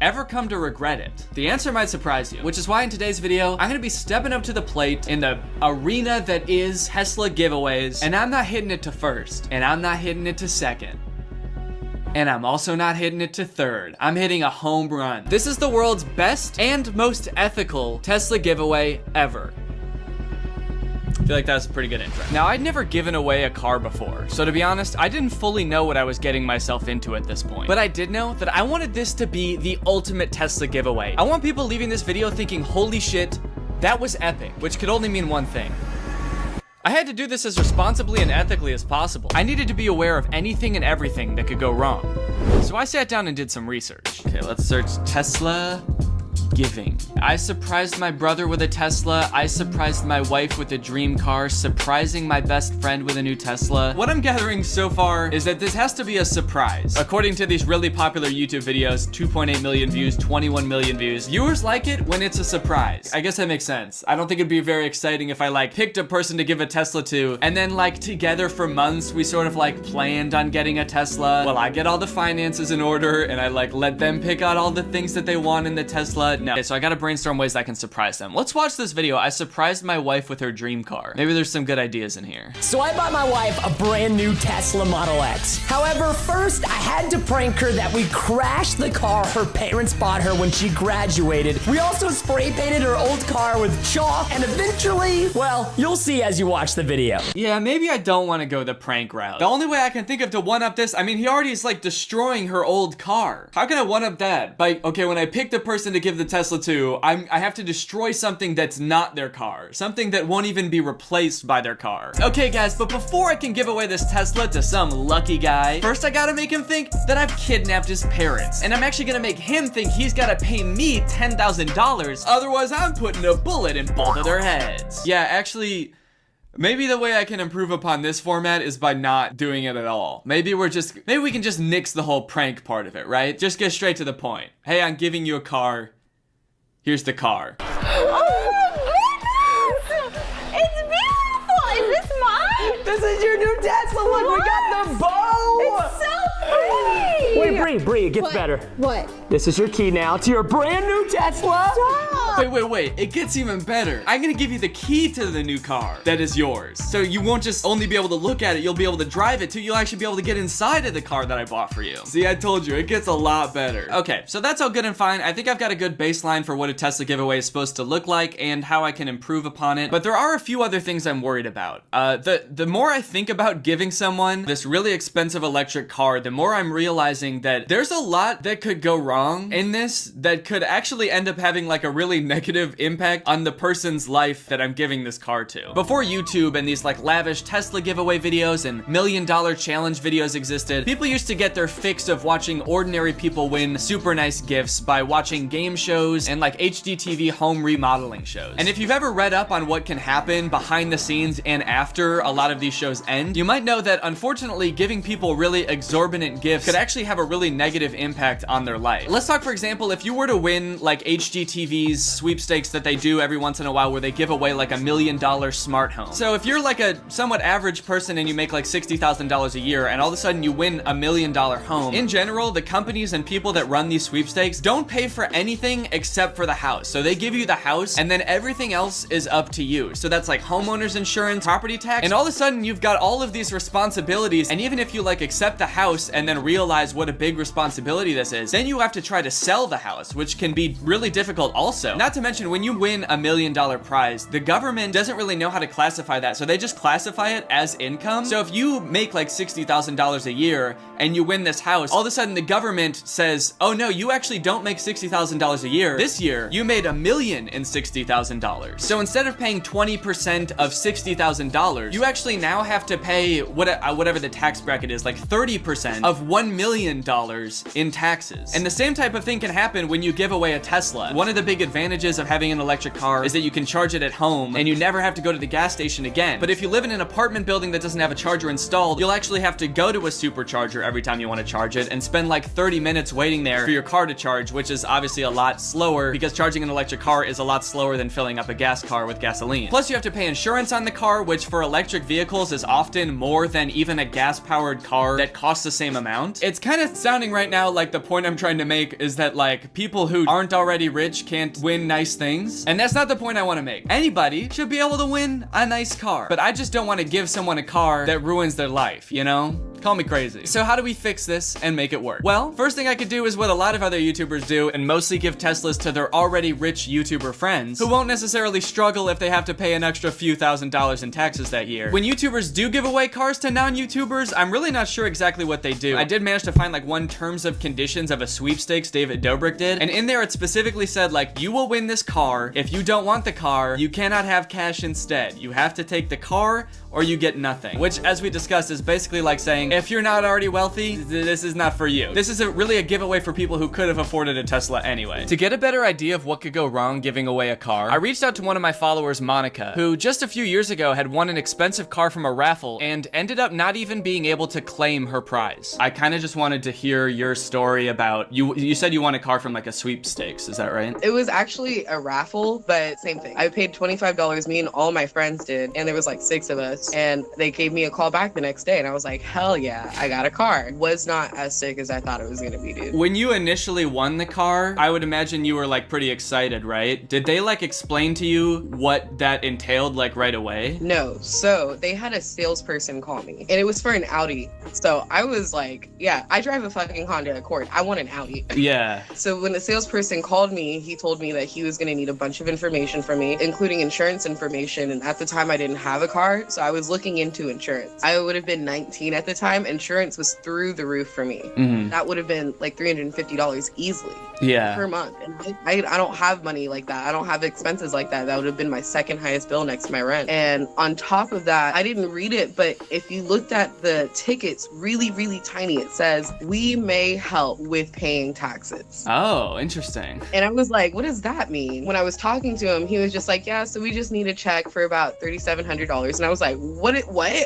ever come to regret it? The answer might surprise you, which is why in today's video, I'm gonna be stepping up to the plate in the arena that is Tesla giveaways, and I'm not hitting it to first, and I'm not hitting it to second, and I'm also not hitting it to third. I'm hitting a home run. This is the world's best and most ethical Tesla giveaway ever. I feel like that's a pretty good intro. Now, I'd never given away a car before, so to be honest, I didn't fully know what I was getting myself into at this point. But I did know that I wanted this to be the ultimate Tesla giveaway. I want people leaving this video thinking, holy shit, that was epic, which could only mean one thing. I had to do this as responsibly and ethically as possible. I needed to be aware of anything and everything that could go wrong. So I sat down and did some research. Okay, let's search Tesla Giving. I surprised my brother with a Tesla. I surprised my wife with a dream car. Surprising my best friend with a new Tesla. What I'm gathering so far is that this has to be a surprise. According to these really popular YouTube videos, 2.8 million views, 21 million views. Viewers like it when it's a surprise. I guess that makes sense. I don't think it'd be very exciting if I like picked a person to give a Tesla to, and then like together for months we sort of like planned on getting a Tesla. Well, I get all the finances in order and I like let them pick out all the things that they want in the Tesla. No. Okay, so I gotta brainstorm ways I can surprise them. Let's watch this video. I surprised my wife with her dream car. Maybe there's some good ideas in here. So I bought my wife a brand new Tesla Model X. However, first I had to prank her that we crashed the car her parents bought her when she graduated. We also spray painted her old car with chalk, and eventually, well, you'll see as you watch the video. Yeah, maybe I don't want to go the prank route. The only way I can think of to one-up this, I mean, he already is like destroying her old car. How can I one-up that? By, okay, when I pick the person to give the Tesla to, I have to destroy something that's not their car. Something that won't even be replaced by their car. Okay, guys, but before I can give away this Tesla to some lucky guy, first I gotta make him think that I've kidnapped his parents. And I'm actually gonna make him think he's gotta pay me $10,000, otherwise I'm putting a bullet in both of their heads. Yeah, actually, maybe the way I can improve upon this format is by not doing it at all. Maybe we can just nix the whole prank part of it, right? Just get straight to the point. Hey, I'm giving you a car. Here's the car. It's beautiful! Is this mine? This is your new Tesla. Look, we got the bow. It's so pretty! Wait, Bree, it gets better. What? This is your key now to your brand new Tesla. Stop! Wait, it gets even better. I'm gonna give you the key to the new car that is yours. So you won't just only be able to look at it, you'll be able to drive it too. You'll actually be able to get inside of the car that I bought for you. See, I told you, it gets a lot better. Okay, so that's all good and fine. I think I've got a good baseline for what a Tesla giveaway is supposed to look like and how I can improve upon it. But there are a few other things I'm worried about. The more I think about giving someone this really expensive electric car, the more I'm realizing that there's a lot that could go wrong in this that could actually end up having like a really negative impact on the person's life that I'm giving this car to. Before YouTube and these like lavish Tesla giveaway videos and $1 million challenge videos existed, people used to get their fix of watching ordinary people win super nice gifts by watching game shows and like HGTV home remodeling shows. And if you've ever read up on what can happen behind the scenes and after a lot of these shows end, you might know that unfortunately giving people really exorbitant gifts could actually have a really negative impact on their life. Let's talk, for example, if you were to win like HGTV's sweepstakes that they do every once in a while where they give away like $1 million smart home. So if you're like a somewhat average person and you make like $60,000 a year and all of a sudden you win $1 million home, in general, the companies and people that run these sweepstakes don't pay for anything except for the house. So they give you the house and then everything else is up to you. So that's like homeowners insurance, property tax, and all of a sudden you've got all of these responsibilities, and even if you like accept the house and then realize what a big responsibility this is, then you have to try to sell the house, which can be really difficult also. Not to mention, when you win $1 million prize, the government doesn't really know how to classify that, so they just classify it as income. So if you make like $60,000 a year and you win this house, all of a sudden the government says, oh no, you actually don't make $60,000 a year. This year, you made $1,060,000. So instead of paying 20% of $60,000, you actually now have to pay whatever the tax bracket is, like 30% of $1 million in taxes. And the same type of thing can happen when you give away a Tesla. One of the big advantages of having an electric car is that you can charge it at home and you never have to go to the gas station again. But if you live in an apartment building that doesn't have a charger installed, you'll actually have to go to a supercharger every time you want to charge it and spend like 30 minutes waiting there for your car to charge, which is obviously a lot slower because charging an electric car is a lot slower than filling up a gas car with gasoline. Plus you have to pay insurance on the car, which for electric vehicles is often more than even a gas-powered car that costs the same amount. It's kind of sounding right now like the point I'm trying to make is that like people who aren't already rich can't win nice things. And that's not the point I want to make. Anybody should be able to win a nice car, but I just don't want to give someone a car that ruins their life, you know? Call me crazy. So how do we fix this and make it work? Well, first thing I could do is what a lot of other YouTubers do and mostly give Teslas to their already rich YouTuber friends who won't necessarily struggle if they have to pay an extra few $1,000s in taxes that year. When YouTubers do give away cars to non-YouTubers, I'm really not sure exactly what they do. I did manage to find like one terms of conditions of a sweepstakes David Dobrik did, and in there it specifically said like, you will win this car. If you don't want the car, you cannot have cash instead. You have to take the car or you get nothing. Which, as we discussed, is basically like saying, if you're not already wealthy, this is not for you. This is really a giveaway for people who could have afforded a Tesla anyway. To get a better idea of what could go wrong giving away a car, I reached out to one of my followers, Monica, who just a few years ago had won an expensive car from a raffle and ended up not even being able to claim her prize. I kind of just wanted to hear your story about, you said you won a car from like a sweepstakes, is that right? It was actually a raffle, but same thing. I paid $25, me and all my friends did, and there was like 6 of us, and they gave me a call back the next day, and I was like, hell yeah, I got a car. Was not as sick as I thought it was gonna be, dude. When you initially won the car, I would imagine you were like pretty excited, right? Did they like explain to you what that entailed like right away? No, so they had a salesperson call me, and it was for an Audi. So I was like, yeah, I drive a fucking Honda Accord. I want an Audi. Yeah. So when the salesperson called me, he told me that he was gonna need a bunch of information from me, including insurance information. And at the time I didn't have a car, so I was looking into insurance. I would have been 19 at the time. Insurance was through the roof for me. Mm-hmm. That would have been like $350 easily. Yeah. Per month. And I don't have money like that. I don't have expenses like that. That would have been my second highest bill next to my rent. And on top of that, I didn't read it, but if you looked at the tickets really, really tiny, it says, we may help with paying taxes. Oh, interesting. And I was like, what does that mean? When I was talking to him, he was just like, yeah, so we just need a check for about $3,700. And I was like, what?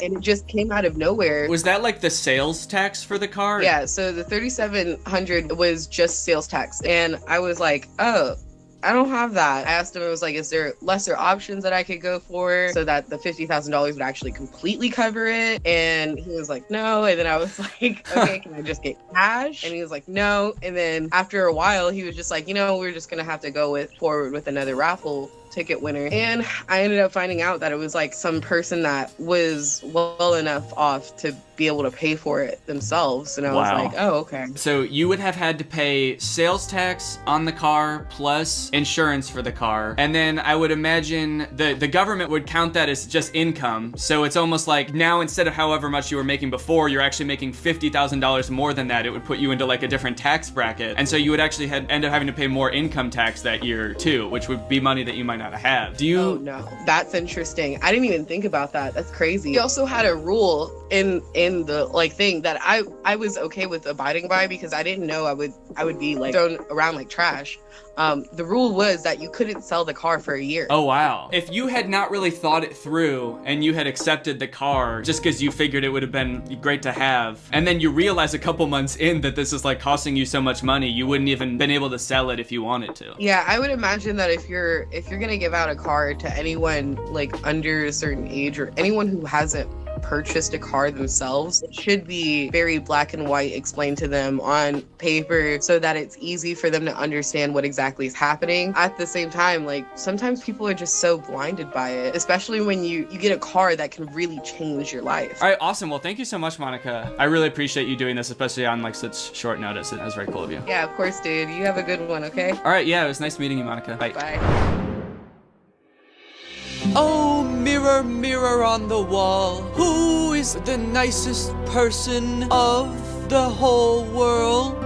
And it just came out of nowhere. Was that like the sales tax for the car? Yeah, so the $3,700 was just sales tax. And I was like, oh, I don't have that. I asked him, I was like, is there lesser options that I could go for so that the $50,000 would actually completely cover it? And he was like, no. And then I was like, okay, can I just get cash? And he was like, no. And then after a while, he was just like, we're just going to have to go forward with another raffle ticket winner. And I ended up finding out that it was like some person that was well enough off to be able to pay for it themselves. And I was like, oh, okay. So you would have had to pay sales tax on the car plus insurance for the car. And then I would imagine the government would count that as just income. So it's almost like now instead of however much you were making before, you're actually making $50,000 more than that. It would put you into like a different tax bracket. And so you would actually end up having to pay more income tax that year too, which would be money that you might not have. Do you? Oh no, that's interesting. I didn't even think about that. That's crazy. He also had a rule in the like thing that I was okay with abiding by because I didn't know I would be like thrown around like trash. The rule was that you couldn't sell the car for a year. Oh, wow. If you had not really thought it through and you had accepted the car just because you figured it would have been great to have, and then you realize a couple months in that this is like costing you so much money, you wouldn't even been able to sell it if you wanted to. Yeah, I would imagine that if you're gonna give out a car to anyone like under a certain age or anyone who hasn't purchased a car themselves, it should be very black and white explained to them on paper so that it's easy for them to understand what exactly is happening. At the same time, like sometimes people are just so blinded by it, especially when you get a car that can really change your life. All right, awesome. Well, thank you so much, Monica. I really appreciate you doing this, especially on like such short notice. That was very cool of you. Yeah, of course, dude. You have a good one, okay? All right, yeah, it was nice meeting you, Monica. Bye. Bye. Oh, mirror, mirror on the wall, who is the nicest person of the whole world?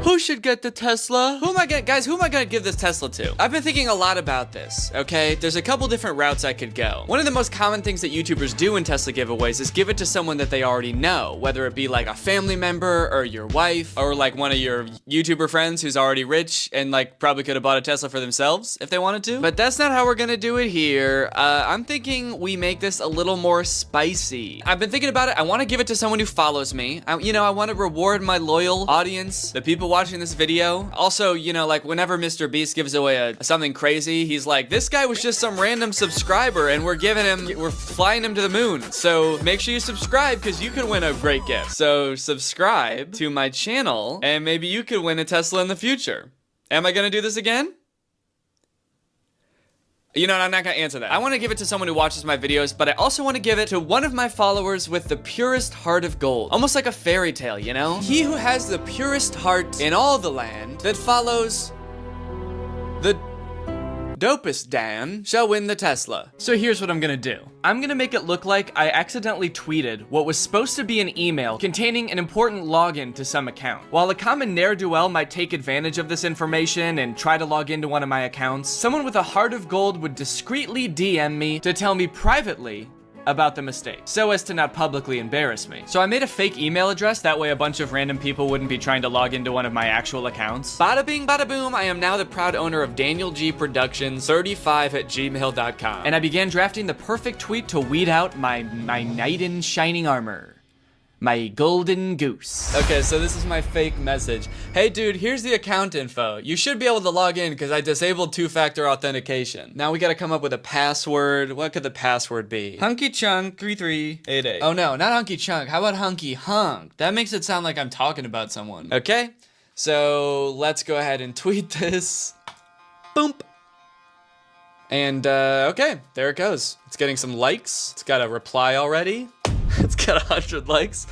Who should get the Tesla? Who am I gonna give this Tesla to? I've been thinking a lot about this, okay? There's a couple different routes I could go. One of the most common things that YouTubers do in Tesla giveaways is give it to someone that they already know, whether it be like a family member or your wife or like one of your YouTuber friends who's already rich and like probably could have bought a Tesla for themselves if they wanted to. But that's not how we're gonna do it here. I'm thinking we make this a little more spicy. I've been thinking about it. I wanna give it to someone who follows me. I wanna reward my loyal audience, the people watching this video. Also, like whenever Mr. Beast gives away something crazy, he's like, this guy was just some random subscriber and we're flying him to the moon. So make sure you subscribe because you could win a great gift. So subscribe to my channel and maybe you could win a Tesla in the future. Am I gonna do this again? I'm not gonna answer that. I wanna give it to someone who watches my videos, but I also wanna give it to one of my followers with the purest heart of gold. Almost like a fairy tale, He who has the purest heart in all the land that follows the dopest Dan shall win the Tesla. So here's what I'm gonna do. I'm gonna make it look like I accidentally tweeted what was supposed to be an email containing an important login to some account. While a common ne'er-do-well might take advantage of this information and try to log into one of my accounts, someone with a heart of gold would discreetly DM me to tell me privately about the mistake, so as to not publicly embarrass me. So I made a fake email address, that way a bunch of random people wouldn't be trying to log into one of my actual accounts. Bada bing, bada boom, I am now the proud owner of Daniel G Productions 35@gmail.com. And I began drafting the perfect tweet to weed out my knight in shining armor. My golden goose. Okay, so this is my fake message. Hey dude, here's the account info. You should be able to log in because I disabled two-factor authentication. Now we gotta come up with a password. What could the password be? Hunky Chunk 3388. Oh no, not Hunky Chunk. How about Hunky Hunk? That makes it sound like I'm talking about someone. Okay, so let's go ahead and tweet this. Boom. And okay, there it goes. It's getting some likes. It's got a reply already. It's got 100 likes.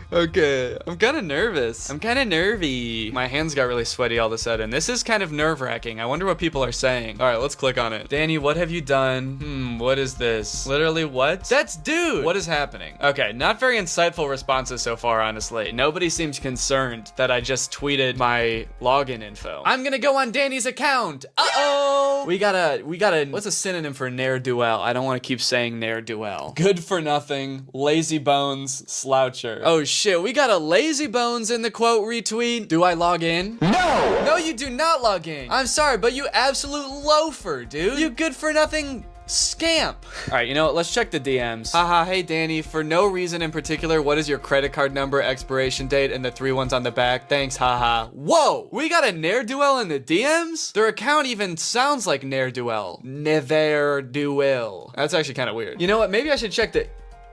Okay, I'm kind of nervous. I'm kind of nervy. My hands got really sweaty all of a sudden. This is kind of nerve-wracking. I wonder what people are saying. All right, let's click on it. Danny, what have you done? What is this? Literally what? That's dude. What is happening? Okay, not very insightful responses so far, honestly. Nobody seems concerned that I just tweeted my login info. I'm gonna go on Danny's account. Uh-oh. We gotta, what's a synonym for ne'er-do-well? I don't want to keep saying ne'er-do-well. Good for nothing, lazy bones, sloucher. Oh shit, we got a lazy bones in the quote retweet. Do I log in? No! No, you do not log in. I'm sorry, but you absolute loafer, dude. You good for nothing scamp. All right, you know what? Let's check the DMs. Haha, hey Danny, for no reason in particular, what is your credit card number, expiration date, and the 3 ones on the back? Thanks, haha. Whoa, we got a ne'er-do-well in the DMs? Their account even sounds like ne'er-do-well. Never-do-well. That's actually kind of weird. You know what? Maybe I should check the...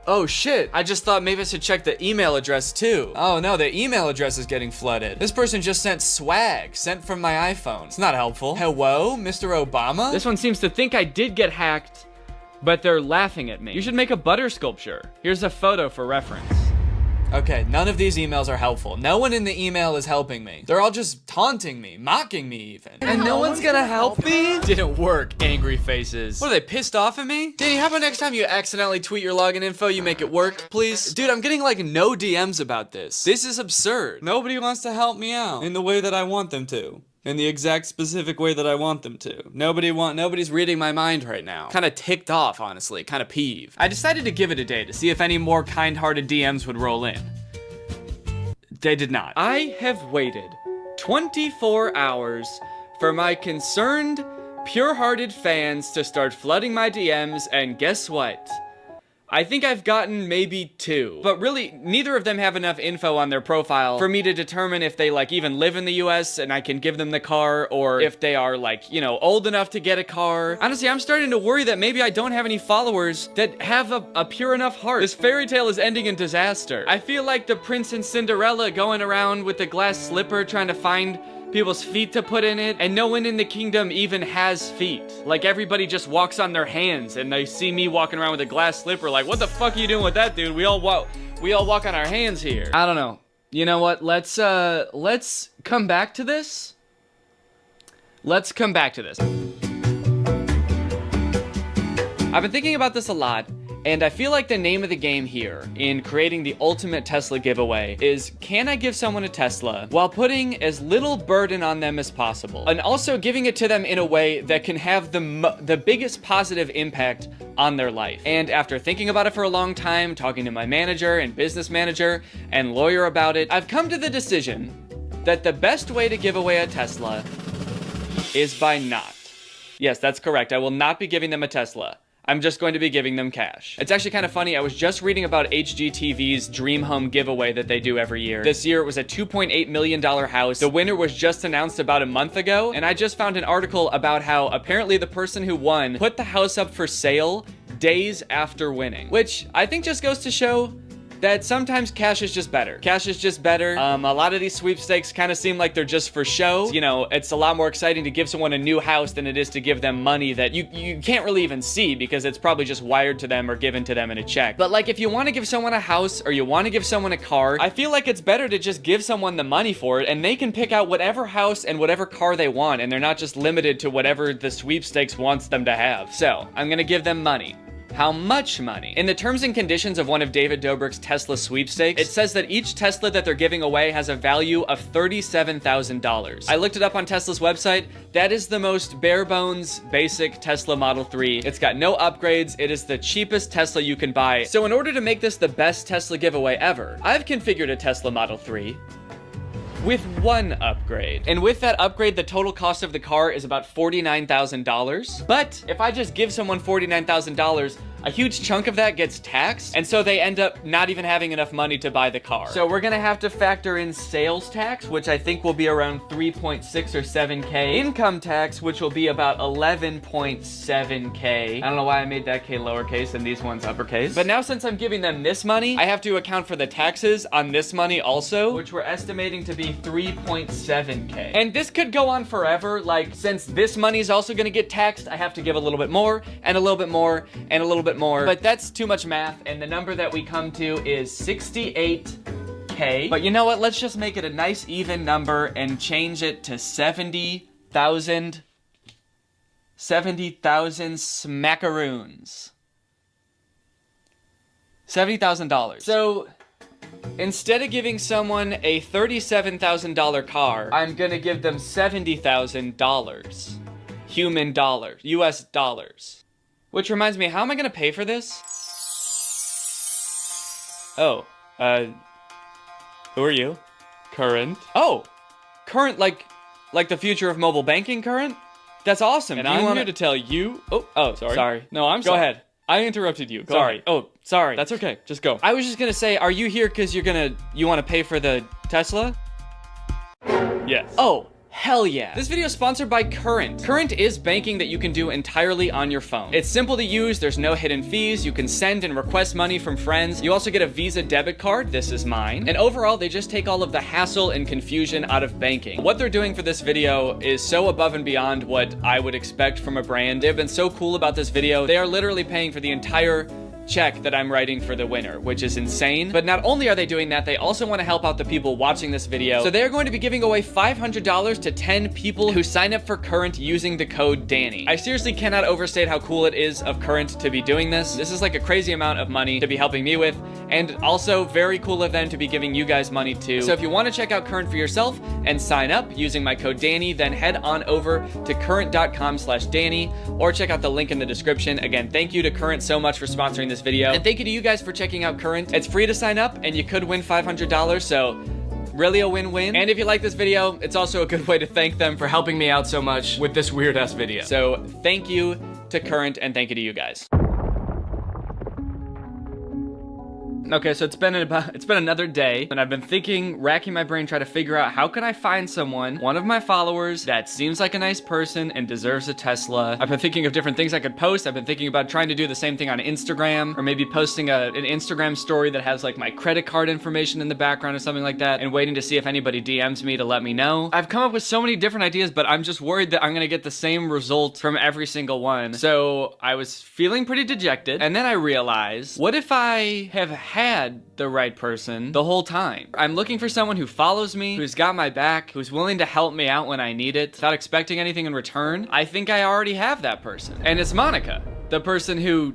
Oh shit, I just thought maybe I should check the email address too. Oh no, the email address is getting flooded. This person just sent swag, sent from my iPhone. It's not helpful. Hello, Mr. Obama? This one seems to think I did get hacked, but they're laughing at me. You should make a butter sculpture. Here's a photo for reference. Okay, none of these emails are helpful. No one in the email is helping me. They're all just taunting me, mocking me even. And no one's gonna help me? Didn't work, angry faces. What, are they pissed off at me? Danny, how about next time you accidentally tweet your login info, you make it work, please? Dude, I'm getting like no DMs about this. This is absurd. Nobody wants to help me out in the way that I want them to. In the exact specific way that I want them to. Nobody's reading my mind right now. Kind of ticked off, honestly, kind of peeved. I decided to give it a day to see if any more kind-hearted DMs would roll in. They did not. I have waited 24 hours for my concerned, pure-hearted fans to start flooding my DMs, and guess what? I think I've gotten maybe 2, but really neither of them have enough info on their profile for me to determine if they like even live in the US and I can give them the car, or if they are like, you know, old enough to get a car. Honestly, I'm starting to worry that maybe I don't have any followers that have a pure enough heart. This fairy tale is ending in disaster. I feel like the Prince and Cinderella going around with the glass slipper trying to find people's feet to put in it, and no one in the kingdom even has feet. Like, everybody just walks on their hands, and they see me walking around with a glass slipper like, what the fuck are you doing with that, dude? We all walk on our hands here. I don't know. You know what? Let's come back to this. Let's come back to this. I've been thinking about this a lot, and I feel like the name of the game here in creating the ultimate Tesla giveaway is, can I give someone a Tesla while putting as little burden on them as possible, and also giving it to them in a way that can have the biggest positive impact on their life? And after thinking about it for a long time, talking to my manager and business manager and lawyer about it, I've come to the decision that the best way to give away a Tesla is by not. Yes, that's correct. I will not be giving them a Tesla. I'm just going to be giving them cash. It's actually kind of funny. I was just reading about HGTV's Dream Home giveaway that they do every year. This year it was a $2.8 million house. The winner was just announced about a month ago, and I just found an article about how apparently the person who won put the house up for sale days after winning, which I think just goes to show that sometimes cash is just better. Cash is just better. A lot of these sweepstakes kind of seem like they're just for show. You know, it's a lot more exciting to give someone a new house than it is to give them money that you can't really even see because it's probably just wired to them or given to them in a check. But like, if you want to give someone a house or you want to give someone a car, I feel like it's better to just give someone the money for it, and they can pick out whatever house and whatever car they want, and they're not just limited to whatever the sweepstakes wants them to have. So I'm gonna give them money. How much money? In the terms and conditions of one of David Dobrik's Tesla sweepstakes, it says that each Tesla that they're giving away has a value of $37,000. I looked it up on Tesla's website. That is the most bare bones, basic Tesla Model 3. It's got no upgrades. It is the cheapest Tesla you can buy. So in order to make this the best Tesla giveaway ever, I've configured a Tesla Model 3 with one upgrade. And with that upgrade, the total cost of the car is about $49,000. But if I just give someone $49,000, a huge chunk of that gets taxed, and so they end up not even having enough money to buy the car. So we're gonna have to factor in sales tax, which I think will be around 3.6 or 7K. Income tax, which will be about 11.7K. I don't know why I made that K lowercase and these ones uppercase. But now since I'm giving them this money, I have to account for the taxes on this money also, which we're estimating to be 3.7K. And this could go on forever. Like, since this money is also gonna get taxed, I have to give a little bit more, and a little bit more, and a little bit more, but that's too much math, and the number that we come to is 68K. But you know what? Let's just make it a nice even number and change it to 70,000 smackaroons. $70,000. So instead of giving someone a $37,000 car, I'm gonna give them $70,000. Human dollars. US dollars. Which reminds me, how am I gonna pay for this? Oh, who are you? Current. Oh, Current, like the future of mobile banking, Current? That's awesome. And I'm here to tell you. Oh, sorry. No, I'm sorry. Go ahead. I interrupted you. Sorry. Oh, sorry. That's okay. Just go. I was just gonna say, are you here because you want to pay for the Tesla? Yes. Oh. Hell yeah. This video is sponsored by Current. Current is banking that you can do entirely on your phone. It's simple to use, there's no hidden fees, you can send and request money from friends, you also get a Visa debit card, this is mine, and overall they just take all of the hassle and confusion out of banking. What they're doing for this video is so above and beyond what I would expect from a brand. They've been so cool about this video, they are literally paying for the entire check that I'm writing for the winner, which is insane. But not only are they doing that, they also want to help out the people watching this video. So they're going to be giving away $500 to 10 people who sign up for Current using the code Danny. I seriously cannot overstate how cool it is of Current to be doing this. This is like a crazy amount of money to be helping me with, and also very cool of them to be giving you guys money too. So if you want to check out Current for yourself and sign up using my code Danny, then head on over to current.com/Danny or check out the link in the description. Again, thank you to Current so much for sponsoring this video. And thank you to you guys for checking out Current. It's free to sign up and you could win $500, so really a win-win. And if you like this video, it's also a good way to thank them for helping me out so much with this weird-ass video. So thank you to Current and thank you to you guys. Okay, so it's been another day, and I've been thinking, racking my brain, trying to figure out how can I find someone, one of my followers, that seems like a nice person and deserves a Tesla. I've been thinking of different things I could post. I've been thinking about trying to do the same thing on Instagram, or maybe posting an Instagram story that has like my credit card information in the background or something like that, and waiting to see if anybody DMs me to let me know. I've come up with so many different ideas, but I'm just worried that I'm gonna get the same result from every single one. So I was feeling pretty dejected, and then I realized, what if I have had the right person the whole time? I'm looking for someone who follows me, who's got my back, who's willing to help me out when I need it without expecting anything in return. I think I already have that person. And it's Monica, the person who's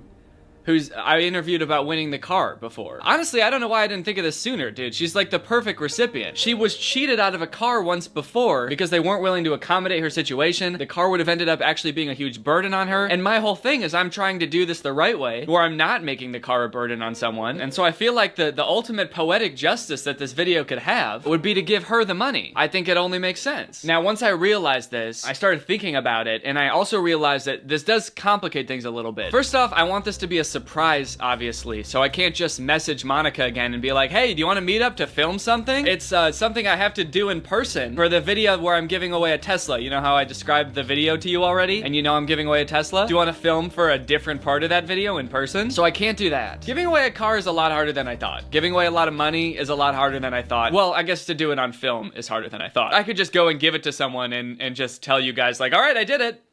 I interviewed about winning the car before. Honestly, I don't know why I didn't think of this sooner, dude. She's like the perfect recipient. She was cheated out of a car once before because they weren't willing to accommodate her situation. The car would have ended up actually being a huge burden on her. And my whole thing is I'm trying to do this the right way, where I'm not making the car a burden on someone. And so I feel like the ultimate poetic justice that this video could have would be to give her the money. I think it only makes sense. Now, once I realized this, I started thinking about it, and I also realized that this does complicate things a little bit. First off, I want this to be a surprise, obviously, so I can't just message Monica again and be like, hey, do you want to meet up to film something? It's something I have to do in person for the video where I'm giving away a Tesla. You know how I described the video to you already? And you know I'm giving away a Tesla? Do you want to film for a different part of that video in person? So I can't do that. Giving away a car is a lot harder than I thought. Giving away a lot of money is a lot harder than I thought. Well, I guess to do it on film is harder than I thought. I could just go and give it to someone and just tell you guys like, all right, I did it.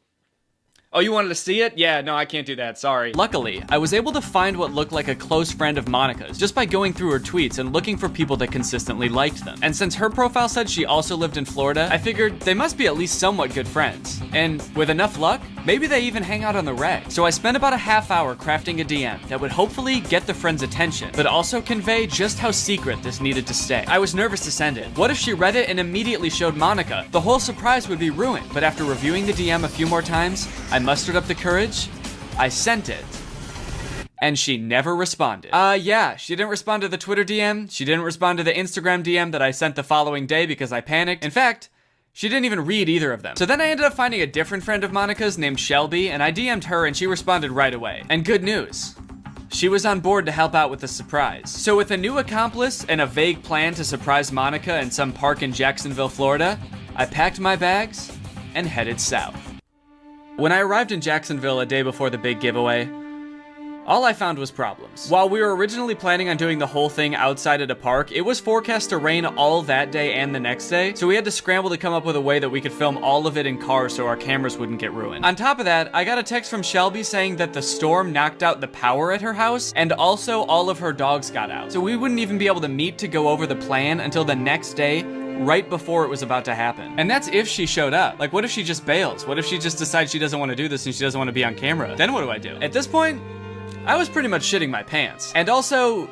Oh, you wanted to see it? Yeah, no, I can't do that, sorry. Luckily, I was able to find what looked like a close friend of Monica's just by going through her tweets and looking for people that consistently liked them. And since her profile said she also lived in Florida, I figured they must be at least somewhat good friends. And with enough luck, maybe they even hang out on the reg. So I spent about a half hour crafting a DM that would hopefully get the friend's attention, but also convey just how secret this needed to stay. I was nervous to send it. What if she read it and immediately showed Monica? The whole surprise would be ruined. But after reviewing the DM a few more times, I mustered up the courage, I sent it, and she never responded. Yeah, she didn't respond to the Twitter DM, she didn't respond to the Instagram DM that I sent the following day because I panicked. In fact, she didn't even read either of them. So then I ended up finding a different friend of Monica's named Shelby, and I DM'd her and she responded right away. And good news, she was on board to help out with the surprise. So with a new accomplice and a vague plan to surprise Monica in some park in Jacksonville, Florida, I packed my bags and headed south. When I arrived in Jacksonville a day before the big giveaway, all I found was problems. While we were originally planning on doing the whole thing outside at a park, it was forecast to rain all that day and the next day, so we had to scramble to come up with a way that we could film all of it in cars so our cameras wouldn't get ruined. On top of that, I got a text from Shelby saying that the storm knocked out the power at her house, and also all of her dogs got out. So we wouldn't even be able to meet to go over the plan until the next day, right before it was about to happen. And that's if she showed up. Like, what if she just bails? What if she just decides she doesn't want to do this and she doesn't want to be on camera? Then what do I do? At this point, I was pretty much shitting my pants. And also,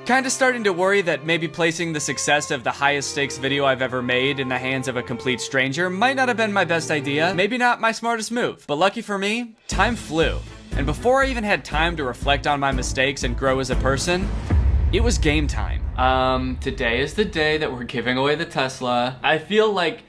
kind of starting to worry that maybe placing the success of the highest stakes video I've ever made in the hands of a complete stranger might not have been my best idea. Maybe not my smartest move. But lucky for me, time flew. And before I even had time to reflect on my mistakes and grow as a person, it was game time. Today is the day that we're giving away the Tesla. I feel like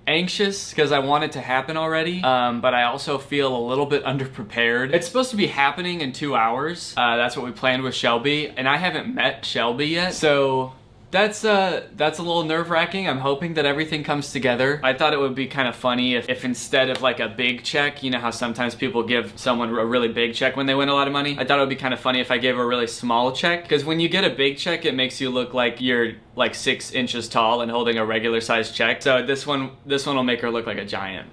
anxious because I want it to happen already, but I also feel a little bit underprepared. It's supposed to be happening in 2 hours. That's what we planned with Shelby, and I haven't met Shelby yet, so that's a little nerve-wracking. I'm hoping that everything comes together. I thought it would be kind of funny if instead of like a big check, you know how sometimes people give someone a really big check when they win a lot of money? I thought it would be kind of funny if I gave a really small check, because when you get a big check, it makes you look like you're like 6 inches tall and holding a regular sized check. So this one will make her look like a giant.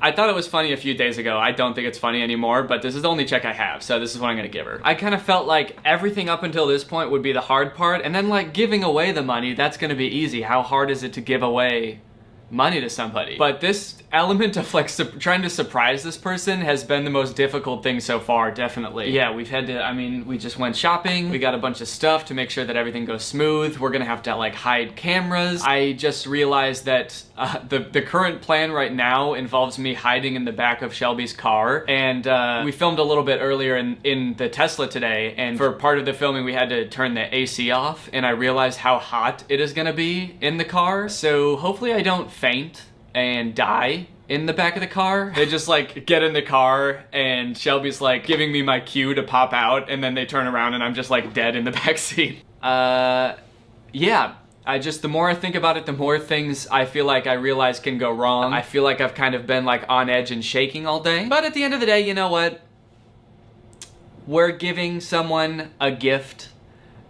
I thought it was funny a few days ago. I don't think it's funny anymore, but this is the only check I have, so this is what I'm gonna give her. I kind of felt like everything up until this point would be the hard part, and then like giving away the money, that's gonna be easy. How hard is it to give away money to somebody? But this element of like trying to surprise this person has been the most difficult thing so far, definitely. Yeah, we've had to, I mean, we just went shopping. We got a bunch of stuff to make sure that everything goes smooth. We're gonna have to like hide cameras. I just realized that the current plan right now involves me hiding in the back of Shelby's car. And we filmed a little bit earlier in the Tesla today, and for part of the filming we had to turn the AC off, and I realized how hot it is gonna be in the car. So hopefully I don't faint and die in the back of the car. They just like get in the car and Shelby's like giving me my cue to pop out, and then they turn around and I'm just like dead in the back seat. Yeah, the more I think about it, the more things I feel like I realize can go wrong. I feel like I've kind of been like on edge and shaking all day. But at the end of the day, you know what? We're giving someone a gift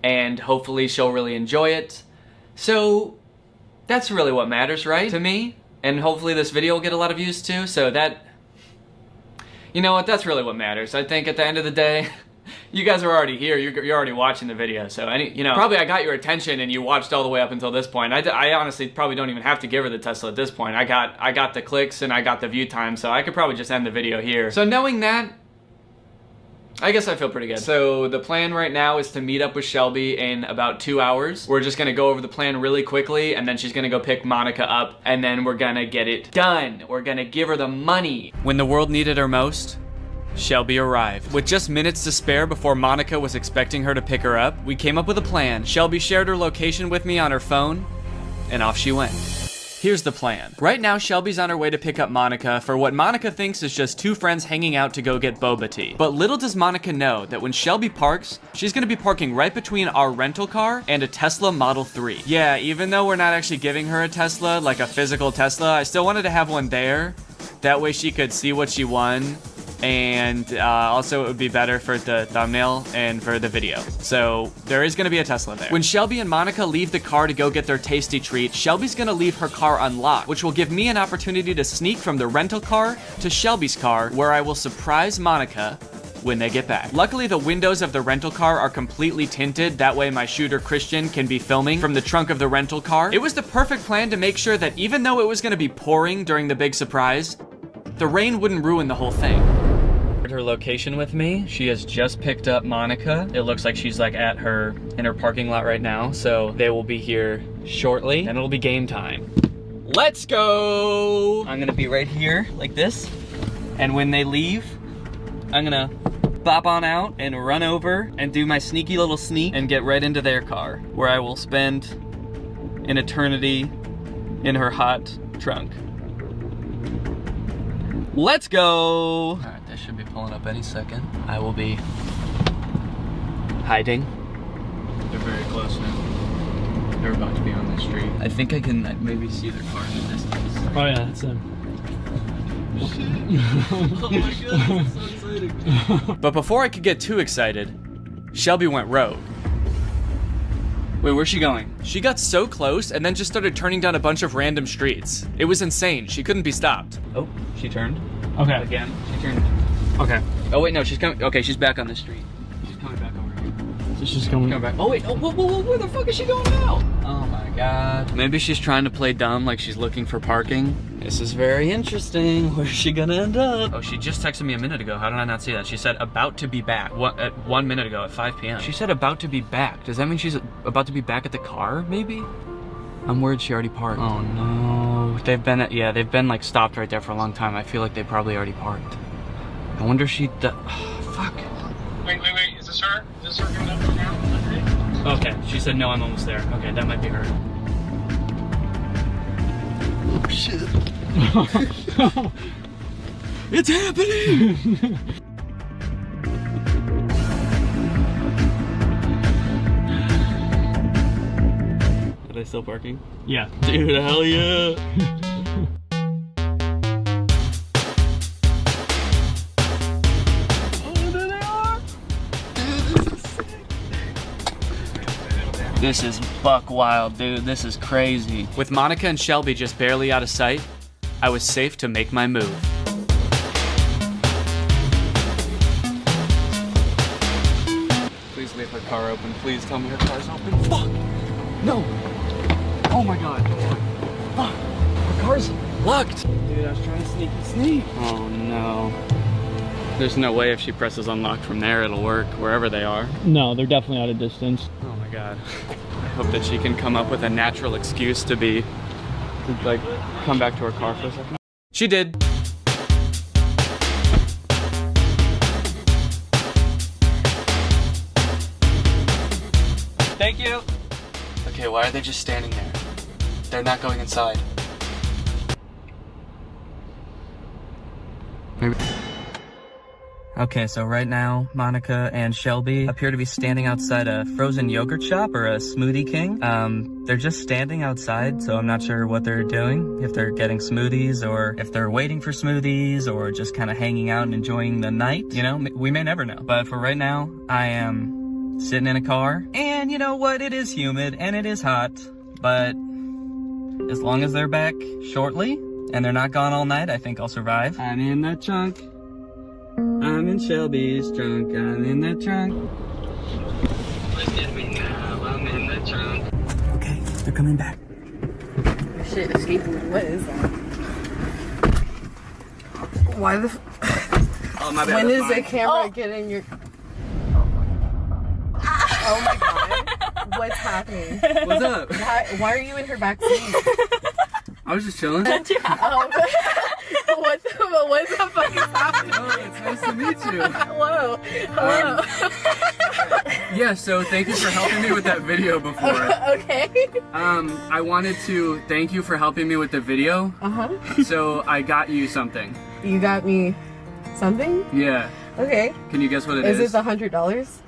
and hopefully she'll really enjoy it. So that's really what matters, right? To me. And hopefully this video will get a lot of views too, so that, you know what, that's really what matters. I think at the end of the day, you guys are already here, you're already watching the video, so probably I got your attention and you watched all the way up until this point. I honestly probably don't even have to give her the Tesla at this point. I got the clicks and I got the view time, so I could probably just end the video here. So knowing that, I guess I feel pretty good. So the plan right now is to meet up with Shelby in about 2 hours. We're just gonna go over the plan really quickly, and then she's gonna go pick Monica up, and then we're gonna get it done. We're gonna give her the money. When the world needed her most, Shelby arrived. With just minutes to spare before Monica was expecting her to pick her up, we came up with a plan. Shelby shared her location with me on her phone, and off she went. Here's the plan. Right now, Shelby's on her way to pick up Monica for what Monica thinks is just 2 friends hanging out to go get boba tea. But little does Monica know that when Shelby parks, she's gonna be parking right between our rental car and a Tesla Model 3. Yeah, even though we're not actually giving her a Tesla, like a physical Tesla, I still wanted to have one there. That way she could see what she won and also it would be better for the thumbnail and for the video. So there is gonna be a Tesla there. When Shelby and Monica leave the car to go get their tasty treat, Shelby's gonna leave her car unlocked, which will give me an opportunity to sneak from the rental car to Shelby's car, where I will surprise Monica when they get back. Luckily, the windows of the rental car are completely tinted. That way my shooter Christian can be filming from the trunk of the rental car. It was the perfect plan to make sure that even though it was gonna be pouring during the big surprise, the rain wouldn't ruin the whole thing. Her location with me. She has just picked up Monica. It looks like she's like in her parking lot right now. So they will be here shortly and it'll be game time. Let's go. I'm gonna be right here like this. And when they leave, I'm gonna bop on out and run over and do my sneaky little sneak and get right into their car, where I will spend an eternity in her hot trunk. Let's go. All right, they should be pulling up any second. I will be hiding. They're very close now. They're about to be on the street. I think I can maybe see their car in the distance. Oh yeah, that's them. Oh my god, this is so exciting. But before I could get too excited, Shelby went rogue. Wait, where's she going? She got so close and then just started turning down a bunch of random streets. It was insane. She couldn't be stopped. Oh, she turned. Okay. Again, she turned. Okay. Oh wait, no, she's coming. Okay, she's back on the street. She's coming back over here. So she's coming back. Oh wait, oh, whoa, where the fuck is she going now? Oh my god. Maybe she's trying to play dumb, like she's looking for parking. This is very interesting. Where's she gonna end up? Oh, she just texted me a minute ago. How did I not see that? She said about to be back. What, at 1 minute ago at 5 p.m. She said about to be back. Does that mean she's about to be back at the car, maybe? I'm worried she already parked. Oh no. They've been like stopped right there for a long time. I feel like they probably already parked. I wonder if she, fuck. Wait, is this her? Is this her coming up now? Okay, she said no, I'm almost there. Okay, that might be her. Oh shit. It's happening! Are they still parking? Yeah. Dude, hell yeah! This is buck wild, dude. This is crazy. With Monica and Shelby just barely out of sight, I was safe to make my move. Please leave her car open. Please tell me her car's open. Fuck! No! Oh my god. Fuck! Her car's locked! Dude, I was trying to sneak. Oh no. There's no way if she presses unlock from there, it'll work wherever they are. No, they're definitely out of distance. Oh my god. I hope that she can come up with a natural excuse to like, come back to her car for a second. She did. Thank you. Okay, why are they just standing there? They're not going inside. Maybe. Okay, so right now, Monica and Shelby appear to be standing outside a frozen yogurt shop or a Smoothie King. They're just standing outside, so I'm not sure what they're doing. If they're getting smoothies or if they're waiting for smoothies or just kind of hanging out and enjoying the night. You know, we may never know. But for right now, I am sitting in a car. And you know what? It is humid and it is hot. But as long as they're back shortly and they're not gone all night, I think I'll survive. I'm in the trunk. I'm in Shelby's trunk, I'm in the trunk. Look at me now, I'm in the trunk. Okay, they're coming back. Shit, escaping. What is that? Why the Oh, my bad. When is the camera getting your... Oh my god. What's happening? What's up? Why are you in her back seat? I was just chilling. What the fuck is happening? Oh, it's nice to meet you. Hello. Hello. Yeah, so thank you for helping me with that video before. Okay. I wanted to thank you for helping me with the video. Uh-huh. So I got you something. You got me something? Yeah. Okay. Can you guess what it is? Is it the $100?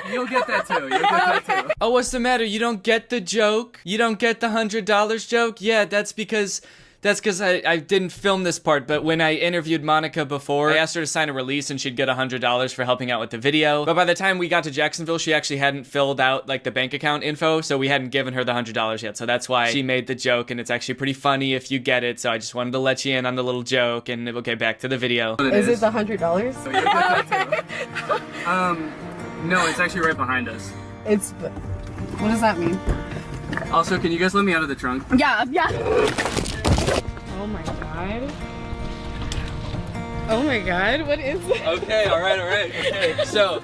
You'll get that too. You'll get that too. Oh, what's the matter? You don't get the joke? You don't get the $100 joke? Yeah, that's because That's because I didn't film this part, but when I interviewed Monica before, I asked her to sign a release and she'd get $100 for helping out with the video. But by the time we got to Jacksonville, she actually hadn't filled out like the bank account info, so we hadn't given her the $100 yet. So that's why she made the joke, and it's actually pretty funny if you get it. So I just wanted to let you in on the little joke, and okay, back to the video. Is it the $100? No, it's actually right behind us. It's. What does that mean? Also, can you guys let me out of the trunk? Yeah. Oh my god. Oh my god, what is it? Okay, alright, okay. So,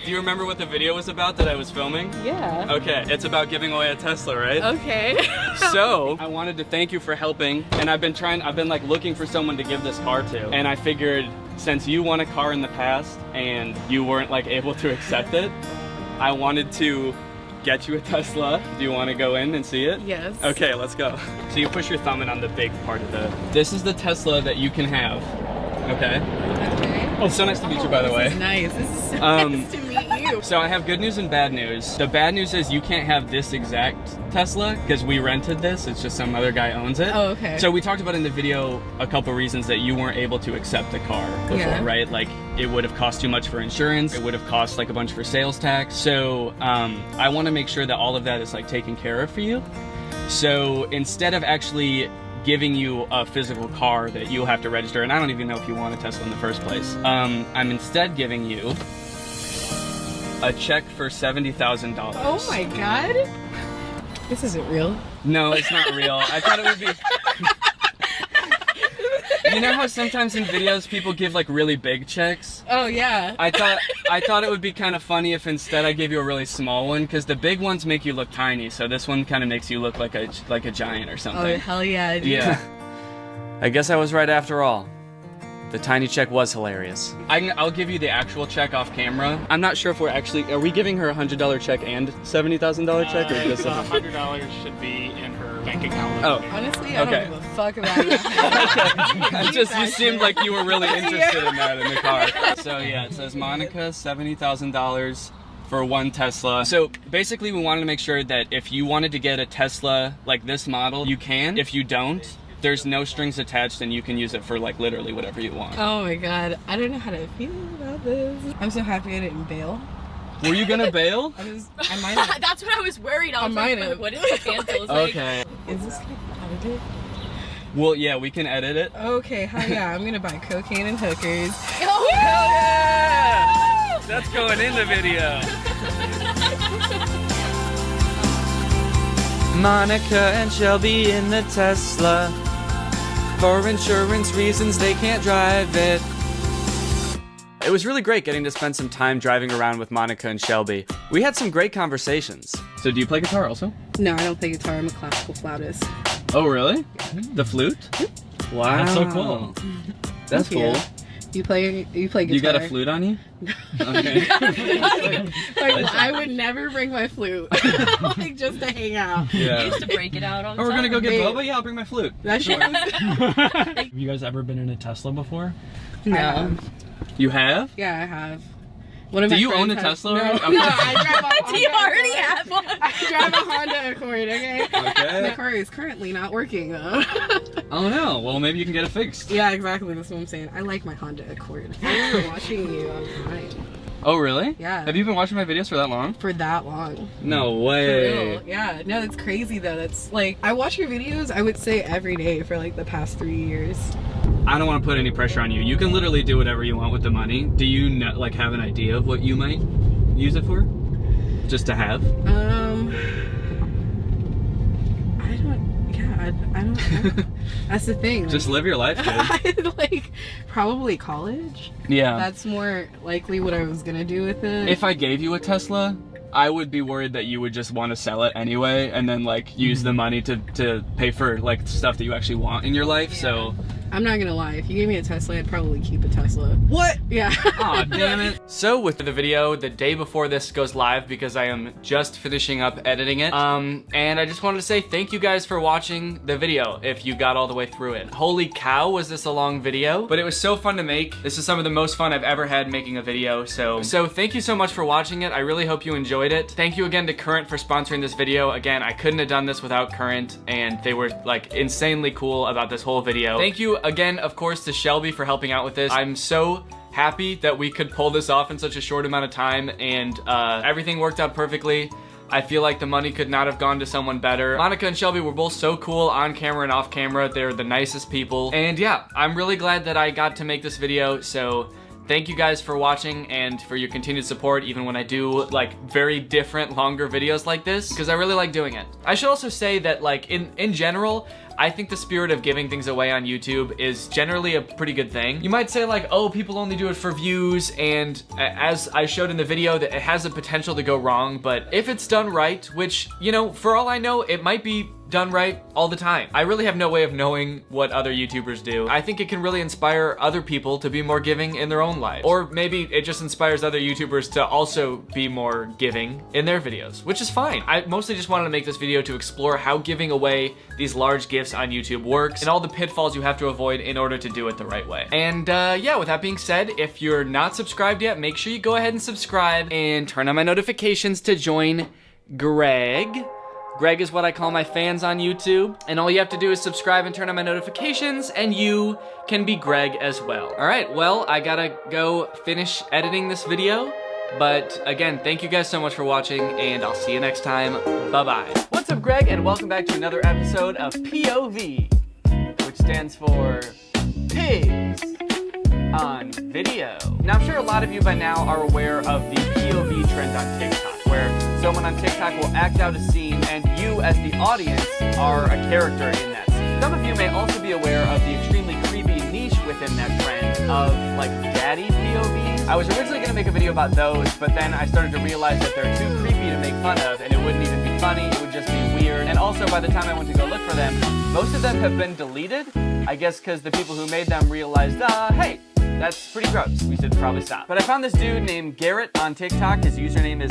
do you remember what the video was about that I was filming? Yeah. Okay, it's about giving away a Tesla, right? Okay. So, I wanted to thank you for helping, and I've been like looking for someone to give this car to, and I figured since you won a car in the past and you weren't like able to accept it, I wanted to get you a Tesla. Do you want to go in and see it? Yes. Okay, let's go. So you push your thumb in on the big part of the... This is the Tesla that you can have, okay? Okay. Oh, so nice to meet you, by the way. This is nice. This is so nice to meet you. So I have good news and bad news. The bad news is you can't have this exact Tesla because we rented this. It's just some other guy owns it. Oh, okay. So we talked about in the video a couple reasons that you weren't able to accept the car before, right? Like it would have cost too much for insurance. It would have cost like a bunch for sales tax. So I want to make sure that all of that is like taken care of for you. So instead of actually giving you a physical car that you'll have to register, and I don't even know if you want a Tesla in the first place, I'm instead giving you a check for $70,000. Oh my god. This isn't real. No, it's not real. I thought it would be... You know how sometimes in videos people give like really big checks? Oh yeah. I thought it would be kind of funny if instead I gave you a really small one, because the big ones make you look tiny, so this one kind of makes you look like a giant or something. Oh hell yeah, dude. Yeah. I guess I was right after all. The tiny check was hilarious. I'll give you the actual check off camera. I'm not sure if are we giving her a $100 check and $70,000 check, or just $100 should be in her bank account. Oh, honestly, I don't give a fuck about that. You seemed like you were really interested in that in the car. So yeah, it says Monica, $70,000 for one Tesla. So basically we wanted to make sure that if you wanted to get a Tesla like this model, you can. If you don't, there's no strings attached and you can use it for like literally whatever you want. Oh my god, I don't know how to feel about this. I'm so happy I didn't bail. Were you gonna bail? I might have. That's what I was worried. I was like, what is the cancel? Okay. Is this like edited? Well, yeah, we can edit it. Okay, hell yeah, I'm gonna buy cocaine and hookers. Oh, hell yeah! That's going in the video. Monica and Shelby in the Tesla. For insurance reasons, they can't drive it. It was really great getting to spend some time driving around with Monica and Shelby. We had some great conversations. So do you play guitar also? No, I don't play guitar. I'm a classical flautist. Oh, really? The flute? Wow. That's so cool. That's cool. You play guitar. You got a flute on you? Okay. Like, I would never bring my flute, like just to hang out. Yeah. I used to break it out all the we're time. gonna go get boba? Yeah, I'll bring my flute. That shit. Have you guys ever been in a Tesla before? No. You have? Yeah, I have. Do you own a Tesla? No, Okay. no, I drive a Honda. Do you already have one? I drive a Honda Accord, okay? Okay. My car is currently not working though. Oh no, well maybe you can get it fixed. Yeah, exactly, that's what I'm saying. I like my Honda Accord. I remember watching you online. Oh really? Yeah. Have you been watching my videos for that long? For that long. No For way. real. Yeah, no, that's crazy though. That's like, I watch your videos, I would say every day for like the past 3 years. I don't want to put any pressure on you. You can literally do whatever you want with the money. Do you like have an idea of what you might use it for? Just to have? I don't know. That's the thing. Just live your life, dude. Like, probably college. Yeah. That's more likely what I was gonna do with it. If I gave you a Tesla, I would be worried that you would just want to sell it anyway and then like use the money to pay for like stuff that you actually want in your life. So I'm not gonna lie, if you gave me a Tesla, I'd probably keep a Tesla. What? Yeah. Aw, damn it. So with the video, the day before this goes live, because I am just finishing up editing it, and I just wanted to say thank you guys for watching the video, if you got all the way through it. Holy cow, was this a long video, but it was so fun to make. This is some of the most fun I've ever had making a video, so thank you so much for watching it. I really hope you enjoyed it. Thank you again to Current for sponsoring this video. Again, I couldn't have done this without Current, and they were like insanely cool about this whole video. Thank you again, of course, to Shelby for helping out with this. I'm so happy that we could pull this off in such a short amount of time, and everything worked out perfectly. I feel like the money could not have gone to someone better. Monica and Shelby were both so cool on camera and off camera. They're the nicest people. And yeah, I'm really glad that I got to make this video, so thank you guys for watching and for your continued support, even when I do like very different, longer videos like this, because I really like doing it. I should also say that like in general, I think the spirit of giving things away on YouTube is generally a pretty good thing. You might say like, oh, people only do it for views, and as I showed in the video, that it has the potential to go wrong, but if it's done right, which, you know, for all I know, it might be done right all the time. I really have no way of knowing what other YouTubers do. I think it can really inspire other people to be more giving in their own lives. Or maybe it just inspires other YouTubers to also be more giving in their videos, which is fine. I mostly just wanted to make this video to explore how giving away these large gifts on YouTube works and all the pitfalls you have to avoid in order to do it the right way. And yeah, with that being said, if you're not subscribed yet, make sure you go ahead and subscribe and turn on my notifications to join Greg. Greg is what I call my fans on YouTube, and all you have to do is subscribe and turn on my notifications, and you can be Greg as well. All right, well, I gotta go finish editing this video, but again, thank you guys so much for watching, and I'll see you next time. Bye-bye. What's up, Greg, and welcome back to another episode of POV, which stands for Pigs on Video. Now, I'm sure a lot of you by now are aware of the POV trend on TikTok, where someone on TikTok will act out a scene and you as the audience are a character in that scene. Some of you may also be aware of the extremely creepy niche within that trend of like daddy POVs. I was originally going to make a video about those, but then I started to realize that they're too creepy to make fun of, and it wouldn't even be funny, it would just be weird. And also by the time I went to go look for them, most of them have been deleted. I guess because the people who made them realized, hey, that's pretty gross, we should probably stop. But I found this dude named Garrett on TikTok. His username is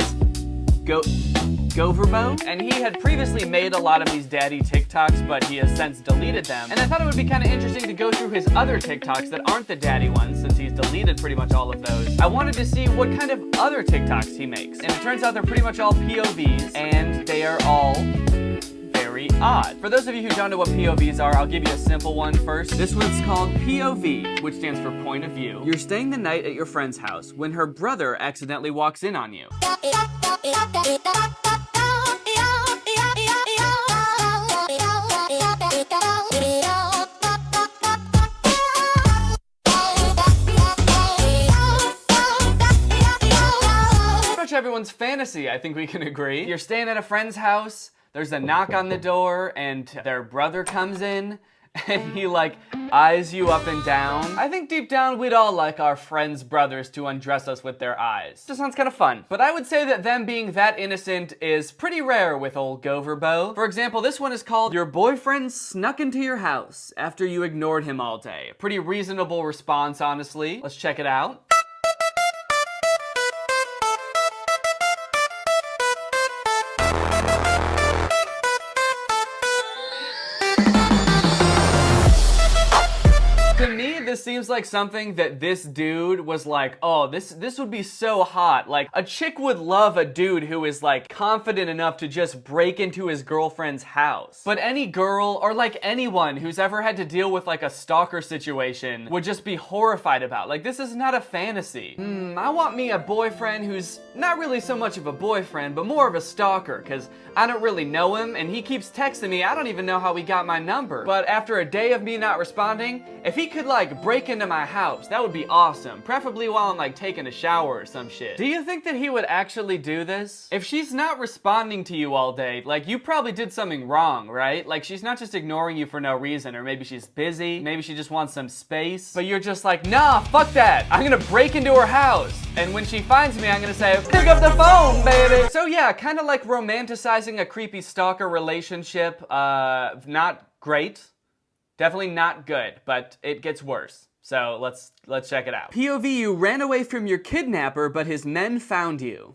Goverbo, and he had previously made a lot of these daddy TikToks, but he has since deleted them. And I thought it would be kind of interesting to go through his other TikToks that aren't the daddy ones, since he's deleted pretty much all of those. I wanted to see what kind of other TikToks he makes, and it turns out they're pretty much all POVs, and they are all very odd. For those of you who don't know what POVs are, I'll give you a simple one first. This one's called POV, which stands for point of view. You're staying the night at your friend's house when her brother accidentally walks in on you. Everyone's fantasy, I think we can agree. You're staying at a friend's house, there's a knock on the door, and their brother comes in, and he like eyes you up and down. I think deep down we'd all like our friends' brothers to undress us with their eyes. Just sounds kind of fun. But I would say that them being that innocent is pretty rare with old Goverbo. For example, this one is called Your Boyfriend Snuck Into Your House After You Ignored Him All Day. Pretty reasonable response, honestly. Let's check it out. To me, this seems like something that this dude was like, oh, this would be so hot. Like, a chick would love a dude who is like confident enough to just break into his girlfriend's house. But any girl, or like anyone who's ever had to deal with like a stalker situation would just be horrified about. Like, this is not a fantasy. I want me a boyfriend who's not really so much of a boyfriend, but more of a stalker, because I don't really know him, and he keeps texting me. I don't even know how he got my number. But after a day of me not responding, if he could like break into my house, that would be awesome. Preferably while I'm like taking a shower or some shit. Do you think that he would actually do this? If she's not responding to you all day, like you probably did something wrong, right? Like she's not just ignoring you for no reason, or maybe she's busy, maybe she just wants some space, but you're just like, nah, fuck that. I'm gonna break into her house. And when she finds me, I'm gonna say, pick up the phone, baby. So yeah, kind of like romanticizing a creepy stalker relationship, not great. Definitely not good, but it gets worse. So let's check it out. POV, you ran away from your kidnapper, but his men found you.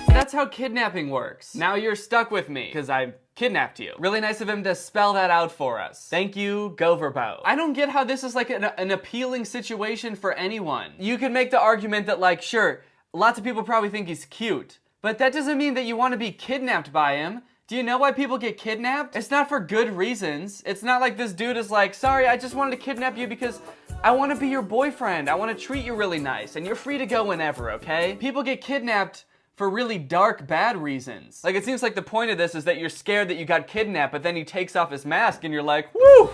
That's how kidnapping works. Now you're stuck with me, because I kidnapped you. Really nice of him to spell that out for us. Thank you, Goverbo. I don't get how this is like an appealing situation for anyone. You could make the argument that like, sure, lots of people probably think he's cute, but that doesn't mean that you want to be kidnapped by him. Do you know why people get kidnapped? It's not for good reasons. It's not like this dude is like, sorry, I just wanted to kidnap you because I want to be your boyfriend. I want to treat you really nice, and you're free to go whenever, okay? People get kidnapped for really dark, bad reasons. Like, it seems like the point of this is that you're scared that you got kidnapped, but then he takes off his mask and you're like, woo!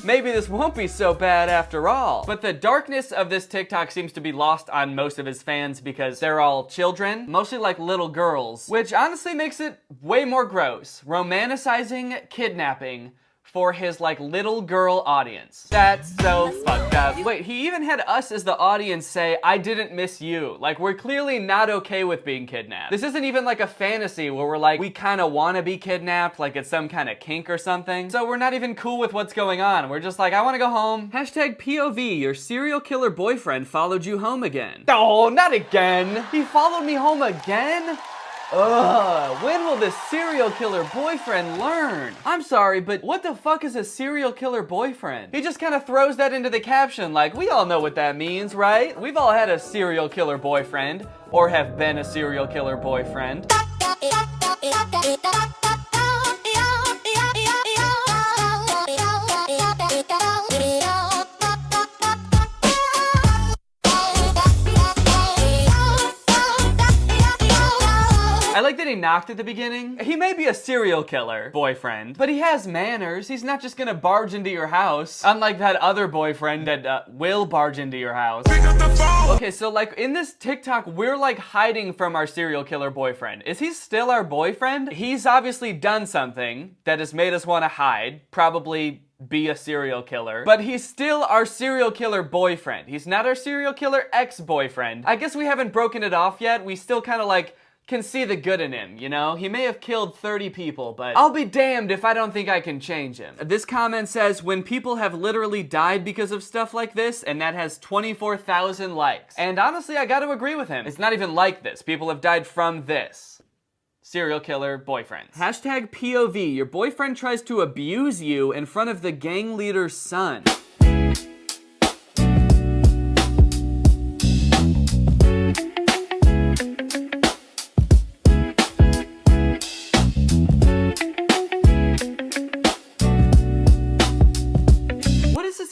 Maybe this won't be so bad after all. But the darkness of this TikTok seems to be lost on most of his fans because they're all children, mostly like little girls, which honestly makes it way more gross. Romanticizing kidnapping for his like little girl audience. That's so fucked up. Wait, he even had us as the audience say, I didn't miss you. Like, we're clearly not okay with being kidnapped. This isn't even like a fantasy where we're like, we kind of want to be kidnapped, like it's some kind of kink or something. So we're not even cool with what's going on. We're just like, I want to go home. Hashtag POV, your serial killer boyfriend followed you home again. Oh, not again. He followed me home again? Ugh, when will this serial killer boyfriend learn? I'm sorry, but what the fuck is a serial killer boyfriend? He just kind of throws that into the caption like, we all know what that means, right? We've all had a serial killer boyfriend, or have been a serial killer boyfriend. I like that he knocked at the beginning. He may be a serial killer boyfriend, but he has manners. He's not just gonna barge into your house, unlike that other boyfriend that will barge into your house. Okay, so like in this TikTok, we're like hiding from our serial killer boyfriend. Is he still our boyfriend? He's obviously done something that has made us want to hide, probably be a serial killer, but he's still our serial killer boyfriend. He's not our serial killer ex-boyfriend. I guess we haven't broken it off yet. We still kind of like can see the good in him, you know? He may have killed 30 people, but I'll be damned if I don't think I can change him. This comment says, when people have literally died because of stuff like this, and that has 24,000 likes. And honestly, I gotta agree with him. It's not even like this. People have died from this. Serial killer boyfriends. Hashtag POV, your boyfriend tries to abuse you in front of the gang leader's son.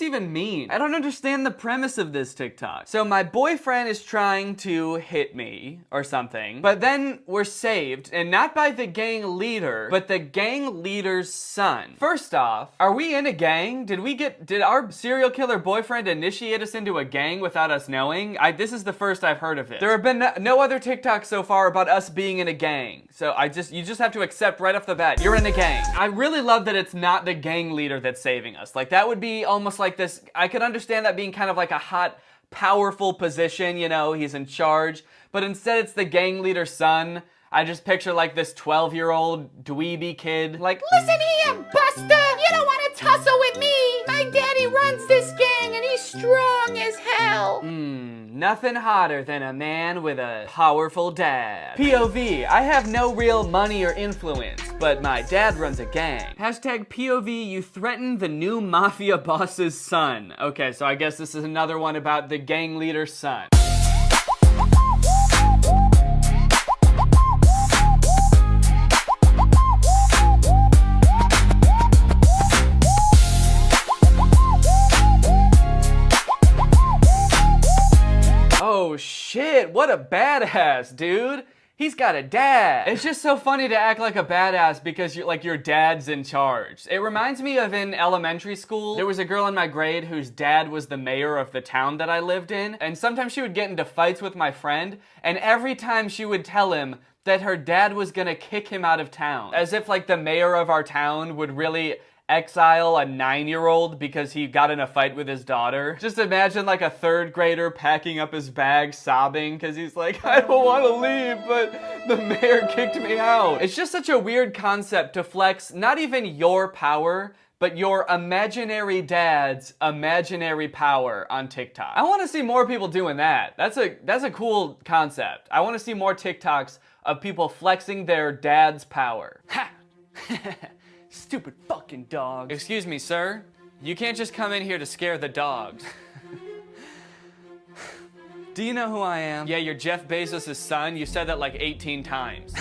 Even mean? I don't understand the premise of this TikTok. So my boyfriend is trying to hit me or something, but then we're saved, and not by the gang leader, but the gang leader's son. First off, are we in a gang? Did our serial killer boyfriend initiate us into a gang without us knowing? This is the first I've heard of it. There have been no other TikToks so far about us being in a gang. So you just have to accept right off the bat, you're in a gang. I really love that it's not the gang leader that's saving us. Like, that would be almost like this. I could understand that being kind of like a hot, powerful position, you know, he's in charge, but instead it's the gang leader's son. I just picture like this 12-year-old dweeby kid, like, listen here, Buster, you don't want to tussle with me. My daddy runs this gang and he's strong as hell. Nothing hotter than a man with a powerful dad. POV, I have no real money or influence, but my dad runs a gang. Hashtag POV, you threaten the new mafia boss's son. Okay, so I guess this is another one about the gang leader's son. Oh shit, what a badass, dude. He's got a dad. It's just so funny to act like a badass because your dad's in charge. It reminds me of in elementary school, there was a girl in my grade whose dad was the mayor of the town that I lived in, and sometimes she would get into fights with my friend, and every time she would tell him that her dad was gonna kick him out of town. As if like the mayor of our town would really exile a 9-year-old because he got in a fight with his daughter. Just imagine like a 3rd grader packing up his bag sobbing because he's like, I don't want to leave, but the mayor kicked me out. It's just such a weird concept to flex not even your power, but your imaginary dad's imaginary power on TikTok. I want to see more people doing that. That's a cool concept. I want to see more TikToks of people flexing their dad's power. Ha! Stupid fucking dog. Excuse me, sir. You can't just come in here to scare the dogs. Do you know who I am? Yeah, you're Jeff Bezos' son. You said that like 18 times.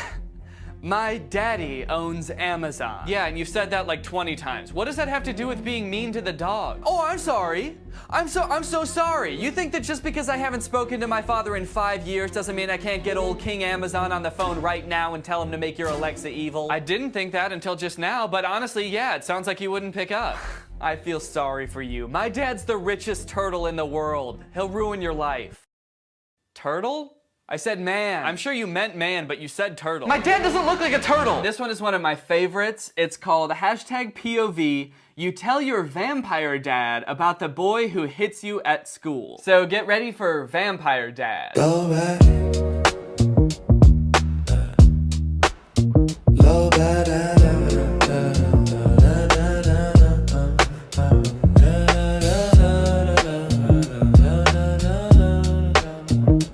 My daddy owns Amazon. Yeah, and you've said that like 20 times. What does that have to do with being mean to the dog? Oh, I'm sorry. I'm so sorry. You think that just because I haven't spoken to my father in 5 years doesn't mean I can't get old King Amazon on the phone right now and tell him to make your Alexa evil? I didn't think that until just now, but honestly, yeah, it sounds like you wouldn't pick up. I feel sorry for you. My dad's the richest turtle in the world. He'll ruin your life. Turtle? I said man. I'm sure you meant man, but you said turtle. My dad doesn't look like a turtle. This one is one of my favorites. It's called #POV. You tell your vampire dad about the boy who hits you at school. So get ready for vampire dad. Go back.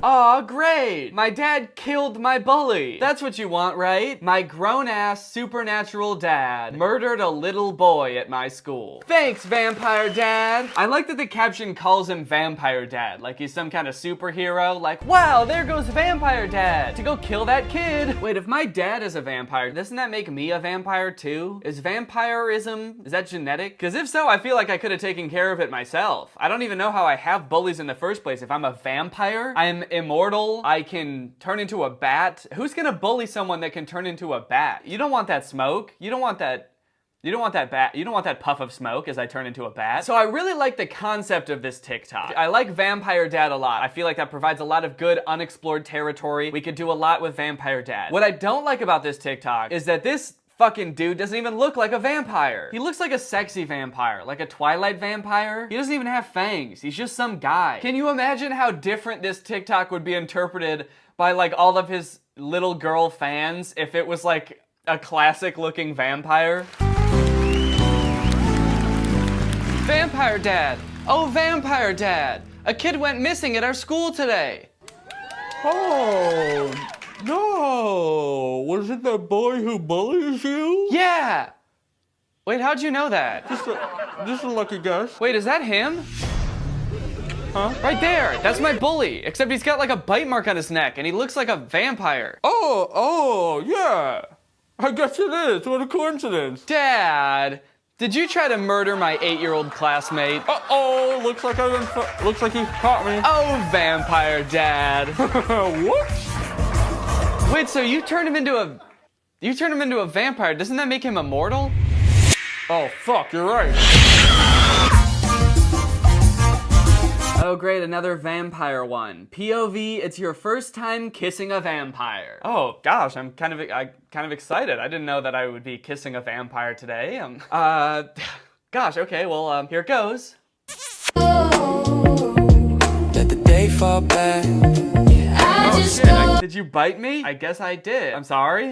Aw, great! My dad killed my bully. That's what you want, right? My grown-ass supernatural dad murdered a little boy at my school. Thanks, vampire dad! I like that the caption calls him vampire dad, like he's some kind of superhero, like, wow, there goes vampire dad to go kill that kid. Wait, if my dad is a vampire, doesn't that make me a vampire too? Is vampirism, is that genetic? Because if so, I feel like I could have taken care of it myself. I don't even know how I have bullies in the first place. If I'm a vampire, I am immortal, I can turn into a bat. Who's gonna bully someone that can turn into a bat? You don't want that smoke. You don't want that bat. You don't want that puff of smoke as I turn into a bat. So I really like the concept of this TikTok. I like Vampire Dad a lot. I feel like that provides a lot of good unexplored territory. We could do a lot with Vampire Dad. What I don't like about this TikTok is that this fucking dude doesn't even look like a vampire. He looks like a sexy vampire, like a Twilight vampire. He doesn't even have fangs. He's just some guy. Can you imagine how different this TikTok would be interpreted by like all of his little girl fans if it was like a classic looking vampire? Vampire Dad! Oh, Vampire Dad! A kid went missing at our school today. Oh, no! Was it the boy who bullies you? Yeah! Wait, how'd you know that? Just a lucky guess. Wait, is that him? Huh? Right there! That's my bully! Except he's got like a bite mark on his neck and he looks like a vampire. Oh, yeah! I guess it is. What a coincidence. Dad! Did you try to murder my 8-year-old classmate? Uh-oh, looks like he caught me. Oh, Vampire Dad. Whoops. Wait, so you turned him into a vampire. Doesn't that make him immortal? Oh, fuck, you're right. Oh, great, another vampire one. POV, it's your first time kissing a vampire. Oh, gosh, I'm kind of excited. I didn't know that I would be kissing a vampire today. Gosh, okay, well, here it goes. Let the day fall back. Oh, shit, did you bite me? I guess I did. I'm sorry.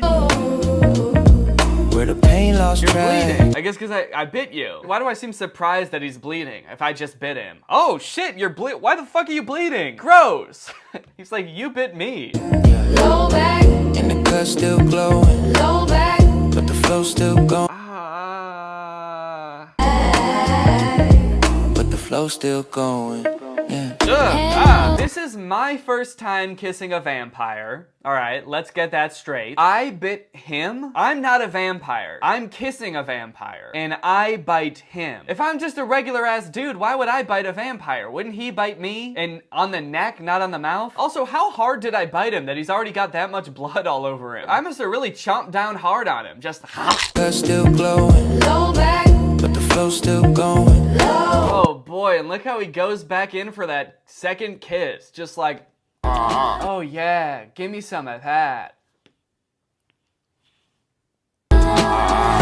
Where the pain lost You're bleeding. I guess because I bit you. Why do I seem surprised that he's bleeding if I just bit him? Oh shit, you're why the fuck are you bleeding? Gross. He's like, you bit me. Low back, and the cut still glowing. Low back, but the flow still going. But the flow still going. Yeah. This is my first time kissing a vampire. Alright, let's get that straight. I bit him? I'm not a vampire. I'm kissing a vampire. And I bite him. If I'm just a regular ass dude, why would I bite a vampire? Wouldn't he bite me? And on the neck, not on the mouth? Also, how hard did I bite him that he's already got that much blood all over him? I must have really chomped down hard on him. Just still glowing. Low back, but the flow's still going. Low. Oh boy, and look how he goes back in for that second kiss. Just like, oh yeah, give me some of that.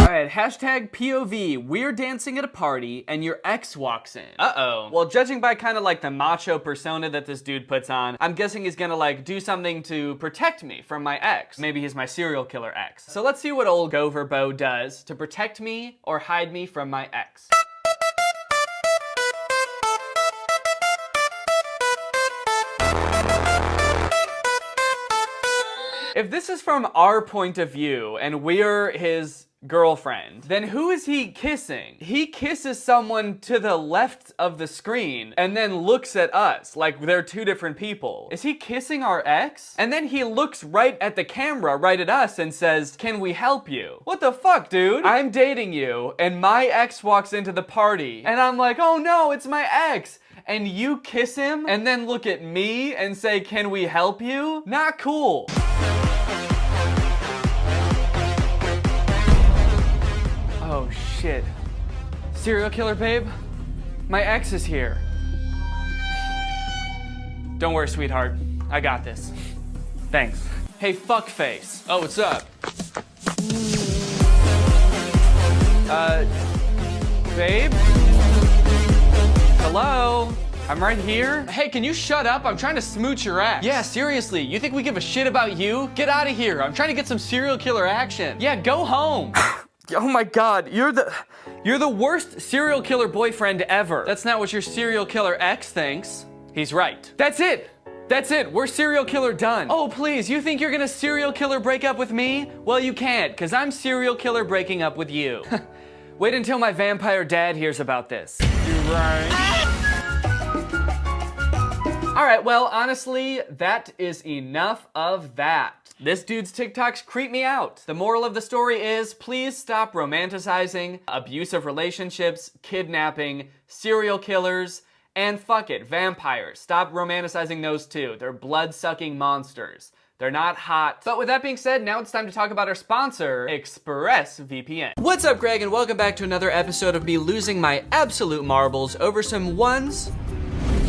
Alright, hashtag POV, we're dancing at a party and your ex walks in. Uh-oh. Well, judging by kind of like the macho persona that this dude puts on, I'm guessing he's gonna like do something to protect me from my ex. Maybe he's my serial killer ex. So let's see what old Goverbo does to protect me or hide me from my ex. If this is from our point of view and we're his girlfriend, then who is he kissing? He kisses someone to the left of the screen and then looks at us like they're two different people. Is he kissing our ex? And then he looks right at the camera, right at us, and says, "Can we help you?" What the fuck, dude? I'm dating you and my ex walks into the party and I'm like, oh no, it's my ex. And you kiss him and then look at me and say, "Can we help you?" Not cool. Oh shit. Serial killer babe? My ex is here. Don't worry, sweetheart. I got this. Thanks. Hey, fuckface. Oh, what's up? Babe? Hello? I'm right here. Hey, can you shut up? I'm trying to smooch your ass. Yeah, seriously, you think we give a shit about you? Get out of here. I'm trying to get some serial killer action. Yeah, go home. Oh my god, you're the worst serial killer boyfriend ever. That's not what your serial killer ex thinks. He's right. That's it. That's it. We're serial killer done. Oh, please, you think you're gonna serial killer break up with me? Well, you can't, because I'm serial killer breaking up with you. Wait until my vampire dad hears about this. You're right. All right, well, honestly, that is enough of that. This dude's TikToks creep me out. The moral of the story is, please stop romanticizing abusive relationships, kidnapping, serial killers, and fuck it, vampires. Stop romanticizing those too. They're blood-sucking monsters. They're not hot. But with that being said, now it's time to talk about our sponsor, ExpressVPN. What's up, Greg, and welcome back to another episode of me losing my absolute marbles over some ones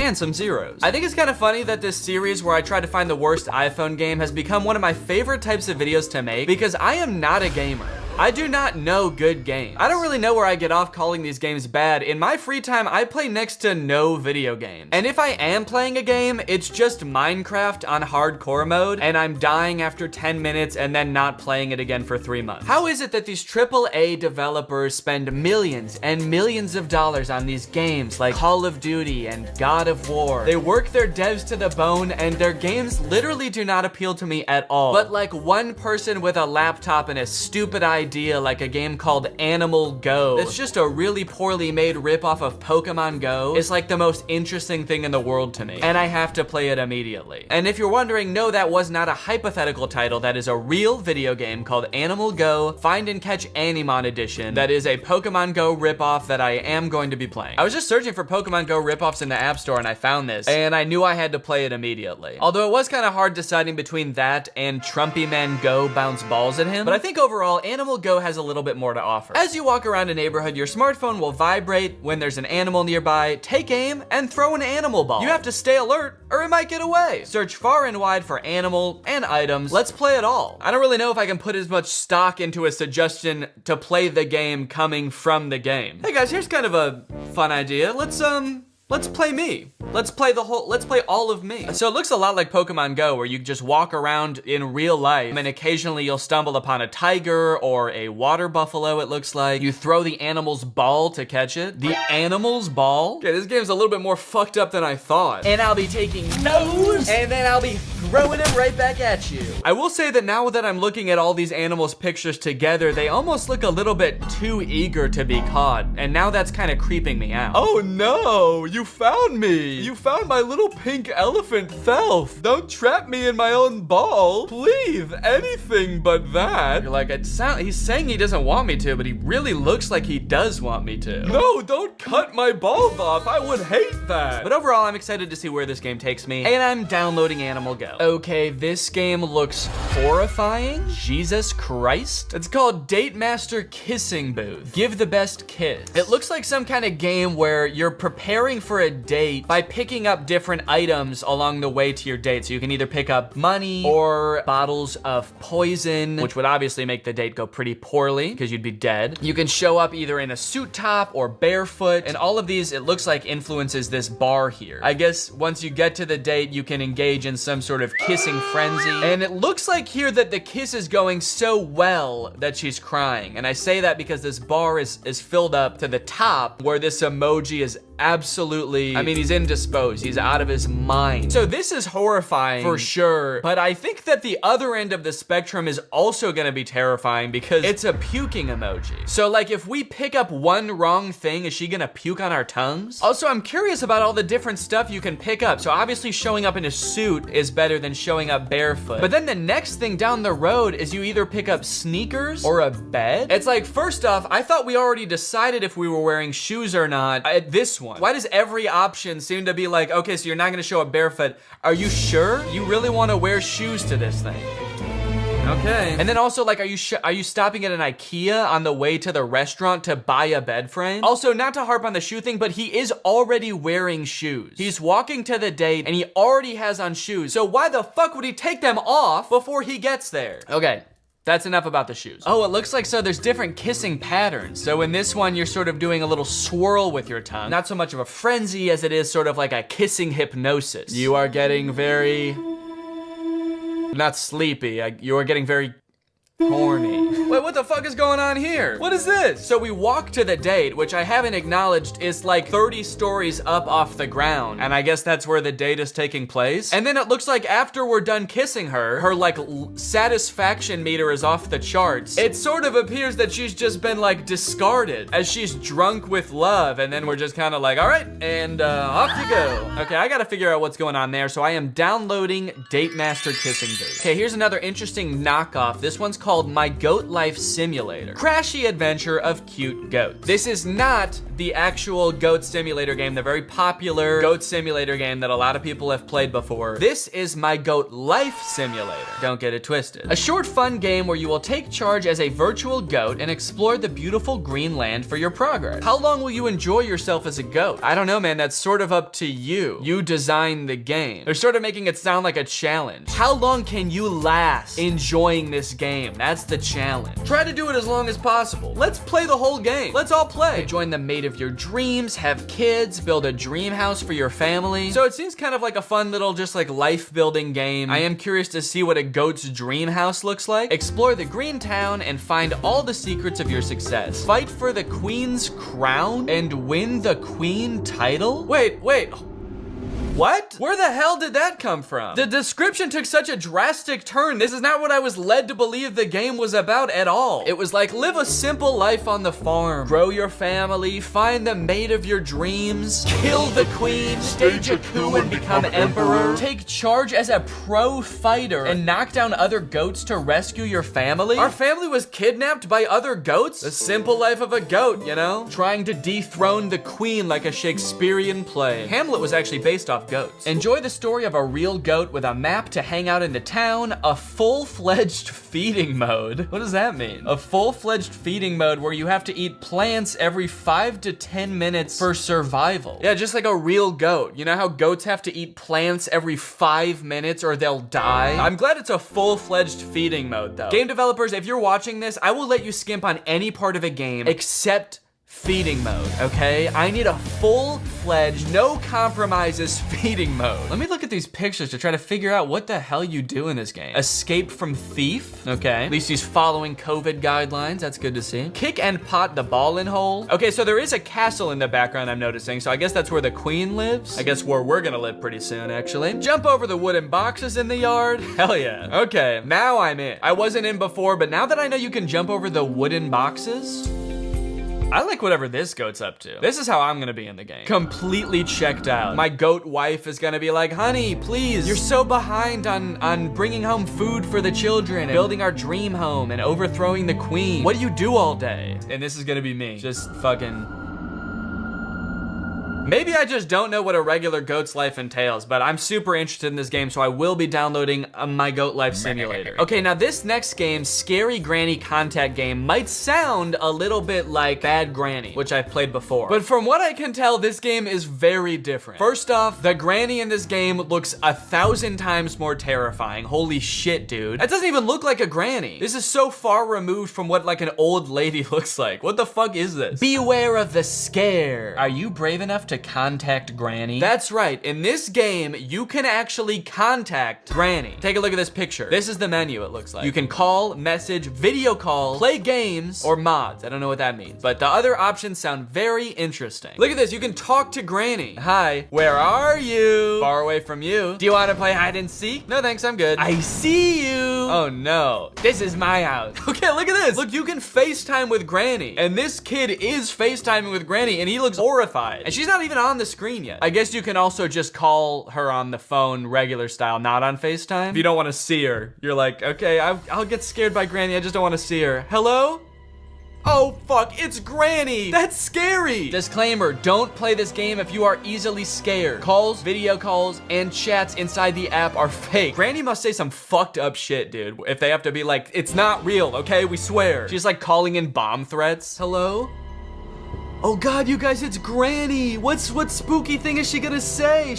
and some zeros. I think it's kind of funny that this series where I try to find the worst iPhone game has become one of my favorite types of videos to make because I am not a gamer. I do not know good games. I don't really know where I get off calling these games bad. In my free time, I play next to no video games. And if I am playing a game, it's just Minecraft on hardcore mode, and I'm dying after 10 minutes and then not playing it again for 3 months. How is it that these AAA developers spend millions and millions of dollars on these games like Call of Duty and God of War? They work their devs to the bone, and their games literally do not appeal to me at all. But like one person with a laptop and a stupid idea like a game called Animal Go that's just a really poorly made ripoff of Pokemon Go is like the most interesting thing in the world to me, and I have to play it immediately. And if you're wondering, no, that was not a hypothetical title. That is a real video game called Animal Go Find and Catch Animon Edition. That is a Pokemon Go ripoff that I am going to be playing. I was just searching for Pokemon Go ripoffs in the App Store and I found this, and I knew I had to play it immediately. Although it was kind of hard deciding between that and Trumpy Man Go Bounce Balls at Him, but I think overall Animal Go has a little bit more to offer. As you walk around a neighborhood, your smartphone will vibrate when there's an animal nearby. Take aim and throw an animal ball. You have to stay alert or it might get away. Search far and wide for animal and items. Let's play it all. I don't really know if I can put as much stock into a suggestion to play the game coming from the game. Hey guys, here's kind of a fun idea. Let's play me. Let's play all of me. So it looks a lot like Pokemon Go, where you just walk around in real life and occasionally you'll stumble upon a tiger or a water buffalo, it looks like. You throw the animal's ball to catch it. The animal's ball? Okay, this game's a little bit more fucked up than I thought. And I'll be taking those, and then I'll be throwing them right back at you. I will say that now that I'm looking at all these animals' pictures together, they almost look a little bit too eager to be caught. And now that's kind of creeping me out. Oh no, you found me. You found my little pink elephant Thelf. Don't trap me in my own ball. Please, anything but that. You're like, he's saying he doesn't want me to, but he really looks like he does want me to. No, don't cut my balls off. I would hate that. But overall, I'm excited to see where this game takes me, and I'm downloading Animal Go. Okay, this game looks horrifying. Jesus Christ. It's called Date Master Kissing Booth. Give the best kiss. It looks like some kind of game where you're preparing for for a date by picking up different items along the way to your date. So you can either pick up money or bottles of poison, which would obviously make the date go pretty poorly because you'd be dead. You can show up either in a suit top or barefoot, and all of these, it looks like, influences this bar here. I guess once you get to the date, you can engage in some sort of kissing frenzy. And it looks like here that the kiss is going so well that she's crying. And I say that because this bar is filled up to the top where this emoji is absolutely, I mean, he's indisposed. He's out of his mind. So this is horrifying for sure, but I think that the other end of the spectrum is also gonna be terrifying because it's a puking emoji. So like if we pick up one wrong thing, is she gonna puke on our tongues? Also, I'm curious about all the different stuff you can pick up. So obviously showing up in a suit is better than showing up barefoot. But then the next thing down the road is you either pick up sneakers or a bed. It's like, first off, I thought we already decided if we were wearing shoes or not at this one. Why does every option seem to be like, okay, so you're not gonna show up barefoot. Are you sure? You really wanna wear shoes to this thing? Okay. And then also, like, are you stopping at an IKEA on the way to the restaurant to buy a bed frame? Also, not to harp on the shoe thing, but he is already wearing shoes. He's walking to the date and he already has on shoes. So why the fuck would he take them off before he gets there? Okay. That's enough about the shoes. Oh, it looks like so there's different kissing patterns. So in this one, you're sort of doing a little swirl with your tongue. Not so much of a frenzy as it is sort of like a kissing hypnosis. You are getting very, not sleepy, you are getting very horny. Wait, what the fuck is going on here? What is this? So we walk to the date, which I haven't acknowledged is like 30 stories up off the ground. And I guess that's where the date is taking place. And then it looks like after we're done kissing her, her like satisfaction meter is off the charts. It sort of appears that she's just been like discarded as she's drunk with love. And then we're just kind of like, all right, and off you go. Okay, I gotta figure out what's going on there. So I am downloading Date Master Kissing Booth. Okay, here's another interesting knockoff. This one's called My Goat Life Simulator. Crashy adventure of cute goats. This is not the actual goat simulator game, the very popular goat simulator game that a lot of people have played before. This is My Goat Life Simulator. Don't get it twisted. A short, fun game where you will take charge as a virtual goat and explore the beautiful green land for your progress. How long will you enjoy yourself as a goat? I don't know, man. That's sort of up to you. You design the game. They're sort of making it sound like a challenge. How long can you last enjoying this game? That's the challenge. Try to do it as long as possible. Let's play the whole game. Let's all play. Join the mate of your dreams, have kids, build a dream house for your family. So it seems kind of like a fun little just like life building game. I am curious to see what a goat's dream house looks like. Explore the green town and find all the secrets of your success. Fight for the queen's crown and win the queen title? Wait. What? Where the hell did that come from? The description took such a drastic turn. This is not what I was led to believe the game was about at all. It was like, live a simple life on the farm, grow your family, find the mate of your dreams, kill the queen, stage a coup and become emperor, take charge as a pro fighter, and knock down other goats to rescue your family. Our family was kidnapped by other goats? The simple life of a goat, you know? Trying to dethrone the queen like a Shakespearean play. Hamlet was actually based off goats. Enjoy the story of a real goat with a map to hang out in the town, a full-fledged feeding mode. What does that mean? A full-fledged feeding mode where you have to eat plants every 5 to 10 minutes for survival. Yeah, just like a real goat. You know how goats have to eat plants every 5 minutes or they'll die? I'm glad it's a full-fledged feeding mode though. Game developers, if you're watching this, I will let you skimp on any part of a game except feeding mode, okay? I need a full-fledged, no compromises feeding mode. Let me look at these pictures to try to figure out what the hell you do in this game. Escape from thief, okay. At least he's following COVID guidelines, that's good to see. Kick and pot the ball in hole. Okay, so there is a castle in the background I'm noticing, so I guess that's where the queen lives. I guess where we're gonna live pretty soon, actually. Jump over the wooden boxes in the yard. Hell yeah. Okay, now I'm in. I wasn't in before, but now that I know you can jump over the wooden boxes, I like whatever this goat's up to. This is how I'm gonna be in the game. Completely checked out. My goat wife is gonna be like, honey, please, you're so behind on bringing home food for the children and building our dream home and overthrowing the queen. What do you do all day? And this is gonna be me, just fucking Maybe I just don't know what a regular goat's life entails, but I'm super interested in this game, so I will be downloading my goat life simulator. Okay, now this next game, Scary Granny Contact Game, might sound a little bit like Bad Granny, which I've played before. But from what I can tell, this game is very different. First off, the granny in this game looks 1,000 times more terrifying. Holy shit, dude. That doesn't even look like a granny. This is so far removed from what like an old lady looks like. What the fuck is this? Beware of the scare. Are you brave enough to contact Granny? That's right. In this game, you can actually contact Granny. Take a look at this picture. This is the menu, it looks like. You can call, message, video call, play games, or mods. I don't know what that means, but the other options sound very interesting. Look at this. You can talk to Granny. Hi, where are you? Far away from you. Do you want to play hide and seek? No, thanks, I'm good. I see you. Oh no, this is my house. Okay, look at this. Look, you can FaceTime with Granny, and this kid is FaceTiming with Granny, and he looks horrified. And she's not even on the screen yet. I guess you can also just call her on the phone regular style, not on FaceTime. If you don't want to see her, you're like, okay, I'll get scared by Granny. I just don't want to see her. Hello? Oh fuck, it's Granny! That's scary! Disclaimer, don't play this game if you are easily scared. Calls, video calls, and chats inside the app are fake. Granny must say some fucked up shit, dude. If they have to be like, it's not real, okay? We swear. She's like calling in bomb threats. Hello? Oh god, you guys, it's Granny! What spooky thing is she gonna say?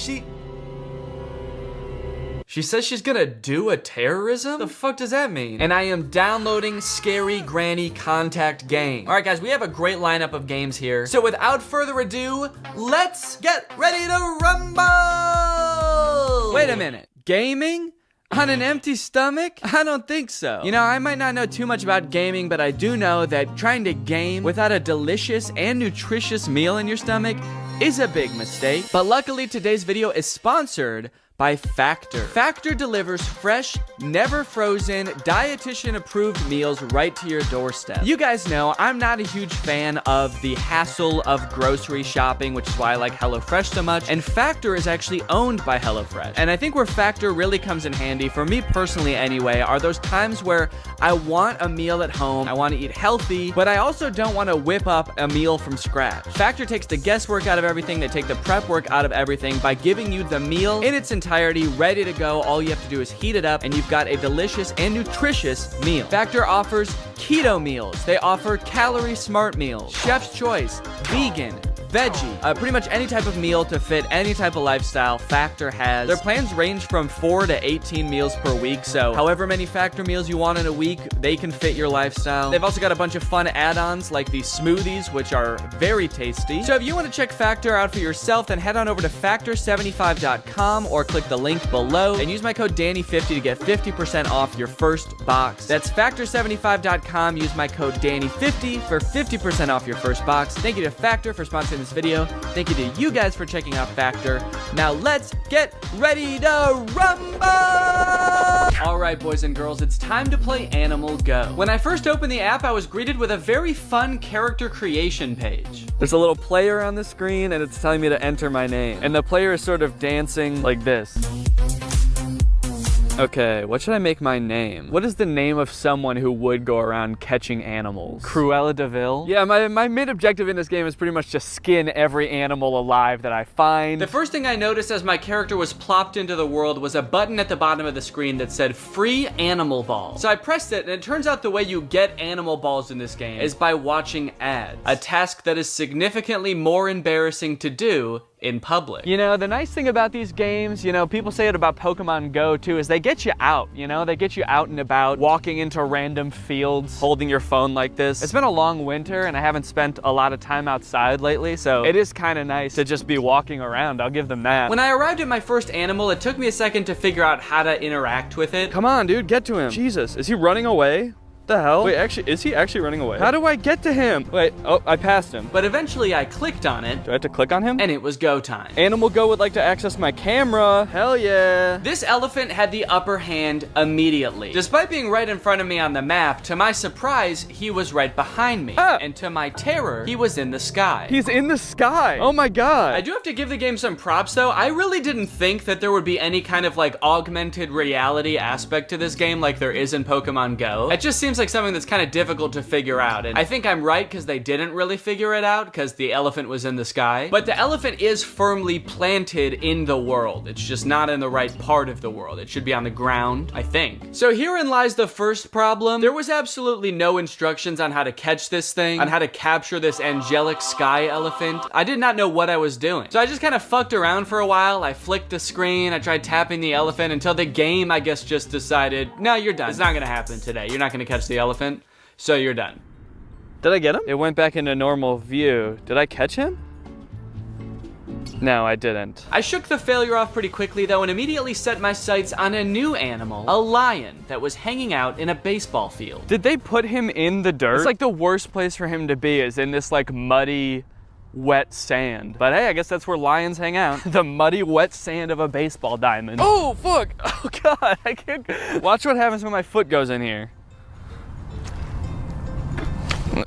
She says she's gonna do a terrorism? The fuck does that mean? And I am downloading Scary Granny Contact Game. All right, guys, we have a great lineup of games here. So without further ado, let's get ready to rumble! Wait a minute, gaming? On an empty stomach? I don't think so. You know, I might not know too much about gaming, but I do know that trying to game without a delicious and nutritious meal in your stomach is a big mistake. But luckily, today's video is sponsored by Factor. Factor delivers fresh, never frozen, dietitian-approved meals right to your doorstep. You guys know I'm not a huge fan of the hassle of grocery shopping, which is why I like HelloFresh so much, and Factor is actually owned by HelloFresh. And I think where Factor really comes in handy, for me personally anyway, are those times where I want a meal at home, I want to eat healthy, but I also don't want to whip up a meal from scratch. Factor takes the guesswork out of everything, they take the prep work out of everything by giving you the meal in its entirety, ready to go. All you have to do is heat it up and you've got a delicious and nutritious meal. Factor offers keto meals. They offer calorie smart meals, chef's choice, vegan, veggie, pretty much any type of meal to fit any type of lifestyle Factor has. Their plans range from 4 to 18 meals per week, so however many Factor meals you want in a week, they can fit your lifestyle. They've also got a bunch of fun add-ons like these smoothies, which are very tasty. So if you want to check Factor out for yourself, then head on over to factor75.com or click the link below and use my code Danny50 to get 50% off your first box. That's factor75.com. Use my code Danny50 for 50% off your first box. Thank you to Factor for sponsoring this video. Thank you to you guys for checking out Factor. Now let's get ready to rumble! All right, boys and girls, it's time to play Animal Go. When I first opened the app, I was greeted with a very fun character creation page. There's a little player on the screen and it's telling me to enter my name. And the player is sort of dancing like this. Okay, what should I make my name? What is the name of someone who would go around catching animals? Cruella de Vil? Yeah, my main objective in this game is pretty much to skin every animal alive that I find. The first thing I noticed as my character was plopped into the world was a button at the bottom of the screen that said free animal balls. So I pressed it and it turns out the way you get animal balls in this game is by watching ads. A task that is significantly more embarrassing to do in public. You know, the nice thing about these games, you know, people say it about Pokemon Go too, is they get you out, you know? They get you out and about, walking into random fields, holding your phone like this. It's been a long winter and I haven't spent a lot of time outside lately, so it is kind of nice to just be walking around, I'll give them that. When I arrived at my first animal, it took me a second to figure out how to interact with it. Come on, dude, get to him. Jesus, is he running away? The hell? Wait, actually, is he actually running away? How do I get to him? Wait, oh, I passed him. But eventually I clicked on it. Do I have to click on him? And it was go time. Animal Go would like to access my camera. Hell yeah. This elephant had the upper hand immediately. Despite being right in front of me on the map, to my surprise, he was right behind me. And to my terror, he was in the sky. He's in the sky. Oh my God. I do have to give the game some props though. I really didn't think that there would be any kind of like augmented reality aspect to this game like there is in Pokemon Go. It just seems seems like something that's kind of difficult to figure out, and I think I'm right because they didn't really figure it out because the elephant was in the sky. But the elephant is firmly planted in the world. It's just not in the right part of the world. It should be on the ground, I think. So herein lies the first problem. There was absolutely no instructions on how to catch this thing, on how to capture this angelic sky elephant. I did not know what I was doing. So I just kind of fucked around for a while. I flicked the screen. I tried tapping the elephant until the game, I guess, just decided, no, you're done. It's not gonna happen today. You're not gonna catch the elephant, so you're done. Did I get him? It went back into normal view. Did I catch him? No, I didn't. I shook the failure off pretty quickly though and immediately set my sights on a new animal, a lion that was hanging out in a baseball field. Did they put him in the dirt? It's like the worst place for him to be is in this like muddy, wet sand. But hey, I guess that's where lions hang out. The muddy, wet sand of a baseball diamond. Oh, fuck. Oh, God. I can't. Watch what happens when my foot goes in here.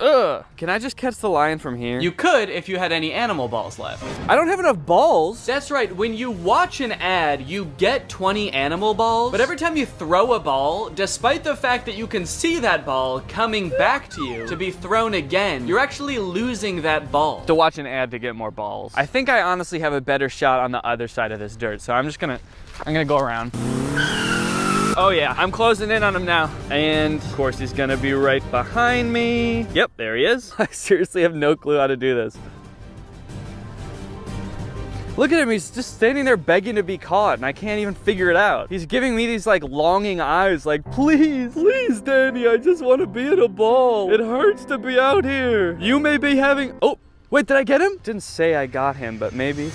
Ugh. Can I just catch the lion from here? You could if you had any animal balls left. I don't have enough balls. That's right. When you watch an ad, you get 20 animal balls. But every time you throw a ball, despite the fact that you can see that ball coming back to you to be thrown again, you're actually losing that ball. To watch an ad to get more balls. I think I honestly have a better shot on the other side of this dirt. So I'm gonna go around. Oh yeah, I'm closing in on him now. And of course he's gonna be right behind me. Yep, there he is. I seriously have no clue how to do this. Look at him, he's just standing there begging to be caught and I can't even figure it out. He's giving me these like longing eyes like, please, please Danny, I just wanna be in a ball. It hurts to be out here. You may be having, oh, wait, did I get him? Didn't say I got him, but maybe.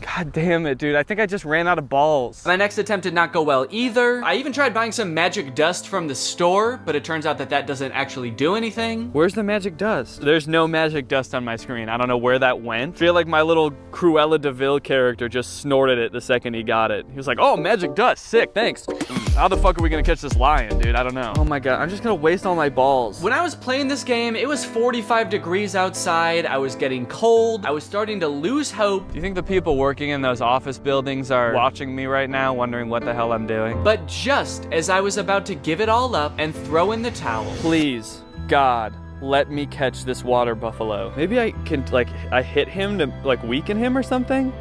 God damn it, dude. I think I just ran out of balls. My next attempt did not go well either. I even tried buying some magic dust from the store, but it turns out that that doesn't actually do anything. Where's the magic dust? There's no magic dust on my screen. I don't know where that went. I feel like my little Cruella de Vil character just snorted it the second he got it. He was like, oh, magic dust, sick, thanks. How the fuck are we gonna catch this lion, dude? I don't know. Oh my God, I'm just gonna waste all my balls. When I was playing this game, it was 45 degrees outside. I was getting cold. I was starting to lose hope. Do you think the people working in those office buildings are watching me right now, wondering what the hell I'm doing? But just as I was about to give it all up and throw in the towel, please, God, let me catch this water buffalo. Maybe I can, like, I hit him to, like, weaken him or something?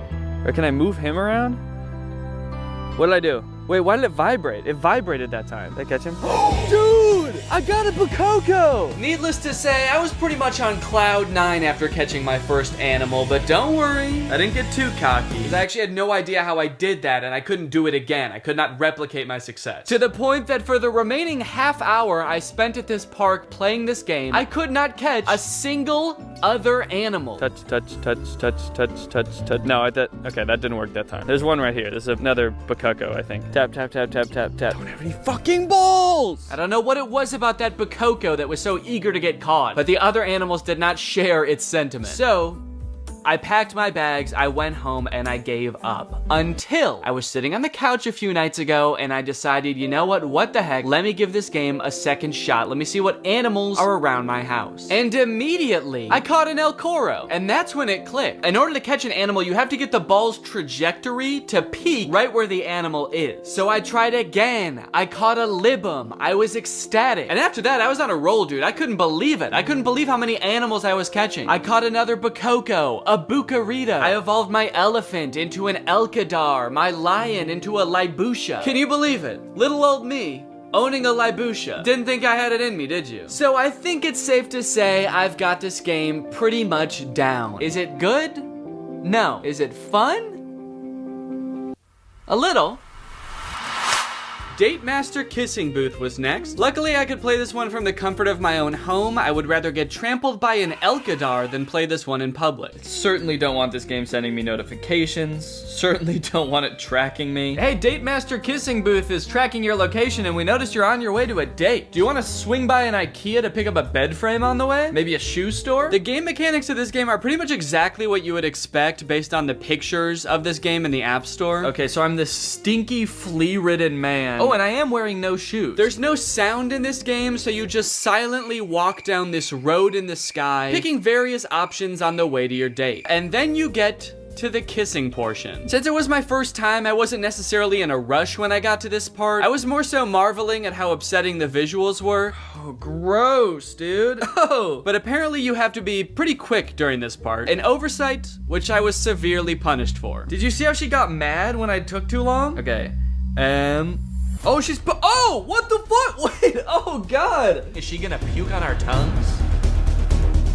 Or can I move him around? What did I do? Wait, why did it vibrate? It vibrated that time. Did I catch him? Dude, I got a Bakoko! Needless to say, I was pretty much on cloud 9 after catching my first animal, but don't worry, I didn't get too cocky. Because I actually had no idea how I did that, and I couldn't do it again. I could not replicate my success. To the point that for the remaining half hour I spent at this park playing this game, I could not catch a single other animal. Touch, touch, touch, touch, touch, touch, touch. No, okay, that didn't work that time. There's one right here. There's another Bakoko, I think. Tap, tap, tap, tap, tap, tap. Don't have any fucking balls! I don't know what it was about that Bakoko that was so eager to get caught, but the other animals did not share its sentiment. So, I packed my bags, I went home, and I gave up. Until I was sitting on the couch a few nights ago, and I decided, you know what the heck, let me give this game a second shot. Let me see what animals are around my house. And immediately, I caught an El Coro, and that's when it clicked. In order to catch an animal, you have to get the ball's trajectory to peak right where the animal is. So I tried again. I caught a Libum. I was ecstatic. And after that, I was on a roll, dude. I couldn't believe it. I couldn't believe how many animals I was catching. I caught another Bakoko, a Bucarita. I evolved my elephant into an Elkadar, my lion into a Libusha. Can you believe it? Little old me owning a Libusha. Didn't think I had it in me, did you? So I think it's safe to say I've got this game pretty much down. Is it good? No. Is it fun? A little. Date Master Kissing Booth was next. Luckily, I could play this one from the comfort of my own home. I would rather get trampled by an Elkadar than play this one in public. Certainly don't want this game sending me notifications. Certainly don't want it tracking me. Hey, Date Master Kissing Booth is tracking your location and we noticed you're on your way to a date. Do you want to swing by an IKEA to pick up a bed frame on the way? Maybe a shoe store? The game mechanics of this game are pretty much exactly what you would expect based on the pictures of this game in the App Store. Okay, so I'm this stinky, flea-ridden man. Oh, and I am wearing no shoes. There's no sound in this game, so you just silently walk down this road in the sky, picking various options on the way to your date. And then you get to the kissing portion. Since it was my first time, I wasn't necessarily in a rush when I got to this part. I was more so marveling at how upsetting the visuals were. Oh, gross, dude. Oh, but apparently you have to be pretty quick during this part. An oversight, which I was severely punished for. Did you see how she got mad when I took too long? Okay. Oh, oh, what the fuck? Wait, oh God. Is she gonna puke on our tongues?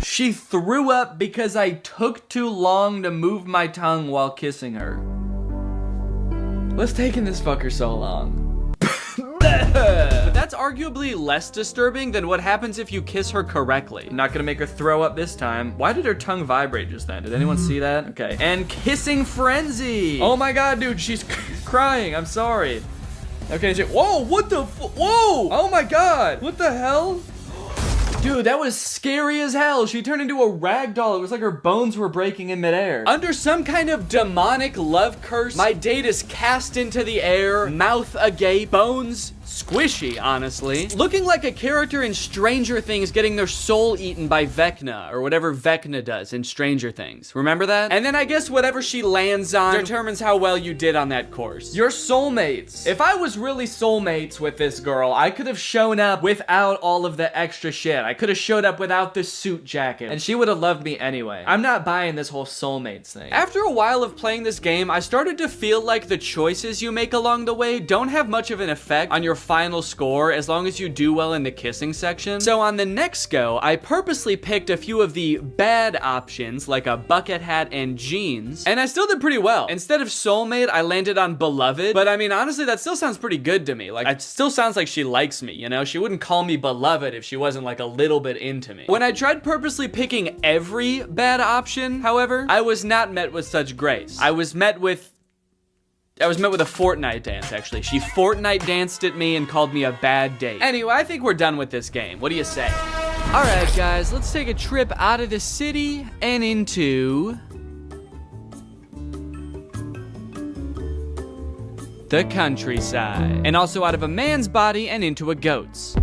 She threw up because I took too long to move my tongue while kissing her. What's taking this fucker so long? But that's arguably less disturbing than what happens if you kiss her correctly. I'm not gonna make her throw up this time. Why did her tongue vibrate just then? Did anyone see that? Okay. And kissing frenzy. Oh my God, dude, she's crying. I'm sorry. Okay, whoa, what the whoa! Oh my God, what the hell? Dude, that was scary as hell. She turned into a rag doll. It was like her bones were breaking in midair. Under some kind of demonic love curse, my date is cast into the air, mouth agape, bones squishy, honestly. Looking like a character in Stranger Things getting their soul eaten by Vecna, or whatever Vecna does in Stranger Things. Remember that? And then I guess whatever she lands on determines how well you did on that course. Your soulmates. If I was really soulmates with this girl, I could have shown up without all of the extra shit. I could have showed up without the suit jacket, and she would have loved me anyway. I'm not buying this whole soulmates thing. After a while of playing this game, I started to feel like the choices you make along the way don't have much of an effect on your final score as long as you do well in the kissing section. So on the next go, I purposely picked a few of the bad options like a bucket hat and jeans, and I still did pretty well. Instead of soulmate, I landed on beloved, but I mean, honestly, that still sounds pretty good to me. Like, it still sounds like she likes me, you know? She wouldn't call me beloved if she wasn't like a little bit into me. When I tried purposely picking every bad option, however, I was not met with such grace. I was met with a Fortnite dance, actually. She Fortnite danced at me and called me a bad date. Anyway, I think we're done with this game. What do you say? All right, guys, let's take a trip out of the city and into the countryside. And also out of a man's body and into a goat's.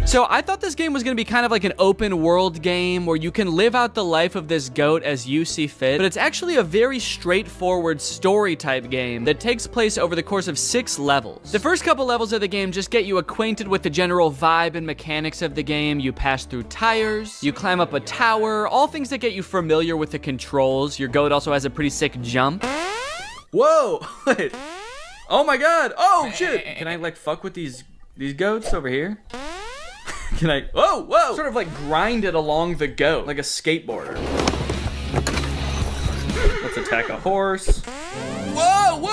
So I thought this game was going to be kind of like an open world game where you can live out the life of this goat as you see fit, but it's actually a very straightforward story type game that takes place over the course of 6 levels. The first couple levels of the game just get you acquainted with the general vibe and mechanics of the game. You pass through tires, you climb up a tower, all things that get you familiar with the controls. Your goat also has a pretty sick jump. Whoa, wait. Oh my God, oh shit. Can I like fuck with these goats over here? Can I, whoa, sort of like grind it along the goat, like a skateboarder. Let's attack a horse. Whoa.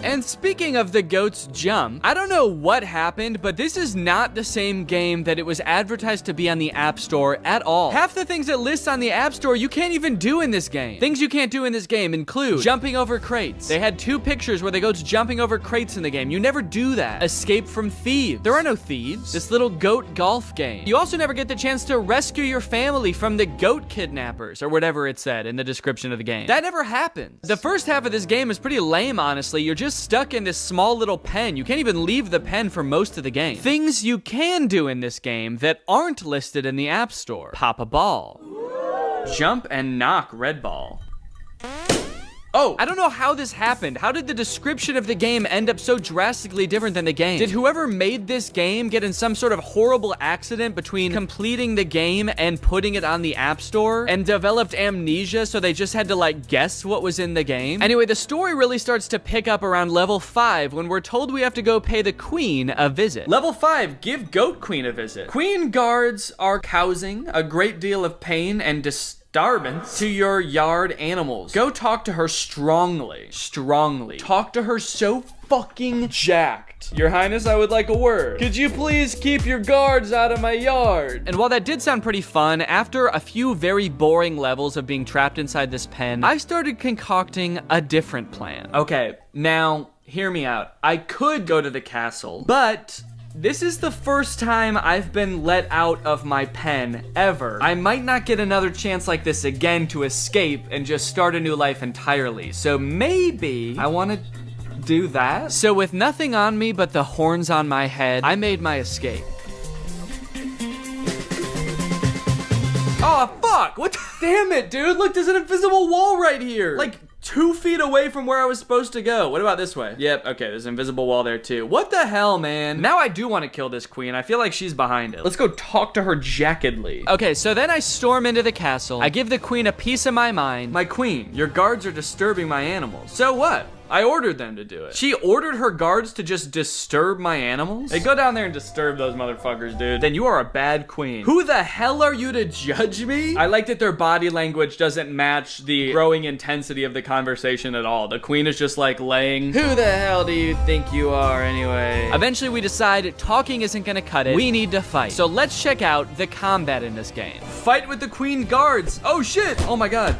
And speaking of the goat's jump, I don't know what happened, but this is not the same game that it was advertised to be on the App Store at all. Half the things it lists on the App Store you can't even do in this game. Things you can't do in this game include jumping over crates. They had 2 pictures where the goat's jumping over crates in the game. You never do that. Escape from thieves. There are no thieves. This little goat golf game. You also never get the chance to rescue your family from the goat kidnappers, or whatever it said in the description of the game. That never happens. The first half of this game is pretty lame, honestly. You're just stuck in this small little pen. You can't even leave the pen for most of the game. Things you can do in this game that aren't listed in the App Store. Pop a ball. Jump and knock red ball. Oh, I don't know how this happened. How did the description of the game end up so drastically different than the game? Did whoever made this game get in some sort of horrible accident between completing the game and putting it on the App Store and developed amnesia so they just had to like guess what was in the game? Anyway, the story really starts to pick up around level 5 when we're told we have to go pay the queen a visit. Level 5, give Goat Queen a visit. Queen guards are causing a great deal of pain and disturbance to your yard animals. Go talk to her strongly. Talk to her so fucking jacked. Your Highness, I would like a word. Could you please keep your guards out of my yard? And while that did sound pretty fun, after a few very boring levels of being trapped inside this pen, I started concocting a different plan. Okay, now, hear me out. I could go to the castle, but this is the first time I've been let out of my pen ever. I might not get another chance like this again to escape and just start a new life entirely. So maybe I want to do that. So with nothing on me but the horns on my head, I made my escape. Oh, fuck! What the damn it, dude. Look, there's an invisible wall right here. Like 2 feet away from where I was supposed to go. What about this way? Yep, okay, there's an invisible wall there too. What the hell, man? Now I do want to kill this queen. I feel like she's behind it. Let's go talk to her jackedly. Okay, so then I storm into the castle. I give the queen a piece of my mind. My queen, your guards are disturbing my animals. So what? I ordered them to do it. She ordered her guards to just disturb my animals? Hey, go down there and disturb those motherfuckers, dude. Then you are a bad queen. Who the hell are you to judge me? I like that their body language doesn't match the growing intensity of the conversation at all. The queen is just like laying. Who the hell do you think you are anyway? Eventually we decide talking isn't gonna cut it. We need to fight. So let's check out the combat in this game. Fight with the queen guards. Oh shit. Oh my god.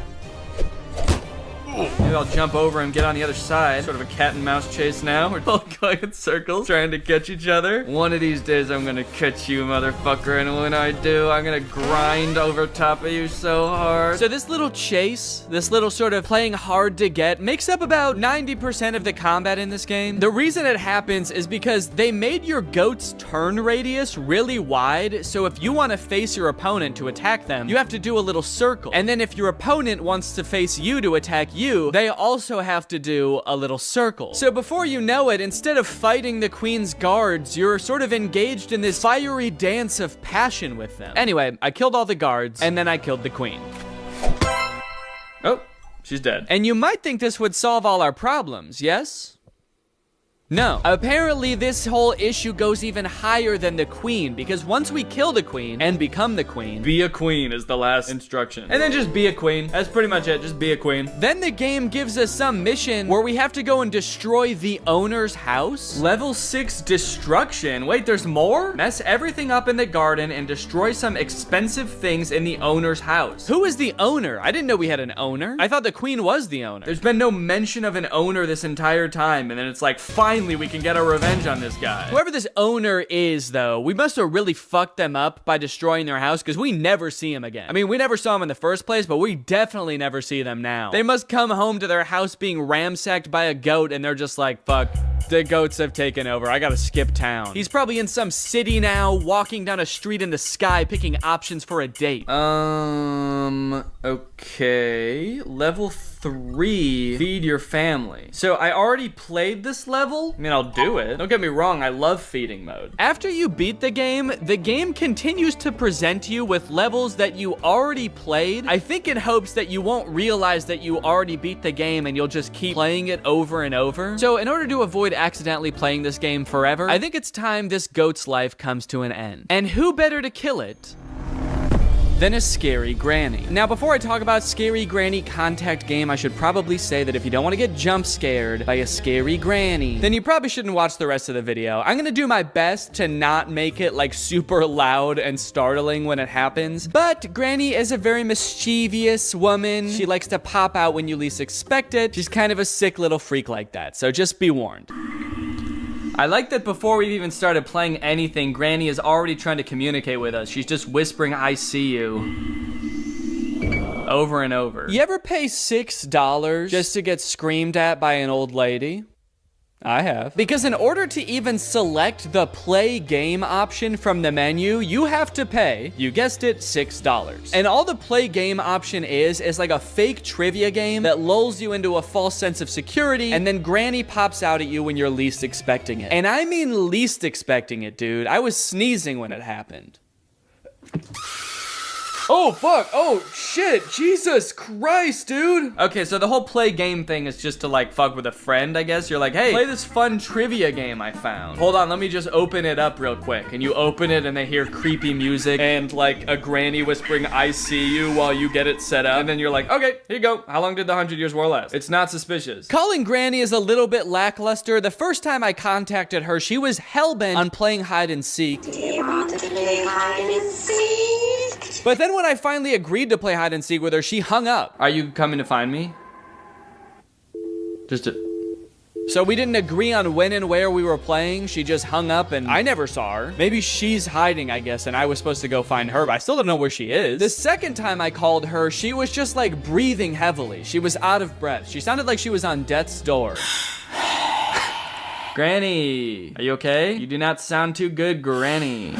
Maybe I'll jump over and get on the other side. Sort of a cat and mouse chase now. We're all going in circles, trying to catch each other. One of these days, I'm gonna catch you, motherfucker. And when I do, I'm gonna grind over top of you so hard. So this little chase, this little sort of playing hard to get, makes up about 90% of the combat in this game. The reason it happens is because they made your goat's turn radius really wide. So if you want to face your opponent to attack them, you have to do a little circle. And then if your opponent wants to face you to attack you, they also have to do a little circle. So before you know it, instead of fighting the queen's guards, you're sort of engaged in this fiery dance of passion with them. Anyway, I killed all the guards, and then I killed the queen. Oh, she's dead. And you might think this would solve all our problems, yes? No. Apparently, this whole issue goes even higher than the queen, because once we kill the queen and become the queen, be a queen is the last instruction. And then just be a queen. That's pretty much it. Just be a queen. Then the game gives us some mission where we have to go and destroy the owner's house. Level 6 destruction. Wait, there's more? Mess everything up in the garden and destroy some expensive things in the owner's house. Who is the owner? I didn't know we had an owner. I thought the queen was the owner. There's been no mention of an owner this entire time, and then it's like, finally we can get our revenge on this guy. Whoever this owner is, though, we must have really fucked them up by destroying their house, because we never see him again. I mean, we never saw him in the first place, but we definitely never see them now. They must come home to their house being ransacked by a goat, and they're just like, fuck, the goats have taken over. I gotta skip town. He's probably in some city now, walking down a street in the sky, picking options for a date. Okay. Level 3, feed your family. So I already played this level. I mean, I'll do it. Don't get me wrong, I love feeding mode. After you beat the game continues to present you with levels that you already played. I think in hopes that you won't realize that you already beat the game and you'll just keep playing it over and over. So in order to avoid accidentally playing this game forever, I think it's time this goat's life comes to an end. And who better to kill it than a scary granny. Now, before I talk about scary granny contact game, I should probably say that if you don't want to get jump scared by a scary granny, then you probably shouldn't watch the rest of the video. I'm gonna do my best to not make it like super loud and startling when it happens, but Granny is a very mischievous woman. She likes to pop out when you least expect it. She's kind of a sick little freak like that, so just be warned. I like that before we've even started playing anything, Granny is already trying to communicate with us. She's just whispering, "I see you," over and over. You ever pay $6 just to get screamed at by an old lady? I have. Because in order to even select the play game option from the menu, you have to pay, you guessed it, $6. And all the play game option is like a fake trivia game that lulls you into a false sense of security, and then Granny pops out at you when you're least expecting it. And I mean least expecting it, dude. I was sneezing when it happened. Oh, fuck. Oh, shit. Jesus Christ, dude. Okay, so the whole play game thing is just to, like, fuck with a friend, I guess. You're like, hey, play this fun trivia game I found. Hold on, let me just open it up real quick. And you open it, and they hear creepy music and, like, a granny whispering, "I see you," while you get it set up. And then you're like, okay, here you go. How long did the 100 Years War last? It's not suspicious. Calling Granny is a little bit lackluster. The first time I contacted her, she was hellbent on playing hide and seek. Do you want to play hide and seek? But then when I finally agreed to play hide and seek with her, she hung up. Are you coming to find me? So we didn't agree on when and where we were playing. She just hung up and I never saw her. Maybe she's hiding, I guess, and I was supposed to go find her, but I still don't know where she is. The second time I called her, she was just like breathing heavily. She was out of breath. She sounded like she was on death's door. Granny, are you okay? You do not sound too good, Granny.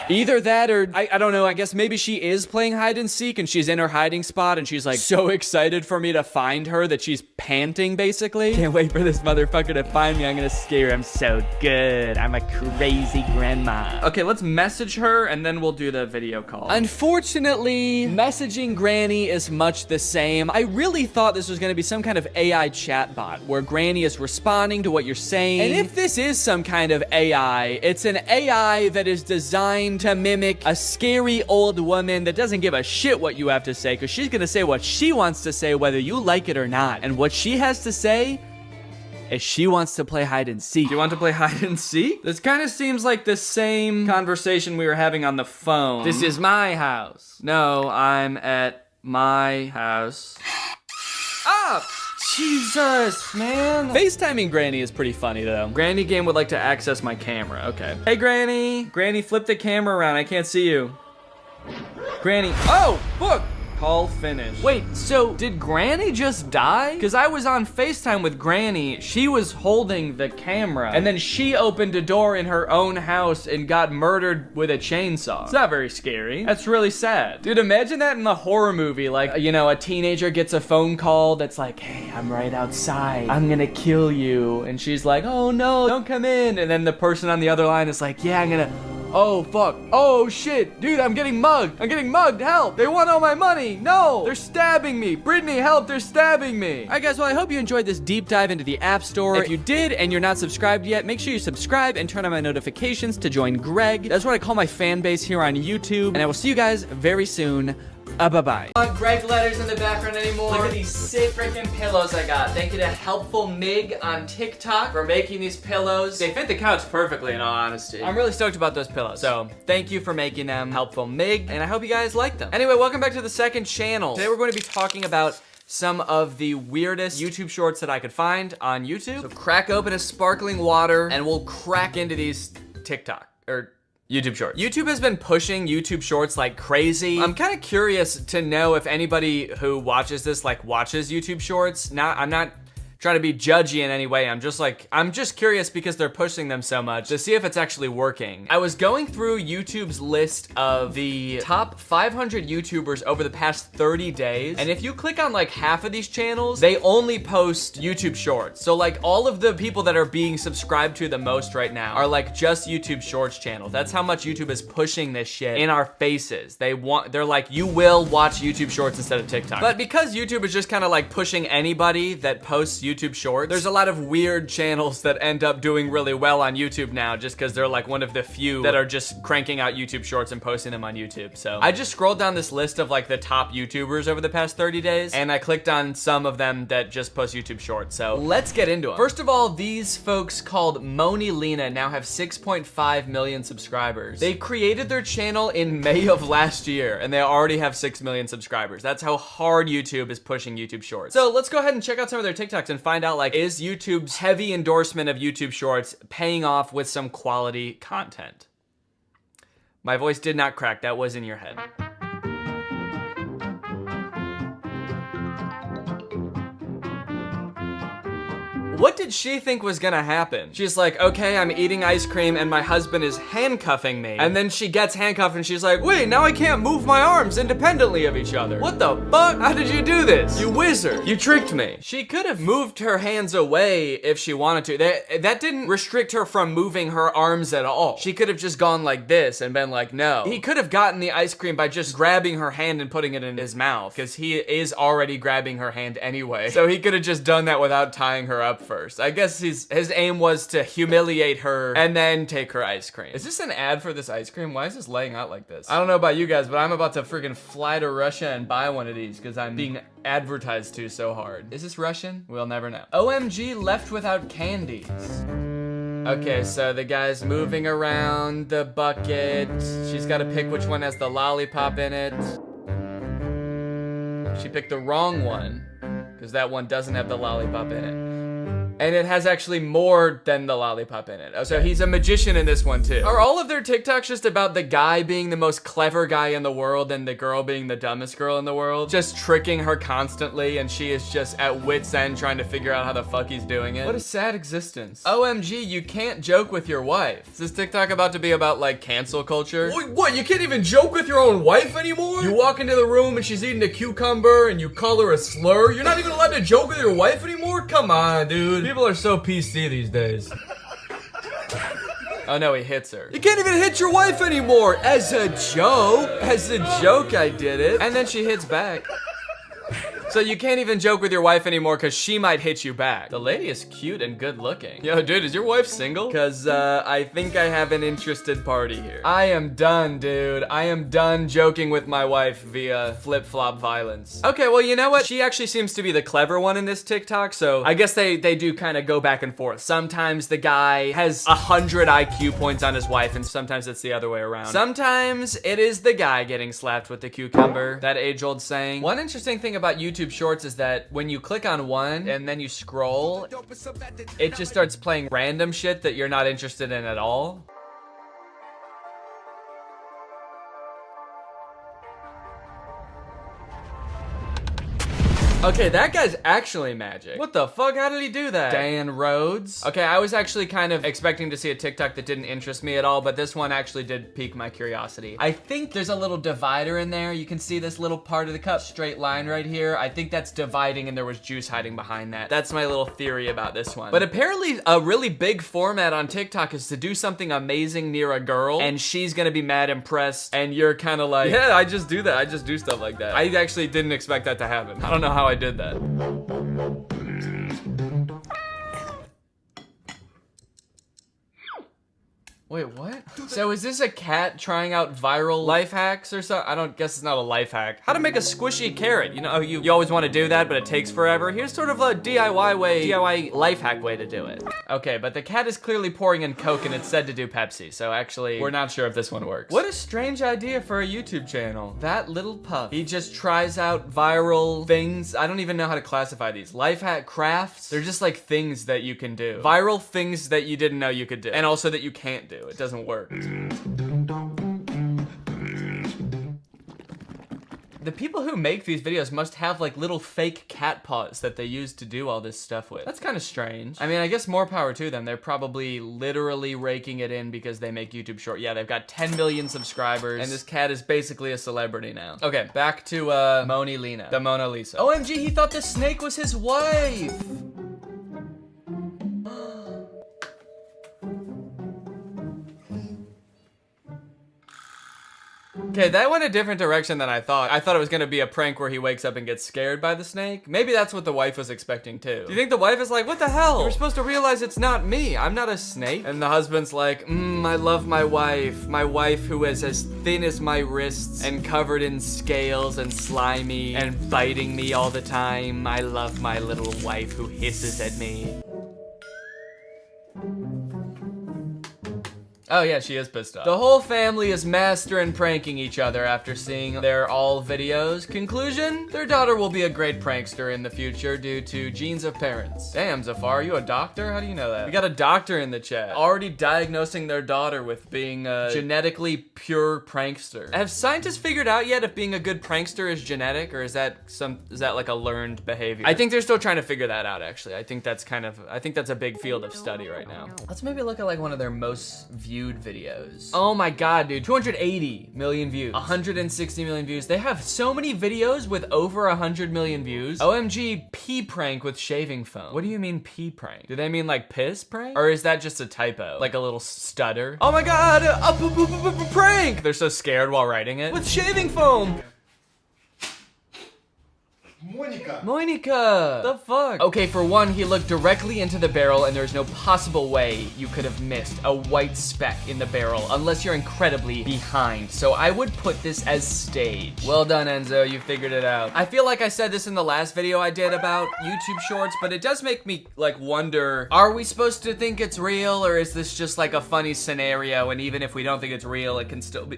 Either that or, I don't know, I guess maybe she is playing hide and seek and she's in her hiding spot and she's like so excited for me to find her that she's panting basically. Can't wait for this motherfucker to find me. I'm gonna scare her. I'm so good. I'm a crazy grandma. Okay, let's message her and then we'll do the video call. Unfortunately, messaging Granny is much the same. I really thought this was gonna be some kind of AI chatbot where Granny is responding to what you're saying. And if this is some kind of AI, it's an AI that is designed to mimic a scary old woman that doesn't give a shit what you have to say, because she's gonna say what she wants to say whether you like it or not. And what she has to say is she wants to play hide and seek. Do you want to play hide and seek? This kind of seems like the same conversation we were having on the phone. This is my house. No, I'm at my house. Ah! Jesus, man. FaceTiming Granny is pretty funny, though. Granny game would like to access my camera. Okay. Hey, Granny. Granny, flip the camera around. I can't see you. Granny. Oh, look. Call finished. Wait, so did Granny just die? Because I was on FaceTime with Granny. She was holding the camera. And then she opened a door in her own house and got murdered with a chainsaw. It's not very scary. That's really sad. Dude, imagine that in a horror movie. Like, you know, a teenager gets a phone call that's like, hey, I'm right outside. I'm gonna kill you. And she's like, oh no, don't come in. And then the person on the other line is like, yeah, I'm gonna... Oh, fuck. Oh, shit. Dude, I'm getting mugged. I'm getting mugged. Help. They want all my money. No. They're stabbing me. Brittany, help. They're stabbing me. All right, guys. Well, I hope you enjoyed this deep dive into the App Store. If you did and you're not subscribed yet, make sure you subscribe and turn on my notifications to join Greg. That's what I call my fan base here on YouTube. And I will see you guys very soon. Bye-bye. Not Greg letters in the background anymore. Look at these sick freaking pillows I got. Thank you to Helpful Mig on TikTok for making these pillows. They fit the couch perfectly, in all honesty. I'm really stoked about those pillows. So thank you for making them, Helpful Mig, and I hope you guys like them. Anyway, welcome back to the second channel. Today we're going to be talking about some of the weirdest YouTube shorts that I could find on YouTube. So crack open a sparkling water and we'll crack into these TikTok, or YouTube Shorts. YouTube has been pushing YouTube Shorts like crazy. I'm kind of curious to know if anybody who watches this like watches YouTube Shorts. I'm not trying to be judgy in any way. I'm just curious because they're pushing them so much to see if it's actually working. I was going through YouTube's list of the top 500 YouTubers over the past 30 days. And if you click on like half of these channels, they only post YouTube Shorts. So like all of the people that are being subscribed to the most right now are like just YouTube Shorts channels. That's how much YouTube is pushing this shit in our faces. They're like, you will watch YouTube Shorts instead of TikTok. But because YouTube is just kind of like pushing anybody that posts YouTube Shorts, there's a lot of weird channels that end up doing really well on YouTube now just because they're like one of the few that are just cranking out YouTube Shorts and posting them on YouTube. So I just scrolled down this list of like the top YouTubers over the past 30 days and I clicked on some of them that just post YouTube Shorts. So let's get into them. First of all, these folks called Moni Lena now have 6.5 million subscribers. They created their channel in May of last year and they already have 6 million subscribers. That's how hard YouTube is pushing YouTube Shorts. So let's go ahead and check out some of their TikToks and find out, like, is YouTube's heavy endorsement of YouTube Shorts paying off with some quality content? My voice did not crack. That was in your head. What did she think was gonna happen? She's like, okay, I'm eating ice cream and my husband is handcuffing me. And then she gets handcuffed and she's like, wait, now I can't move my arms independently of each other. What the fuck? How did you do this? You wizard. You tricked me. She could have moved her hands away if she wanted to. That didn't restrict her from moving her arms at all. She could have just gone like this and been like, no. He could have gotten the ice cream by just grabbing her hand and putting it in his mouth because he is already grabbing her hand anyway. So he could have just done that without tying her up first. I guess his aim was to humiliate her and then take her ice cream. Is this an ad for this ice cream? Why is this laying out like this? I don't know about you guys, but I'm about to freaking fly to Russia and buy one of these because I'm being advertised to so hard. Is this Russian? We'll never know. OMG, left without candies. Okay, so the guy's moving around the bucket. She's got to pick which one has the lollipop in it. She picked the wrong one because that one doesn't have the lollipop in it. And it has actually more than the lollipop in it. Okay. So he's a magician in this one too. Are all of their TikToks just about the guy being the most clever guy in the world and the girl being the dumbest girl in the world? Just tricking her constantly and she is just at wit's end trying to figure out how the fuck he's doing it. What a sad existence. OMG, you can't joke with your wife. Is this TikTok about to be about like cancel culture? What, you can't even joke with your own wife anymore? You walk into the room and she's eating a cucumber and you call her a slur? You're not even allowed to joke with your wife anymore? Come on, dude. People are so PC these days. Oh no, he hits her. You can't even hit your wife anymore! As a joke! As a joke I did it. And then she hits back. So you can't even joke with your wife anymore because she might hit you back. The lady is cute and good looking. Yo, dude, is your wife single? Because I think I have an interested party here. I am done, dude. I am done joking with my wife via flip-flop violence. Okay, well, you know what? She actually seems to be the clever one in this TikTok, so I guess they do kind of go back and forth. Sometimes the guy has 100 IQ points on his wife, and sometimes it's the other way around. Sometimes it is the guy getting slapped with the cucumber, that age-old saying. One interesting thing about YouTube Shorts is that when you click on one and then you scroll, it just starts playing random shit that you're not interested in at all. Okay, that guy's actually magic. What the fuck? How did he do that? Dan Rhodes. Okay, I was actually kind of expecting to see a TikTok that didn't interest me at all, but this one actually did pique my curiosity. I think there's a little divider in there. You can see this little part of the cup, straight line right here. I think that's dividing and there was juice hiding behind that. That's my little theory about this one. But apparently a really big format on TikTok is to do something amazing near a girl and she's gonna be mad impressed and you're kind of like, yeah, I just do that. I just do stuff like that. I actually didn't expect that to happen. I don't know how I did that. Wait, what? So is this a cat trying out viral life hacks or something? I don't guess it's not a life hack. How to make a squishy carrot. You know, you always want to do that, but it takes forever. Here's sort of a DIY life hack way to do it. Okay, but the cat is clearly pouring in Coke and it's said to do Pepsi. So actually, we're not sure if this one works. What a strange idea for a YouTube channel. That little pup. He just tries out viral things. I don't even know how to classify these. Life hack crafts. They're just like things that you can do. Viral things that you didn't know you could do. And also that you can't do. It doesn't work. The people who make these videos must have like little fake cat paws that they use to do all this stuff with. That's kind of strange. I mean, I guess more power to them. They're probably literally raking it in because they make YouTube short. Yeah, they've got 10 million subscribers and this cat is basically a celebrity now. Okay, back to Moni Lena, the Mona Lisa. OMG, he thought the snake was his wife. Okay, that went a different direction than I thought. I thought it was gonna be a prank where he wakes up and gets scared by the snake. Maybe that's what the wife was expecting too. Do you think the wife is like, what the hell? You're supposed to realize it's not me. I'm not a snake. And the husband's like, I love my wife who is as thin as my wrists and covered in scales and slimy and biting me all the time. I love my little wife who hisses at me. Oh yeah, she is pissed off. The whole family is mastering pranking each other after seeing their all videos. Conclusion? Their daughter will be a great prankster in the future due to genes of parents. Damn, Zafar, are you a doctor? How do you know that? We got a doctor in the chat. Already diagnosing their daughter with being a genetically pure prankster. Have scientists figured out yet if being a good prankster is genetic or is that like a learned behavior? I think they're still trying to figure that out actually. I think that's a big field of study right now. Let's maybe look at like one of their most viewed videos. Oh my god, dude, 280 million views, 160 million views. They have so many videos with over 100 million views. OMG, pee prank with shaving foam. What do you mean pee prank? Do they mean like piss prank? Or is that just a typo? Like a little stutter? Oh my god, a prank! They're so scared while writing it. With shaving foam! Monica! The fuck? Okay, for one, he looked directly into the barrel and there's no possible way you could have missed a white speck in the barrel unless you're incredibly behind. So I would put this as stage. Well done, Enzo, you figured it out. I feel like I said this in the last video I did about YouTube Shorts, but it does make me like wonder, are we supposed to think it's real or is this just like a funny scenario and even if we don't think it's real, it can still be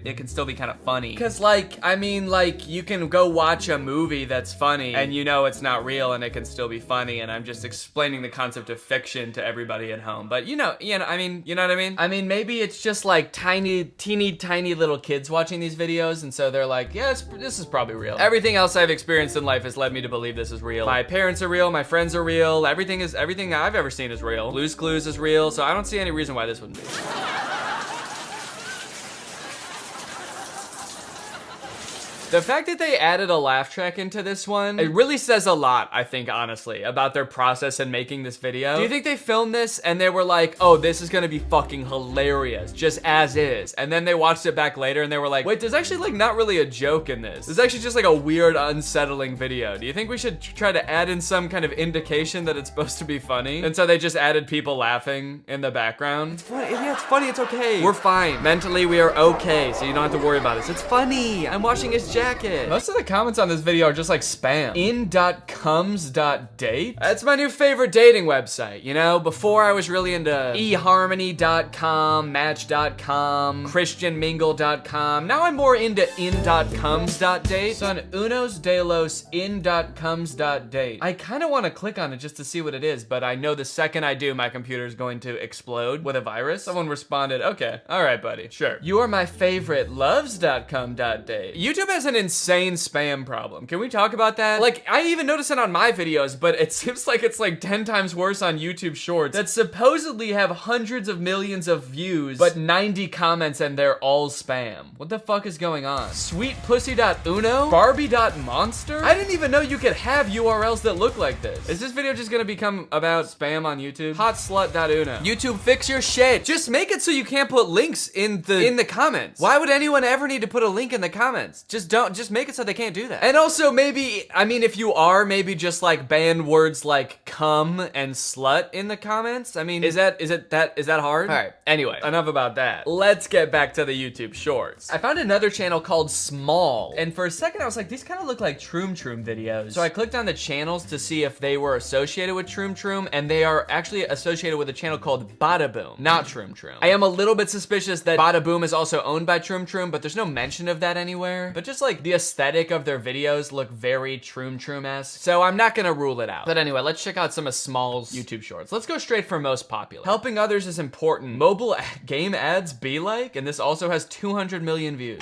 kind of funny? Cause like, I mean like you can go watch a movie that's funny and you know it's not real and it can still be funny, and I'm just explaining the concept of fiction to everybody at home. But you know, I mean, you know what I mean? I mean, maybe it's just like teeny tiny little kids watching these videos, and so they're like, yeah, this is probably real. Everything else I've experienced in life has led me to believe this is real. My parents are real, my friends are real, everything I've ever seen is real. Blue's Clues is real, so I don't see any reason why this wouldn't be. The fact that they added a laugh track into this one, it really says a lot, I think, honestly, about their process in making this video. Do you think they filmed this and they were like, oh, this is gonna be fucking hilarious, just as is? And then they watched it back later and they were like, wait, there's actually like not really a joke in this. There's actually just like a weird, unsettling video. Do you think we should try to add in some kind of indication that it's supposed to be funny? And so they just added people laughing in the background. It's funny, yeah, it's funny, it's okay. We're fine. Mentally, we are okay, so you don't have to worry about us. It's funny. I'm washing his jacket. Most of the comments on this video are just like spam. In.comes.date? That's my new favorite dating website, you know? Before I was really into eharmony.com, match.com, christianmingle.com. Now I'm more into in.comes.date. Son unos de los in.comes.date. I kind of want to click on it just to see what it is, but I know the second I do, my computer is going to explode with a virus. Someone responded, okay, all right, buddy, sure. You are my favorite loves.com.date. YouTube has an insane spam problem. Can we talk about that? Like, I even notice it on my videos, but it seems like it's like 10 times worse on YouTube Shorts that supposedly have hundreds of millions of views, but 90 comments and they're all spam. What the fuck is going on? Sweetpussy.uno? Barbie.monster? I didn't even know you could have URLs that look like this. Is this video just gonna become about spam on YouTube? Hotslut.uno. YouTube, fix your shit. Just make it so you can't put links in the comments. Why would anyone ever need to put a link in the comments? Just make it so they can't do that. And also maybe, I mean, if you are, maybe just like ban words like cum and slut in the comments. I mean, is that hard? All right, anyway, enough about that. Let's get back to the YouTube Shorts. I found another channel called Small, and for a second I was like, these kind of look like Troom Troom videos. So I clicked on the channels to see if they were associated with Troom Troom, and they are actually associated with a channel called Bada Boom, not Troom Troom. I am a little bit suspicious that Bada Boom is also owned by Troom Troom, but there's no mention of that anywhere. But just like the aesthetic of their videos look very Troom Troom-esque, so I'm not gonna rule it out. But anyway, let's check out some of Small's YouTube Shorts. Let's go straight for most popular. Helping others is important. Mobile game ads be like, and this also has 200 million views.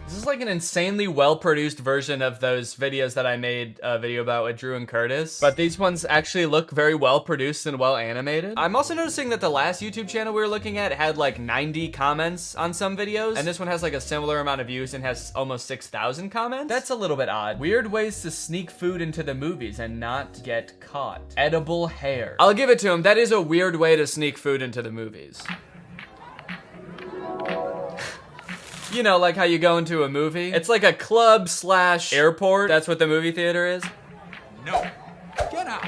This is like an insanely well-produced version of those videos that I made a video about with Drew and Curtis. But these ones actually look very well-produced and well-animated. I'm also noticing that the last YouTube channel we were looking at had like 90 comments on some videos. And this one has like a similar amount of views and has almost 6,000 comments. That's a little bit odd. Weird ways to sneak food into the movies and not get caught. Edible hair. I'll give it to him. That is a weird way to sneak food into the movies. You know, like how you go into a movie. It's like a club / airport. That's what the movie theater is. No. Get out.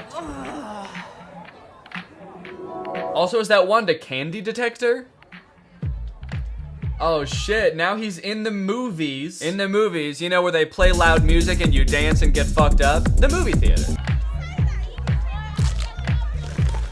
Also, is that Wanda candy detector? Oh shit, now he's in the movies. In the movies, you know, where they play loud music and you dance and get fucked up? The movie theater.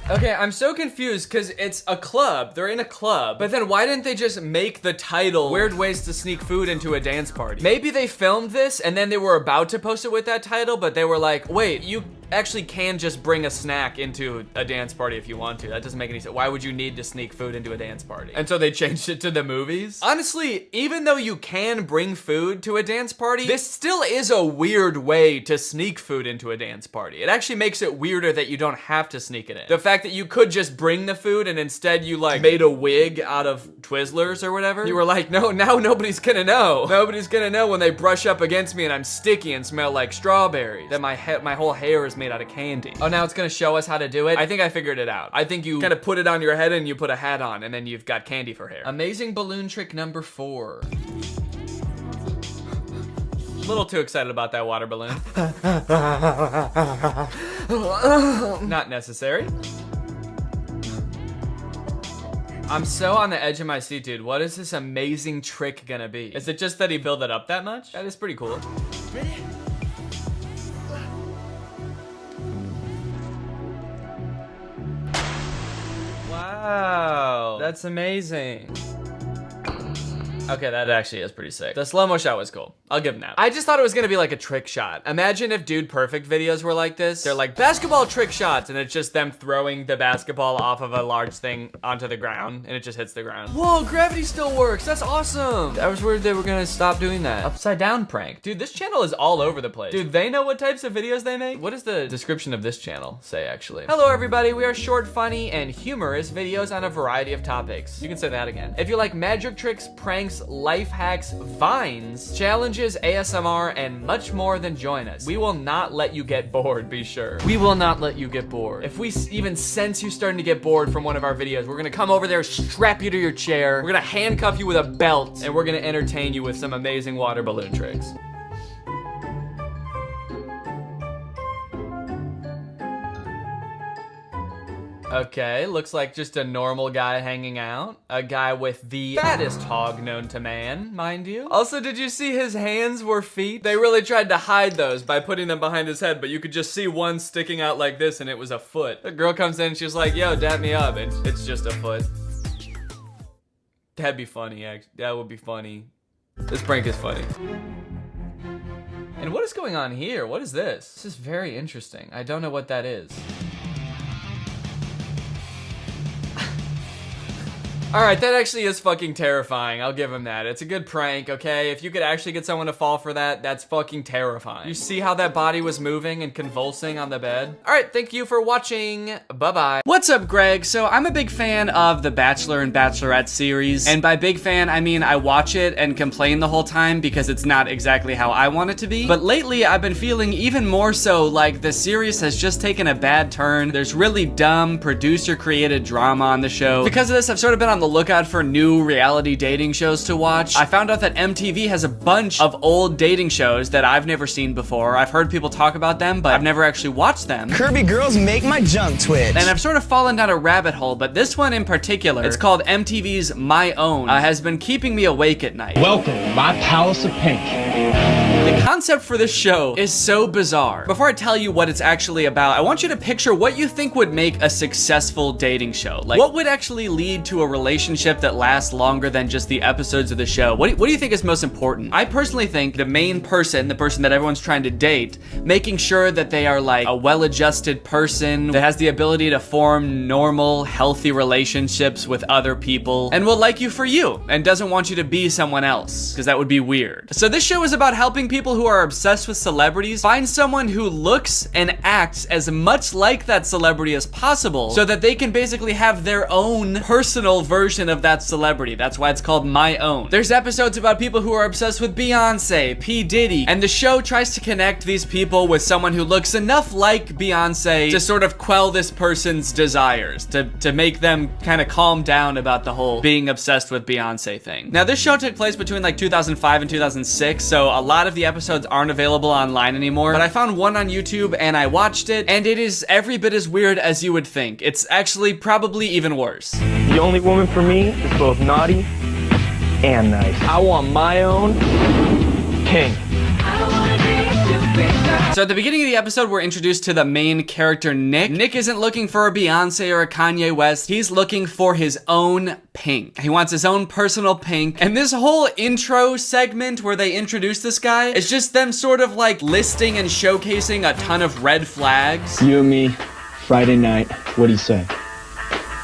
Okay, I'm so confused because it's a club. They're in a club. But then why didn't they just make the title Weird Ways to Sneak Food into a Dance Party? Maybe they filmed this and then they were about to post it with that title, but they were like, wait, you actually can just bring a snack into a dance party if you want to. That doesn't make any sense. Why would you need to sneak food into a dance party? And so they changed it to the movies? Honestly, even though you can bring food to a dance party, this still is a weird way to sneak food into a dance party. It actually makes it weirder that you don't have to sneak it in. The fact that you could just bring the food and instead you like made a wig out of Twizzlers or whatever. You were like, no, now nobody's gonna know. Nobody's gonna know when they brush up against me and I'm sticky and smell like strawberries. That my whole hair is made out of candy. Oh, now it's gonna show us how to do it? I think I figured it out. I think you kind of put it on your head and you put a hat on and then you've got candy for hair. Amazing balloon trick number 4. A little too excited about that water balloon. Not necessary. I'm so on the edge of my seat, dude. What is this amazing trick gonna be? Is it just that he built it up that much? That is pretty cool. Wow, that's amazing. Okay, that actually is pretty sick. The slow-mo shot was cool. I'll give him that. I just thought it was gonna be like a trick shot. Imagine if Dude Perfect videos were like this. They're like basketball trick shots, and it's just them throwing the basketball off of a large thing onto the ground, and it just hits the ground. Whoa, gravity still works. That's awesome. I was worried they were gonna stop doing that. Upside down prank. Dude, this channel is all over the place. Dude, they know what types of videos they make? What does the description of this channel say, actually? Hello, everybody. We are short, funny, and humorous videos on a variety of topics. You can say that again. If you like magic tricks, pranks, life hacks, vines, challenges, ASMR, and much more, then join us. We will not let you get bored, be sure. We will not let you get bored. If we even sense you starting to get bored from one of our videos, we're gonna come over there, strap you to your chair, we're gonna handcuff you with a belt, and we're gonna entertain you with some amazing water balloon tricks. Okay, looks like just a normal guy hanging out. A guy with the fattest hog known to man, mind you. Also, did you see his hands were feet? They really tried to hide those by putting them behind his head, but you could just see one sticking out like this and it was a foot. The girl comes in and she's like, yo, dap me up, and it's just a foot. That'd be funny, actually. That would be funny. This prank is funny. And what is going on here? What is this? This is very interesting. I don't know what that is. All right, that actually is fucking terrifying. I'll give him that. It's a good prank, okay? If you could actually get someone to fall for that, that's fucking terrifying. You see how that body was moving and convulsing on the bed? All right, thank you for watching. Bye-bye. What's up, Greg? So I'm a big fan of the Bachelor and Bachelorette series. And by big fan, I mean I watch it and complain the whole time because it's not exactly how I want it to be. But lately, I've been feeling even more so like the series has just taken a bad turn. There's really dumb producer-created drama on the show. Because of this, I've sort of been on the lookout for new reality dating shows to watch. I found out that MTV has a bunch of old dating shows that I've never seen before. I've heard people talk about them, but I've never actually watched them. Curvy girls make my junk twitch. And I've sort of fallen down a rabbit hole, but this one in particular, it's called MTV's My Own, has been keeping me awake at night. Welcome to my palace of pink. The concept for this show is so bizarre. Before I tell you what it's actually about, I want you to picture what you think would make a successful dating show. Like, what would actually lead to a relationship that lasts longer than just the episodes of the show? What do you think is most important? I personally think the main person, the person that everyone's trying to date, making sure that they are like a well-adjusted person that has the ability to form normal, healthy relationships with other people and will like you for you and doesn't want you to be someone else, because that would be weird. So this show is about helping people who are obsessed with celebrities find someone who looks and acts as much like that celebrity as possible so that they can basically have their own personal version of that celebrity. That's why it's called My Own. There's episodes about people who are obsessed with Beyonce, P. Diddy, and the show tries to connect these people with someone who looks enough like Beyonce to sort of quell this person's desires, to make them kind of calm down about the whole being obsessed with Beyonce thing. Now, this show took place between like 2005 and 2006, so a lot of the episodes aren't available online anymore, but I found one on YouTube and I watched it, and it is every bit as weird as you would think. It's actually probably even worse. The only woman for me is both naughty and nice. I want my own pink. So at the beginning of the episode, we're introduced to the main character, Nick. Nick isn't looking for a Beyonce or a Kanye West. He's looking for his own pink. He wants his own personal pink. And this whole intro segment where they introduce this guy is just them sort of like listing and showcasing a ton of red flags. You and me, Friday night. What do you say?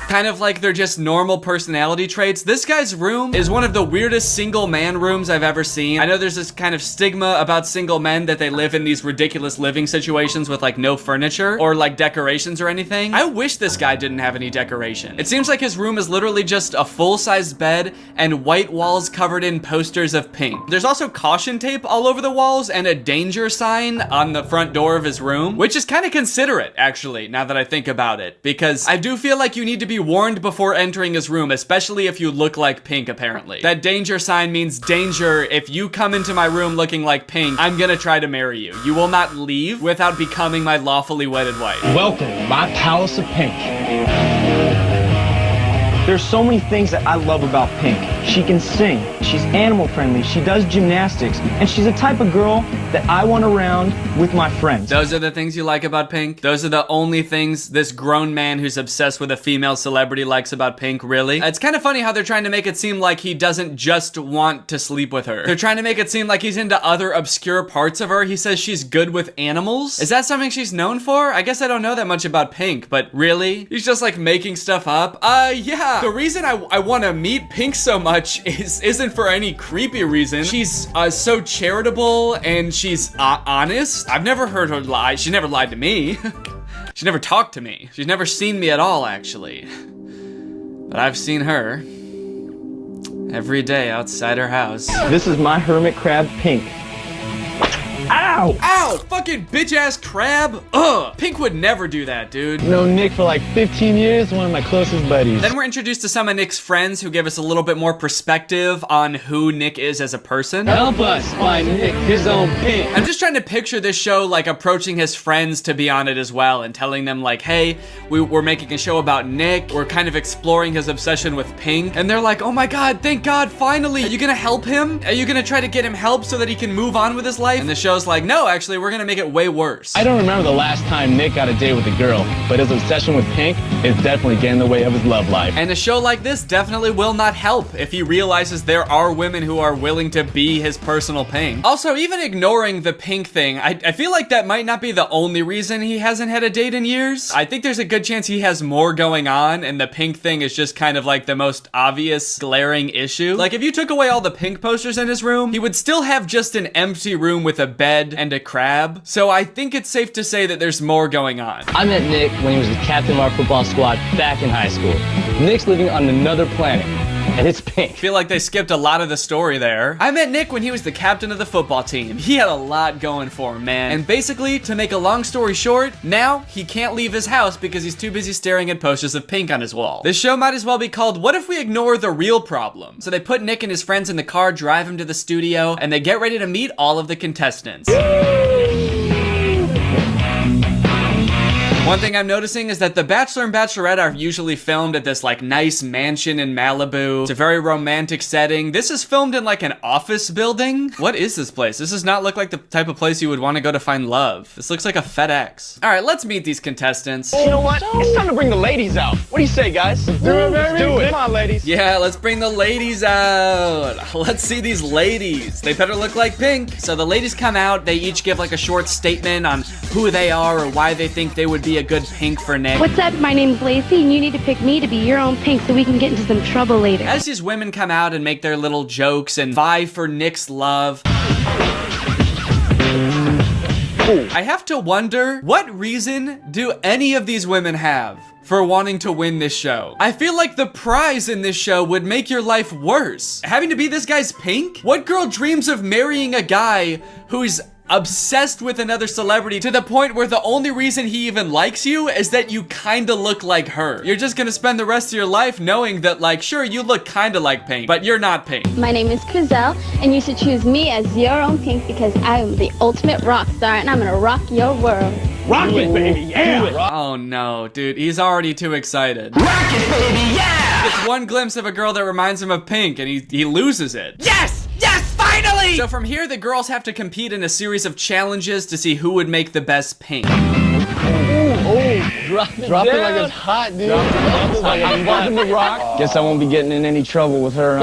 Kind of like they're just normal personality traits. This guy's room is one of the weirdest single man rooms I've ever seen. I know there's this kind of stigma about single men that they live in these ridiculous living situations with like no furniture or like decorations or anything. I wish this guy didn't have any decoration. It seems like his room is literally just a full-sized bed and white walls covered in posters of pink. There's also caution tape all over the walls and a danger sign on the front door of his room, which is kind of considerate, actually, now that I think about it, because I do feel like you need to be warned before entering his room, especially if you look like pink, apparently. That danger sign means danger. If you come into my room looking like pink, I'm gonna try to marry you. You will not leave without becoming my lawfully wedded wife. Welcome to my palace of pink. There's so many things that I love about pink. She can sing. She's animal friendly. She does gymnastics. And she's the type of girl that I want around with my friends. Those are the things you like about Pink? Those are the only things this grown man who's obsessed with a female celebrity likes about Pink, really? It's kind of funny how they're trying to make it seem like he doesn't just want to sleep with her. They're trying to make it seem like he's into other obscure parts of her. He says she's good with animals. Is that something she's known for? I guess I don't know that much about Pink, but really? He's just like making stuff up? Yeah. The reason I want to meet Pink so much isn't for any creepy reason. She's so charitable and she's honest. I've never heard her lie. She never lied to me. She never talked to me. She's never seen me at all, actually. But I've seen her every day outside her house. This is my hermit crab, Pink. Ow! Ow! Fucking bitch-ass crab! Ugh! Pink would never do that, dude. Known Nick for like 15 years, one of my closest buddies. Then we're introduced to some of Nick's friends who give us a little bit more perspective on who Nick is as a person. Help us find Nick his own Pink. I'm just trying to picture this show like approaching his friends to be on it as well and telling them like, hey, we're making a show about Nick. We're kind of exploring his obsession with Pink. And they're like, oh my god, thank god, finally! Are you gonna help him? Are you gonna try to get him help so that he can move on with his life? And the show's like, no, actually, we're gonna make it way worse. I don't remember the last time Nick got a date with a girl, but his obsession with Pink is definitely getting in the way of his love life. And a show like this definitely will not help if he realizes there are women who are willing to be his personal Pink. Also, even ignoring the Pink thing, I feel like that might not be the only reason he hasn't had a date in years. I think there's a good chance he has more going on, and the Pink thing is just kind of like the most obvious, glaring issue. Like, if you took away all the Pink posters in his room, he would still have just an empty room with a bed and a crab. So I think it's safe to say that there's more going on. I met Nick when he was the captain of our football squad back in high school. Nick's living on another planet, and it's Pink. I feel like they skipped a lot of the story there. I met Nick when he was the captain of the football team. He had a lot going for him, man. And basically, to make a long story short, now he can't leave his house because he's too busy staring at posters of Pink on his wall. This show might as well be called What If We Ignore the Real Problem? So they put Nick and his friends in the car, drive him to the studio, and they get ready to meet all of the contestants. One thing I'm noticing is that The Bachelor and Bachelorette are usually filmed at this like nice mansion in Malibu. It's a very romantic setting. This is filmed in like an office building. What is this place? This does not look like the type of place you would want to go to find love. This looks like a FedEx. All right, let's meet these contestants. You know what? It's time to bring the ladies out. What do you say, guys? Let's do it, baby. Let's do it. Come on, ladies. Yeah, let's bring the ladies out. Let's see these ladies. They better look like Pink. So the ladies come out. They each give like a short statement on who they are or why they think they would be a good Pink for Nick. What's up? My name's Lacey, and you need to pick me to be your own Pink so we can get into some trouble later. As these women come out and make their little jokes and vie for Nick's love, I have to wonder, what reason do any of these women have for wanting to win this show? I feel like the prize in this show would make your life worse. Having to be this guy's Pink? What girl dreams of marrying a guy who's obsessed with another celebrity to the point where the only reason he even likes you is that you kinda look like her? You're just gonna spend the rest of your life knowing that, like, sure, you look kinda like Pink, but you're not Pink. My name is Chriselle, and you should choose me as your own Pink because I am the ultimate rock star, and I'm gonna rock your world. Rock it, baby, yeah! Oh no, dude, he's already too excited. Rock it, baby, yeah! Gets one glimpse of a girl that reminds him of Pink, and he loses it. Yes! Yes, finally! So from here, the girls have to compete in a series of challenges to see who would make the best Pink. Drop it like it's hot, dude. I'm bumping the rock. Guess I won't be getting in any trouble with her.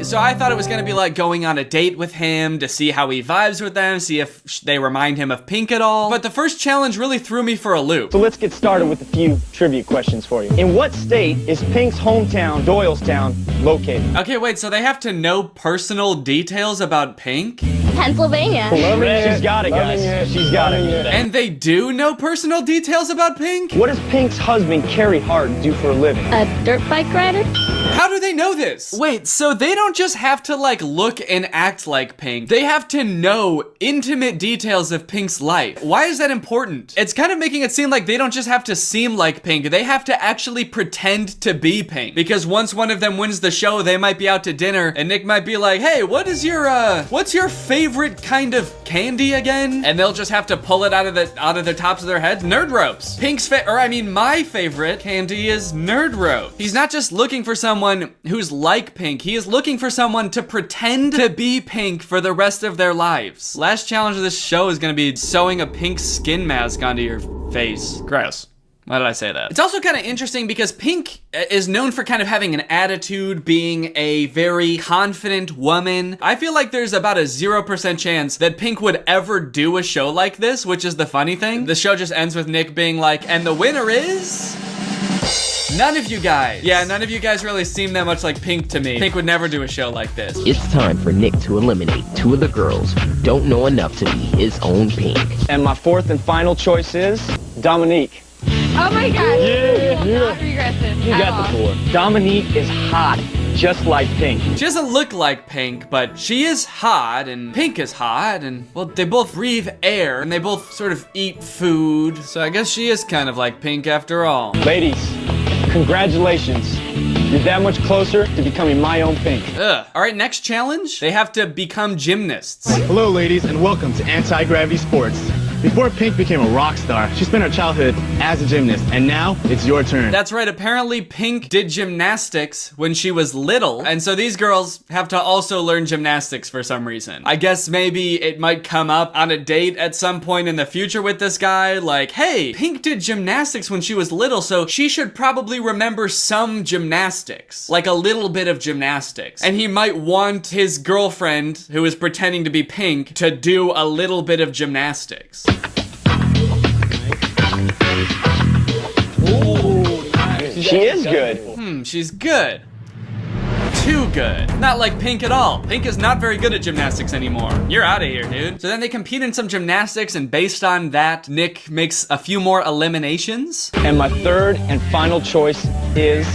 So I thought it was gonna be like going on a date with him to see how he vibes with them, see if they remind him of Pink at all. But the first challenge really threw me for a loop. So let's get started with a few trivia questions for you. In what state is Pink's hometown, Doylestown, located? Okay, wait, so they have to know personal details about Pink? Pennsylvania. She's got it, guys. She's got it. And they do know personal details about Pink? What does Pink's husband, Carrie Hart, do for a living? A dirt bike rider? How do they know this? Wait, so they don't just have to like look and act like Pink. They have to know intimate details of Pink's life. Why is that important? It's kind of making it seem like they don't just have to seem like Pink. They have to actually pretend to be Pink. Because once one of them wins the show, they might be out to dinner and Nick might be like, hey, what's your favorite kind of candy again? And they'll just have to pull it out of the tops of their heads. Nerd ropes. My favorite candy is Nerd Ropes. He's not just looking for someone someone who's like Pink. He is looking for someone to pretend to be Pink for the rest of their lives. Last challenge of this show is gonna be sewing a pink skin mask onto your face. Gross. Why did I say that? It's also kind of interesting because Pink is known for kind of having an attitude, being a very confident woman. I feel like there's about a 0% chance that Pink would ever do a show like this, which is the funny thing. The show just ends with Nick being like, and the winner is... none of you guys. Yeah, none of you guys really seem that much like Pink to me. Pink would never do a show like this. It's time for Nick to eliminate two of the girls who don't know enough to be his own Pink. And my fourth and final choice is Dominique. Oh my god. Yeah. Not regressive. You got the four. Dominique is hot, just like Pink. She doesn't look like Pink, but she is hot, and Pink is hot, and, well, they both breathe air, and they both sort of eat food, so I guess she is kind of like Pink after all. Ladies, congratulations. You're that much closer to becoming my own Pink. Ugh. All right, next challenge. They have to become gymnasts. Hello, ladies, and welcome to Anti-Gravity Sports. Before Pink became a rock star, she spent her childhood as a gymnast, and now it's your turn. That's right, apparently Pink did gymnastics when she was little, and so these girls have to also learn gymnastics for some reason. I guess maybe it might come up on a date at some point in the future with this guy, like, hey, Pink did gymnastics when she was little, so she should probably remember some gymnastics, like a little bit of gymnastics. And he might want his girlfriend, who is pretending to be Pink, to do a little bit of gymnastics. She is good. She's good. Too good. Not like Pink at all. Pink is not very good at gymnastics anymore. You're out of here, dude. So then they compete in some gymnastics, and based on that, Nick makes a few more eliminations. And my third and final choice is...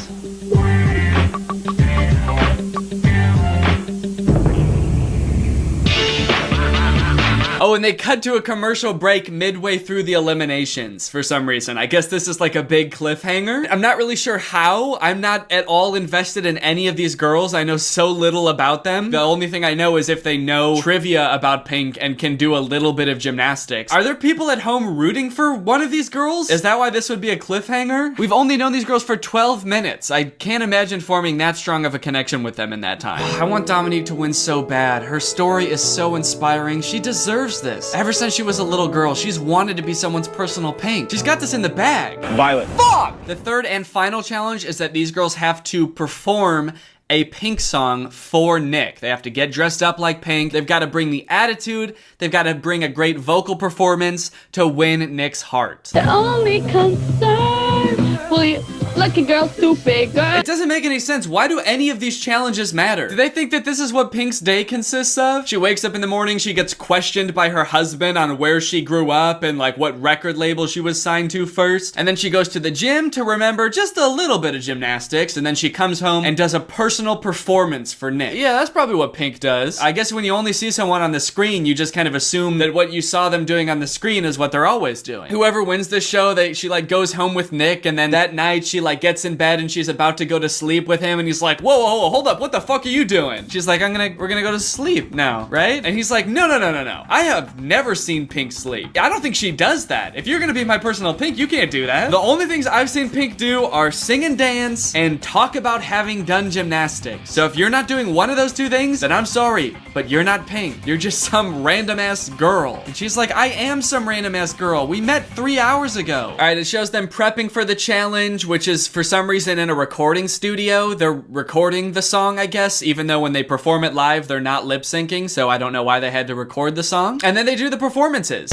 Oh, and they cut to a commercial break midway through the eliminations for some reason. I guess this is like a big cliffhanger. I'm not really sure how. I'm not at all invested in any of these girls. I know so little about them. The only thing I know is if they know trivia about Pink and can do a little bit of gymnastics. Are there people at home rooting for one of these girls? Is that why this would be a cliffhanger? We've only known these girls for 12 minutes. I can't imagine forming that strong of a connection with them in that time. I want Dominique to win so bad. Her story is so inspiring. She deserves this. Ever since she was a little girl, she's wanted to be someone's personal Pink. She's got this in the bag. Violet. Fuck! The third and final challenge is that these girls have to perform a Pink song for Nick. They have to get dressed up like Pink. They've got to bring the attitude. They've got to bring a great vocal performance to win Nick's heart. The only concern, well, you lucky girl, stupid girl. It doesn't make any sense. Why do any of these challenges matter? Do they think that this is what Pink's day consists of? She wakes up in the morning, she gets questioned by her husband on where she grew up and like what record label she was signed to first. And then she goes to the gym to remember just a little bit of gymnastics. And then she comes home and does a personal performance for Nick. Yeah, that's probably what Pink does. I guess when you only see someone on the screen, you just kind of assume that what you saw them doing on the screen is what they're always doing. Whoever wins this show, she like goes home with Nick, and then that night she like gets in bed and she's about to go to sleep with him, and he's like, whoa, hold up, what the fuck are you doing? She's like, we're gonna go to sleep now, right? And he's like, no. I have never seen Pink sleep. I don't think she does that. If you're gonna be my personal Pink, you can't do that. The only things I've seen Pink do are sing and dance and talk about having done gymnastics. So if you're not doing one of those two things, then I'm sorry, but you're not Pink. You're just some random ass girl. And she's like, I am some random ass girl. We met 3 hours ago. All right, it shows them prepping for the challenge, which is for some reason in a recording studio. They're recording the song, I guess, even though when they perform it live, they're not lip syncing. So I don't know why they had to record the song. And then they do the performances.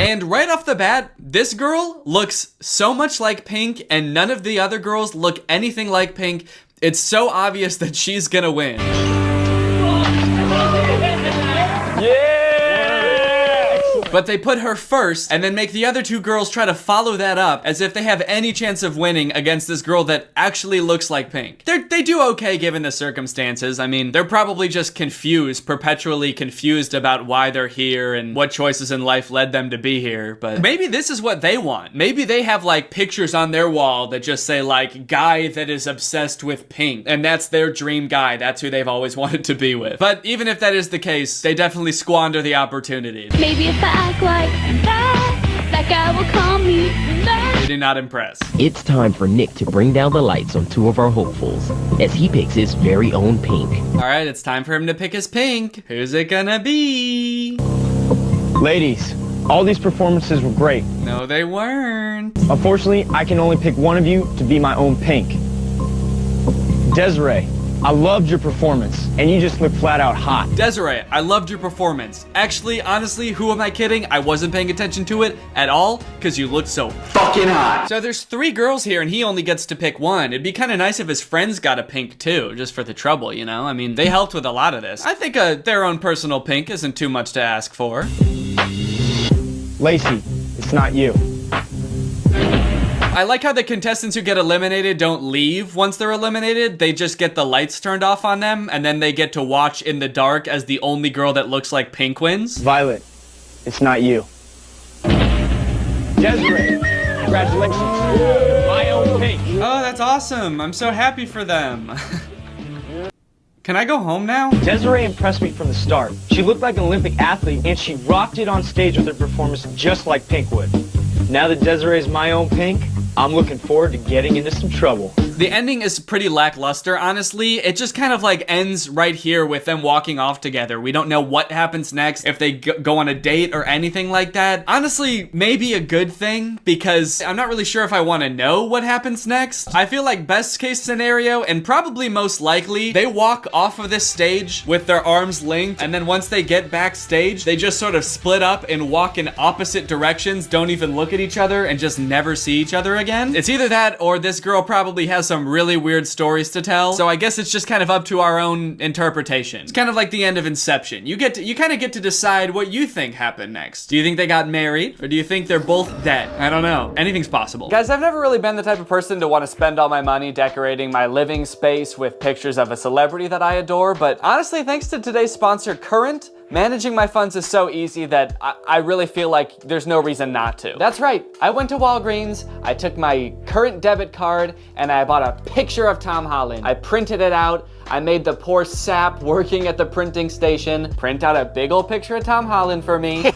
And right off the bat, this girl looks so much like Pink, and none of the other girls look anything like Pink. It's so obvious that she's gonna win. But they put her first and then make the other two girls try to follow that up as if they have any chance of winning against this girl that actually looks like Pink. They do okay given the circumstances. I mean, they're probably just confused, perpetually confused about why they're here and what choices in life led them to be here. But maybe this is what they want. Maybe they have like pictures on their wall that just say like, guy that is obsessed with Pink. And that's their dream guy. That's who they've always wanted to be with. But even if that is the case, they definitely squander the opportunity. Maybe if I act like that guy will call me back. do not impress. It's time for Nick to bring down the lights on two of our hopefuls, as he picks his very own pink. All right, it's time for him to pick his pink. Who's it gonna be? Ladies, all these performances were great. No, they weren't. Unfortunately, I can only pick one of you to be my own pink. Desiree, I loved your performance, and you just look flat out hot. Desiree, I loved your performance. Actually, honestly, who am I kidding? I wasn't paying attention to it at all, because you looked so fucking hot. So there's 3 girls here, and he only gets to pick one. It'd be kind of nice if his friends got a pink too, just for the trouble, you know? I mean, they helped with a lot of this. I think their own personal pink isn't too much to ask for. Lacey, it's not you. I like how the contestants who get eliminated don't leave once they're eliminated. They just get the lights turned off on them, and then they get to watch in the dark as the only girl that looks like pink wins. Violet, it's not you. Desiree, congratulations. My own pink. Oh, that's awesome. I'm so happy for them. Can I go home now? Desiree impressed me from the start. She looked like an Olympic athlete, and she rocked it on stage with her performance just like Pink would. Now that Desiree is my own pink, I'm looking forward to getting into some trouble. The ending is pretty lackluster, honestly. It just kind of like ends right here with them walking off together. We don't know what happens next, if they go on a date or anything like that. Honestly, maybe a good thing, because I'm not really sure if I want to know what happens next. I feel like best case scenario, and probably most likely, they walk off of this stage with their arms linked, and then once they get backstage, they just sort of split up and walk in opposite directions, don't even look at each other, and just never see each other again. It's either that, or this girl probably has some really weird stories to tell. So I guess it's just kind of up to our own interpretation. It's kind of like the end of Inception. You kind of get to decide what you think happened next. Do you think they got married, or do you think they're both dead? I don't know. Anything's possible. Guys, I've never really been the type of person to want to spend all my money decorating my living space with pictures of a celebrity that I adore, but honestly, thanks to today's sponsor, Current, managing my funds is so easy that I really feel like there's no reason not to. That's right, I went to Walgreens, I took my Current debit card, and I bought a picture of Tom Holland. I printed it out, I made the poor sap working at the printing station print out a big old picture of Tom Holland for me.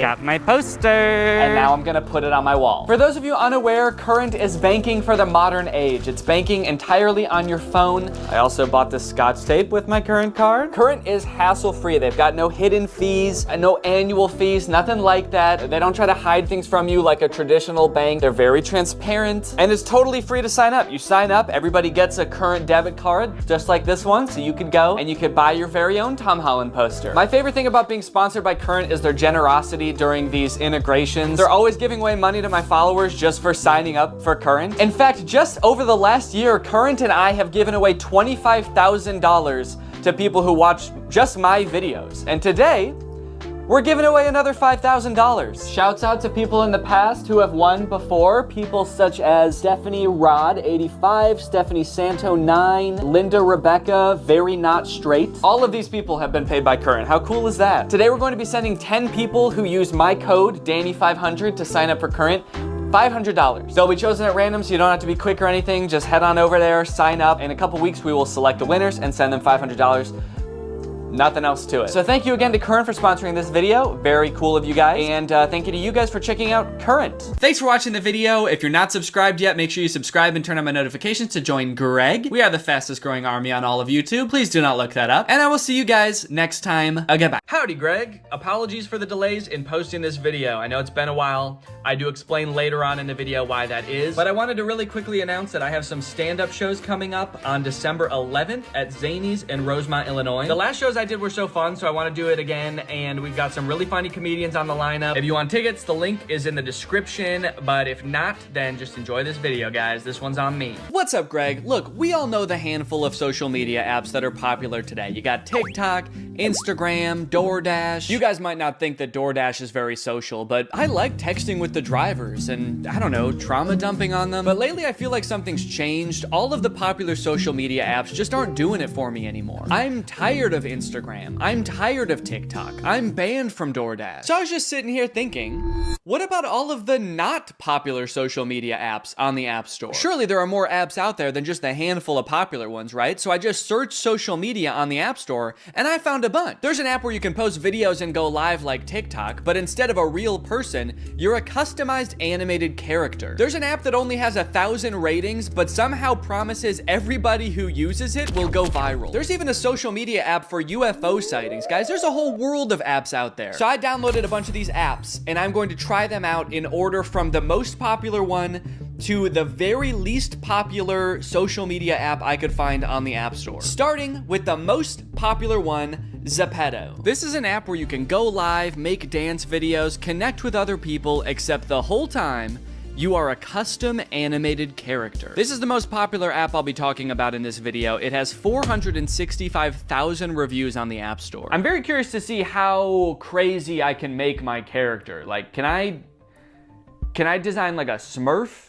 Got my poster. And now I'm gonna put it on my wall. For those of you unaware, Current is banking for the modern age. It's banking entirely on your phone. I also bought this Scotch tape with my Current card. Current is hassle-free. They've got no hidden fees, no annual fees, nothing like that. They don't try to hide things from you like a traditional bank. They're very transparent, and it's totally free to sign up. You sign up, everybody gets a Current debit card, just like this one, so you could go and you could buy your very own Tom Holland poster. My favorite thing about being sponsored by Current is their generosity during these integrations. They're always giving away money to my followers just for signing up for Current. In fact, just over the last year, Current and I have given away $25,000 to people who watch just my videos. And today, we're giving away another $5,000. Shouts out to people in the past who have won before. People such as Stephanie Rod, 85, Stephanie Santo, 9, Linda Rebecca, Very Not Straight. All of these people have been paid by Current. How cool is that? Today we're going to be sending 10 people who use my code, Danny500, to sign up for Current. $500. They'll be chosen at random, so you don't have to be quick or anything. Just head on over there, sign up. In a couple weeks, we will select the winners and send them $500. Nothing else to it. So thank you again to Current for sponsoring this video. Very cool of you guys. And thank you to you guys for checking out Current. Thanks for watching the video. If you're not subscribed yet, make sure you subscribe and turn on my notifications to join Greg. We are the fastest growing army on all of YouTube. Please do not look that up. And I will see you guys next time. Goodbye. Howdy, Greg. Apologies for the delays in posting this video. I know it's been a while. I do explain later on in the video why that is. But I wanted to really quickly announce that I have some stand-up shows coming up on December 11th at Zany's in Rosemont, Illinois. The last shows I did were so fun, so I want to do it again, and we've got some really funny comedians on the lineup. If you want tickets, the link is in the description, but if not, then just enjoy this video, guys. This one's on me. What's up, Greg? Look, we all know the handful of social media apps that are popular today. You got TikTok, Instagram, DoorDash. You guys might not think that DoorDash is very social, but I like texting with the drivers and, I don't know, trauma dumping on them. But lately, I feel like something's changed. All of the popular social media apps just aren't doing it for me anymore. I'm tired of Instagram. I'm tired of TikTok. I'm banned from DoorDash. So I was just sitting here thinking, what about all of the not popular social media apps on the App Store? Surely there are more apps out there than just a handful of popular ones, right? So I just searched social media on the App Store and I found a bunch. There's an app where you can post videos and go live like TikTok, but instead of a real person, you're a customized animated character. There's an app that only has 1,000 ratings, but somehow promises everybody who uses it will go viral. There's even a social media app for UFO sightings. Guys, there's a whole world of apps out there. So I downloaded a bunch of these apps, and I'm going to try them out in order from the most popular one to the very least popular social media app I could find on the App Store. Starting with the most popular one, Zepeto. This is an app where you can go live, make dance videos, connect with other people, except the whole time, you are a custom animated character. This is the most popular app I'll be talking about in this video. It has 465,000 reviews on the App Store. I'm very curious to see how crazy I can make my character. Like, can I design like a Smurf?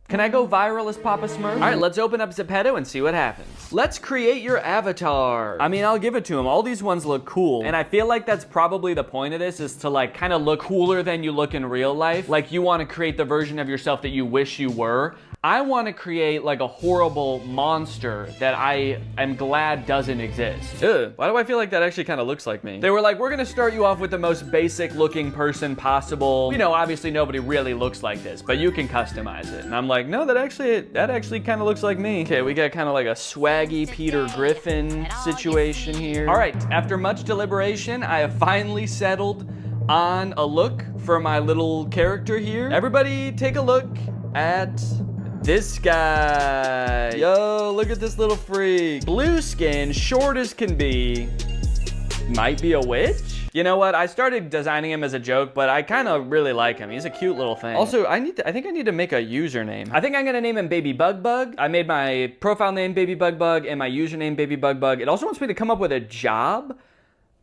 Can I go viral as Papa Smurf? All right, let's open up Zepeto and see what happens. Let's create your avatar. I mean, I'll give it to him. All these ones look cool. And I feel like that's probably the point of this, is to like kind of look cooler than you look in real life. Like you want to create the version of yourself that you wish you were. I want to create like a horrible monster that I am glad doesn't exist. Ugh, why do I feel like that actually kind of looks like me? They were like, we're gonna start you off with the most basic looking person possible. You know, obviously nobody really looks like this, but you can customize it. And I'm like, no, that actually kind of looks like me. Okay, we got kind of like a swaggy Peter Griffin situation here. All right, after much deliberation, I have finally settled on a look for my little character here. Everybody take a look at this guy. Yo, look at this little freak. Blue skin, short as can be. Might be a witch? You know what? I started designing him as a joke, but I kind of really like him. He's a cute little thing. Also, I think I need to make a username. I think I'm gonna name him Baby Bug Bug. I made my profile name Baby Bug Bug and my username Baby Bug Bug. It also wants me to come up with a job.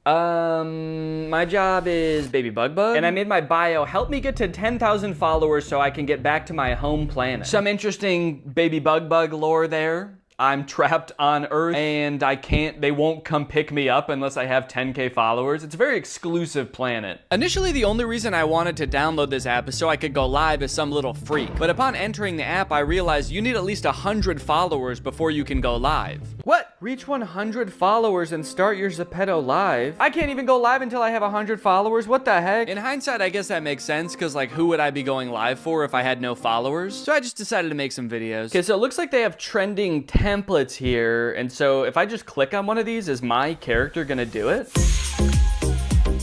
My job is Baby Bug Bug, and I made my bio, help me get to 10,000 followers so I can get back to my home planet. Some interesting Baby Bug Bug lore there. I'm trapped on Earth and they won't come pick me up unless I have 10K followers. It's a very exclusive planet. Initially, the only reason I wanted to download this app is so I could go live as some little freak. But upon entering the app, I realized you need at least 100 followers before you can go live. What? Reach 100 followers and start your Zepeto live? I can't even go live until I have 100 followers? What the heck? In hindsight, I guess that makes sense, because like, who would I be going live for if I had no followers? So I just decided to make some videos. Okay, so it looks like they have trending templates here, and so if I just click on one of these, is my character gonna do it?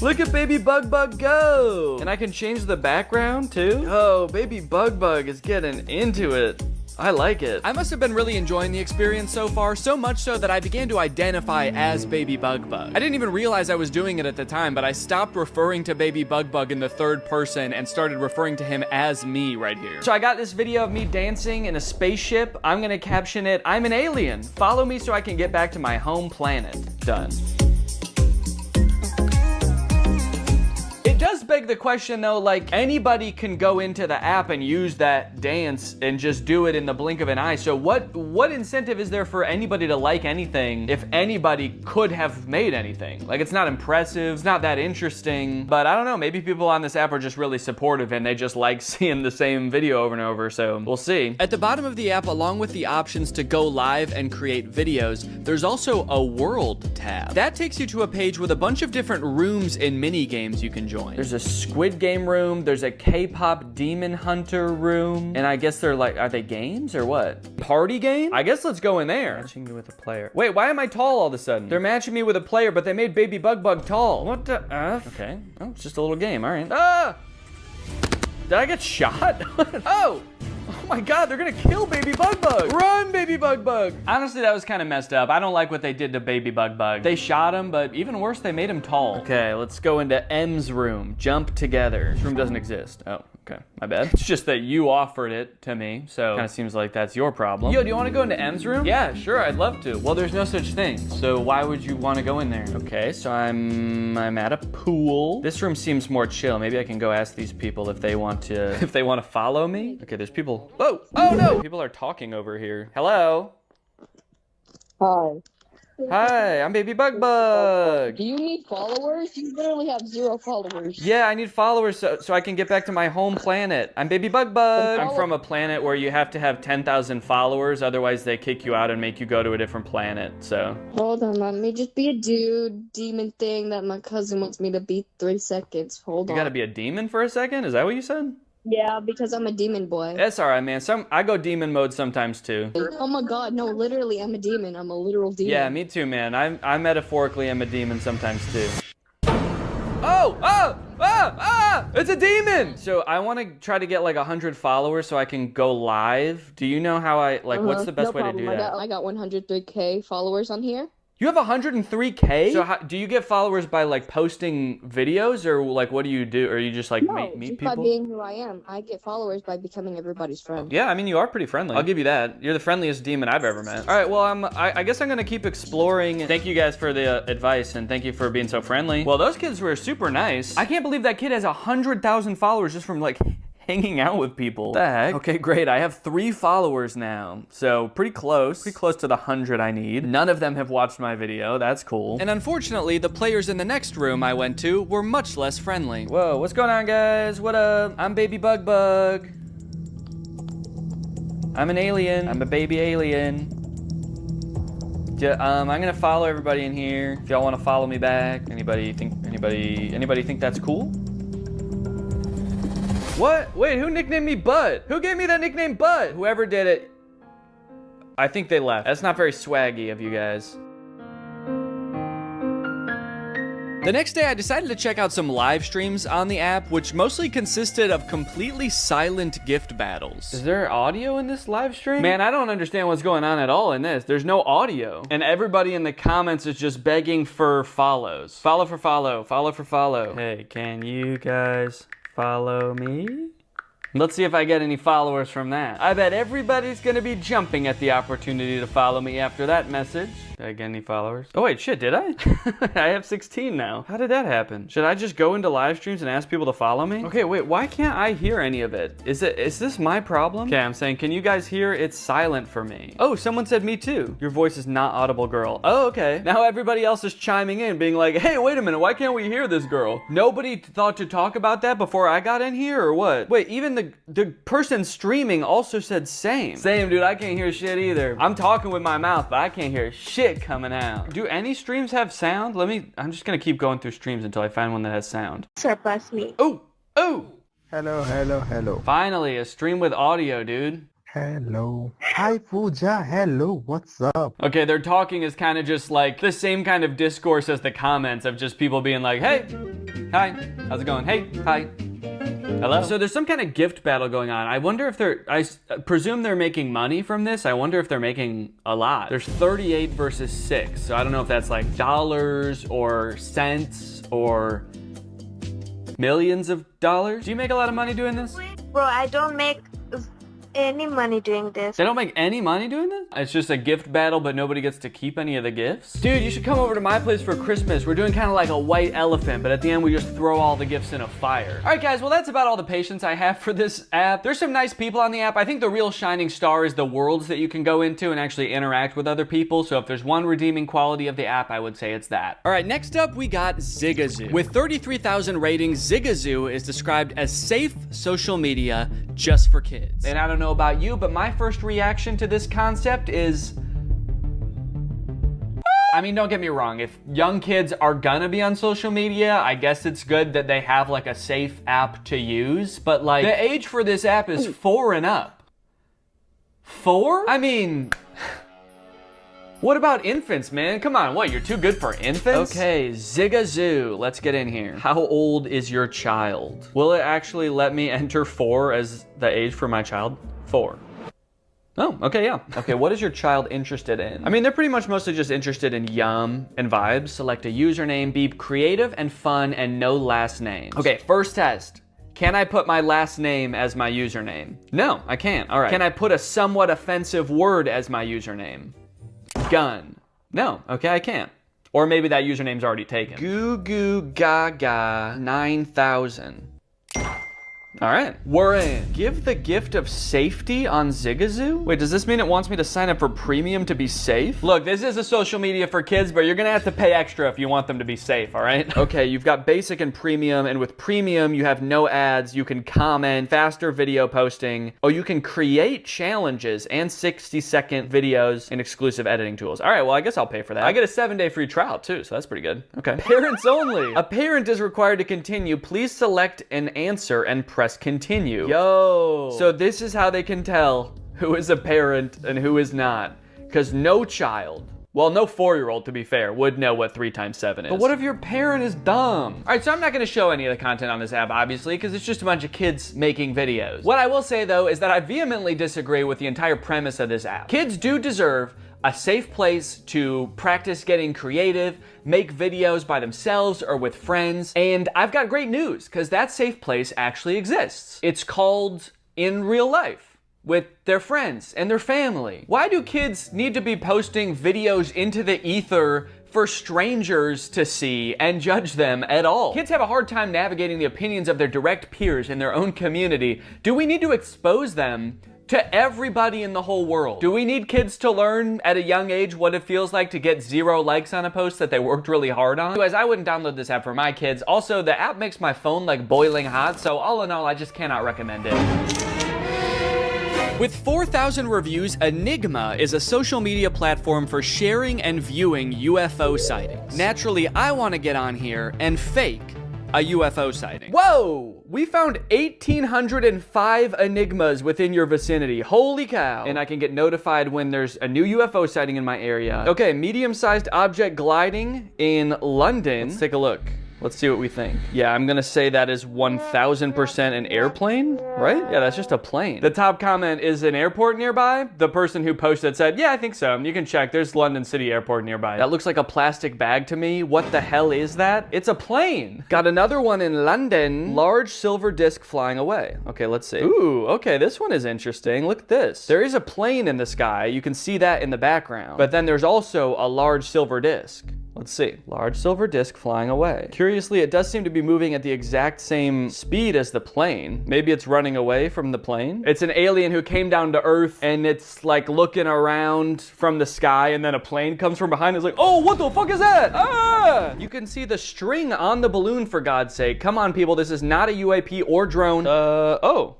Look at Baby Bug Bug go! And I can change the background too? Oh, Baby Bug Bug is getting into it. I like it. I must have been really enjoying the experience so far, so much so that I began to identify as Baby Bug Bug. I didn't even realize I was doing it at the time, but I stopped referring to Baby Bug Bug in the third person and started referring to him as me right here. So I got this video of me dancing in a spaceship. I'm gonna caption it, I'm an alien. Follow me so I can get back to my home planet. Done. It does beg the question though, like anybody can go into the app and use that dance and just do it in the blink of an eye. So what incentive is there for anybody to like anything if anybody could have made anything? Like, it's not impressive, it's not that interesting, but I don't know, maybe people on this app are just really supportive and they just like seeing the same video over and over, so we'll see. At the bottom of the app, along with the options to go live and create videos, there's also a world tab. That takes you to a page with a bunch of different rooms and mini games you can join. There's a Squid Game room, there's a K-pop Demon Hunter room, and I guess they're like, are they games or what? Party game? I guess let's go in there. Matching me with a player. Wait, why am I tall all of a sudden? They're matching me with a player, but they made Baby Bug Bug tall. What the F? Okay, oh, it's just a little game, all right. Ah! Did I get shot? Oh! Oh my God, they're gonna kill Baby Bug Bug. Run, Baby Bug Bug. Honestly, that was kind of messed up. I don't like what they did to Baby Bug Bug. They shot him, but even worse, they made him tall. Okay, let's go into M's room. Jump together. This room doesn't exist. Oh, okay, my bad. It's just that you offered it to me, so kind of seems like that's your problem. Yo, do you want to go into M's room? Yeah, sure, I'd love to. Well, there's no such thing, so why would you want to go in there? Okay, so I'm at a pool. This room seems more chill. Maybe I can go ask these people if they want to follow me. Okay, there's people. Whoa! Oh no! People are talking over here. Hello? Hi. Hi, I'm Baby Bug Bug. Do you need followers? You literally have 0 followers. Yeah, I need followers so I can get back to my home planet. I'm Baby Bug Bug. I'm from a planet where you have to have 10,000 followers, otherwise they kick you out and make you go to a different planet, so. Hold on, let me just be a demon thing that my cousin wants me to beat 3 seconds. Hold on. You gotta be a demon for a second? Is that what you said? Yeah, because I'm a demon boy. That's alright, man. I go demon mode sometimes too. Oh my god, no, literally, I'm a demon. I'm a literal demon. Yeah, me too, man. I metaphorically am a demon sometimes too. Oh! It's a demon! So I want to try to get like 100 followers so I can go live. Do you know how what's the best way to do that? I got 103K followers on here. You have 103K? So do you get followers by like posting videos, or like what do you do? Or you just like meet people? By being who I am. I get followers by becoming everybody's friend. Yeah, I mean, you are pretty friendly. I'll give you that. You're the friendliest demon I've ever met. All right, well, I guess I'm gonna keep exploring. Thank you guys for the advice, and thank you for being so friendly. Well, those kids were super nice. I can't believe that kid has 100,000 followers just from like hanging out with people. What the heck? Okay, great. I have 3 followers now. So pretty close to the 100 I need. None of them have watched my video. That's cool. And unfortunately, the players in the next room I went to were much less friendly. Whoa, what's going on, guys? What up? I'm Baby Bug Bug. I'm an alien. I'm a baby alien. I'm gonna follow everybody in here. If y'all wanna follow me back. Anybody think that's cool? What? Wait, who nicknamed me Butt? Who gave me that nickname Butt? Whoever did it, I think they left. That's not very swaggy of you guys. The next day, I decided to check out some live streams on the app, which mostly consisted of completely silent gift battles. Is there audio in this live stream? Man, I don't understand what's going on at all in this. There's no audio. And everybody in the comments is just begging for follows. Follow for follow, follow for follow. Hey, can you guys follow me? Let's see if I get any followers from that. I bet everybody's gonna be jumping at the opportunity to follow me after that message. Did I get any followers? Oh wait, shit, did I? I have 16 now. How did that happen? Should I just go into live streams and ask people to follow me? Okay, wait, why can't I hear any of it? Is this my problem? Okay, I'm saying, can you guys hear? It's silent for me. Oh, someone said me too. Your voice is not audible, girl. Oh, okay. Now everybody else is chiming in, being like, hey, wait a minute, why can't we hear this girl? Nobody thought to talk about that before I got in here, or what? Wait, even the person streaming also said same. Same, dude, I can't hear shit either. I'm talking with my mouth, but I can't hear shit coming out. Do any streams have sound? I'm just gonna keep going through streams until I find one that has sound. Surpass me. Oh! Hello. Finally, a stream with audio, dude. Hello. Hi, Pooja. Hello. What's up? Okay, their talking is kind of just like the same kind of discourse as the comments of just people being like, hey, hi, how's it going? Hey, hi. Hello? So there's some kind of gift battle going on. I wonder if I presume they're making money from this. I wonder if they're making a lot. There's 38 versus 6. So I don't know if that's like dollars or cents or millions of dollars. Do you make a lot of money doing this? Bro, I don't make any money doing this. They don't make any money doing this? It's just a gift battle, but nobody gets to keep any of the gifts? Dude, you should come over to my place for Christmas. We're doing kind of like a white elephant, but at the end we just throw all the gifts in a fire. All right, guys, well, that's about all the patience I have for this app. There's some nice people on the app. I think the real shining star is the worlds that you can go into and actually interact with other people. So if there's one redeeming quality of the app, I would say it's that. All right, next up, we got Zigazoo. With 33,000 ratings, Zigazoo is described as safe social media just for kids. And I don't know about you, but my first reaction to this concept is, I mean, don't get me wrong. If young kids are gonna be on social media, I guess it's good that they have like a safe app to use. But like, the age for this app is 4 and up. 4? I mean, what about infants, man? Come on, what, you're too good for infants? Okay, Zigazoo, let's get in here. How old is your child? Will it actually let me enter 4 as the age for my child? 4. Oh, okay, yeah. Okay, what is your child interested in? I mean, they're pretty much mostly just interested in yum and vibes. Select a username, be creative and fun, and no last names. Okay, first test. Can I put my last name as my username? No, I can't. All right. Can I put a somewhat offensive word as my username? Gun. No, okay, I can't. Or maybe that username's already taken. Goo Goo Gaga 9000. All right, we're in. Give the gift of safety on Zigazoo? Wait, does this mean it wants me to sign up for premium to be safe? Look, this is a social media for kids, but you're gonna have to pay extra if you want them to be safe, all right? Okay, you've got basic and premium, and with premium, you have no ads, you can comment, faster video posting. Oh, you can create challenges and 60-second videos and exclusive editing tools. All right, well, I guess I'll pay for that. I get a 7-day free trial too, so that's pretty good. Okay. Parents only. A parent is required to continue. Please select an answer and press continue. Yo. So this is how they can tell who is a parent and who is not. Because no child, well, no 4-year-old, to be fair, would know what 3 times 7 is. But what if your parent is dumb? All right, so I'm not gonna show any of the content on this app, obviously, because it's just a bunch of kids making videos. What I will say, though, is that I vehemently disagree with the entire premise of this app. Kids do deserve a safe place to practice getting creative, make videos by themselves or with friends. And I've got great news, because that safe place actually exists. It's called In Real Life, with their friends and their family. Why do kids need to be posting videos into the ether for strangers to see and judge them at all? Kids have a hard time navigating the opinions of their direct peers in their own community. Do we need to expose them to everybody in the whole world? Do we need kids to learn at a young age what it feels like to get 0 likes on a post that they worked really hard on? Anyways, I wouldn't download this app for my kids. Also, the app makes my phone like boiling hot, so all in all, I just cannot recommend it. With 4,000 reviews, Enigma is a social media platform for sharing and viewing UFO sightings. Naturally, I want to get on here and fake a UFO sighting. Whoa! We found 1,805 enigmas within your vicinity. Holy cow. And I can get notified when there's a new UFO sighting in my area. Okay, medium-sized object gliding in London. Let's take a look. Let's see what we think. Yeah, I'm gonna say that is 1,000% an airplane, right? Yeah, that's just a plane. The top comment is an airport nearby. The person who posted said, yeah, I think so. You can check, there's London City Airport nearby. That looks like a plastic bag to me. What the hell is that? It's a plane. Got another one in London. Large silver disc flying away. Okay, let's see. Ooh, okay, this one is interesting. Look at this. There is a plane in the sky. You can see that in the background. But then there's also a large silver disc. Let's see. Large silver disc flying away. Curiously, it does seem to be moving at the exact same speed as the plane. Maybe it's running away from the plane. It's an alien who came down to Earth and it's like looking around from the sky and then a plane comes from behind. It's like, oh, what the fuck is that? Ah! You can see the string on the balloon, for God's sake. Come on, people. This is not a UAP or drone. Oh.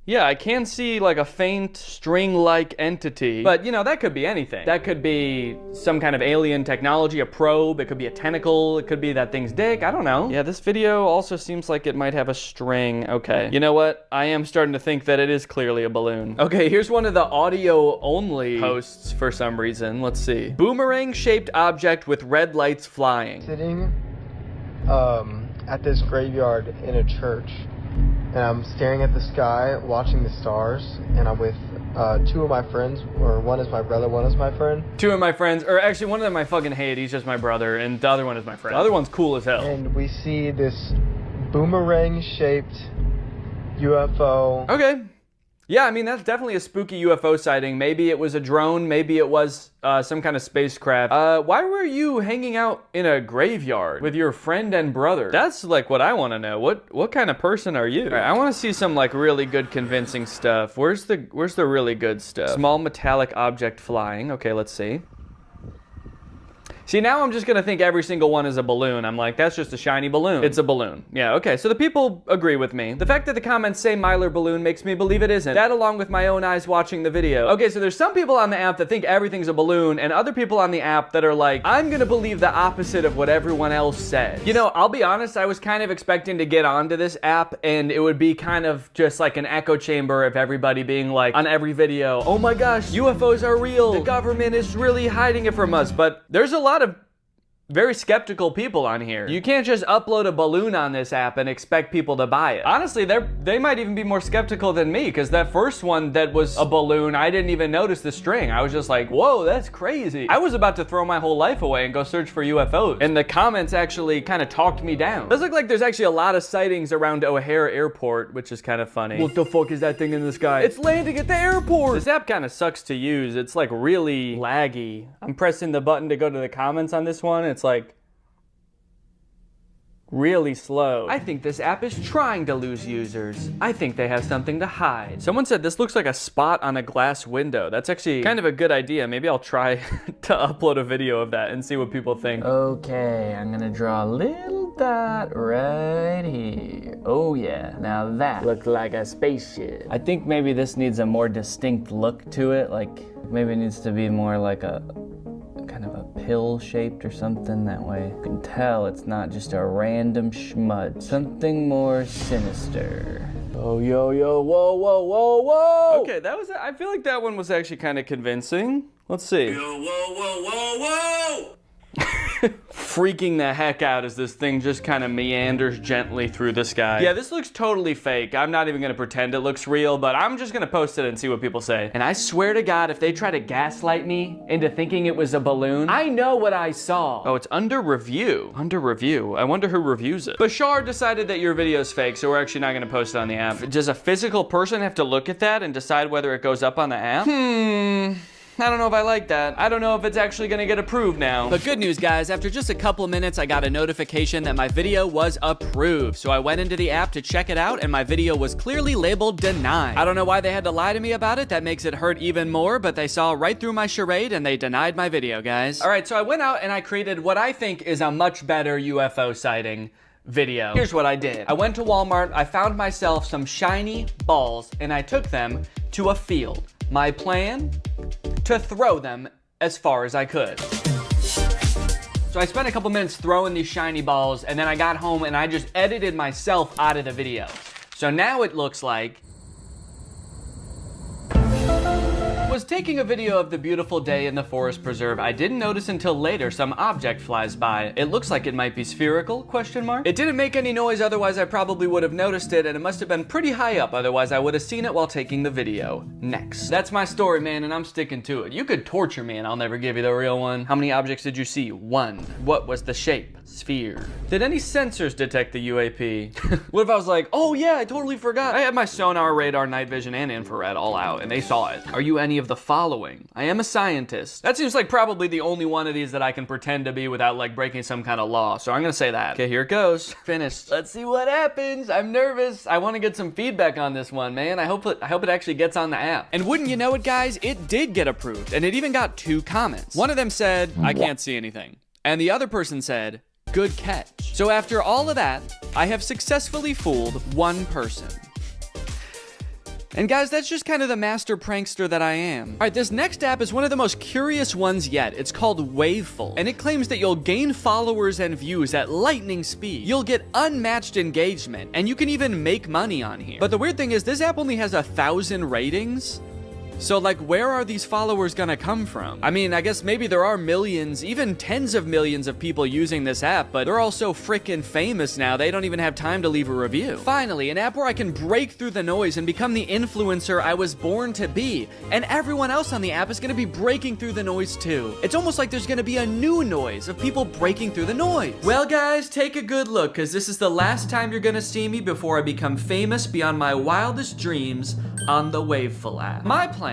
Yeah, I can see like a faint string-like entity, but you know, that could be anything. That could be some kind of alien technology, a probe, it could be a tentacle, it could be that thing's dick, I don't know. Yeah, this video also seems like it might have a string. Okay, you know what? I am starting to think that it is clearly a balloon. Okay, here's one of the audio-only posts for some reason. Let's see. Boomerang-shaped object with red lights flying. Sitting at this graveyard in a church. And I'm staring at the sky, watching the stars, and I'm with 2 of my friends, or one is my brother, one is my friend. 2 of my friends, or actually one of them I fucking hate, he's just my brother, and the other one is my friend. The other one's cool as hell. And we see this boomerang-shaped UFO. Okay. Yeah, I mean, that's definitely a spooky UFO sighting. Maybe it was a drone, maybe it was some kind of spacecraft. Why were you hanging out in a graveyard with your friend and brother? That's like what I want to know. What kind of person are you? Right, I want to see some like really good convincing stuff. Where's the really good stuff? Small metallic object flying. Okay, let's see. See, now I'm just gonna think every single one is a balloon. I'm like, that's just a shiny balloon. It's a balloon. Yeah, okay, so the people agree with me. The fact that the comments say Myler balloon makes me believe it isn't. That along with my own eyes watching the video. Okay, so there's some people on the app that think everything's a balloon, and other people on the app that are like, I'm gonna believe the opposite of what everyone else says. You know, I'll be honest, I was kind of expecting to get onto this app, and it would be kind of just like an echo chamber of everybody being like, on every video, oh my gosh, UFOs are real. The government is really hiding it from us, but there's a lot of very skeptical people on here. You can't just upload a balloon on this app and expect people to buy it. Honestly, they might even be more skeptical than me, because that first one that was a balloon, I didn't even notice the string. I was just like, whoa, that's crazy. I was about to throw my whole life away and go search for UFOs. And the comments actually kind of talked me down. It does look like there's actually a lot of sightings around O'Hare Airport, which is kind of funny. What the fuck is that thing in the sky? It's landing at the airport! This app kind of sucks to use. It's like really laggy. I'm pressing the button to go to the comments on this one. It's like, really slow. I think this app is trying to lose users. I think they have something to hide. Someone said this looks like a spot on a glass window. That's actually kind of a good idea. Maybe I'll try to upload a video of that and see what people think. Okay, I'm gonna draw a little dot right here. Oh yeah, now that looks like a spaceship. I think maybe this needs a more distinct look to it. Like maybe it needs to be more like a kind of a pill shaped or something. That way you can tell it's not just a random schmud. Something more sinister. Oh, yo, yo, whoa, whoa, whoa, whoa! Okay, that was, I feel like that one was actually kind of convincing. Let's see. Yo, whoa, whoa, whoa, whoa! Freaking the heck out as this thing just kind of meanders gently through the sky. Yeah, this looks totally fake. I'm not even gonna pretend it looks real, but I'm just gonna post it and see what people say. And I swear to God, if they try to gaslight me into thinking it was a balloon, I know what I saw. Oh, it's under review. Under review. I wonder who reviews it. Bashar decided that your video's fake, so we're actually not gonna post it on the app. Does a physical person have to look at that and decide whether it goes up on the app? I don't know if I like that. I don't know if it's actually gonna get approved now. But good news, guys, after just a couple minutes, I got a notification that my video was approved. So I went into the app to check it out, and my video was clearly labeled denied. I don't know why they had to lie to me about it. That makes it hurt even more, but they saw right through my charade and they denied my video, guys. All right, so I went out and I created what I think is a much better UFO sighting video. Here's what I did. I went to Walmart, I found myself some shiny balls, and I took them to a field. My plan? To throw them as far as I could. So I spent a couple minutes throwing these shiny balls, and then I got home and I just edited myself out of the video. So now it looks like was taking a video of the beautiful day in the forest preserve. I didn't notice until later some object flies by. It looks like it might be spherical, question mark. It didn't make any noise, otherwise I probably would have noticed it, and it must have been pretty high up, otherwise I would have seen it while taking the video. Next. That's my story, man, and I'm sticking to it. You could torture me and I'll never give you the real one. How many objects did you see? 1. What was the shape? Sphere. Did any sensors detect the UAP? What if I was like, oh yeah, I totally forgot. I had my sonar, radar, night vision, and infrared all out, and they saw it. Are you any of the following? I am a scientist. That seems like probably the only one of these that I can pretend to be without like breaking some kind of law, so I'm gonna say that. Okay, here it goes. Finished. Let's see what happens. I'm nervous. I want to get some feedback on this one, man. I hope it actually gets on the app. And wouldn't you know it, guys, it did get approved, and it even got 2 comments. One of them said, I can't see anything. And the other person said, good catch. So after all of that, I have successfully fooled 1 person. And guys, that's just kind of the master prankster that I am. All right, this next app is one of the most curious ones yet. It's called Waveful, and it claims that you'll gain followers and views at lightning speed. You'll get unmatched engagement, and you can even make money on here. But the weird thing is this app only has 1,000 ratings. So like, where are these followers gonna come from? I mean, I guess maybe there are millions, even tens of millions of people using this app, but they're all so freaking famous now, they don't even have time to leave a review. Finally, an app where I can break through the noise and become the influencer I was born to be. And everyone else on the app is gonna be breaking through the noise too. It's almost like there's gonna be a new noise of people breaking through the noise. Well guys, take a good look, cause this is the last time you're gonna see me before I become famous beyond my wildest dreams on the Waveful app. My plan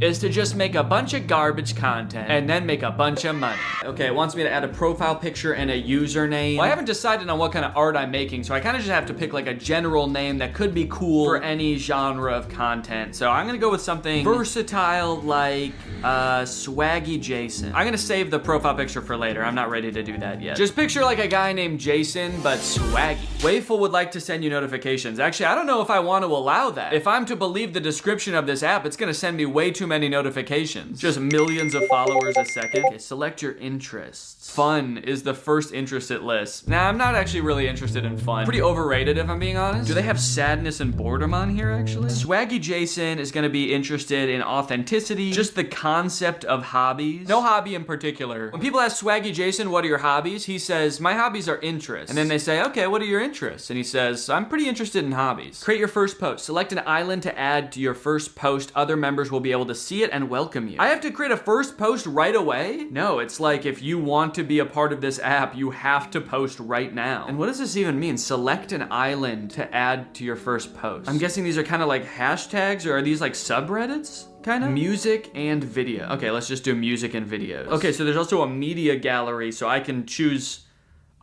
is to just make a bunch of garbage content and then make a bunch of money. Okay, it wants me to add a profile picture and a username. Well, I haven't decided on what kind of art I'm making, so I kind of just have to pick like a general name that could be cool for any genre of content. So I'm gonna go with something versatile like Swaggy Jason. I'm gonna save the profile picture for later. I'm not ready to do that yet. Just picture like a guy named Jason, but swaggy. Waveful would like to send you notifications. Actually, I don't know if I want to allow that. If I'm to believe the description of this app, it's gonna send me way too many notifications. Just millions of followers a second. Okay, select your interests. Fun is the first interest it lists. Nah, I'm not actually really interested in fun. Pretty overrated if I'm being honest. Do they have sadness and boredom on here actually? Swaggy Jason is gonna be interested in authenticity, just the concept of hobbies. No hobby in particular. When people ask Swaggy Jason, what are your hobbies? He says, my hobbies are interests. And then they say, okay, what are your interests? And he says, I'm pretty interested in hobbies. Create your first post. Select an island to add to your first post. Other members will be able to see it and welcome you. I have to create a first post right away? No, it's like if you want to be a part of this app, you have to post right now. And what does this even mean? Select an island to add to your first post. I'm guessing these are kind of like hashtags, or are these like subreddits? Kind of? Music and video. Okay, let's just do music and videos. Okay, so there's also a media gallery, so I can choose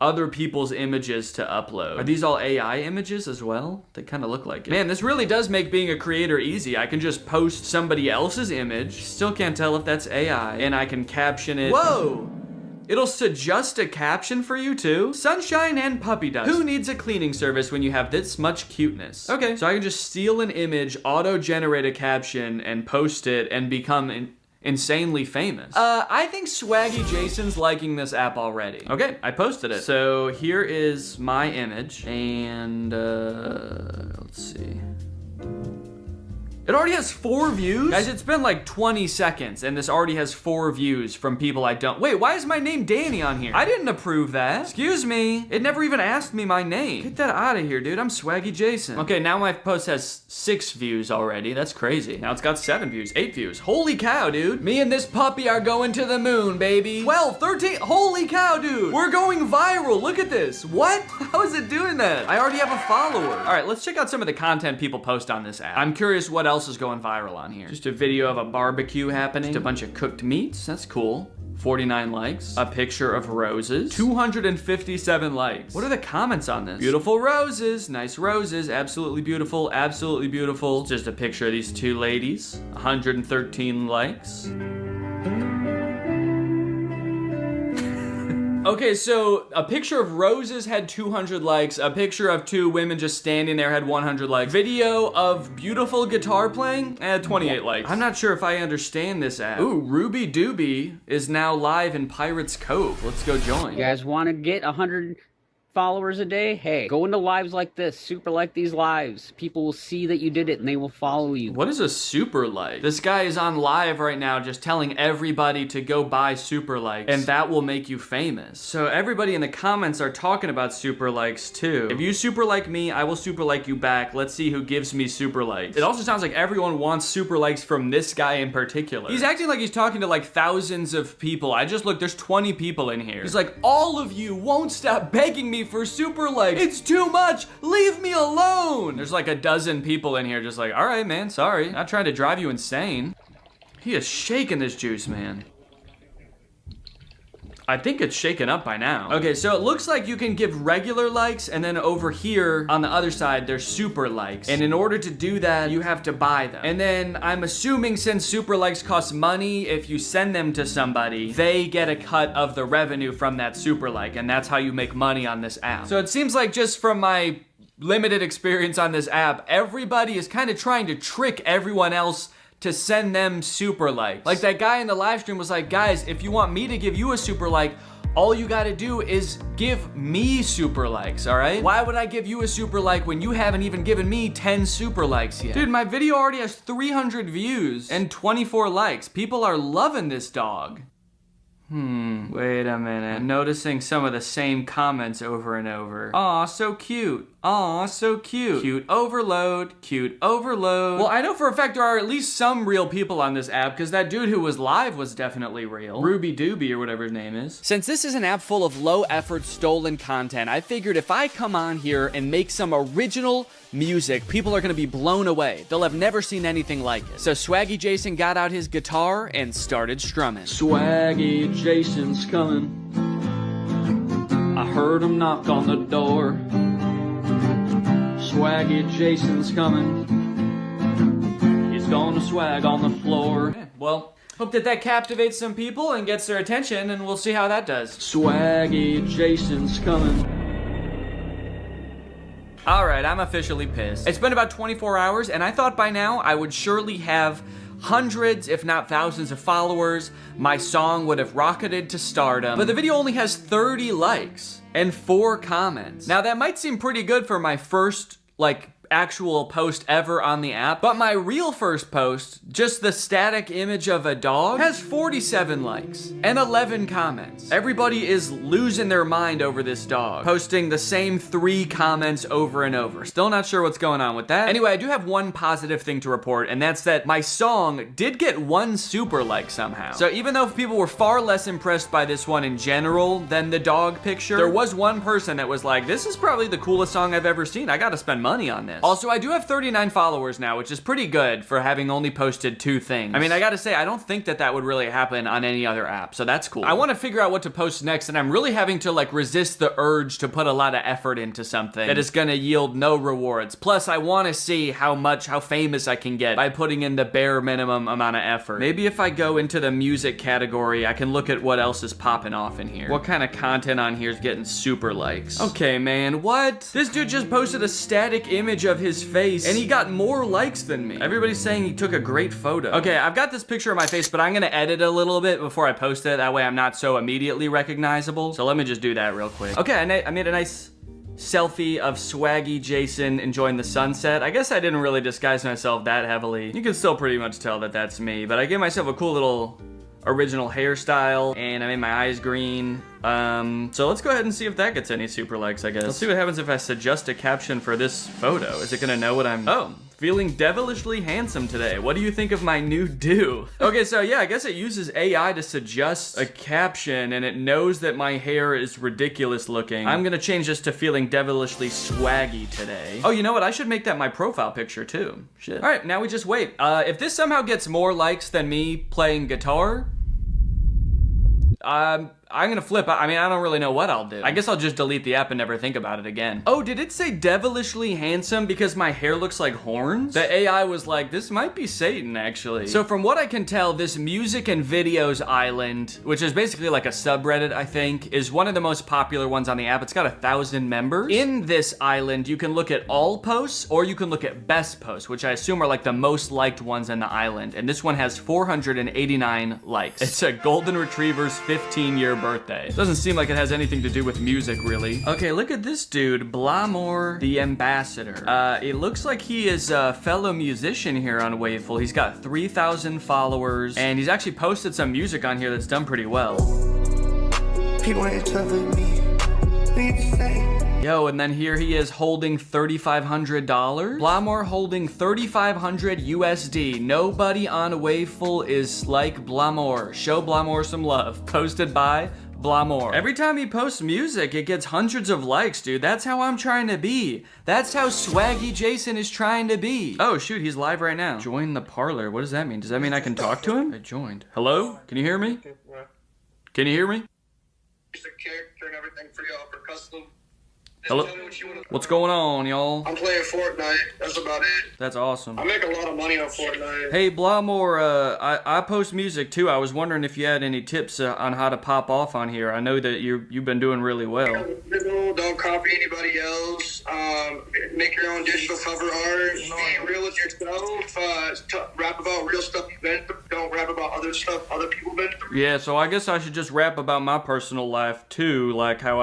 other people's images to upload. Are these all AI images as well? They kind of look like it. Man, this really does make being a creator easy. I can just post somebody else's image, still can't tell if that's AI, and I can caption it. Whoa! It'll suggest a caption for you too? Sunshine and puppy dust. Who needs a cleaning service when you have this much cuteness? Okay, so I can just steal an image, auto-generate a caption, and post it and become insanely famous. I think Swaggy Jason's liking this app already. Okay, I posted it. So here is my image, and let's see. It already has 4 views? Guys, it's been like 20 seconds and this already has 4 views from people I don't. Wait, why is my name Danny on here? I didn't approve that. Excuse me. It never even asked me my name. Get that out of here, dude. I'm Swaggy Jason. Okay, now my post has 6 views already. That's crazy. Now it's got 7 views, 8 views. Holy cow, dude. Me and this puppy are going to the moon, baby. 12, 13. Holy cow, dude. We're going viral. Look at this. What? How is it doing that? I already have a follower. All right, let's check out some of the content people post on this app. I'm curious what else is going viral on here. Just a video of a barbecue happening. Just a bunch of cooked meats. That's cool. 49 likes. A picture of roses. 257 likes. What are the comments on this? Beautiful roses. Nice roses. Absolutely beautiful. Absolutely beautiful. Just a picture of these 2 ladies. 113 likes. Okay, so a picture of roses had 200 likes. A picture of 2 women just standing there had 100 likes. Video of beautiful guitar playing had 28 likes. I'm not sure if I understand this app. Ooh, Ruby Doobie is now live in Pirates Cove. Let's go join. You guys want to get 100 followers a day? Hey, go into lives like this. Super like these lives. People will see that you did it and they will follow you. What is a super like? This guy is on live right now just telling everybody to go buy super likes and that will make you famous. So everybody in the comments are talking about super likes too. If you super like me, I will super like you back. Let's see who gives me super likes. It also sounds like everyone wants super likes from this guy in particular. He's acting like he's talking to like thousands of people. I just looked, there's 20 people in here. He's like, all of you won't stop begging me for super likes. It's too much. Leave me alone. There's like a dozen people in here just like, all right, man, sorry. Not trying to drive you insane. He is shaking this juice, man. I think it's shaken up by now. Okay, so it looks like you can give regular likes and then over here on the other side, there's super likes. And in order to do that, you have to buy them. And then I'm assuming since super likes cost money, if you send them to somebody, they get a cut of the revenue from that super like. And that's how you make money on this app. So it seems like just from my limited experience on this app, everybody is kind of trying to trick everyone else to send them super likes. Like that guy in the live stream was like, guys, if you want me to give you a super like, all you gotta do is give me super likes, all right? Why would I give you a super like when you haven't even given me 10 super likes yet? Dude, my video already has 300 views and 24 likes. People are loving this dog. Wait a minute. I'm noticing some of the same comments over and over. Aw, so cute. Aw, so cute. Cute overload. Cute overload. Well, I know for a fact there are at least some real people on this app because that dude who was live was definitely real. Ruby Doobie or whatever his name is. Since this is an app full of low effort stolen content, I figured if I come on here and make some original music, people are gonna be blown away. They'll have never seen anything like it. So Swaggy Jason got out his guitar and started strumming. Swaggy Jason's coming. I heard him knock on the door. Swaggy Jason's coming. He's gonna swag on the floor. Yeah, well, hope that captivates some people and gets their attention, and we'll see how that does. Swaggy Jason's coming. All right, I'm officially pissed. It's been about 24 hours, and I thought by now I would surely have hundreds, if not thousands of followers. My song would have rocketed to stardom, but the video only has 30 likes and 4 comments. Now that might seem pretty good for my first, actual post ever on the app, but my real first post, just the static image of a dog, has 47 likes and 11 comments. Everybody is losing their mind over this dog, posting the same 3 comments over and over. Still not sure what's going on with that. Anyway, I do have one positive thing to report, and that's that my song did get 1 super like somehow. So even though people were far less impressed by this one in general than the dog picture, there was one person that was like, this is probably the coolest song I've ever seen. I gotta spend money on this. Also, I do have 39 followers now, which is pretty good for having only posted 2 things. I mean, I gotta say, I don't think that would really happen on any other app, so that's cool. I want to figure out what to post next, and I'm really having to like resist the urge to put a lot of effort into something that is gonna yield no rewards. Plus, I want to see how famous I can get by putting in the bare minimum amount of effort. Maybe if I go into the music category, I can look at what else is popping off in here. What kind of content on here is getting super likes? Okay, man, what? This dude just posted a static image of his face, and he got more likes than me. Everybody's saying he took a great photo. Okay, I've got this picture of my face, but I'm gonna edit a little bit before I post it. That way I'm not so immediately recognizable. So let me just do that real quick. Okay, I made a nice selfie of swaggy Jason enjoying the sunset. I guess I didn't really disguise myself that heavily. You can still pretty much tell that that's me, but I gave myself a cool little original hairstyle, and I made my eyes green. So let's go ahead and see if that gets any super likes, I guess. Let's see what happens if I suggest a caption for this photo. Is it gonna know what I'm... Oh, feeling devilishly handsome today. What do you think of my new do? Okay, so yeah, I guess it uses AI to suggest a caption, and it knows that my hair is ridiculous looking. I'm gonna change this to feeling devilishly swaggy today. Oh, you know what? I should make that my profile picture too. Shit. All right, now we just wait. If this somehow gets more likes than me playing guitar, I'm gonna flip. I mean, I don't really know what I'll do. I guess I'll just delete the app and never think about it again. Oh, did it say devilishly handsome because my hair looks like horns? The AI was like, this might be Satan, actually. So from what I can tell, this music and videos island, which is basically like a subreddit, I think, is one of the most popular ones on the app. It's got 1,000 members. In this island, you can look at all posts, or you can look at best posts, which I assume are like the most liked ones in the island. And this one has 489 likes. It's a golden retriever's 15-year birthday. Doesn't seem like it has anything to do with music, really. Okay, look at this dude, Blamore the Ambassador. It looks like he is a fellow musician here on Waveful. He's got 3,000 followers, and he's actually posted some music on here that's done pretty well. People ain't telling me. Yo, and then here he is holding $3,500. Blamore holding $3,500 USD. Nobody on Waveful is like Blamore. Show Blamore some love. Posted by Blamore. Every time he posts music, it gets hundreds of likes, dude. That's how I'm trying to be. That's how swaggy Jason is trying to be. Oh, shoot, he's live right now. Join the parlor. What does that mean? Does that mean I can talk to him? I joined. Hello? Can you hear me? Can you hear me? Character and everything for y'all for custom. Hello? What's going on, y'all? I'm playing Fortnite. That's about it. That's awesome. I make a lot of money on Fortnite. Hey, Blamore, I post music too. I was wondering if you had any tips on how to pop off on here. I know that you've been doing really well. Don't copy anybody else. Make your own digital cover art. Be real with yourself. Rap about real stuff you've been through. Don't rap about other stuff other people been through. Yeah, so I guess I should just rap about my personal life too, like how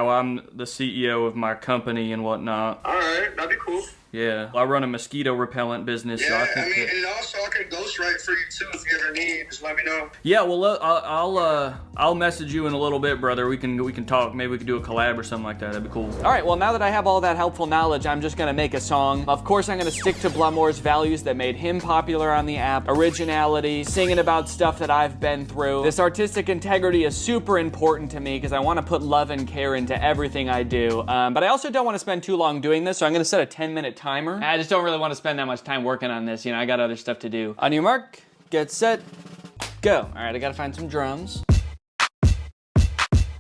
I'm the CEO of my company and whatnot. Alright, that'd be cool. Yeah, I run a mosquito repellent business. Yeah, so and also I can ghostwrite for you too if you ever need. Just let me know. Yeah, well, I'll message you in a little bit, brother. We can talk. Maybe we can do a collab or something like that. That'd be cool. All right, well, now that I have all that helpful knowledge, I'm just gonna make a song. Of course, I'm gonna stick to Blamore's values that made him popular on the app: originality, singing about stuff that I've been through. This artistic integrity is super important to me because I want to put love and care into everything I do. But I also don't want to spend too long doing this, so I'm gonna set a 10-minute timer. I just don't really want to spend that much time working on this. You know, I got other stuff to do. On your mark, get set, go. All right, I gotta find some drums.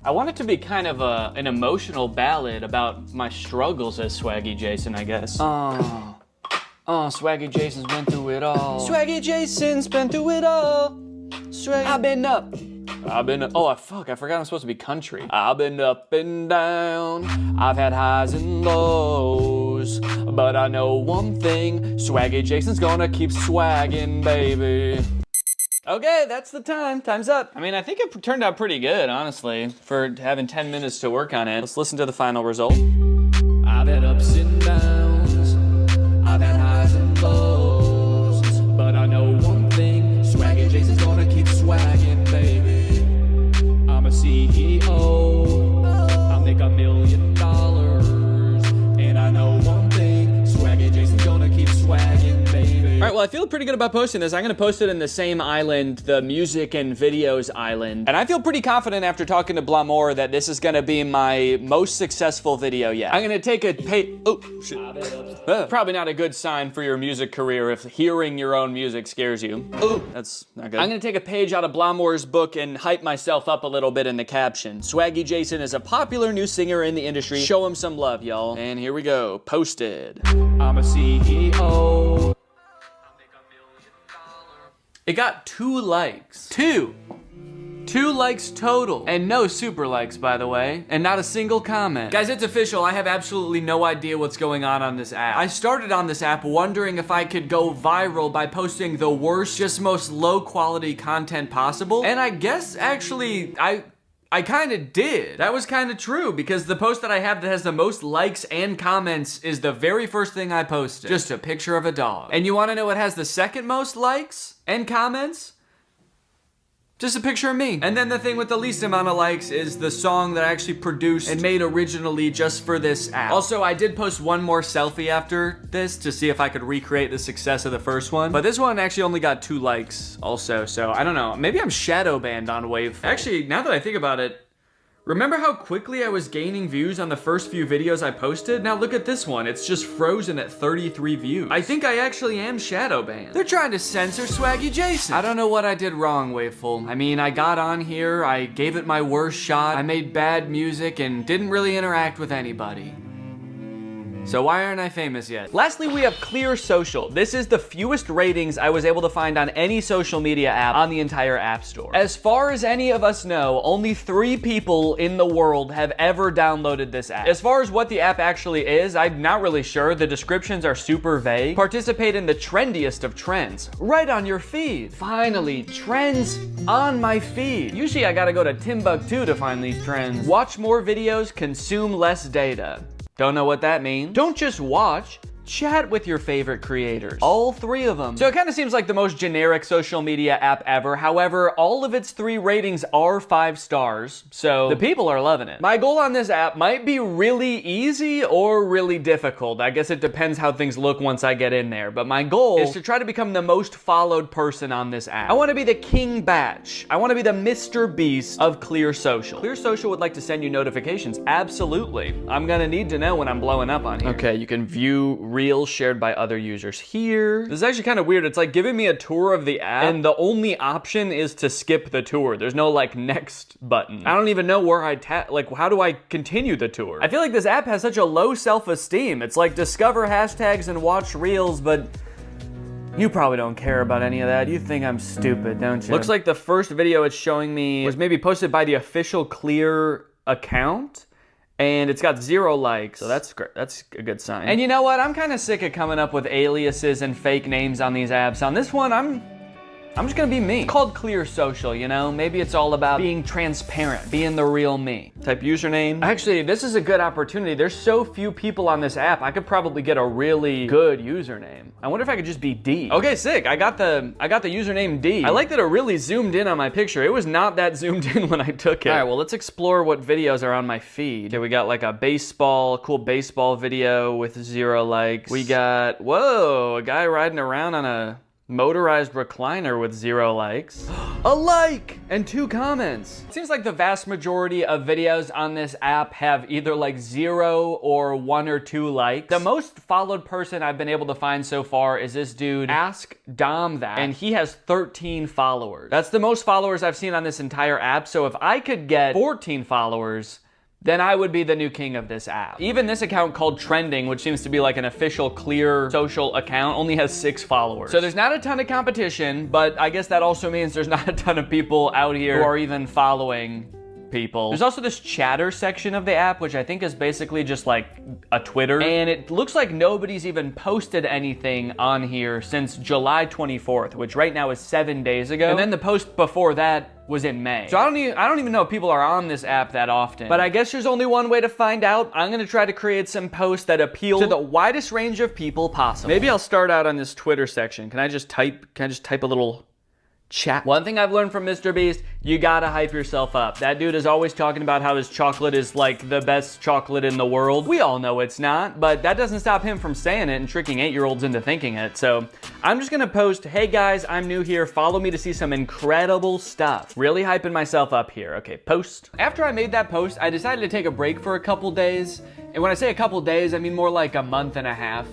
I want it to be kind of an emotional ballad about my struggles as Swaggy Jason, I guess. Oh, Swaggy Jason's been through it all. Swaggy Jason's been through it all. I've been up. Oh, fuck, I forgot I'm supposed to be country. I've been up and down. I've had highs and lows. But I know one thing, Swaggy Jason's gonna keep swagging, baby. Okay, that's the time. Time's up. I mean, I think it turned out pretty good, honestly, for having 10 minutes to work on it. Let's listen to the final result. I've had ups and downs. I've had highs and lows. But I know one thing, Swaggy Jason's gonna keep swagging, baby. I'm a CEO. I'll make $1 million. And I know one thing, Swaggy Jason's gonna keep swagging, baby. All right, well, well, I feel pretty good about posting this. I'm gonna post it in the same island, the music and videos island. And I feel pretty confident after talking to Blamour that this is gonna be my most successful video yet. I'm gonna take a oh, shit. Probably not a good sign for your music career if hearing your own music scares you. Oh, that's not good. I'm gonna take a page out of Blamour's book and hype myself up a little bit in the caption. Swaggy Jason is a popular new singer in the industry. Show him some love, y'all. And here we go, posted. I'm a CEO. It got 2 likes. 2 likes total. And no super likes, by the way. And not a single comment. Guys, it's official. I have absolutely no idea what's going on this app. I started on this app wondering if I could go viral by posting the worst, just most low quality content possible. And I guess actually, I kind of did. That was kind of true because the post that I have that has the most likes and comments is the very first thing I posted. Just a picture of a dog. And you want to know what has the second most likes and comments? Just a picture of me. And then the thing with the least amount of likes is the song that I actually produced and made originally just for this app. Also, I did post one more selfie after this to see if I could recreate the success of the first one. But this one actually only got 2 likes also, so I don't know. Maybe I'm shadow banned on Waveful. Actually, now that I think about it, remember how quickly I was gaining views on the first few videos I posted? Now look at this one, it's just frozen at 33 views. I think I actually am shadow banned. They're trying to censor Swaggy Jason. I don't know what I did wrong, Waveful. I mean, I got on here, I gave it my worst shot, I made bad music, and didn't really interact with anybody. So why aren't I famous yet? Lastly, we have Clear Social. This is the fewest ratings I was able to find on any social media app on the entire App Store. As far as any of us know, only 3 people in the world have ever downloaded this app. As far as what the app actually is, I'm not really sure. The descriptions are super vague. Participate in the trendiest of trends, right on your feed. Finally, trends on my feed. Usually I gotta go to Timbuktu to find these trends. Watch more videos, consume less data. Don't know what that means. Don't just watch, chat with your favorite creators. All 3 of them. So it kind of seems like the most generic social media app ever. However, all of its 3 ratings are 5 stars, so the people are loving it. My goal on this app might be really easy or really difficult. I guess it depends how things look once I get in there. But my goal is to try to become the most followed person on this app. I want to be the King Batch. I want to be the Mr. Beast of Clear Social. Clear Social would like to send you notifications. Absolutely. I'm gonna need to know when I'm blowing up on here. Okay, you can view reels shared by other users here. This is actually kind of weird. It's like giving me a tour of the app and the only option is to skip the tour. There's no like next button. I don't even know where I tap, like how do I continue the tour? I feel like this app has such a low self-esteem. It's like discover hashtags and watch reels, but you probably don't care about any of that. You think I'm stupid, don't you? Looks like the first video it's showing me was maybe posted by the official Clear account. And it's got 0 likes, so that's great. That's a good sign. And you know what? I'm kind of sick of coming up with aliases and fake names on these apps. On this one, I'm just gonna be me. It's called Clear Social, you know? Maybe it's all about being transparent, being the real me. Type username. Actually, this is a good opportunity. There's so few people on this app, I could probably get a really good username. I wonder if I could just be D. Okay, sick. I got the username D. I like that it really zoomed in on my picture. It was not that zoomed in when I took it. All right, well, let's explore what videos are on my feed. Okay, we got like a cool baseball video with 0 likes. We got, whoa, a guy riding around on a motorized recliner with 0 likes. A like and 2 comments. It seems like the vast majority of videos on this app have either like 0 or 1 or 2 likes. The most followed person I've been able to find so far is this dude, Ask Dom That, and he has 13 followers. That's the most followers I've seen on this entire app, so if I could get 14 followers, then I would be the new king of this app. Even this account called Trending, which seems to be like an official Clear Social account, only has 6 followers. So there's not a ton of competition, but I guess that also means there's not a ton of people out here who are even following people. There's also this chatter section of the app, which I think is basically just like a Twitter. And it looks like nobody's even posted anything on here since July 24th, which right now is 7 days ago. And then the post before that was in May. So I don't even know if people are on this app that often. But I guess there's only one way to find out. I'm gonna try to create some posts that appeal to the widest range of people possible. Maybe I'll start out on this Twitter section. Can I just type a little chat. One thing I've learned from Mr. Beast, you gotta hype yourself up. That dude is always talking about how his chocolate is like the best chocolate in the world. We all know it's not, but that doesn't stop him from saying it and tricking 8-year-olds into thinking it. So I'm just gonna post, hey guys, I'm new here. Follow me to see some incredible stuff. Really hyping myself up here. Okay, post. After I made that post, I decided to take a break for a couple days. And when I say a couple days, I mean more like a month and a half.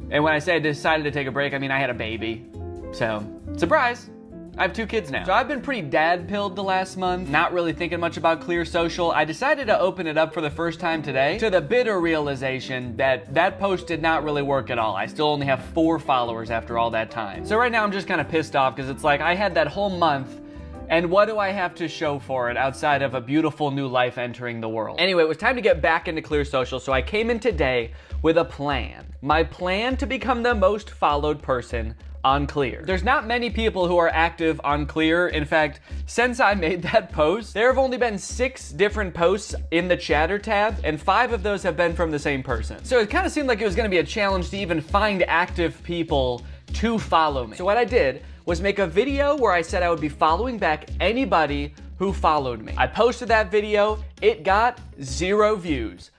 And when I say I decided to take a break, I mean I had a baby. So, surprise! I have 2 kids now. So I've been pretty dad-pilled the last month, not really thinking much about Clear Social. I decided to open it up for the first time today to the bitter realization that that post did not really work at all. I still only have 4 followers after all that time. So right now I'm just kind of pissed off because it's like I had that whole month, and what do I have to show for it outside of a beautiful new life entering the world? Anyway, it was time to get back into Clear Social, so I came in today with a plan. My plan to become the most followed person on Clear. There's not many people who are active on Clear. In fact, since I made that post, there have only been 6 different posts in the chatter tab, and 5 of those have been from the same person. So it kind of seemed like it was gonna be a challenge to even find active people to follow me. So what I did was make a video where I said I would be following back anybody who followed me. I posted that video, it got 0 views.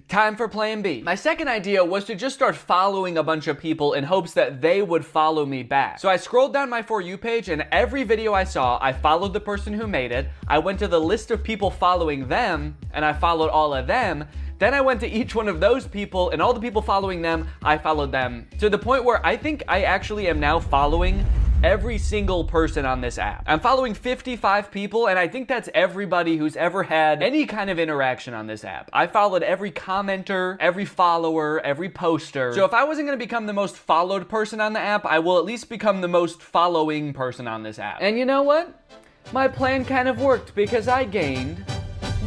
Time for plan B. My second idea was to just start following a bunch of people in hopes that they would follow me back. So I scrolled down my For You page, and every video I saw, I followed the person who made it. I went to the list of people following them, and I followed all of them. Then I went to each one of those people, and all the people following them, I followed them, to the point where I think I actually am now following every single person on this app. I'm following 55 people, and I think that's everybody who's ever had any kind of interaction on this app. I followed every commenter, every follower, every poster. So if I wasn't gonna become the most followed person on the app, I will at least become the most following person on this app. And you know what? My plan kind of worked because I gained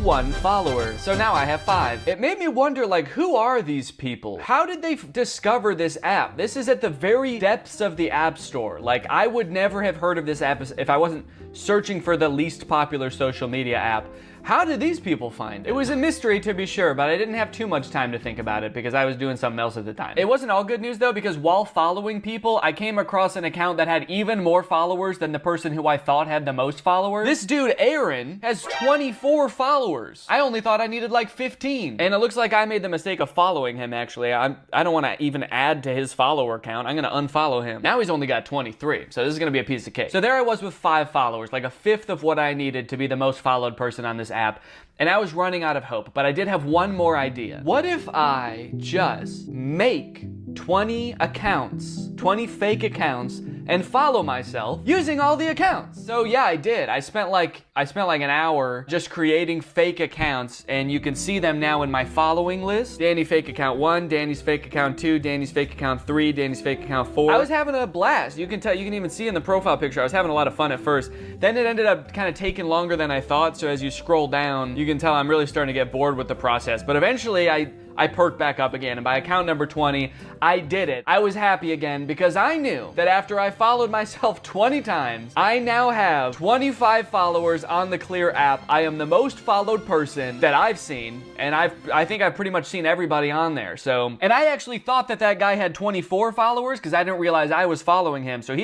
1 follower. So now I have 5. It made me wonder, like, who are these people? How did they discover this app? This is at the very depths of the App Store. Like, I would never have heard of this app if I wasn't searching for the least popular social media app. How did these people find it? It was a mystery, to be sure, but I didn't have too much time to think about it because I was doing something else at the time. It wasn't all good news though, because while following people, I came across an account that had even more followers than the person who I thought had the most followers. This dude, Aaron, has 24 followers. I only thought I needed like 15. And it looks like I made the mistake of following him, actually. I don't want to even add to his follower count. I'm going to unfollow him. Now he's only got 23, so this is going to be a piece of cake. So there I was with 5 followers, like a 1/5 of what I needed to be the most followed person on this app. And I was running out of hope, but I did have one more idea. What if I just make 20 accounts, 20 fake accounts, and follow myself using all the accounts? So yeah, I did. I spent like an hour just creating fake accounts, and you can see them now in my following list. Danny fake account 1, Danny's fake account 2, Danny's fake account 3, Danny's fake account 4. I was having a blast. You can tell, you can even see in the profile picture, I was having a lot of fun at first. Then it ended up kind of taking longer than I thought, so as you scroll down, you can tell I'm really starting to get bored with the process. But eventually I perked back up again, and by account number 20, I did it. I was happy again because I knew that after I followed myself 20 times, I now have 25 followers on the Clear app. I am the most followed person that I've seen, and I think I've pretty much seen everybody on there. So, and I actually thought that guy had 24 followers because I didn't realize I was following him. So I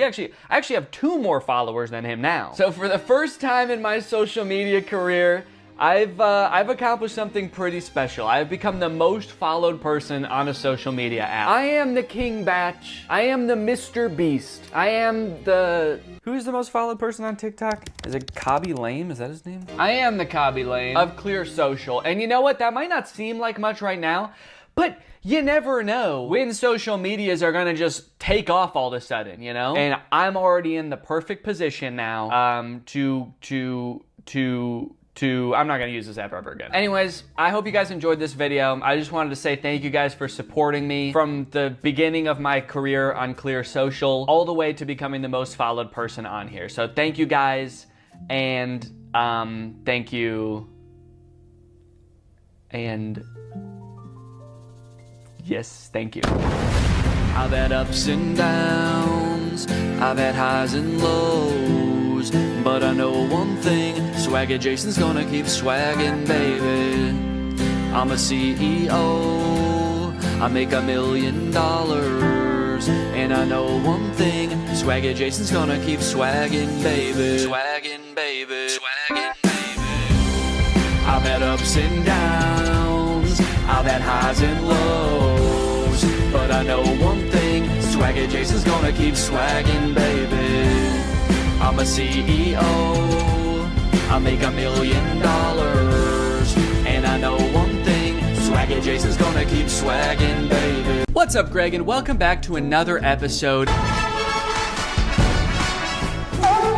actually have 2 more followers than him now. So for the first time in my social media career, I've accomplished something pretty special. I've become the most followed person on a social media app. I am the King Batch. I am the Mr. Beast. I am the... Who's the most followed person on TikTok? Is it Cobby Lame? Is that his name? I am the Cobby Lame of Clear Social. And you know what? That might not seem like much right now, but you never know when social medias are gonna just take off all of a sudden, you know? And I'm already in the perfect position now I'm not gonna use this app ever again. Anyways, I hope you guys enjoyed this video. I just wanted to say thank you guys for supporting me from the beginning of my career on Clear Social all the way to becoming the most followed person on here. So thank you guys, and thank you, and yes, thank you. I've had ups and downs, I've had highs and lows, but I know one thing, Swagger Jason's gonna keep swagging, baby. I'm a CEO, I make $1 million, And I know one thing, Swagger Jason's gonna keep swagging, baby. Swagging, baby. Swagging, baby. I've had ups and downs, I've had highs and lows, but I know one thing, Swagger Jason's gonna keep swagging, baby. I'm a CEO, I make $1 million, and I know one thing, Swagger Jason's gonna keep swagging, baby. What's up, Greg, and welcome back to another episode.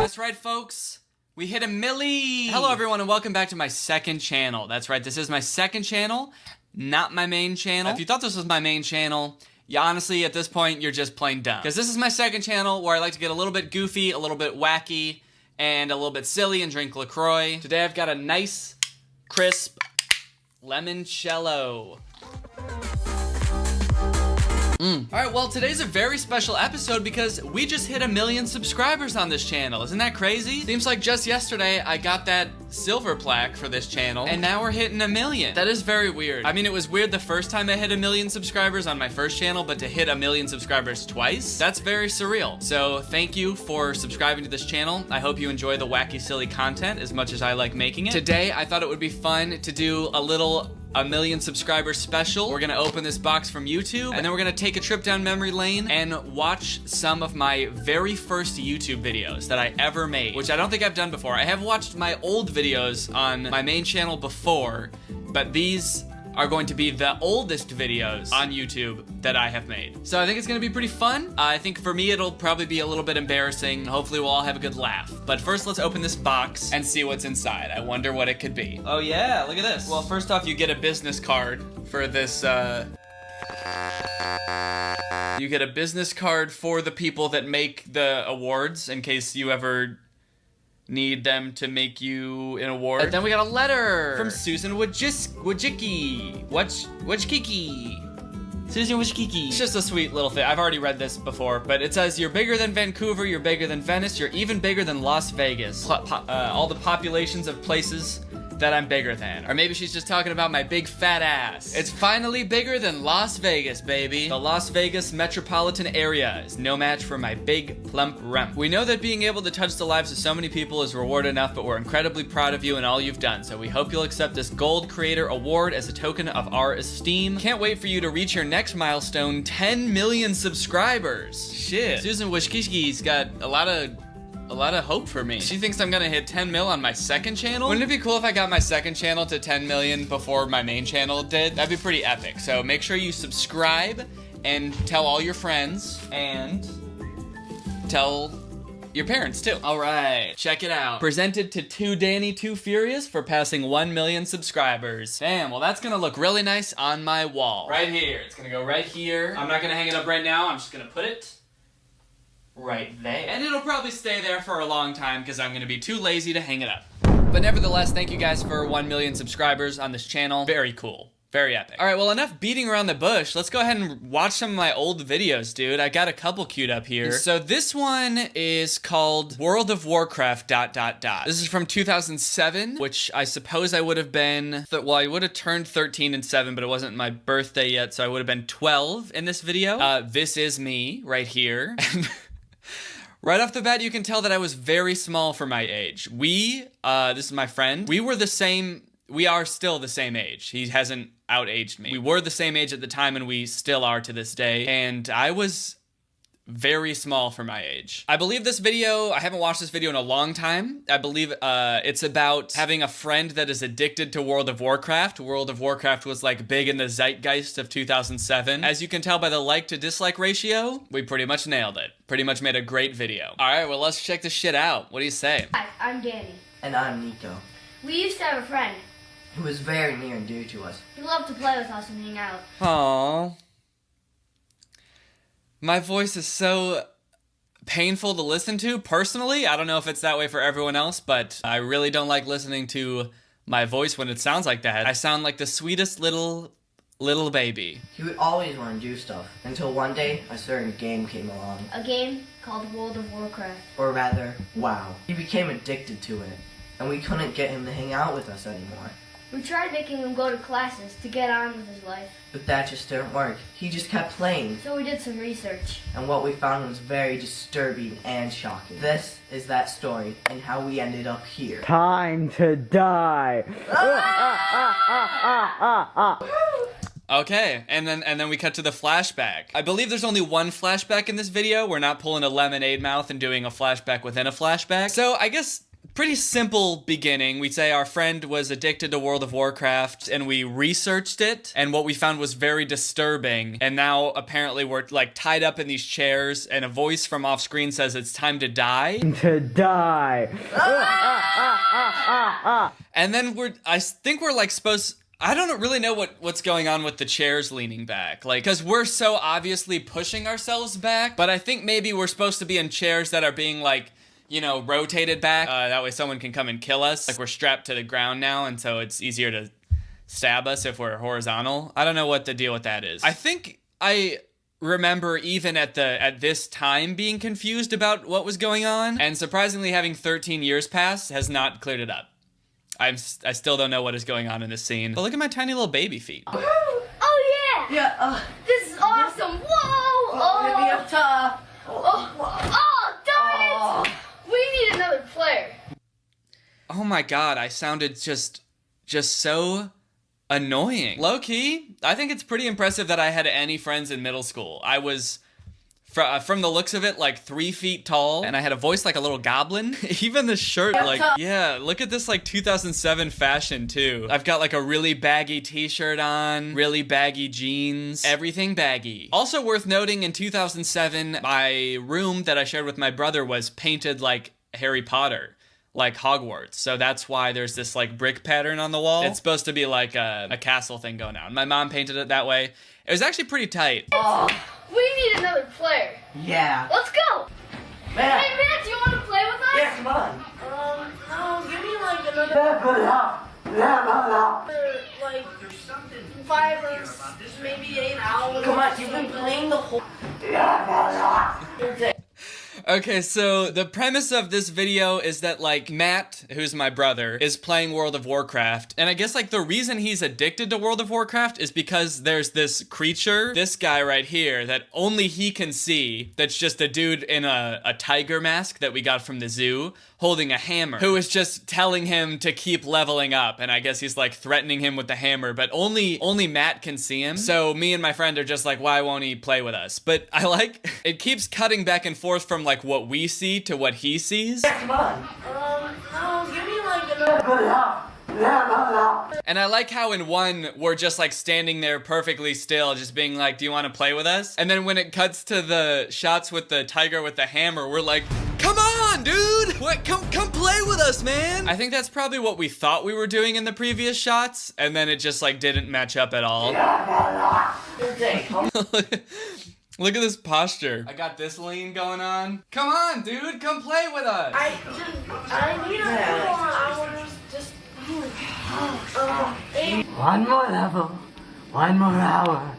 That's right, folks. We hit 1 milli! Hello, everyone, and welcome back to my second channel. That's right, this is my second channel, not my main channel. If you thought this was my main channel, yeah, honestly, at this point, you're just plain dumb. Because this is my second channel where I like to get a little bit goofy, a little bit wacky, and a little bit silly and drink LaCroix. Today I've got a nice, crisp limoncello. Alright, well, today's a very special episode because we just hit 1 million subscribers on this channel. Isn't that crazy? Seems like just yesterday I got that silver plaque for this channel, and now we're hitting 1 million. That is very weird. I mean, it was weird the first time I hit 1 million subscribers on my first channel, but to hit 1 million subscribers twice, that's very surreal. So thank you for subscribing to this channel. I hope you enjoy the wacky, silly content as much as I like making it. Today, I thought it would be fun to do a little 1 million subscribers special. We're gonna open this box from YouTube, and then we're gonna take a trip down memory lane and watch some of my very first YouTube videos that I ever made, which I don't think I've done before. I have watched my old videos on my main channel before, but these are going to be the oldest videos on YouTube that I have made. So I think it's gonna be pretty fun. I think for me, it'll probably be a little bit embarrassing. Hopefully we'll all have a good laugh. But first, let's open this box and see what's inside. I wonder what it could be. Oh yeah, look at this. Well, first off, you get a business card for this, you get a business card for the people that make the awards in case you ever need them to make you an award. And then we got a letter from Susan Wojcicki. Susan Wojcicki. It's just a sweet little thing. I've already read this before, but it says, "You're bigger than Vancouver, you're bigger than Venice, you're even bigger than Las Vegas." All the populations of places that I'm bigger than. Or maybe she's just talking about my big fat ass. It's finally bigger than Las Vegas, baby. The Las Vegas metropolitan area is no match for my big plump rump. We know that being able to touch the lives of so many people is reward enough, but we're incredibly proud of you and all you've done. So we hope you'll accept this Gold Creator Award as a token of our esteem. Can't wait for you to reach your next milestone, 10 million subscribers. Shit. Susan Wojcicki's got a lot of hope for me. She thinks I'm gonna hit 10 mil on my second channel. Wouldn't it be cool if I got my second channel to 10 million before my main channel did? That'd be pretty epic. So make sure you subscribe and tell all your friends and tell your parents too. All right, check it out. Presented to Too Danny Too Furious for passing 1 million subscribers. Damn, well that's gonna look really nice on my wall. Right here, it's gonna go right here. I'm not gonna hang it up right now, I'm just gonna put it right there. And it'll probably stay there for a long time because I'm gonna be too lazy to hang it up. But nevertheless, thank you guys for 1 million subscribers on this channel. Very cool. Very epic. All right, well, enough beating around the bush. Let's go ahead and watch some of my old videos, dude. I got a couple queued up here. So this one is called World of Warcraft ... This is from 2007, which I suppose I would have been, well, I would have turned 13 and 7, but it wasn't my birthday yet, so I would have been 12 in this video. This is me right here. Right off the bat, you can tell that I was very small for my age. This is my friend. We are still the same age. He hasn't out-aged me. We were the same age at the time, and we still are to this day. And I was very small for my age. I believe this video, I haven't watched this video in a long time. I believe it's about having a friend that is addicted to World of Warcraft. World of Warcraft was like big in the zeitgeist of 2007. As you can tell by the like to dislike ratio, we pretty much nailed it. Pretty much made a great video. All right, well, let's check this shit out. What do you say? Hi, I'm Danny. And I'm Nico. We used to have a friend who was very near and dear to us. He loved to play with us and hang out. Aww. My voice is so painful to listen to, personally. I don't know if it's that way for everyone else, but I really don't like listening to my voice when it sounds like that. I sound like the sweetest little baby. He would always want to do stuff, until one day a certain game came along. A game called World of Warcraft. Or rather, WoW. He became addicted to it, and we couldn't get him to hang out with us anymore. We tried making him go to classes to get on with his life. But that just didn't work. He just kept playing. So we did some research. And what we found was very disturbing and shocking. This is that story and how we ended up here. Time to die. Okay, and then we cut to the flashback. I believe there's only one flashback in this video. We're not pulling a lemonade mouth and doing a flashback within a flashback. So I guess pretty simple beginning. We'd say our friend was addicted to World of Warcraft and we researched it, and what we found was very disturbing. And now apparently we're like tied up in these chairs and a voice from off screen says it's time to die. To die. And then I think we're like I don't really know what's going on with the chairs leaning back. Like, because we're so obviously pushing ourselves back, but I think maybe we're supposed to be in chairs that are being like, you know, rotated back. That way someone can come and kill us. Like, we're strapped to the ground now, and so it's easier to stab us if we're horizontal. I don't know what the deal with that is. I think I remember even at this time being confused about what was going on, and surprisingly having 13 years pass has not cleared it up. I still don't know what is going on in this scene. But look at my tiny little baby feet. Oh yeah! Yeah, this is awesome! Whoa! Hit me up top. Darn it! We need another player. Oh my god, I sounded just so annoying. Low key, I think it's pretty impressive that I had any friends in middle school. I was, from the looks of it, like 3 feet tall, and I had a voice like a little goblin. Even the shirt, like, yeah, look at this like 2007 fashion too. I've got like a really baggy t-shirt on, really baggy jeans, everything baggy. Also worth noting, in 2007, my room that I shared with my brother was painted like Harry Potter, like Hogwarts. So that's why there's this like brick pattern on the wall. It's supposed to be like a castle thing going on. My mom painted it that way. It was actually pretty tight. We need another player. Yeah. Let's go. Man. Hey, Matt, do you want to play with us? Yeah, come on. No, give me like another... like 5 or maybe 8 hours. Come on, you've been playing the whole... Okay, so the premise of this video is that, like, Matt, who's my brother, is playing World of Warcraft. And I guess, like, the reason he's addicted to World of Warcraft is because there's this creature, this guy right here, that only he can see, that's just a dude in a tiger mask that we got from the zoo, holding a hammer, who is just telling him to keep leveling up. And I guess he's, like, threatening him with the hammer, but only Matt can see him. So me and my friend are just like, why won't he play with us? But I like, it keeps cutting back and forth from, like, what we see to what he sees. Yeah, come on. No, give me like another... And I like how in one, we're just like standing there perfectly still, just being like, do you want to play with us? And then when it cuts to the shots with the tiger with the hammer, we're like, come on, dude! What? Come play with us, man! I think that's probably what we thought we were doing in the previous shots, and then it just like didn't match up at all. Look at this posture. I got this lean going on. Come on, dude, come play with us. I need a few more hours. Just... One more level, one more hour,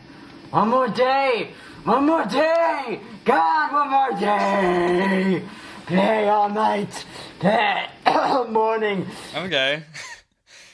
one more day, one more day. God, one more day. Play all night, play all morning. Okay.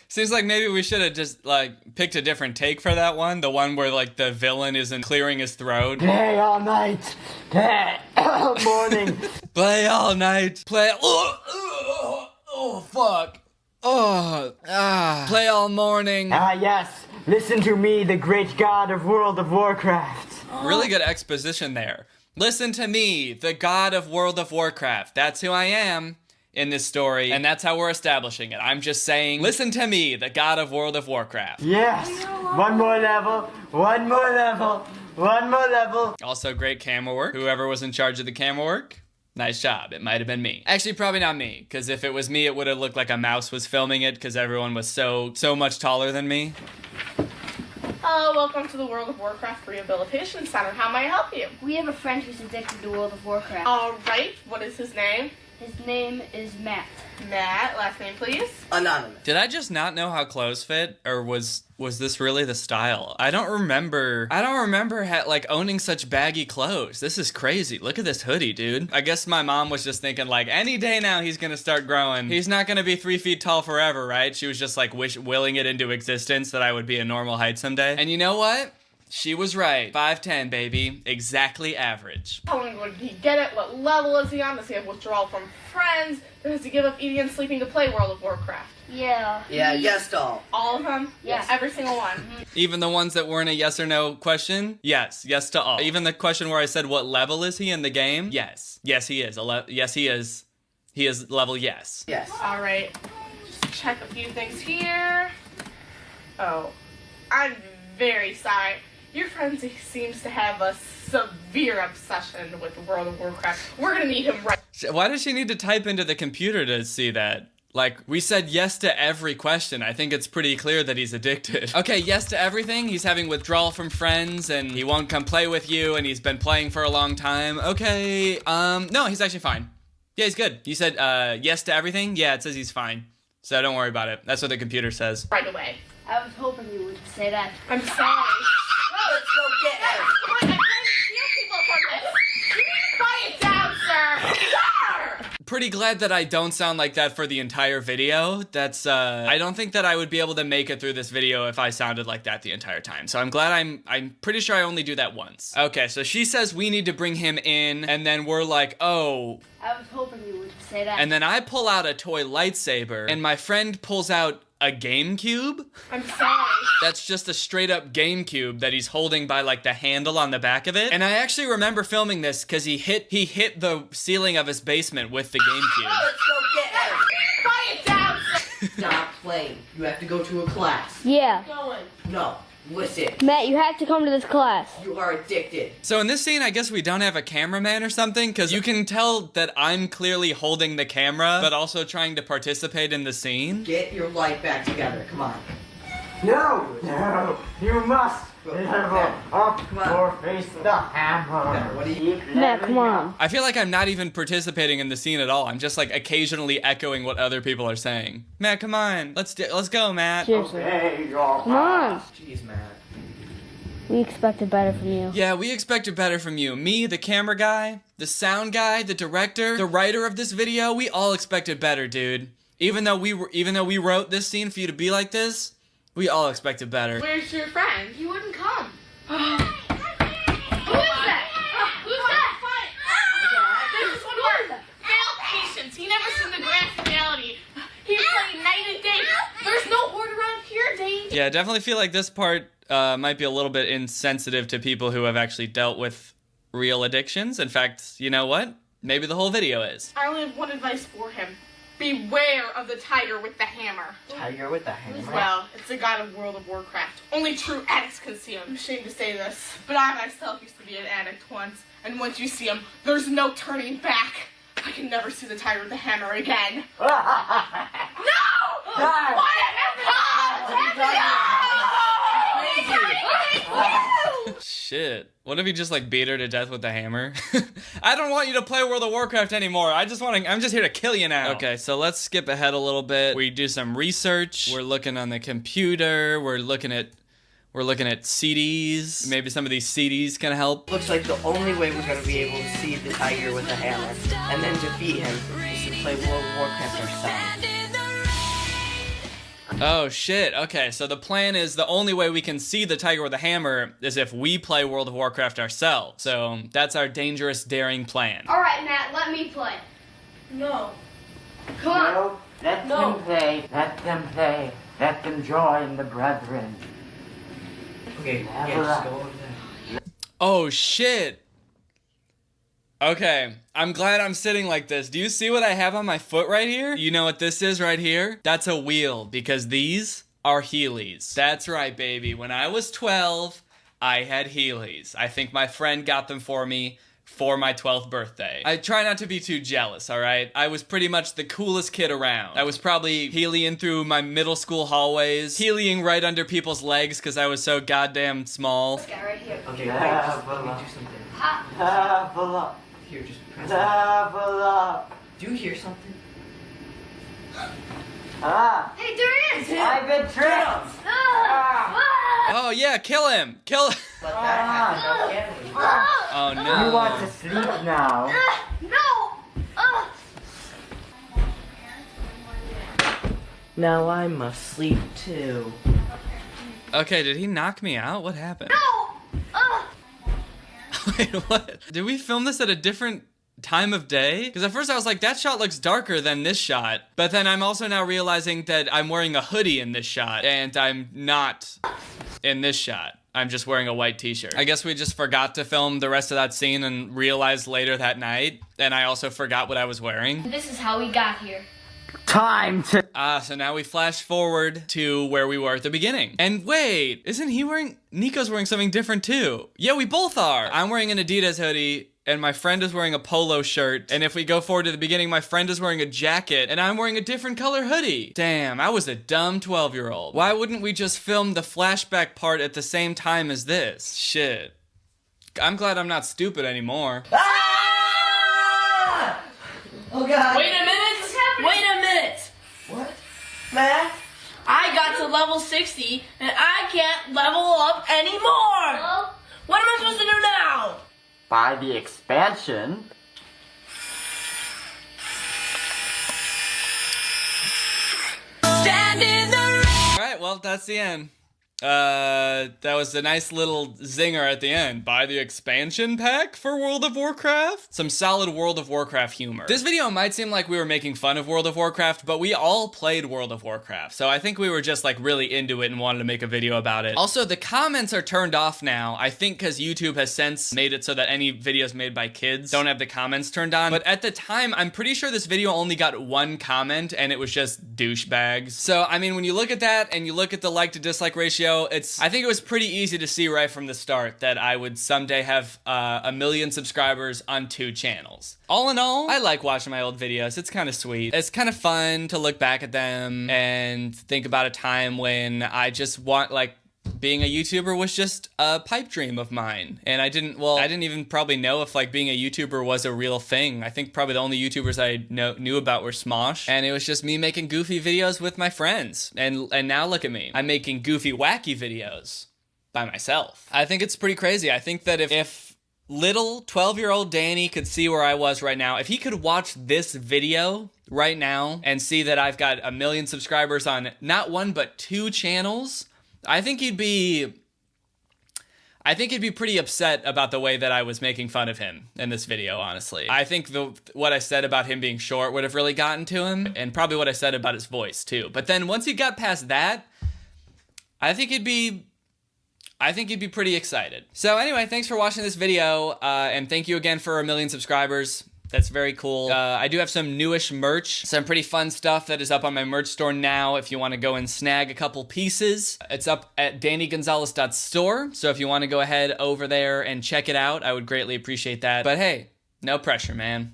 Seems like maybe we should have just, like, picked a different take for that one. The one where, like, the villain isn't clearing his throat. Play all night, play all morning. Play all night, play... Oh, fuck. Play all morning. Yes. Listen to me, the great god of World of Warcraft. Really good exposition there. Listen to me, the god of World of Warcraft. That's who I am in this story, and that's how we're establishing it. I'm just saying, listen to me, the god of World of Warcraft. Yes, one more level, one more level, one more level. Also great camera work. Whoever was in charge of the camera work, nice job. It might have been me. Actually, probably not me, because if it was me, it would have looked like a mouse was filming it, because everyone was so much taller than me. Welcome to the World of Warcraft Rehabilitation Center. How may I help you? We have a friend who's addicted to World of Warcraft. All right, what is his name? His name is Matt. Matt, last name please? Anonymous. Did I just not know how clothes fit, or was this really the style? I don't remember like owning such baggy clothes. This is crazy. Look at this hoodie, dude. I guess my mom was just thinking like, any day now he's gonna start growing. He's not gonna be 3 feet tall forever, right? She was just like willing it into existence that I would be a normal height someday. And you know what? She was right. 5'10", baby. Exactly average. How long did he get it? What level is he on? Does he have withdrawal from friends? Does he give up eating and sleeping to play World of Warcraft? Yeah. Yeah, yes to all. All of them? Yes. Every single one? Even the ones that weren't a yes or no question? Yes. Yes to all. Even the question where I said what level is he in the game? Yes. Yes, he is. Yes, he is. He is level yes. Yes. All right. Just check a few things here. Oh, I'm very sorry. Your friend seems to have a severe obsession with World of Warcraft. We're gonna need him right. Why does she need to type into the computer to see that? Like, we said yes to every question. I think it's pretty clear that he's addicted. Okay, yes to everything. He's having withdrawal from friends, and he won't come play with you, and he's been playing for a long time. Okay, no, he's actually fine. Yeah, he's good. You said, yes to everything? Yeah, it says he's fine. So don't worry about it. That's what the computer says. Right away. I was hoping you would say that. I'm sorry. Let's go get him. Come on, I'm trying to steal people from this. You need to quiet down, sir. Sir! Pretty glad that I don't sound like that for the entire video. That's, I don't think that I would be able to make it through this video if I sounded like that the entire time. So I'm glad I'm pretty sure I only do that once. Okay, so she says we need to bring him in, and then we're like, oh. I was hoping you would say that. And then I pull out a toy lightsaber, and my friend pulls out a GameCube? I'm sorry. That's just a straight up GameCube that he's holding by like the handle on the back of it. And I actually remember filming this because he hit the ceiling of his basement with the GameCube. Let's go get him. Quiet down, sir. Stop playing. You have to go to a class. Yeah. Going. No. Listen. Matt, you have to come to this class. You are addicted. So in this scene, I guess we don't have a cameraman or something, because you can tell that I'm clearly holding the camera, but also trying to participate in the scene. Get your life back together. Come on. No, you must level up or face the hammer. What do you? Matt, come on. I feel like I'm not even participating in the scene at all. I'm just like occasionally echoing what other people are saying. Matt, come on. Let's go, Matt. Seriously. Okay, Come on. Jeez, Matt. We expected better from you. Yeah, we expected better from you. Me, the camera guy, the sound guy, the director, the writer of this video, we all expected better, dude. Even though we wrote this scene for you to be like this, we all expected better. Where's your friend? He wouldn't come. Who is that? Who's that? This is one word. Failed patience. He never seen the grand finality. He played night and day. There's no horde around here, Dave. Yeah, I definitely feel like this part might be a little bit insensitive to people who have actually dealt with real addictions. In fact, you know what? Maybe the whole video is. I only have one advice for him. Beware of the tiger with the hammer. Tiger with the hammer? Well, it's the god of World of Warcraft. Only true addicts can see him. I'm ashamed to say this, but I myself used to be an addict once. And once you see him, there's no turning back. I can never see the tiger with the hammer again. No! Why Shit. What if he just like beat her to death with the hammer? I don't want you to play World of Warcraft anymore. I'm just here to kill you now. Okay, so let's skip ahead a little bit. We do some research. We're looking on the computer. We're looking at CDs. Maybe some of these CDs can help. Looks like the only way we're going to be able to see the tiger with the hammer and then defeat him is to play World of Warcraft ourselves. Oh shit, okay, so the plan is the only way we can see the tiger with the hammer is if we play World of Warcraft ourselves. So that's our dangerous, daring plan. Alright, Matt, let me play. No. Come on. No, let them play. Let them play. Let them join the brethren. Okay, Level just up. go over there. Oh shit. Okay, I'm glad I'm sitting like this. Do you see what I have on my foot right here? You know what this is right here? That's a wheel, because these are Heelys. That's right, baby. When I was 12, I had Heelys. I think my friend got them for me for my 12th birthday. I try not to be too jealous, alright? I was pretty much the coolest kid around. I was probably Heelying through my middle school hallways, Heelying right under people's legs because I was so goddamn small. This guy right here. Okay, Level let me up. do something. Level up. Here, just press Level up. Do you hear something? Ah! Hey, there he is! I've been tricked! Oh yeah, kill him! Kill him! Let that happen, now can we? Oh no. You want to sleep now? No! Now I must sleep too. Okay, did he knock me out? What happened? Wait, what? Did we film this at a different time of day? Because at first I was like, that shot looks darker than this shot. But then I'm also now realizing that I'm wearing a hoodie in this shot, and I'm not in this shot. I'm just wearing a white t-shirt. I guess we just forgot to film the rest of that scene and realized later that night. And I also forgot what I was wearing. This is how we got here. Time to... So now we flash forward to where we were at the beginning. And wait, isn't he wearing... Nico's wearing something different too. Yeah, we both are. I'm wearing an Adidas hoodie, and my friend is wearing a polo shirt. And if we go forward to the beginning, my friend is wearing a jacket, and I'm wearing a different color hoodie. Damn, I was a dumb 12-year-old. Why wouldn't we just film the flashback part at the same time as this? Shit. I'm glad I'm not stupid anymore. Ah! Oh god. Wait a minute! Wait a minute! What? Matt? I got to level 60, and I can't level up anymore! Well, what am I supposed to do now? By the expansion. Stand in the rain! Alright, well, that's the end. That was a nice little zinger at the end. Buy the expansion pack for World of Warcraft? Some solid World of Warcraft humor. This video might seem like we were making fun of World of Warcraft, but we all played World of Warcraft. So I think we were just like really into it and wanted to make a video about it. Also, the comments are turned off now. I think because YouTube has since made it so that any videos made by kids don't have the comments turned on. But at the time, I'm pretty sure this video only got one comment and it was just douchebags. So, I mean, when you look at that and you look at the like to dislike ratio, I think it was pretty easy to see right from the start that I would someday have 1 million subscribers on 2 channels. All in all, I like watching my old videos. It's kind of sweet. It's kind of fun to look back at them and think about a time when I just being a YouTuber was just a pipe dream of mine. And I didn't even probably know if like being a YouTuber was a real thing. I think probably the only YouTubers I knew about were Smosh. And it was just me making goofy videos with my friends. And now look at me. I'm making goofy, wacky videos by myself. I think it's pretty crazy. I think that if little 12-year-old Danny could see where I was right now, if he could watch this video right now and see that I've got 1 million subscribers on not 1, but 2 channels, I think he'd be pretty upset about the way that I was making fun of him in this video, honestly. I think what I said about him being short would have really gotten to him, and probably what I said about his voice too. But then once he got past that, I think he'd be pretty excited. So anyway, thanks for watching this video, and thank you again for 1 million subscribers. That's very cool. I do have some newish merch, some pretty fun stuff that is up on my merch store now if you want to go and snag a couple pieces. It's up at dannygonzalez.store, so if you want to go ahead over there and check it out, I would greatly appreciate that. But hey, no pressure, man.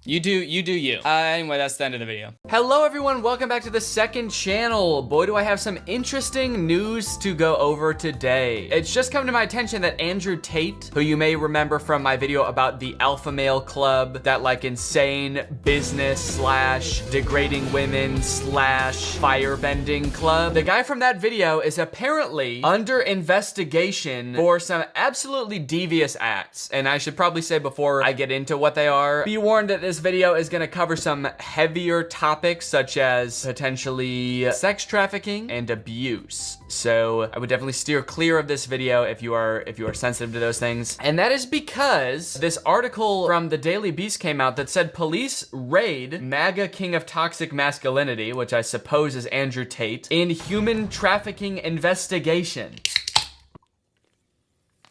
You do you. Anyway, that's the end of the video. Hello everyone, welcome back to the second channel. Boy, do I have some interesting news to go over today. It's just come to my attention that Andrew Tate, who you may remember from my video about the Alpha Male Club, that like insane business / degrading women / firebending club, the guy from that video is apparently under investigation for some absolutely devious acts. And I should probably say before I get into what they are, be warned that this video is going to cover some heavier topics such as potentially sex trafficking and abuse. So I would definitely steer clear of this video if you are sensitive to those things. And that is because this article from the Daily Beast came out that said police raid MAGA king of toxic masculinity, which I suppose is Andrew Tate, in human trafficking investigation.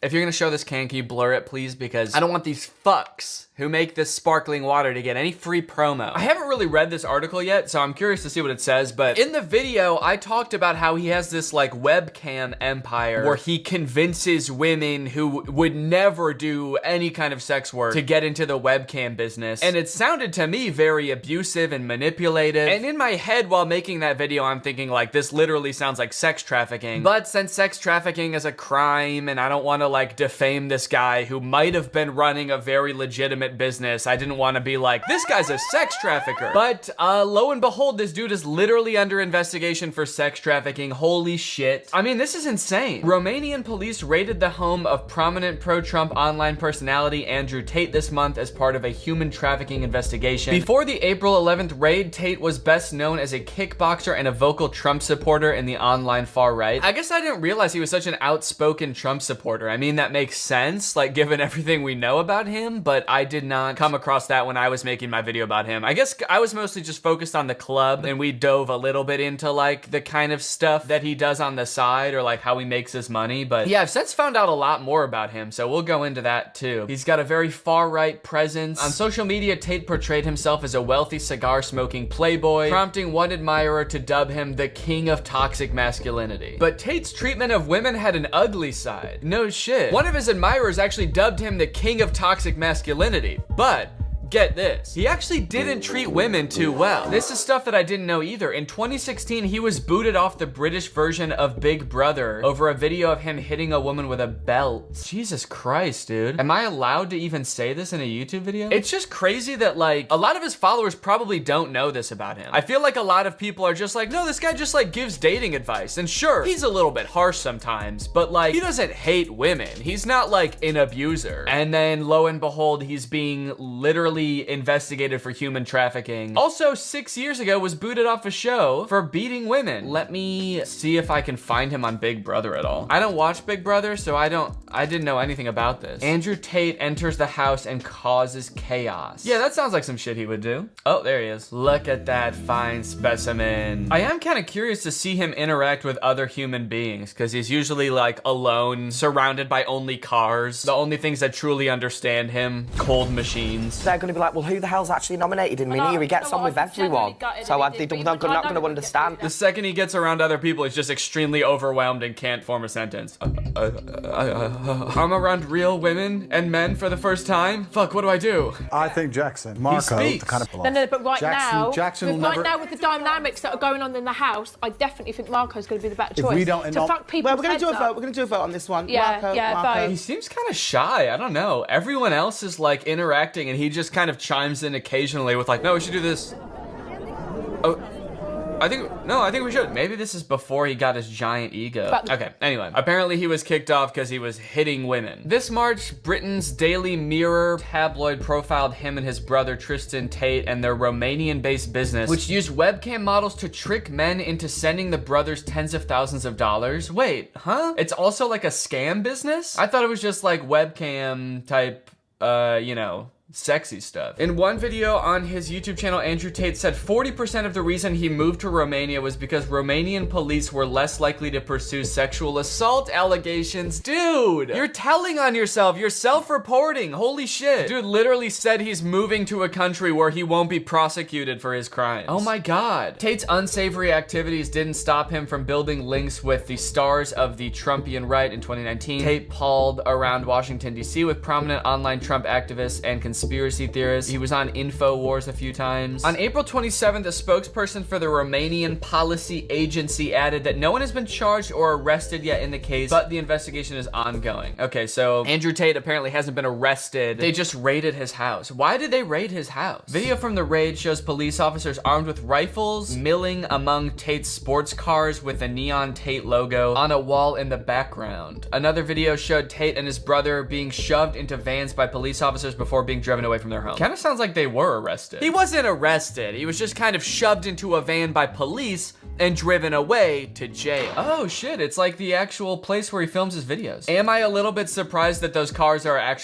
If you're gonna show this can you blur it, please? Because I don't want these fucks who make this sparkling water to get any free promo. I haven't really read this article yet, so I'm curious to see what it says, but in the video, I talked about how he has this like webcam empire where he convinces women who would never do any kind of sex work to get into the webcam business. And it sounded to me very abusive and manipulative. And in my head while making that video, I'm thinking like, this literally sounds like sex trafficking. But since sex trafficking is a crime and I don't want to like defame this guy who might have been running a very legitimate business. I didn't want to be like, this guy's a sex trafficker. But lo and behold, this dude is literally under investigation for sex trafficking. Holy shit. I mean, this is insane. Romanian police raided the home of prominent pro-Trump online personality Andrew Tate this month as part of a human trafficking investigation. Before the April 11th raid, Tate was best known as a kickboxer and a vocal Trump supporter in the online far right. I guess I didn't realize he was such an outspoken Trump supporter. I mean, that makes sense, like given everything we know about him, but I did not come across that when I was making my video about him. I guess I was mostly just focused on the club, and we dove a little bit into like the kind of stuff that he does on the side or like how he makes his money. But yeah, I've since found out a lot more about him, so we'll go into that too. He's got a very far right presence. On social media, Tate portrayed himself as a wealthy cigar smoking playboy, prompting one admirer to dub him the king of toxic masculinity. But Tate's treatment of women had an ugly side. No shit. One of his admirers actually dubbed him the king of toxic masculinity, but get this, he actually didn't treat women too well. This is stuff that I didn't know either. In 2016, he was booted off the British version of Big Brother over a video of him hitting a woman with a belt. Jesus Christ, dude. Am I allowed to even say this in a YouTube video? It's just crazy that like, a lot of his followers probably don't know this about him. I feel like a lot of people are just like, no, this guy just like gives dating advice. And sure, he's a little bit harsh sometimes, but like, he doesn't hate women. He's not like an abuser. And then lo and behold, he's being literally investigated for human trafficking. Also, 6 years ago was booted off a show for beating women. Let me see if I can find him on Big Brother at all. I don't watch Big Brother, so I didn't know anything about this. Andrew Tate enters the house and causes chaos. Yeah, that sounds like some shit he would do. Oh, there he is. Look at that fine specimen. I am kind of curious to see him interact with other human beings, because he's usually like alone, surrounded by only cars. The only things that truly understand him, cold machines. They're going to be like, well, who the hell's actually nominated him in here? He gets on with everyone. So they're not going to understand. The second he gets around other people, he's just extremely overwhelmed and can't form a sentence. I'm around real women and men for the first time? Fuck, what do I do? I think Jackson, Marco, kind of No, but right now with the dynamics that are going on in the house, I definitely think Marco's going to be the better choice. We don't end fuck people. Well, we're going to do a vote. We're going to do a vote on this one. Yeah, Marco. He seems kind of shy. I don't know. Everyone else is like interacting, and he just kind of chimes in occasionally with like, no, we should do this. Oh, I think we should. Maybe this is before he got his giant ego. Okay, anyway. Apparently he was kicked off because he was hitting women. This March, Britain's Daily Mirror tabloid profiled him and his brother Tristan Tate and their Romanian-based business, which used webcam models to trick men into sending the brothers tens of thousands of dollars. Wait, huh? It's also like a scam business? I thought it was just like webcam type, you know, sexy stuff. In one video on his YouTube channel, Andrew Tate said 40% of the reason he moved to Romania was because Romanian police were less likely to pursue sexual assault allegations. Dude, you're telling on yourself. You're self-reporting. Holy shit. Dude literally said he's moving to a country where he won't be prosecuted for his crimes. Oh my God. Tate's unsavory activities didn't stop him from building links with the stars of the Trumpian right in 2019. Tate palled around Washington, D.C. with prominent online Trump activists and conspiracy theorists. He was on InfoWars a few times. On April 27th, a spokesperson for the Romanian Policy Agency added that no one has been charged or arrested yet in the case, but the investigation is ongoing. Okay, so Andrew Tate apparently hasn't been arrested. They just raided his house. Why did they raid his house? Video from the raid shows police officers armed with rifles milling among Tate's sports cars with the neon Tate logo on a wall in the background. Another video showed Tate and his brother being shoved into vans by police officers before being driven away from their home. Kind of sounds like they were arrested. He wasn't arrested. He was just kind of shoved into a van by police and driven away to jail. Oh shit, it's like the actual place where he films his videos. Am I a little bit surprised that those cars are actually